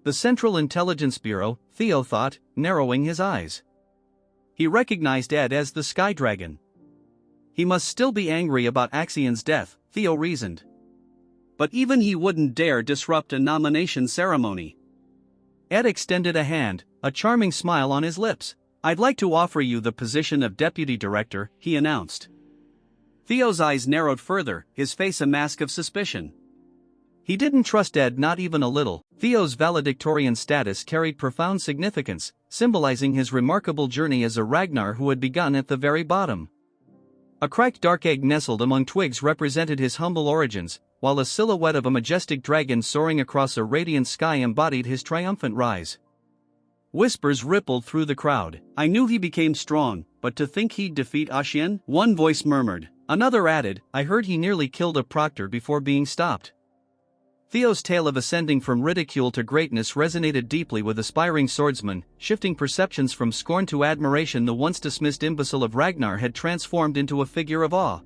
"The Central Intelligence Bureau," Theo thought, narrowing his eyes. He recognized Ed as the Sky Dragon. He must still be angry about Axion's death, Theo reasoned. But even he wouldn't dare disrupt a nomination ceremony. Ed extended a hand, a charming smile on his lips. "I'd like to offer you the position of deputy director," he announced. Theo's eyes narrowed further, his face a mask of suspicion. He didn't trust Ed, not even a little. Theo's valedictorian status carried profound significance, symbolizing his remarkable journey as a Ragnar who had begun at the very bottom. A cracked dark egg nestled among twigs represented his humble origins, while a silhouette of a majestic dragon soaring across a radiant sky embodied his triumphant rise. Whispers rippled through the crowd. "I knew he became strong, but to think he'd defeat Ashian?" One voice murmured. Another added, "I heard he nearly killed a proctor before being stopped." Theo's tale of ascending from ridicule to greatness resonated deeply with aspiring swordsmen, shifting perceptions from scorn to admiration. The once dismissed imbecile of Ragnar had transformed into a figure of awe.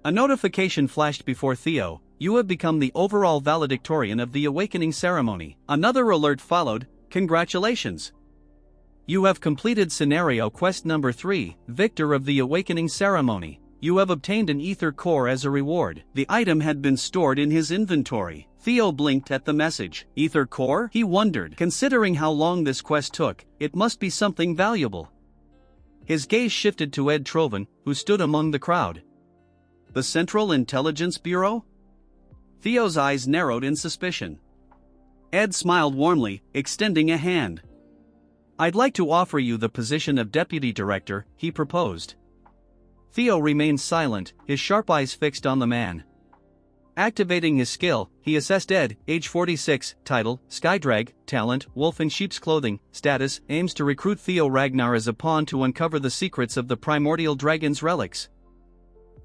A notification flashed before Theo: "You have become the overall valedictorian of the awakening ceremony." Another alert followed: "Congratulations! You have completed scenario quest number 3, Victor of the Awakening Ceremony. You have obtained an ether core as a reward." The item had been stored in his inventory. Theo blinked at the message. Ether core? He wondered. Considering how long this quest took, it must be something valuable. His gaze shifted to Ed Trovan, who stood among the crowd. The Central Intelligence Bureau? Theo's eyes narrowed in suspicion. Ed smiled warmly, extending a hand. "I'd like to offer you the position of deputy director," he proposed. Theo remained silent, his sharp eyes fixed on the man. Activating his skill, he assessed Ed, age 46, title, Skydrag, talent, wolf in sheep's clothing, status, aims to recruit Theo Ragnar as a pawn to uncover the secrets of the primordial dragon's relics.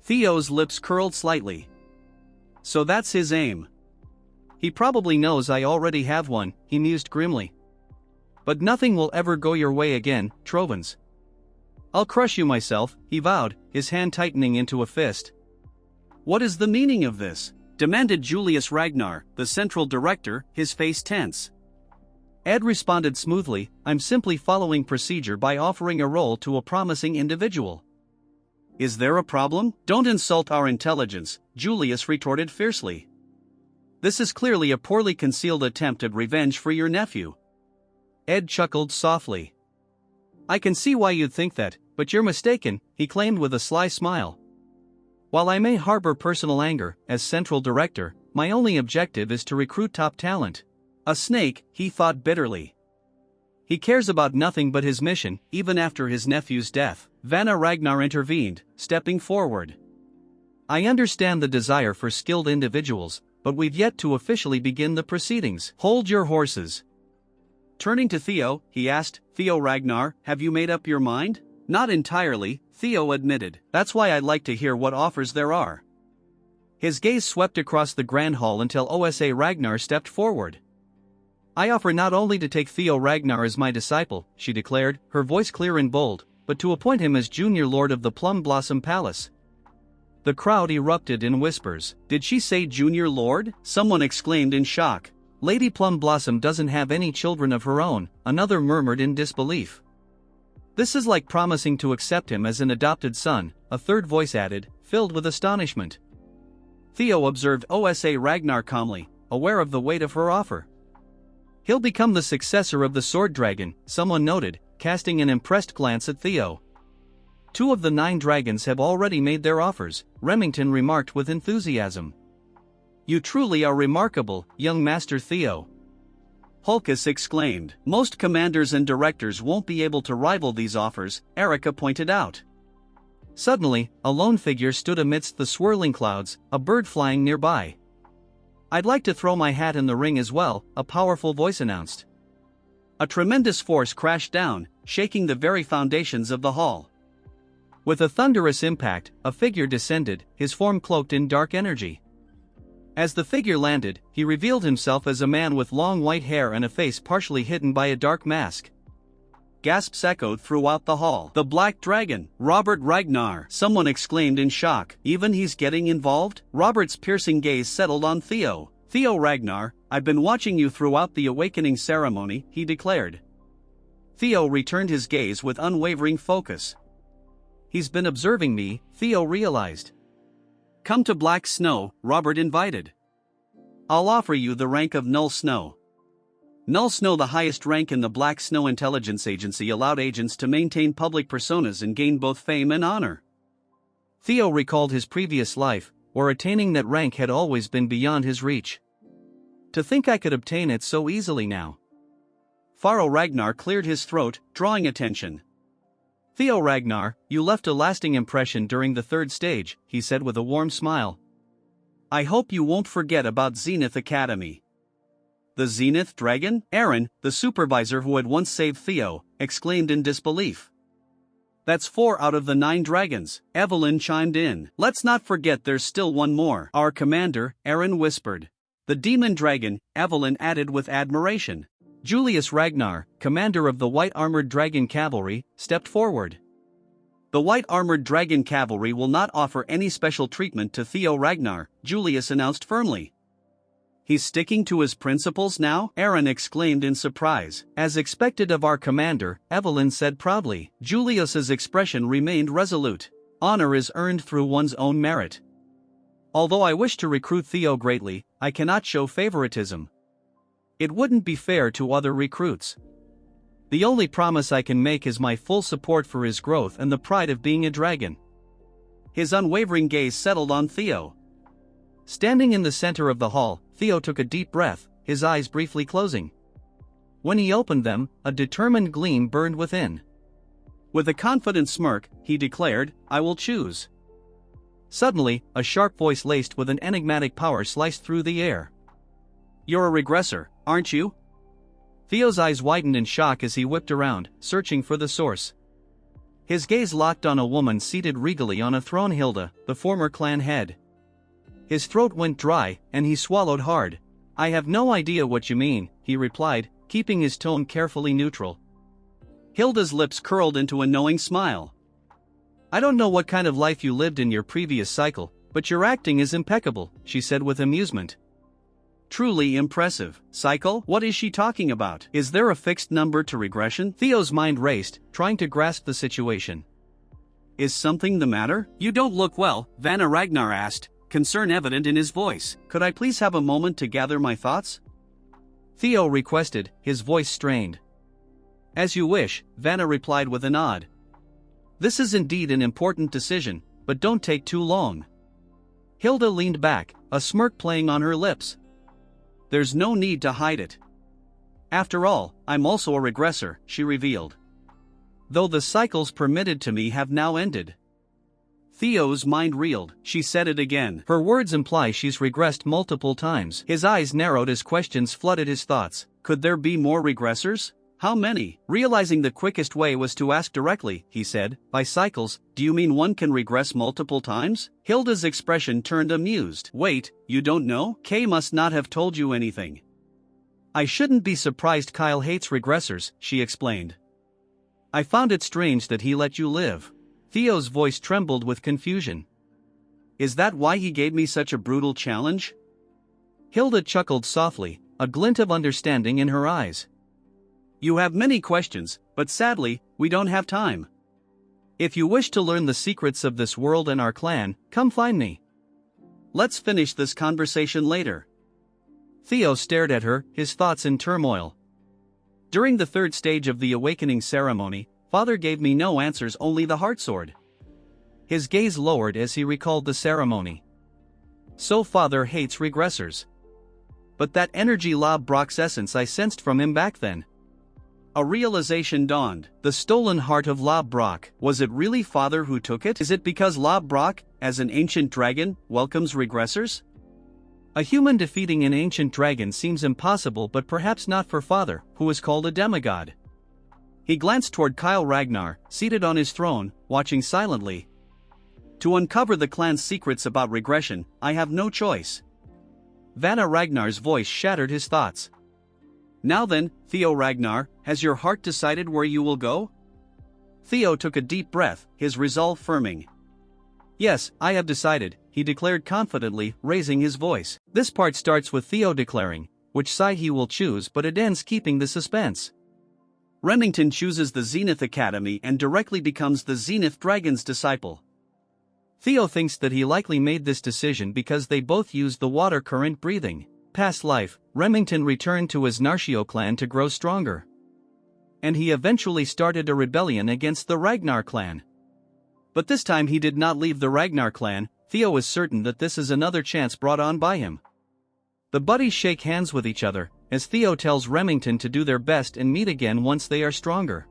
Theo's lips curled slightly. "So that's his aim. He probably knows I already have one," he mused grimly. "But nothing will ever go your way again, Trovans. I'll crush you myself," he vowed, his hand tightening into a fist. "What is the meaning of this?" demanded Julius Ragnar, the central director, his face tense. Ed responded smoothly, "I'm simply following procedure by offering a role to a promising individual." "Is there a problem?" "Don't insult our intelligence," Julius retorted fiercely. "This is clearly a poorly concealed attempt at revenge for your nephew." Ed chuckled softly. "I can see why you'd think that, but you're mistaken," he claimed with a sly smile. "While I may harbor personal anger, as central director, my only objective is to recruit top talent." A snake, he thought bitterly. He cares about nothing but his mission, even after his nephew's death. Vanna Ragnar intervened, stepping forward. "I understand the desire for skilled individuals, but we've yet to officially begin the proceedings." "Hold your horses." Turning to Theo, he asked, "Theo Ragnar, have you made up your mind?" "Not entirely," Theo admitted. "That's why I'd like to hear what offers there are." His gaze swept across the grand hall until Osa Ragnar stepped forward. "I offer not only to take Theo Ragnar as my disciple," she declared, her voice clear and bold, "but to appoint him as junior lord of the Plum Blossom Palace." The crowd erupted in whispers. "Did she say junior lord?" someone exclaimed in shock. "Lady Plum Blossom doesn't have any children of her own," another murmured in disbelief. "This is like promising to accept him as an adopted son," a third voice added, filled with astonishment. Theo observed Osa Ragnar calmly, aware of the weight of her offer. "He'll become the successor of the Sword Dragon," someone noted, casting an impressed glance at Theo. "2 of the 9 dragons have already made their offers," Remington remarked with enthusiasm. "You truly are remarkable, young Master Theo." Hulkus exclaimed. "Most commanders and directors won't be able to rival these offers," Erica pointed out. Suddenly, a lone figure stood amidst the swirling clouds, a bird flying nearby. "I'd like to throw my hat in the ring as well," a powerful voice announced. A tremendous force crashed down, shaking the very foundations of the hall. With a thunderous impact, a figure descended, his form cloaked in dark energy. As the figure landed, he revealed himself as a man with long white hair and a face partially hidden by a dark mask. Gasps echoed throughout the hall. "The Black Dragon, Robert Ragnar!" someone exclaimed in shock. "Even he's getting involved?" Robert's piercing gaze settled on Theo. "Theo Ragnar, I've been watching you throughout the awakening ceremony," he declared. Theo returned his gaze with unwavering focus. "He's been observing me," Theo realized. "Come to Black Snow," Robert invited. "I'll offer you the rank of Null Snow." Null Snow, the highest rank in the Black Snow Intelligence Agency, allowed agents to maintain public personas and gain both fame and honor. Theo recalled his previous life, where attaining that rank had always been beyond his reach. To think I could obtain it so easily now. Pharaoh Ragnar cleared his throat, drawing attention. Theo Ragnar, you left a lasting impression during the third stage, he said with a warm smile. I hope you won't forget about Zenith Academy. The Zenith Dragon? Aaron, the supervisor who had once saved Theo, exclaimed in disbelief. That's 4 out of the 9 dragons, Evelyn chimed in. Let's not forget there's still one more. Our commander, Aaron whispered. The demon dragon, Evelyn added with admiration. Julius Ragnar, commander of the White Armored Dragon Cavalry, stepped forward. The White Armored Dragon Cavalry will not offer any special treatment to Theo Ragnar, Julius announced firmly. He's sticking to his principles now? Aaron exclaimed in surprise. As expected of our commander, Evelyn said proudly. Julius's expression remained resolute. Honor is earned through one's own merit. Although I wish to recruit Theo greatly, I cannot show favoritism. It wouldn't be fair to other recruits. The only promise I can make is my full support for his growth and the pride of being a dragon. His unwavering gaze settled on Theo. Standing in the center of the hall, Theo took a deep breath, his eyes briefly closing. When he opened them, a determined gleam burned within. With a confident smirk, he declared, I will choose. Suddenly, a sharp voice laced with an enigmatic power sliced through the air. You're a regressor, aren't you? Theo's eyes widened in shock as he whipped around, searching for the source. His gaze locked on a woman seated regally on a throne, Hilda, the former clan head. His throat went dry, and he swallowed hard. I have no idea what you mean, he replied, keeping his tone carefully neutral. Hilda's lips curled into a knowing smile. I don't know what kind of life you lived in your previous cycle, but your acting is impeccable, she said with amusement. Truly impressive. Cycle? What is she talking about? Is there a fixed number to regression? Theo's mind raced, trying to grasp the situation. Is something the matter? You don't look well, Vanna Ragnar asked, concern evident in his voice. Could I please have a moment to gather my thoughts? Theo requested, his voice strained. As you wish, Vanna replied with a nod. This is indeed an important decision, but don't take too long. Hilda leaned back, a smirk playing on her lips. There's no need to hide it. After all, I'm also a regressor, she revealed. Though the cycles permitted to me have now ended. Theo's mind reeled. She said it again. Her words imply she's regressed multiple times. His eyes narrowed as questions flooded his thoughts. Could there be more regressors? How many? Realizing the quickest way was to ask directly, he said, by cycles, do you mean one can regress multiple times? Hilda's expression turned amused. Wait, you don't know? Kay must not have told you anything. I shouldn't be surprised Kyle hates regressors, she explained. I found it strange that he let you live. Theo's voice trembled with confusion. Is that why he gave me such a brutal challenge? Hilda chuckled softly, a glint of understanding in her eyes. You have many questions, but sadly, we don't have time. If you wish to learn the secrets of this world and our clan, come find me. Let's finish this conversation later. Theo stared at her, his thoughts in turmoil. During the third stage of the awakening ceremony, Father gave me no answers, only the heartsword. His gaze lowered as he recalled the ceremony. So Father hates regressors. But that energy Lob Brock's essence I sensed from him back then. A realization dawned. The stolen heart of Lob Brock. Was it really Father who took it? Is it because Lob Brock, as an ancient dragon, welcomes regressors? A human defeating an ancient dragon seems impossible, but perhaps not for Father, who is called a demigod. He glanced toward Kyle Ragnar, seated on his throne, watching silently. To uncover the clan's secrets about regression, I have no choice. Vanna Ragnar's voice shattered his thoughts. Now then, Theo Ragnar, has your heart decided where you will go? Theo took a deep breath, his resolve firming. Yes, I have decided, he declared confidently, raising his voice. This part starts with Theo declaring which side he will choose, but it ends keeping the suspense. Remington chooses the Zenith Academy and directly becomes the Zenith Dragon's disciple. Theo thinks that he likely made this decision because they both use the water current breathing. past life, Remington returned to his Narshio clan to grow stronger. And he eventually started a rebellion against the Ragnar clan. But this time he did not leave the Ragnar clan. Theo is certain that this is another chance brought on by him. The buddies shake hands with each other, as Theo tells Remington to do their best and meet again once they are stronger.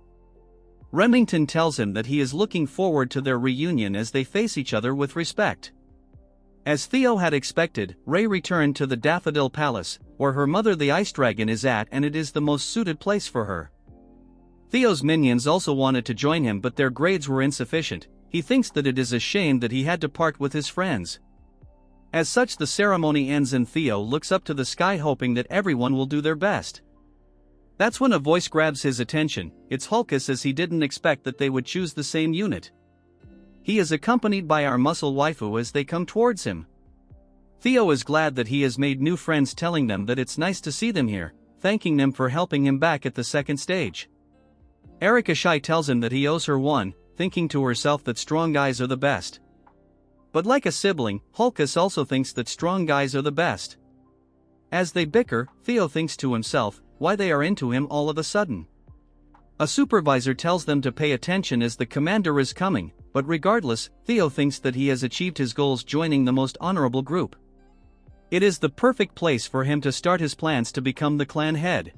Remington tells him that he is looking forward to their reunion as they face each other with respect. As Theo had expected, Rey returned to the Daffodil Palace, where her mother the Ice Dragon is at, and it is the most suited place for her. Theo's minions also wanted to join him, but their grades were insufficient. He thinks that it is a shame that he had to part with his friends. As such, the ceremony ends and Theo looks up to the sky hoping that everyone will do their best. That's when a voice grabs his attention. It's Hulkus, as he didn't expect that they would choose the same unit. He is accompanied by our muscle waifu as they come towards him. Theo is glad that he has made new friends, telling them that it's nice to see them here, thanking them for helping him back at the second stage. Erika Shai tells him that he owes her one, thinking to herself that strong guys are the best. But like a sibling, Hulkus also thinks that strong guys are the best. As they bicker, Theo thinks to himself, why they are into him all of a sudden. A supervisor tells them to pay attention as the commander is coming, but regardless, Theo thinks that he has achieved his goals joining the most honorable group. It is the perfect place for him to start his plans to become the clan head.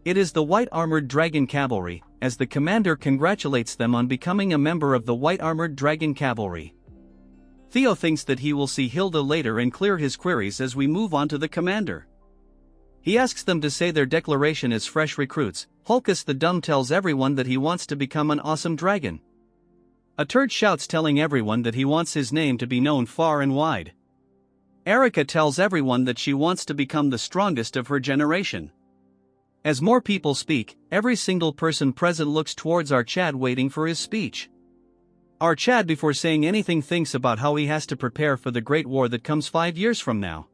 It is the White Armored Dragon Cavalry, as the commander congratulates them on becoming a member of the White Armored Dragon Cavalry. Theo thinks that he will see Hilda later and clear his queries as we move on to the commander. He asks them to say their declaration as fresh recruits. Hulkus the Dumb tells everyone that he wants to become an awesome dragon. A turd shouts, telling everyone that he wants his name to be known far and wide. Erika tells everyone that she wants to become the strongest of her generation. As more people speak, every single person present looks towards our Chad waiting for his speech. Our Chad, before saying anything, thinks about how he has to prepare for the great war that comes 5 years from now.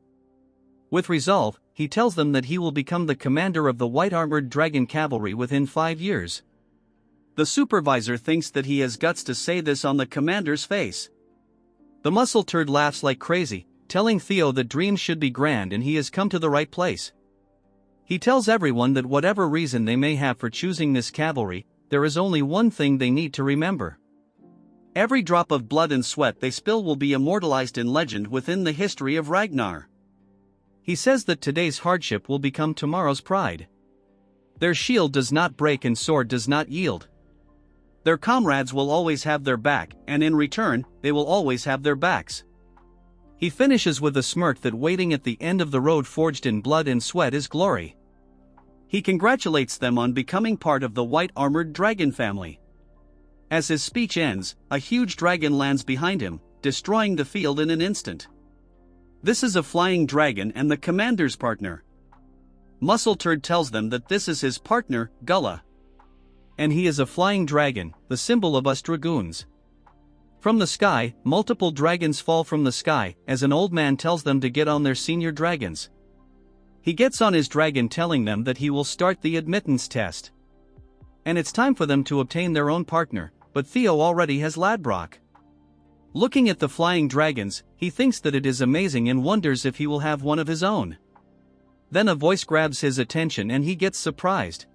With resolve, he tells them that he will become the commander of the White Armored Dragon Cavalry within 5 years. The supervisor thinks that he has guts to say this on the commander's face. The muscle turd laughs like crazy, telling Theo that dreams should be grand and he has come to the right place. He tells everyone that whatever reason they may have for choosing this cavalry, there is only one thing they need to remember. Every drop of blood and sweat they spill will be immortalized in legend within the history of Ragnar. He says that today's hardship will become tomorrow's pride. Their shield does not break and sword does not yield. Their comrades will always have their back, and in return, they will always have their backs. He finishes with a smirk that waiting at the end of the road forged in blood and sweat is glory. He congratulates them on becoming part of the White Armored Dragon family. As his speech ends, a huge dragon lands behind him, destroying the field in an instant. This is a flying dragon and the commander's partner. Muscle Turd tells them that this is his partner, Gullah. And he is a flying dragon, the symbol of us dragoons. From the sky, multiple dragons fall from the sky, as an old man tells them to get on their senior dragons. He gets on his dragon, telling them that he will start the admittance test. And it's time for them to obtain their own partner, but Theo already has Ladbrok. Looking at the flying dragons, he thinks that it is amazing and wonders if he will have one of his own. Then a voice grabs his attention and he gets surprised.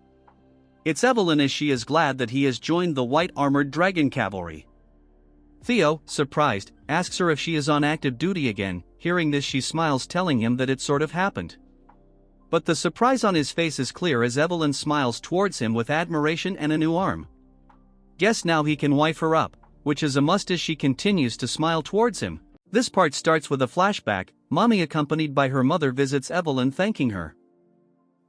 It's Evelyn, as she is glad that he has joined the White Armored Dragon Cavalry. Theo, surprised, asks her if she is on active duty again. Hearing this, she smiles, telling him that it sort of happened. But the surprise on his face is clear as Evelyn smiles towards him with admiration and a new arm. Guess now he can wife her up, which is a must as she continues to smile towards him. This part starts with a flashback. Mommy, accompanied by her mother, visits Evelyn, thanking her.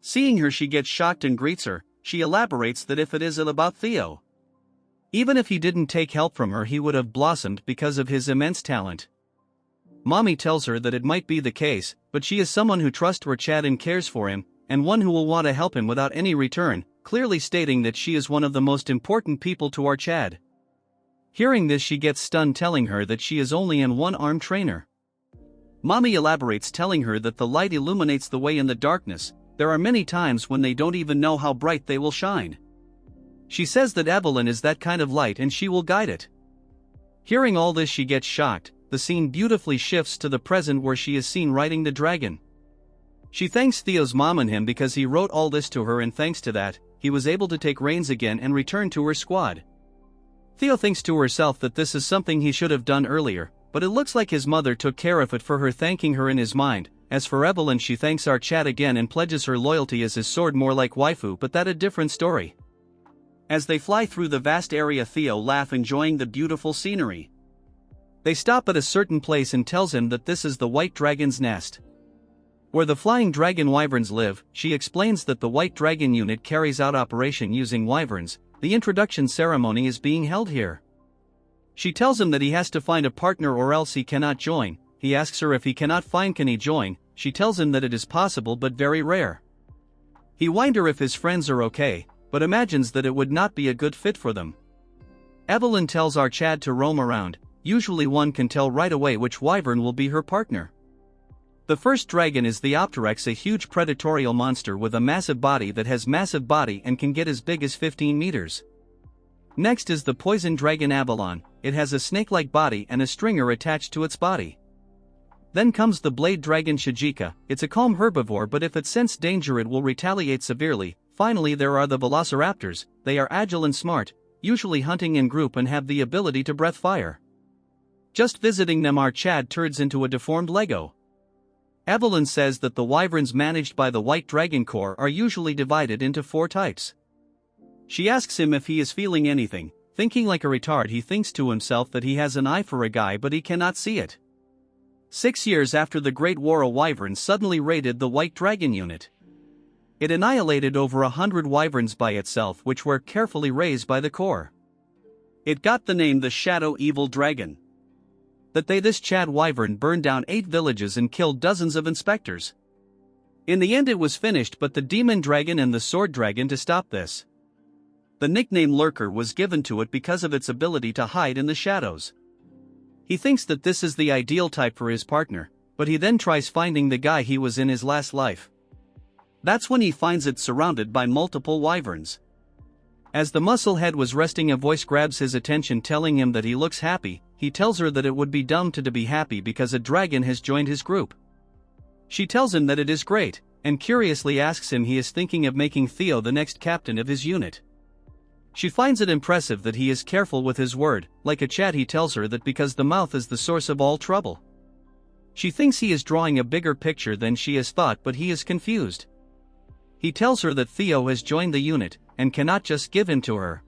Seeing her, she gets shocked and greets her. She elaborates that if it isn't about Theo, even if he didn't take help from her, he would have blossomed because of his immense talent. Mommy tells her that it might be the case, but she is someone who trusts her Chad and cares for him, and one who will want to help him without any return, clearly stating that she is one of the most important people to our Chad. Hearing this, she gets stunned, telling her that she is only an one-armed trainer. Mommy elaborates, telling her that the light illuminates the way in the darkness. There are many times when they don't even know how bright they will shine. She says that Evelyn is that kind of light and she will guide it. Hearing all this, she gets shocked. The scene beautifully shifts to the present where she is seen riding the dragon. She thanks Theo's mom and him because he wrote all this to her, and thanks to that, he was able to take reins again and return to her squad. Theo thinks to herself that this is something he should have done earlier, but it looks like his mother took care of it for her, thanking her in his mind. As for Evelyn, she thanks our Chad again and pledges her loyalty as his sword, more like waifu, but that a different story. As they fly through the vast area, Theo laughs, enjoying the beautiful scenery. They stop at a certain place and tells him that this is the White Dragon's nest, where the flying dragon wyverns live. She explains that the White Dragon unit carries out operation using wyverns. The introduction ceremony is being held here. She tells him that he has to find a partner or else he cannot join. He asks her if he cannot find, can he join? She tells him that it is possible but very rare. He wonders her if his friends are okay, but imagines that it would not be a good fit for them. Evelyn tells our Chad to roam around. Usually one can tell right away which wyvern will be her partner. The first dragon is the Opteryx, a huge predatorial monster with a massive body that has massive body and can get as big as 15 meters. Next is the poison dragon Avalon. It has a snake-like body and a stringer attached to its body. Then comes the blade dragon Shijika. It's a calm herbivore, but if it senses danger it will retaliate severely. Finally there are the velociraptors. They are agile and smart, usually hunting in group, and have the ability to breathe fire. Just visiting them, our Chad turns into a deformed Lego. Evelyn says that the wyverns managed by the White Dragon Corps are usually divided into 4 types. She asks him if he is feeling anything. Thinking like a retard, he thinks to himself that he has an eye for a guy, but he cannot see it. 6 years after the Great War, a wyvern suddenly raided the White Dragon unit. It annihilated over 100 wyverns by itself, which were carefully raised by the Corps. It got the name the Shadow Evil Dragon. This Chad wyvern burned down 8 villages and killed dozens of inspectors. In the end it was finished, but the demon dragon and the sword dragon to stop this. The nickname Lurker was given to it because of its ability to hide in the shadows. He thinks that this is the ideal type for his partner, but he then tries finding the guy he was in his last life. That's when he finds it surrounded by multiple wyverns. As the muscle head was resting, a voice grabs his attention, telling him that he looks happy. He tells her that it would be dumb to be happy because a dragon has joined his group. She tells him that it is great, and curiously asks him he is thinking of making Theo the next captain of his unit. She finds it impressive that he is careful with his word. Like a Chad, he tells her that because the mouth is the source of all trouble. She thinks he is drawing a bigger picture than she has thought, but he is confused. He tells her that Theo has joined the unit, and cannot just give him to her.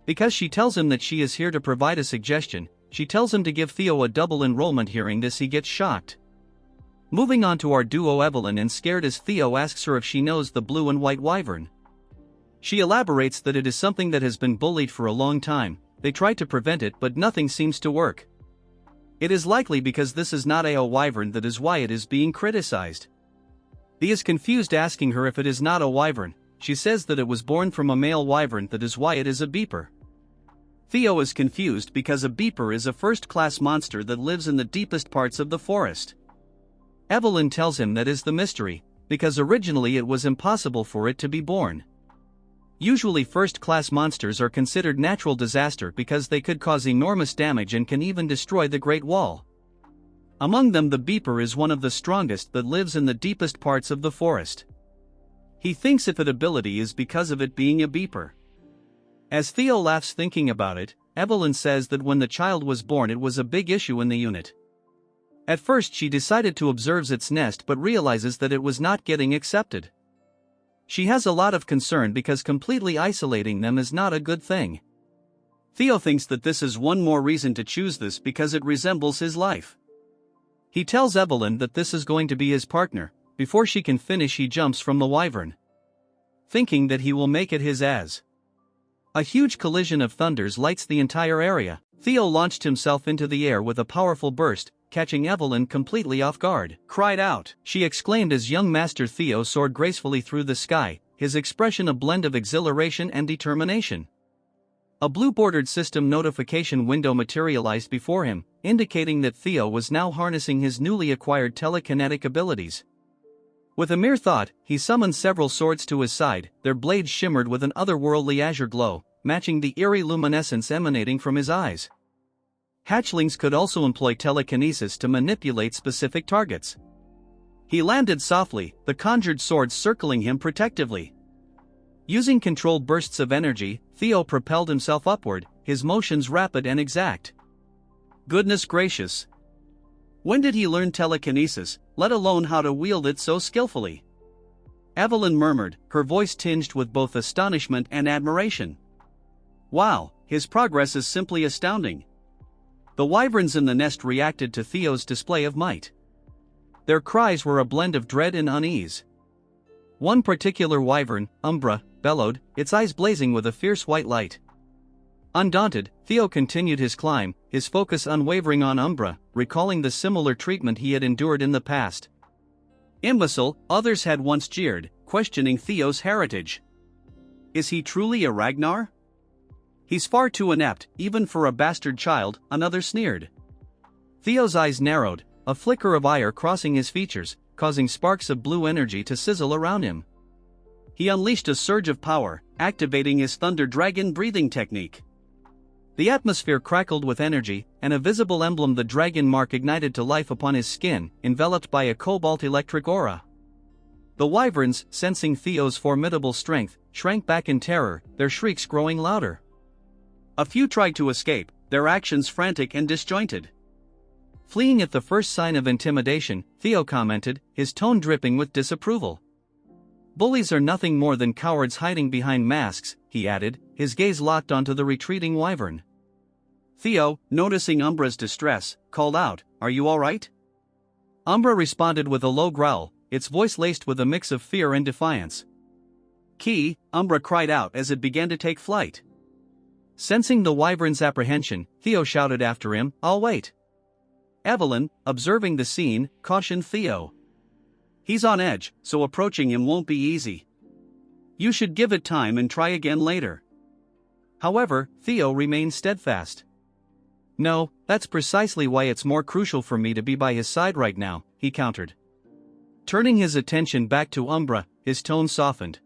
Because she tells him that she is here to provide a suggestion, she tells him to give Theo a double enrollment. Hearing this, he gets shocked. Moving on to our duo Evelyn, and scared as Theo asks her if she knows the blue and white wyvern. She elaborates that it is something that has been bullied for a long time. They tried to prevent it, but nothing seems to work. It is likely because this is not a wyvern, that is why it is being criticized. He is confused, asking her if it is not a wyvern. She says that it was born from a male wyvern, that is why it is a beeper. Theo is confused because a beeper is a first-class monster that lives in the deepest parts of the forest. Evelyn tells him that is the mystery, because originally it was impossible for it to be born. Usually first-class monsters are considered natural disaster because they could cause enormous damage and can even destroy the Great Wall. Among them, the beeper is one of the strongest that lives in the deepest parts of the forest. He thinks if its ability is because of it being a beeper. As Theo laughs thinking about it, Evelyn says that when the child was born it was a big issue in the unit. At first she decided to observe its nest, but realizes that it was not getting accepted. She has a lot of concern because completely isolating them is not a good thing. Theo thinks that this is one more reason to choose this because it resembles his life. He tells Evelyn that this is going to be his partner. Before she can finish, he jumps from the wyvern, thinking that he will make it his as. A huge collision of thunders lights the entire area. Theo launched himself into the air with a powerful burst, catching Evelyn completely off guard. "Cried out!" she exclaimed as young Master Theo soared gracefully through the sky, his expression a blend of exhilaration and determination. A blue-bordered system notification window materialized before him, indicating that Theo was now harnessing his newly acquired telekinetic abilities. With a mere thought, he summoned several swords to his side. Their blades shimmered with an otherworldly azure glow, matching the eerie luminescence emanating from his eyes. Hatchlings could also employ telekinesis to manipulate specific targets. He landed softly, the conjured sword circling him protectively. Using controlled bursts of energy, Theo propelled himself upward, his motions rapid and exact. Goodness gracious! When did he learn telekinesis, let alone how to wield it so skillfully? Evelyn murmured, her voice tinged with both astonishment and admiration. Wow, his progress is simply astounding. The wyverns in the nest reacted to Theo's display of might. Their cries were a blend of dread and unease. One particular wyvern, Umbra, bellowed, its eyes blazing with a fierce white light. Undaunted, Theo continued his climb, his focus unwavering on Umbra, recalling the similar treatment he had endured in the past. Imbecile, others had once jeered, questioning Theo's heritage. Is he truly a Ragnar? He's far too inept, even for a bastard child, another sneered. Theo's eyes narrowed, a flicker of ire crossing his features, causing sparks of blue energy to sizzle around him. He unleashed a surge of power, activating his Thunder Dragon breathing technique. The atmosphere crackled with energy, and a visible emblem, the dragon mark, ignited to life upon his skin, enveloped by a cobalt-electric aura. The wyverns, sensing Theo's formidable strength, shrank back in terror, their shrieks growing louder. A few tried to escape, their actions frantic and disjointed. Fleeing at the first sign of intimidation, Theo commented, his tone dripping with disapproval. Bullies are nothing more than cowards hiding behind masks, he added, his gaze locked onto the retreating wyvern. Theo, noticing Umbra's distress, called out, "Are you all right?" Umbra responded with a low growl, its voice laced with a mix of fear and defiance. "Key," Umbra cried out as it began to take flight. Sensing the wyvern's apprehension, Theo shouted after him, "I'll wait." Evelyn, observing the scene, cautioned Theo. "He's on edge, so approaching him won't be easy. You should give it time and try again later." However, Theo remained steadfast. "No, that's precisely why it's more crucial for me to be by his side right now," he countered. Turning his attention back to Umbra, his tone softened.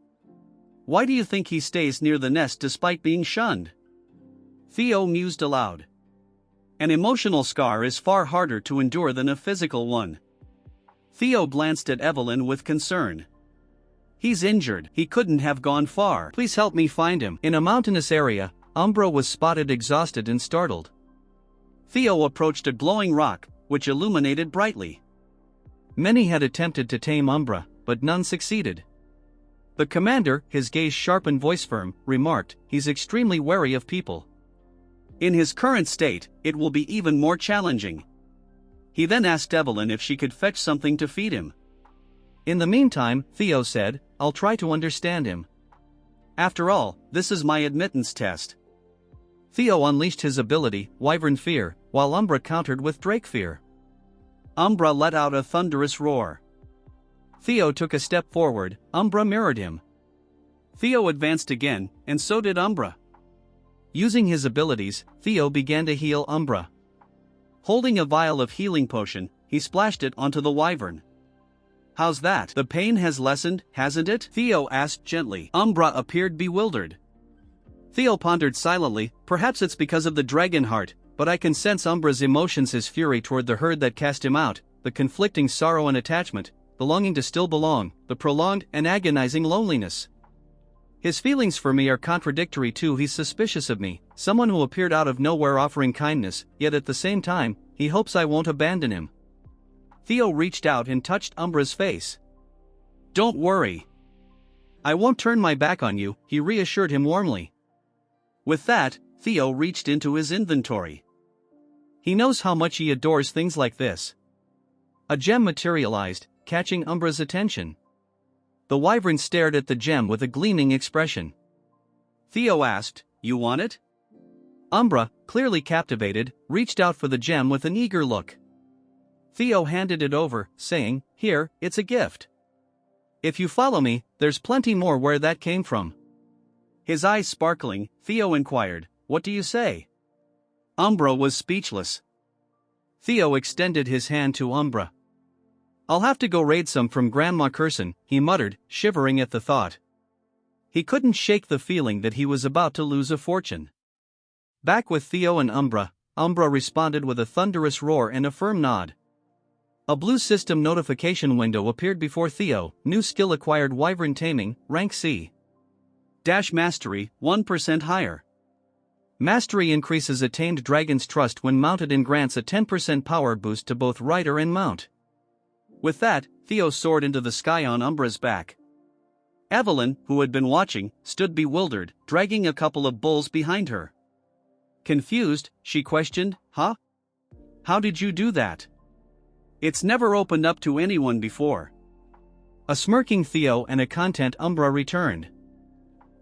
"Why do you think he stays near the nest despite being shunned?" Theo mused aloud. "An emotional scar is far harder to endure than a physical one." Theo glanced at Evelyn with concern. "He's injured, he couldn't have gone far. Please help me find him." In a mountainous area, Umbra was spotted exhausted and startled. Theo approached a glowing rock, which illuminated brightly. Many had attempted to tame Umbra, but none succeeded. The commander, his gaze sharp and voice firm, remarked, "He's extremely wary of people. In his current state, it will be even more challenging." He then asked Evelyn if she could fetch something to feed him. "In the meantime," Theo said, "I'll try to understand him. After all, this is my admittance test." Theo unleashed his ability, Wyvern Fear, while Umbra countered with Drake Fear. Umbra let out a thunderous roar. Theo took a step forward, Umbra mirrored him. Theo advanced again, and so did Umbra. Using his abilities, Theo began to heal Umbra. Holding a vial of healing potion, he splashed it onto the wyvern. "How's that? The pain has lessened, hasn't it?" Theo asked gently. Umbra appeared bewildered. Theo pondered silently, "Perhaps it's because of the dragon heart, but I can sense Umbra's emotions, his fury toward the herd that cast him out, the conflicting sorrow and attachment, the longing to still belong, the prolonged and agonizing loneliness. His feelings for me are contradictory too. He's suspicious of me, someone who appeared out of nowhere offering kindness, yet at the same time, he hopes I won't abandon him." Theo reached out and touched Umbra's face. "Don't worry. I won't turn my back on you," he reassured him warmly. With that, Theo reached into his inventory. He knows how much he adores things like this. A gem materialized, catching Umbra's attention. The wyvern stared at the gem with a gleaming expression. Theo asked, "You want it?" Umbra, clearly captivated, reached out for the gem with an eager look. Theo handed it over, saying, "Here, it's a gift. If you follow me, there's plenty more where that came from." His eyes sparkling, Theo inquired, "What do you say?" Umbra was speechless. Theo extended his hand to Umbra. "I'll have to go raid some from Grandma Curson," he muttered, shivering at the thought. He couldn't shake the feeling that he was about to lose a fortune. Back with Theo and Umbra, Umbra responded with a thunderous roar and a firm nod. A blue system notification window appeared before Theo. New skill acquired: Wyvern Taming, rank C. Dash Mastery, 1% higher. Mastery increases a tamed dragon's trust when mounted and grants a 10% power boost to both rider and mount. With that, Theo soared into the sky on Umbra's back. Evelyn, who had been watching, stood bewildered, dragging a couple of bulls behind her. Confused, she questioned, "Huh? How did you do that? It's never opened up to anyone before." A smirking Theo and a content Umbra returned.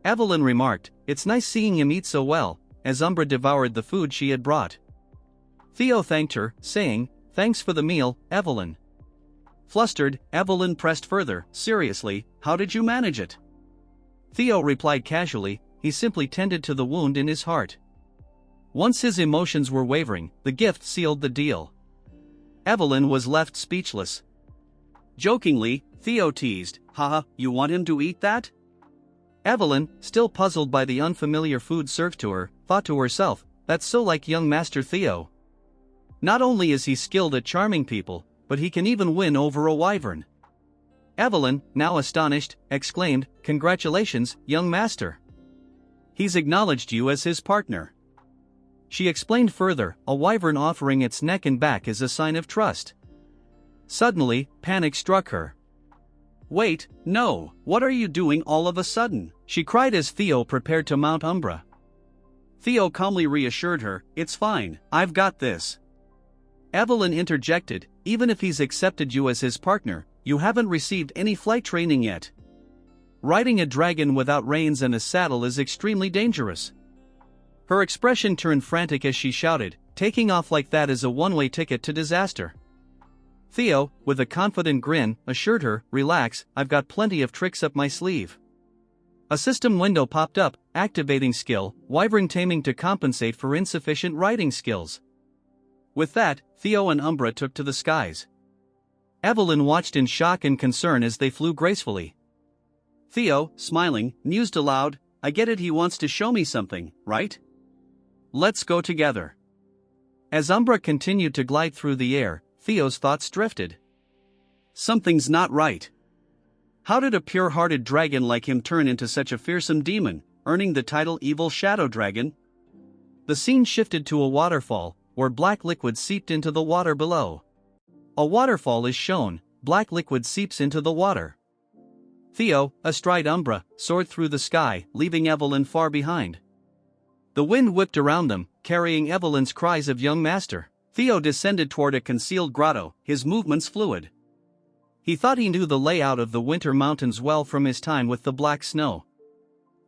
Evelyn remarked, "It's nice seeing him eat so well," as Umbra devoured the food she had brought. Theo thanked her, saying, "Thanks for the meal, Evelyn." Flustered, Evelyn pressed further, "Seriously, how did you manage it?" Theo replied casually, "He simply tended to the wound in his heart." Once his emotions were wavering, the gift sealed the deal. Evelyn was left speechless. Jokingly, Theo teased, "Haha, you want him to eat that?" Evelyn, still puzzled by the unfamiliar food served to her, thought to herself, "That's so like young Master Theo. Not only is he skilled at charming people, but he can even win over a wyvern." Evelyn, now astonished, exclaimed, "Congratulations, young master. He's acknowledged you as his partner." She explained further, "A wyvern offering its neck and back is a sign of trust." Suddenly, panic struck her. "Wait, no, what are you doing all of a sudden?" she cried as Theo prepared to mount Umbra. Theo calmly reassured her, "It's fine, I've got this." Evelyn interjected, "Even if he's accepted you as his partner, you haven't received any flight training yet. Riding a dragon without reins and a saddle is extremely dangerous." Her expression turned frantic as she shouted, "Taking off like that is a one-way ticket to disaster." Theo, with a confident grin, assured her, "Relax, I've got plenty of tricks up my sleeve." A system window popped up, activating skill, Wyvern Taming to compensate for insufficient riding skills. With that, Theo and Umbra took to the skies. Evelyn watched in shock and concern as they flew gracefully. Theo, smiling, mused aloud, "I get it, he wants to show me something, right? Let's go together." As Umbra continued to glide through the air, Theo's thoughts drifted. Something's not right. How did a pure-hearted dragon like him turn into such a fearsome demon, earning the title Evil Shadow Dragon? The scene shifted to a waterfall, where black liquid seeped into the water below. A waterfall is shown, black liquid seeps into the water. Theo, astride Umbra, soared through the sky, leaving Evelyn far behind. The wind whipped around them, carrying Evelyn's cries of "Young Master." Theo descended toward a concealed grotto, his movements fluid. He thought he knew the layout of the winter mountains well from his time with the black snow.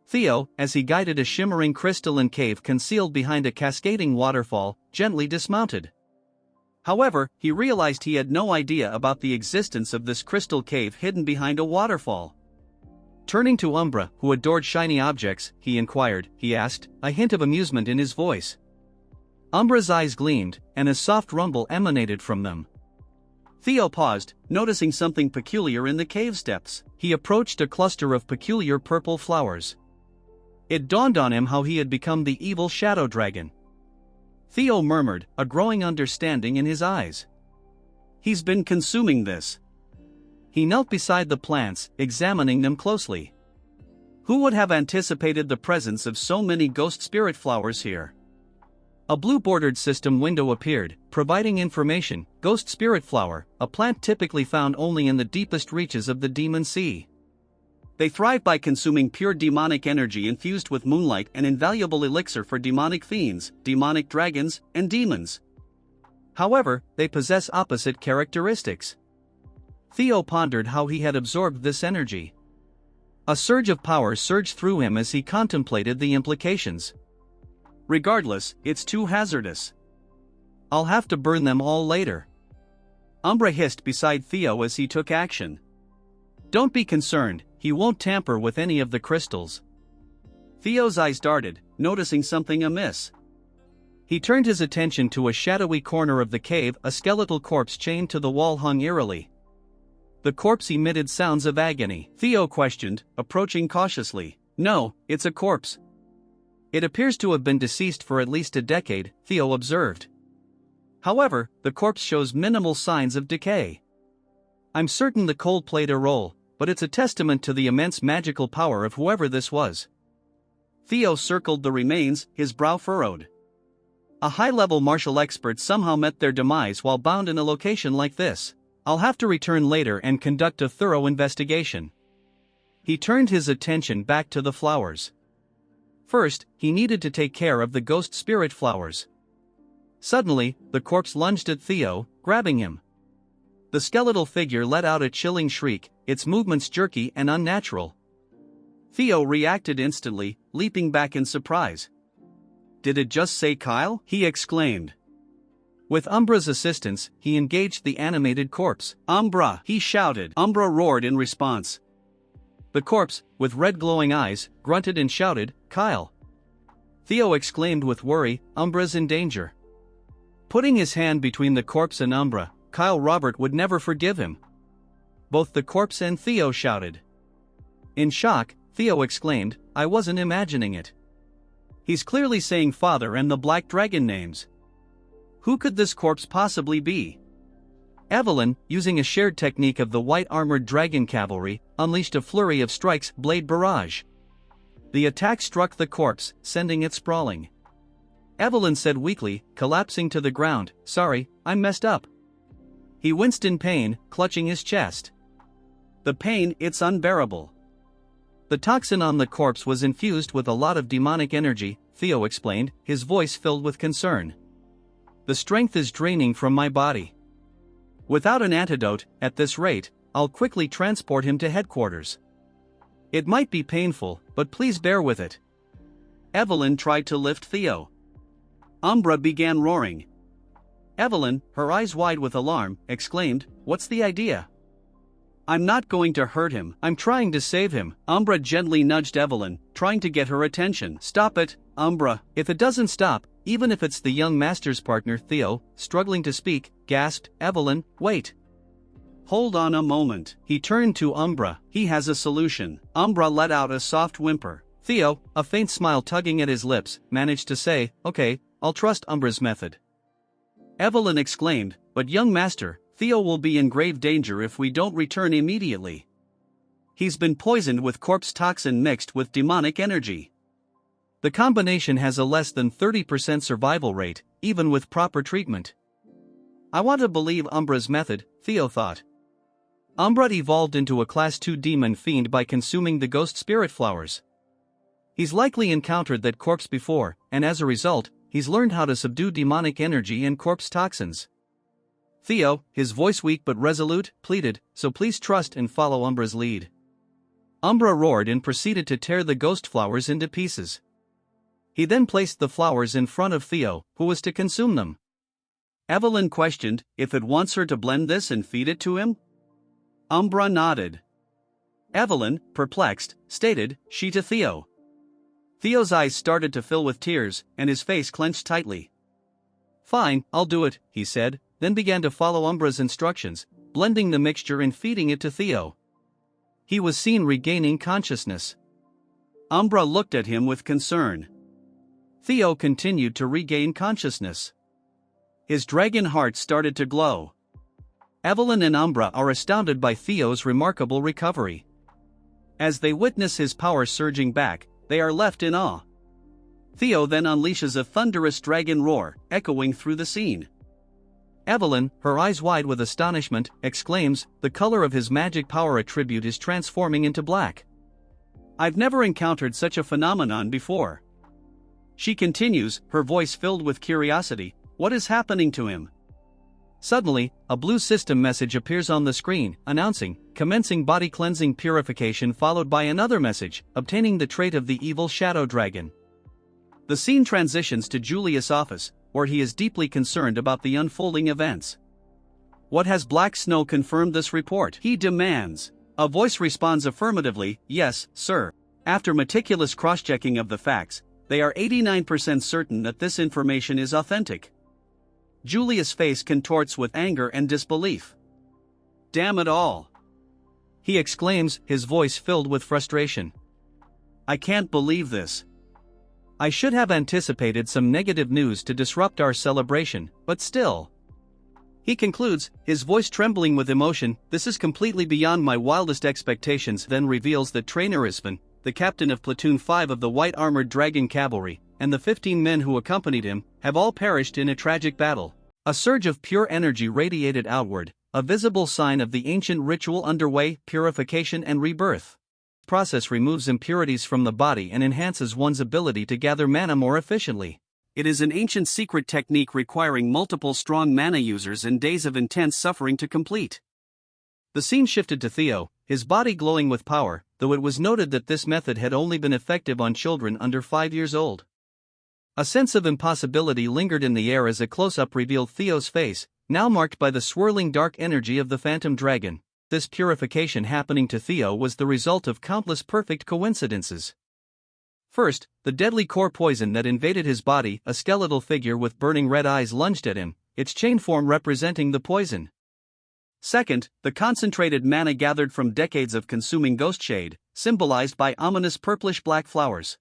Theo, as he guided a shimmering crystalline cave concealed behind a cascading waterfall, gently dismounted. However, he realized he had no idea about the existence of this crystal cave hidden behind a waterfall. Turning to Umbra, who adored shiny objects, he asked, a hint of amusement in his voice. Umbra's eyes gleamed, and a soft rumble emanated from them. Theo paused, noticing something peculiar in the cave steps. He approached a cluster of peculiar purple flowers. It dawned on him how he had become the evil shadow dragon. Theo murmured, a growing understanding in his eyes. He's been consuming this. He knelt beside the plants, examining them closely. Who would have anticipated the presence of so many ghost spirit flowers here? A blue-bordered system window appeared, providing information. Ghost spirit flower, a plant typically found only in the deepest reaches of the demon sea. They thrive by consuming pure demonic energy infused with moonlight, an invaluable elixir for demonic fiends, demonic dragons, and demons. However, they possess opposite characteristics. Theo pondered how he had absorbed this energy. A surge of power surged through him as he contemplated the implications. Regardless, it's too hazardous. I'll have to burn them all later. Umbra hissed beside Theo as he took action. Don't be concerned, he won't tamper with any of the crystals. Theo's eyes darted, noticing something amiss. He turned his attention to a shadowy corner of the cave. A skeletal corpse chained to the wall hung eerily. The corpse emitted sounds of agony. Theo questioned, approaching cautiously. No, it's a corpse. It appears to have been deceased for at least a decade, Theo observed. However, the corpse shows minimal signs of decay. I'm certain the cold played a role, but it's a testament to the immense magical power of whoever this was. Theo circled the remains, his brow furrowed. A high-level martial expert somehow met their demise while bound in a location like this. I'll have to return later and conduct a thorough investigation. He turned his attention back to the flowers. First, he needed to take care of the ghost spirit flowers. Suddenly, the corpse lunged at Theo, grabbing him. The skeletal figure let out a chilling shriek, its movements jerky and unnatural. Theo reacted instantly, leaping back in surprise. "Did it just say Kyle?" he exclaimed. With Umbra's assistance, he engaged the animated corpse. "Umbra!" he shouted. Umbra roared in response. The corpse, with red glowing eyes, grunted and shouted, "Kyle!" Theo exclaimed with worry, "Umbra's in danger." Putting his hand between the corpse and Umbra, Kyle Robert would never forgive him. Both the corpse and Theo shouted. In shock, Theo exclaimed, "I wasn't imagining it. He's clearly saying Father and the Black Dragon names. Who could this corpse possibly be?" Evelyn, using a shared technique of the white-armored dragon cavalry, unleashed a flurry of strikes, blade barrage. The attack struck the corpse, sending it sprawling. Evelyn said weakly, collapsing to the ground, "Sorry, I'm messed up." He winced in pain, clutching his chest. The pain, it's unbearable. The toxin on the corpse was infused with a lot of demonic energy, Theo explained, his voice filled with concern. "The strength is draining from my body. Without an antidote, at this rate, I'll quickly transport him to headquarters. It might be painful, but please bear with it." Evelyn tried to lift Theo. Umbra began roaring. Evelyn, her eyes wide with alarm, exclaimed, "What's the idea?" "I'm not going to hurt him, I'm trying to save him." Umbra gently nudged Evelyn, trying to get her attention. "Stop it, Umbra." "If it doesn't stop, even if it's the young master's partner," Theo, struggling to speak, gasped. "Evelyn, wait. Hold on a moment." He turned to Umbra. "He has a solution." Umbra let out a soft whimper. Theo, a faint smile tugging at his lips, managed to say, "Okay, I'll trust Umbra's method." Evelyn exclaimed, "But young master, Theo will be in grave danger if we don't return immediately. He's been poisoned with corpse toxin mixed with demonic energy. The combination has a less than 30% survival rate, even with proper treatment." "I want to believe Umbra's method," Theo thought. Umbra evolved into a Class 2 demon fiend by consuming the ghost spirit flowers. He's likely encountered that corpse before, and as a result, he's learned how to subdue demonic energy and corpse toxins. Theo, his voice weak but resolute, pleaded, "So please trust and follow Umbra's lead." Umbra roared and proceeded to tear the ghost flowers into pieces. He then placed the flowers in front of Theo, who was to consume them. Evelyn questioned, "If it wants her to blend this and feed it to him?" Umbra nodded. Evelyn, perplexed, stated, "She to Theo." Theo's eyes started to fill with tears, and his face clenched tightly. "Fine, I'll do it," he said, then began to follow Umbra's instructions, blending the mixture and feeding it to Theo. He was seen regaining consciousness. Umbra looked at him with concern. Theo continued to regain consciousness. His dragon heart started to glow. Evelyn and Umbra are astounded by Theo's remarkable recovery. As they witness his power surging back, they are left in awe. Theo then unleashes a thunderous dragon roar, echoing through the scene. Evelyn, her eyes wide with astonishment, exclaims, "The color of his magic power attribute is transforming into black. I've never encountered such a phenomenon before." She continues, her voice filled with curiosity, "What is happening to him?" Suddenly, a blue system message appears on the screen, announcing, "Commencing body cleansing purification," followed by another message, "Obtaining the trait of the evil shadow dragon." The scene transitions to Julius' office, where he is deeply concerned about the unfolding events. "What has Black Snow confirmed this report?" he demands. A voice responds affirmatively, "Yes, sir." After meticulous cross-checking of the facts, they are 89% certain that this information is authentic. Julius' face contorts with anger and disbelief. "Damn it all!" he exclaims, his voice filled with frustration. "I can't believe this. I should have anticipated some negative news to disrupt our celebration, but still. He concludes, his voice trembling with emotion, this is completely beyond my wildest expectations, then reveals that Trainer Isvan, the captain of Platoon 5 of the White Armored Dragon Cavalry, and the 15 men who accompanied him, have all perished in a tragic battle. A surge of pure energy radiated outward, a visible sign of the ancient ritual underway, purification and rebirth. The process removes impurities from the body and enhances one's ability to gather mana more efficiently. It is an ancient secret technique requiring multiple strong mana users and days of intense suffering to complete. The scene shifted to Theo, his body glowing with power, though it was noted that this method had only been effective on children under 5 years old. A sense of impossibility lingered in the air as a close-up revealed Theo's face, now marked by the swirling dark energy of the phantom dragon. This purification happening to Theo was the result of countless perfect coincidences. First, the deadly core poison that invaded his body, a skeletal figure with burning red eyes lunged at him, its chain form representing the poison. Second, the concentrated mana gathered from decades of consuming ghost shade, symbolized by ominous purplish-black flowers.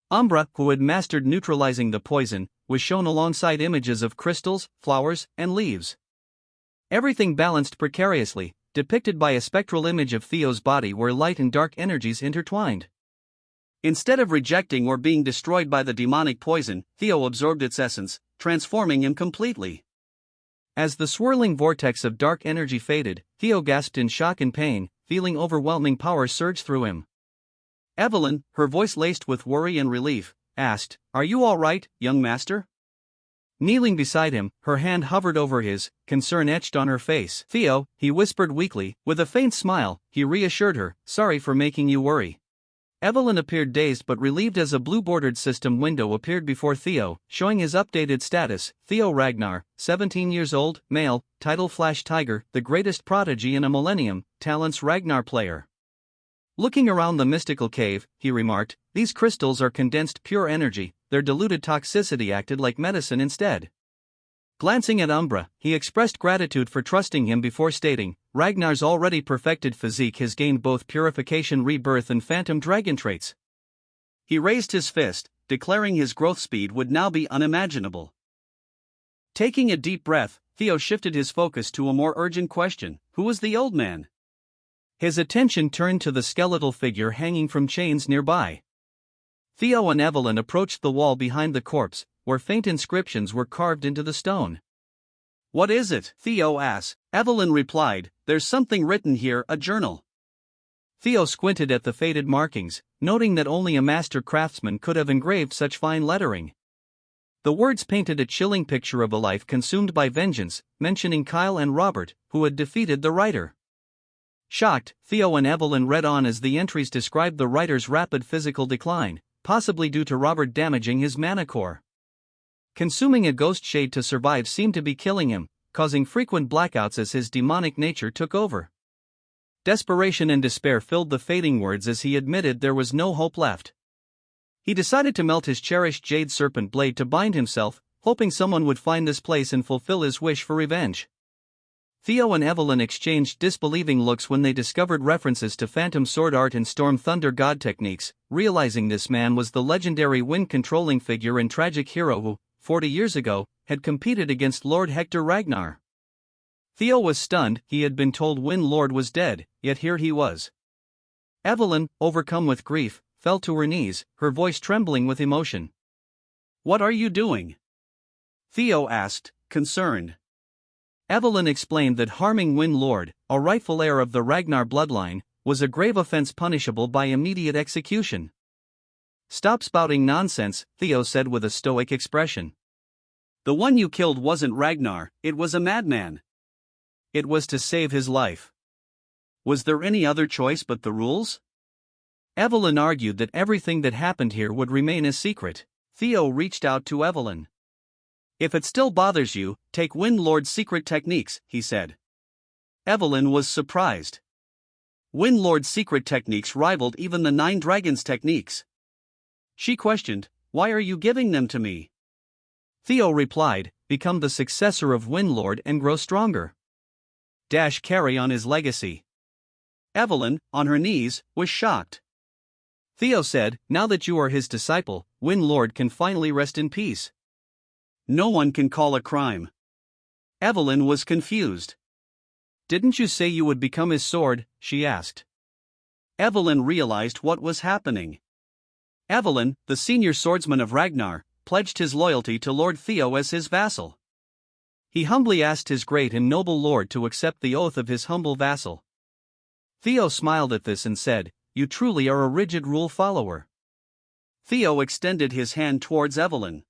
Umbra, who had mastered neutralizing the poison, was shown alongside images of crystals, flowers, and leaves. Everything balanced precariously, depicted by a spectral image of Theo's body where light and dark energies intertwined. Instead of rejecting or being destroyed by the demonic poison, Theo absorbed its essence, transforming him completely. As the swirling vortex of dark energy faded, Theo gasped in shock and pain, feeling overwhelming power surge through him. Evelyn, her voice laced with worry and relief, asked, "Are you all right, young master?" Kneeling beside him, her hand hovered over his, concern etched on her face. "Theo," he whispered weakly, with a faint smile, he reassured her, "sorry for making you worry." Evelyn appeared dazed but relieved as a blue-bordered system window appeared before Theo, showing his updated status. Theo Ragnar, 17 years old, male, title Flash Tiger, the greatest prodigy in a millennium, talents Ragnar player. Looking around the mystical cave, he remarked, "These crystals are condensed pure energy, their diluted toxicity acted like medicine instead." Glancing at Umbra, he expressed gratitude for trusting him before stating, "Ragnar's already perfected physique has gained both purification, rebirth and phantom dragon traits." He raised his fist, declaring his growth speed would now be unimaginable. Taking a deep breath, Theo shifted his focus to a more urgent question: who was the old man? His attention turned to the skeletal figure hanging from chains nearby. Theo and Evelyn approached the wall behind the corpse, where faint inscriptions were carved into the stone. "What is it?" Theo asked. Evelyn replied, "There's something written here, a journal." Theo squinted at the faded markings, noting that only a master craftsman could have engraved such fine lettering. The words painted a chilling picture of a life consumed by vengeance, mentioning Kyle and Robert, who had defeated the writer. Shocked, Theo and Evelyn read on as the entries described the writer's rapid physical decline, possibly due to Robert damaging his mana core. Consuming a ghost shade to survive seemed to be killing him, causing frequent blackouts as his demonic nature took over. Desperation and despair filled the fading words as he admitted there was no hope left. He decided to melt his cherished jade serpent blade to bind himself, hoping someone would find this place and fulfill his wish for revenge. Theo and Evelyn exchanged disbelieving looks when they discovered references to phantom sword art and storm thunder god techniques, realizing this man was the legendary wind-controlling figure and tragic hero who, 40 years ago, had competed against Lord Hector Ragnar. Theo was stunned. He had been told Wind Lord was dead, yet here he was. Evelyn, overcome with grief, fell to her knees, her voice trembling with emotion. "What are you doing?" Theo asked, concerned. Evelyn explained that harming Wind Lord, a rightful heir of the Ragnar bloodline, was a grave offense punishable by immediate execution. "Stop spouting nonsense," Theo said with a stoic expression. "The one you killed wasn't Ragnar, it was a madman. It was to save his life. Was there any other choice but the rules?" Evelyn argued that everything that happened here would remain a secret. Theo reached out to Evelyn. "If it still bothers you, take Wind Lord's secret techniques," he said. Evelyn was surprised. Wind Lord's secret techniques rivaled even the Nine Dragons' techniques. She questioned, "Why are you giving them to me?" Theo replied, "Become the successor of Wind Lord and grow stronger. Carry on his legacy." Evelyn, on her knees, was shocked. Theo said, now that you are his disciple, Wind Lord can finally rest in peace. No one can call a crime. Evelyn was confused. Didn't you say you would become his sword? She asked. Evelyn realized what was happening. Evelyn, the senior swordsman of Ragnar, pledged his loyalty to Lord Theo as his vassal. He humbly asked his great and noble lord to accept the oath of his humble vassal. Theo smiled at this and said, you truly are a rigid rule follower. Theo extended his hand towards Evelyn.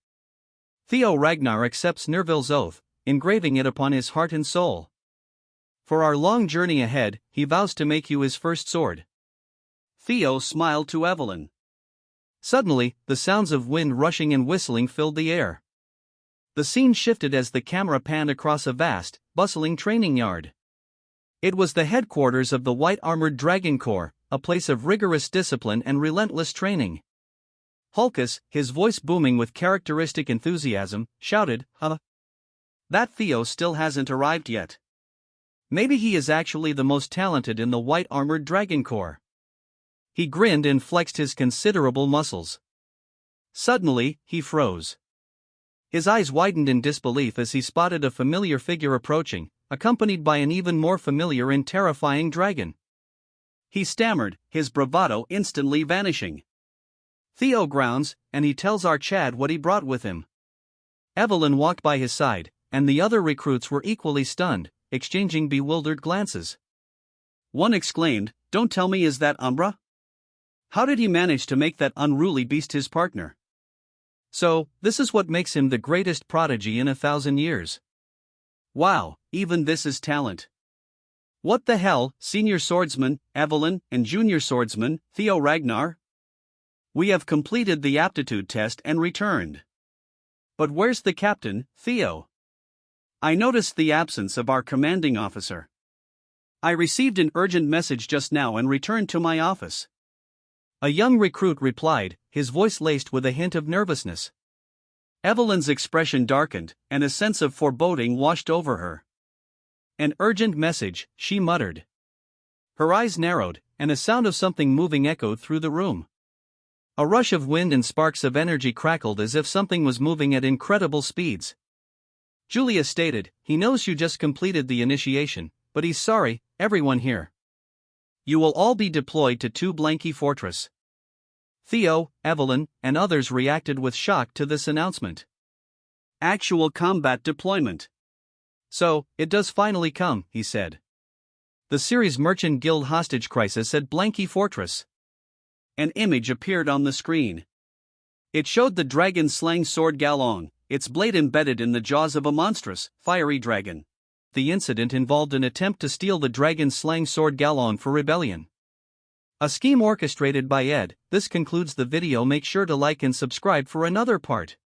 Theo Ragnar accepts Nerville's oath, engraving it upon his heart and soul. For our long journey ahead, he vows to make you his first sword. Theo smiled to Evelyn. Suddenly, the sounds of wind rushing and whistling filled the air. The scene shifted as the camera panned across a vast, bustling training yard. It was the headquarters of the White-Armored Dragon Corps, a place of rigorous discipline and relentless training. Hulkus, his voice booming with characteristic enthusiasm, shouted, That Theo still hasn't arrived yet. Maybe he is actually the most talented in the White-Armored Dragon Corps. He grinned and flexed his considerable muscles. Suddenly, he froze. His eyes widened in disbelief as he spotted a familiar figure approaching, accompanied by an even more familiar and terrifying dragon. He stammered, his bravado instantly vanishing. Theo grounds, and he tells our Chad what he brought with him. Evelyn walked by his side, and the other recruits were equally stunned, exchanging bewildered glances. One exclaimed, don't tell me, is that Umbra? How did he manage to make that unruly beast his partner? So, this is what makes him the greatest prodigy in 1,000 years. Wow, even this is talent. What the hell, senior swordsman, Evelyn, and junior swordsman, Theo Ragnar? We have completed the aptitude test and returned. But where's the captain, Theo? I noticed the absence of our commanding officer. I received an urgent message just now and returned to my office. A young recruit replied, his voice laced with a hint of nervousness. Evelyn's expression darkened, and a sense of foreboding washed over her. An urgent message, she muttered. Her eyes narrowed, and a sound of something moving echoed through the room. A rush of wind and sparks of energy crackled as if something was moving at incredible speeds. Julia stated, he knows you just completed the initiation, but he's sorry, everyone here. You will all be deployed to 2 Blanky Fortress. Theo, Evelyn, and others reacted with shock to this announcement. Actual combat deployment. So, it does finally come, he said. The series Merchant Guild hostage crisis at Blanky Fortress. An image appeared on the screen. It showed the dragon-slaying sword Galong, its blade embedded in the jaws of a monstrous, fiery dragon. The incident involved an attempt to steal the dragon-slaying sword Galon for rebellion. A scheme orchestrated by Ed. This concludes the video. Make sure to like and subscribe for another part.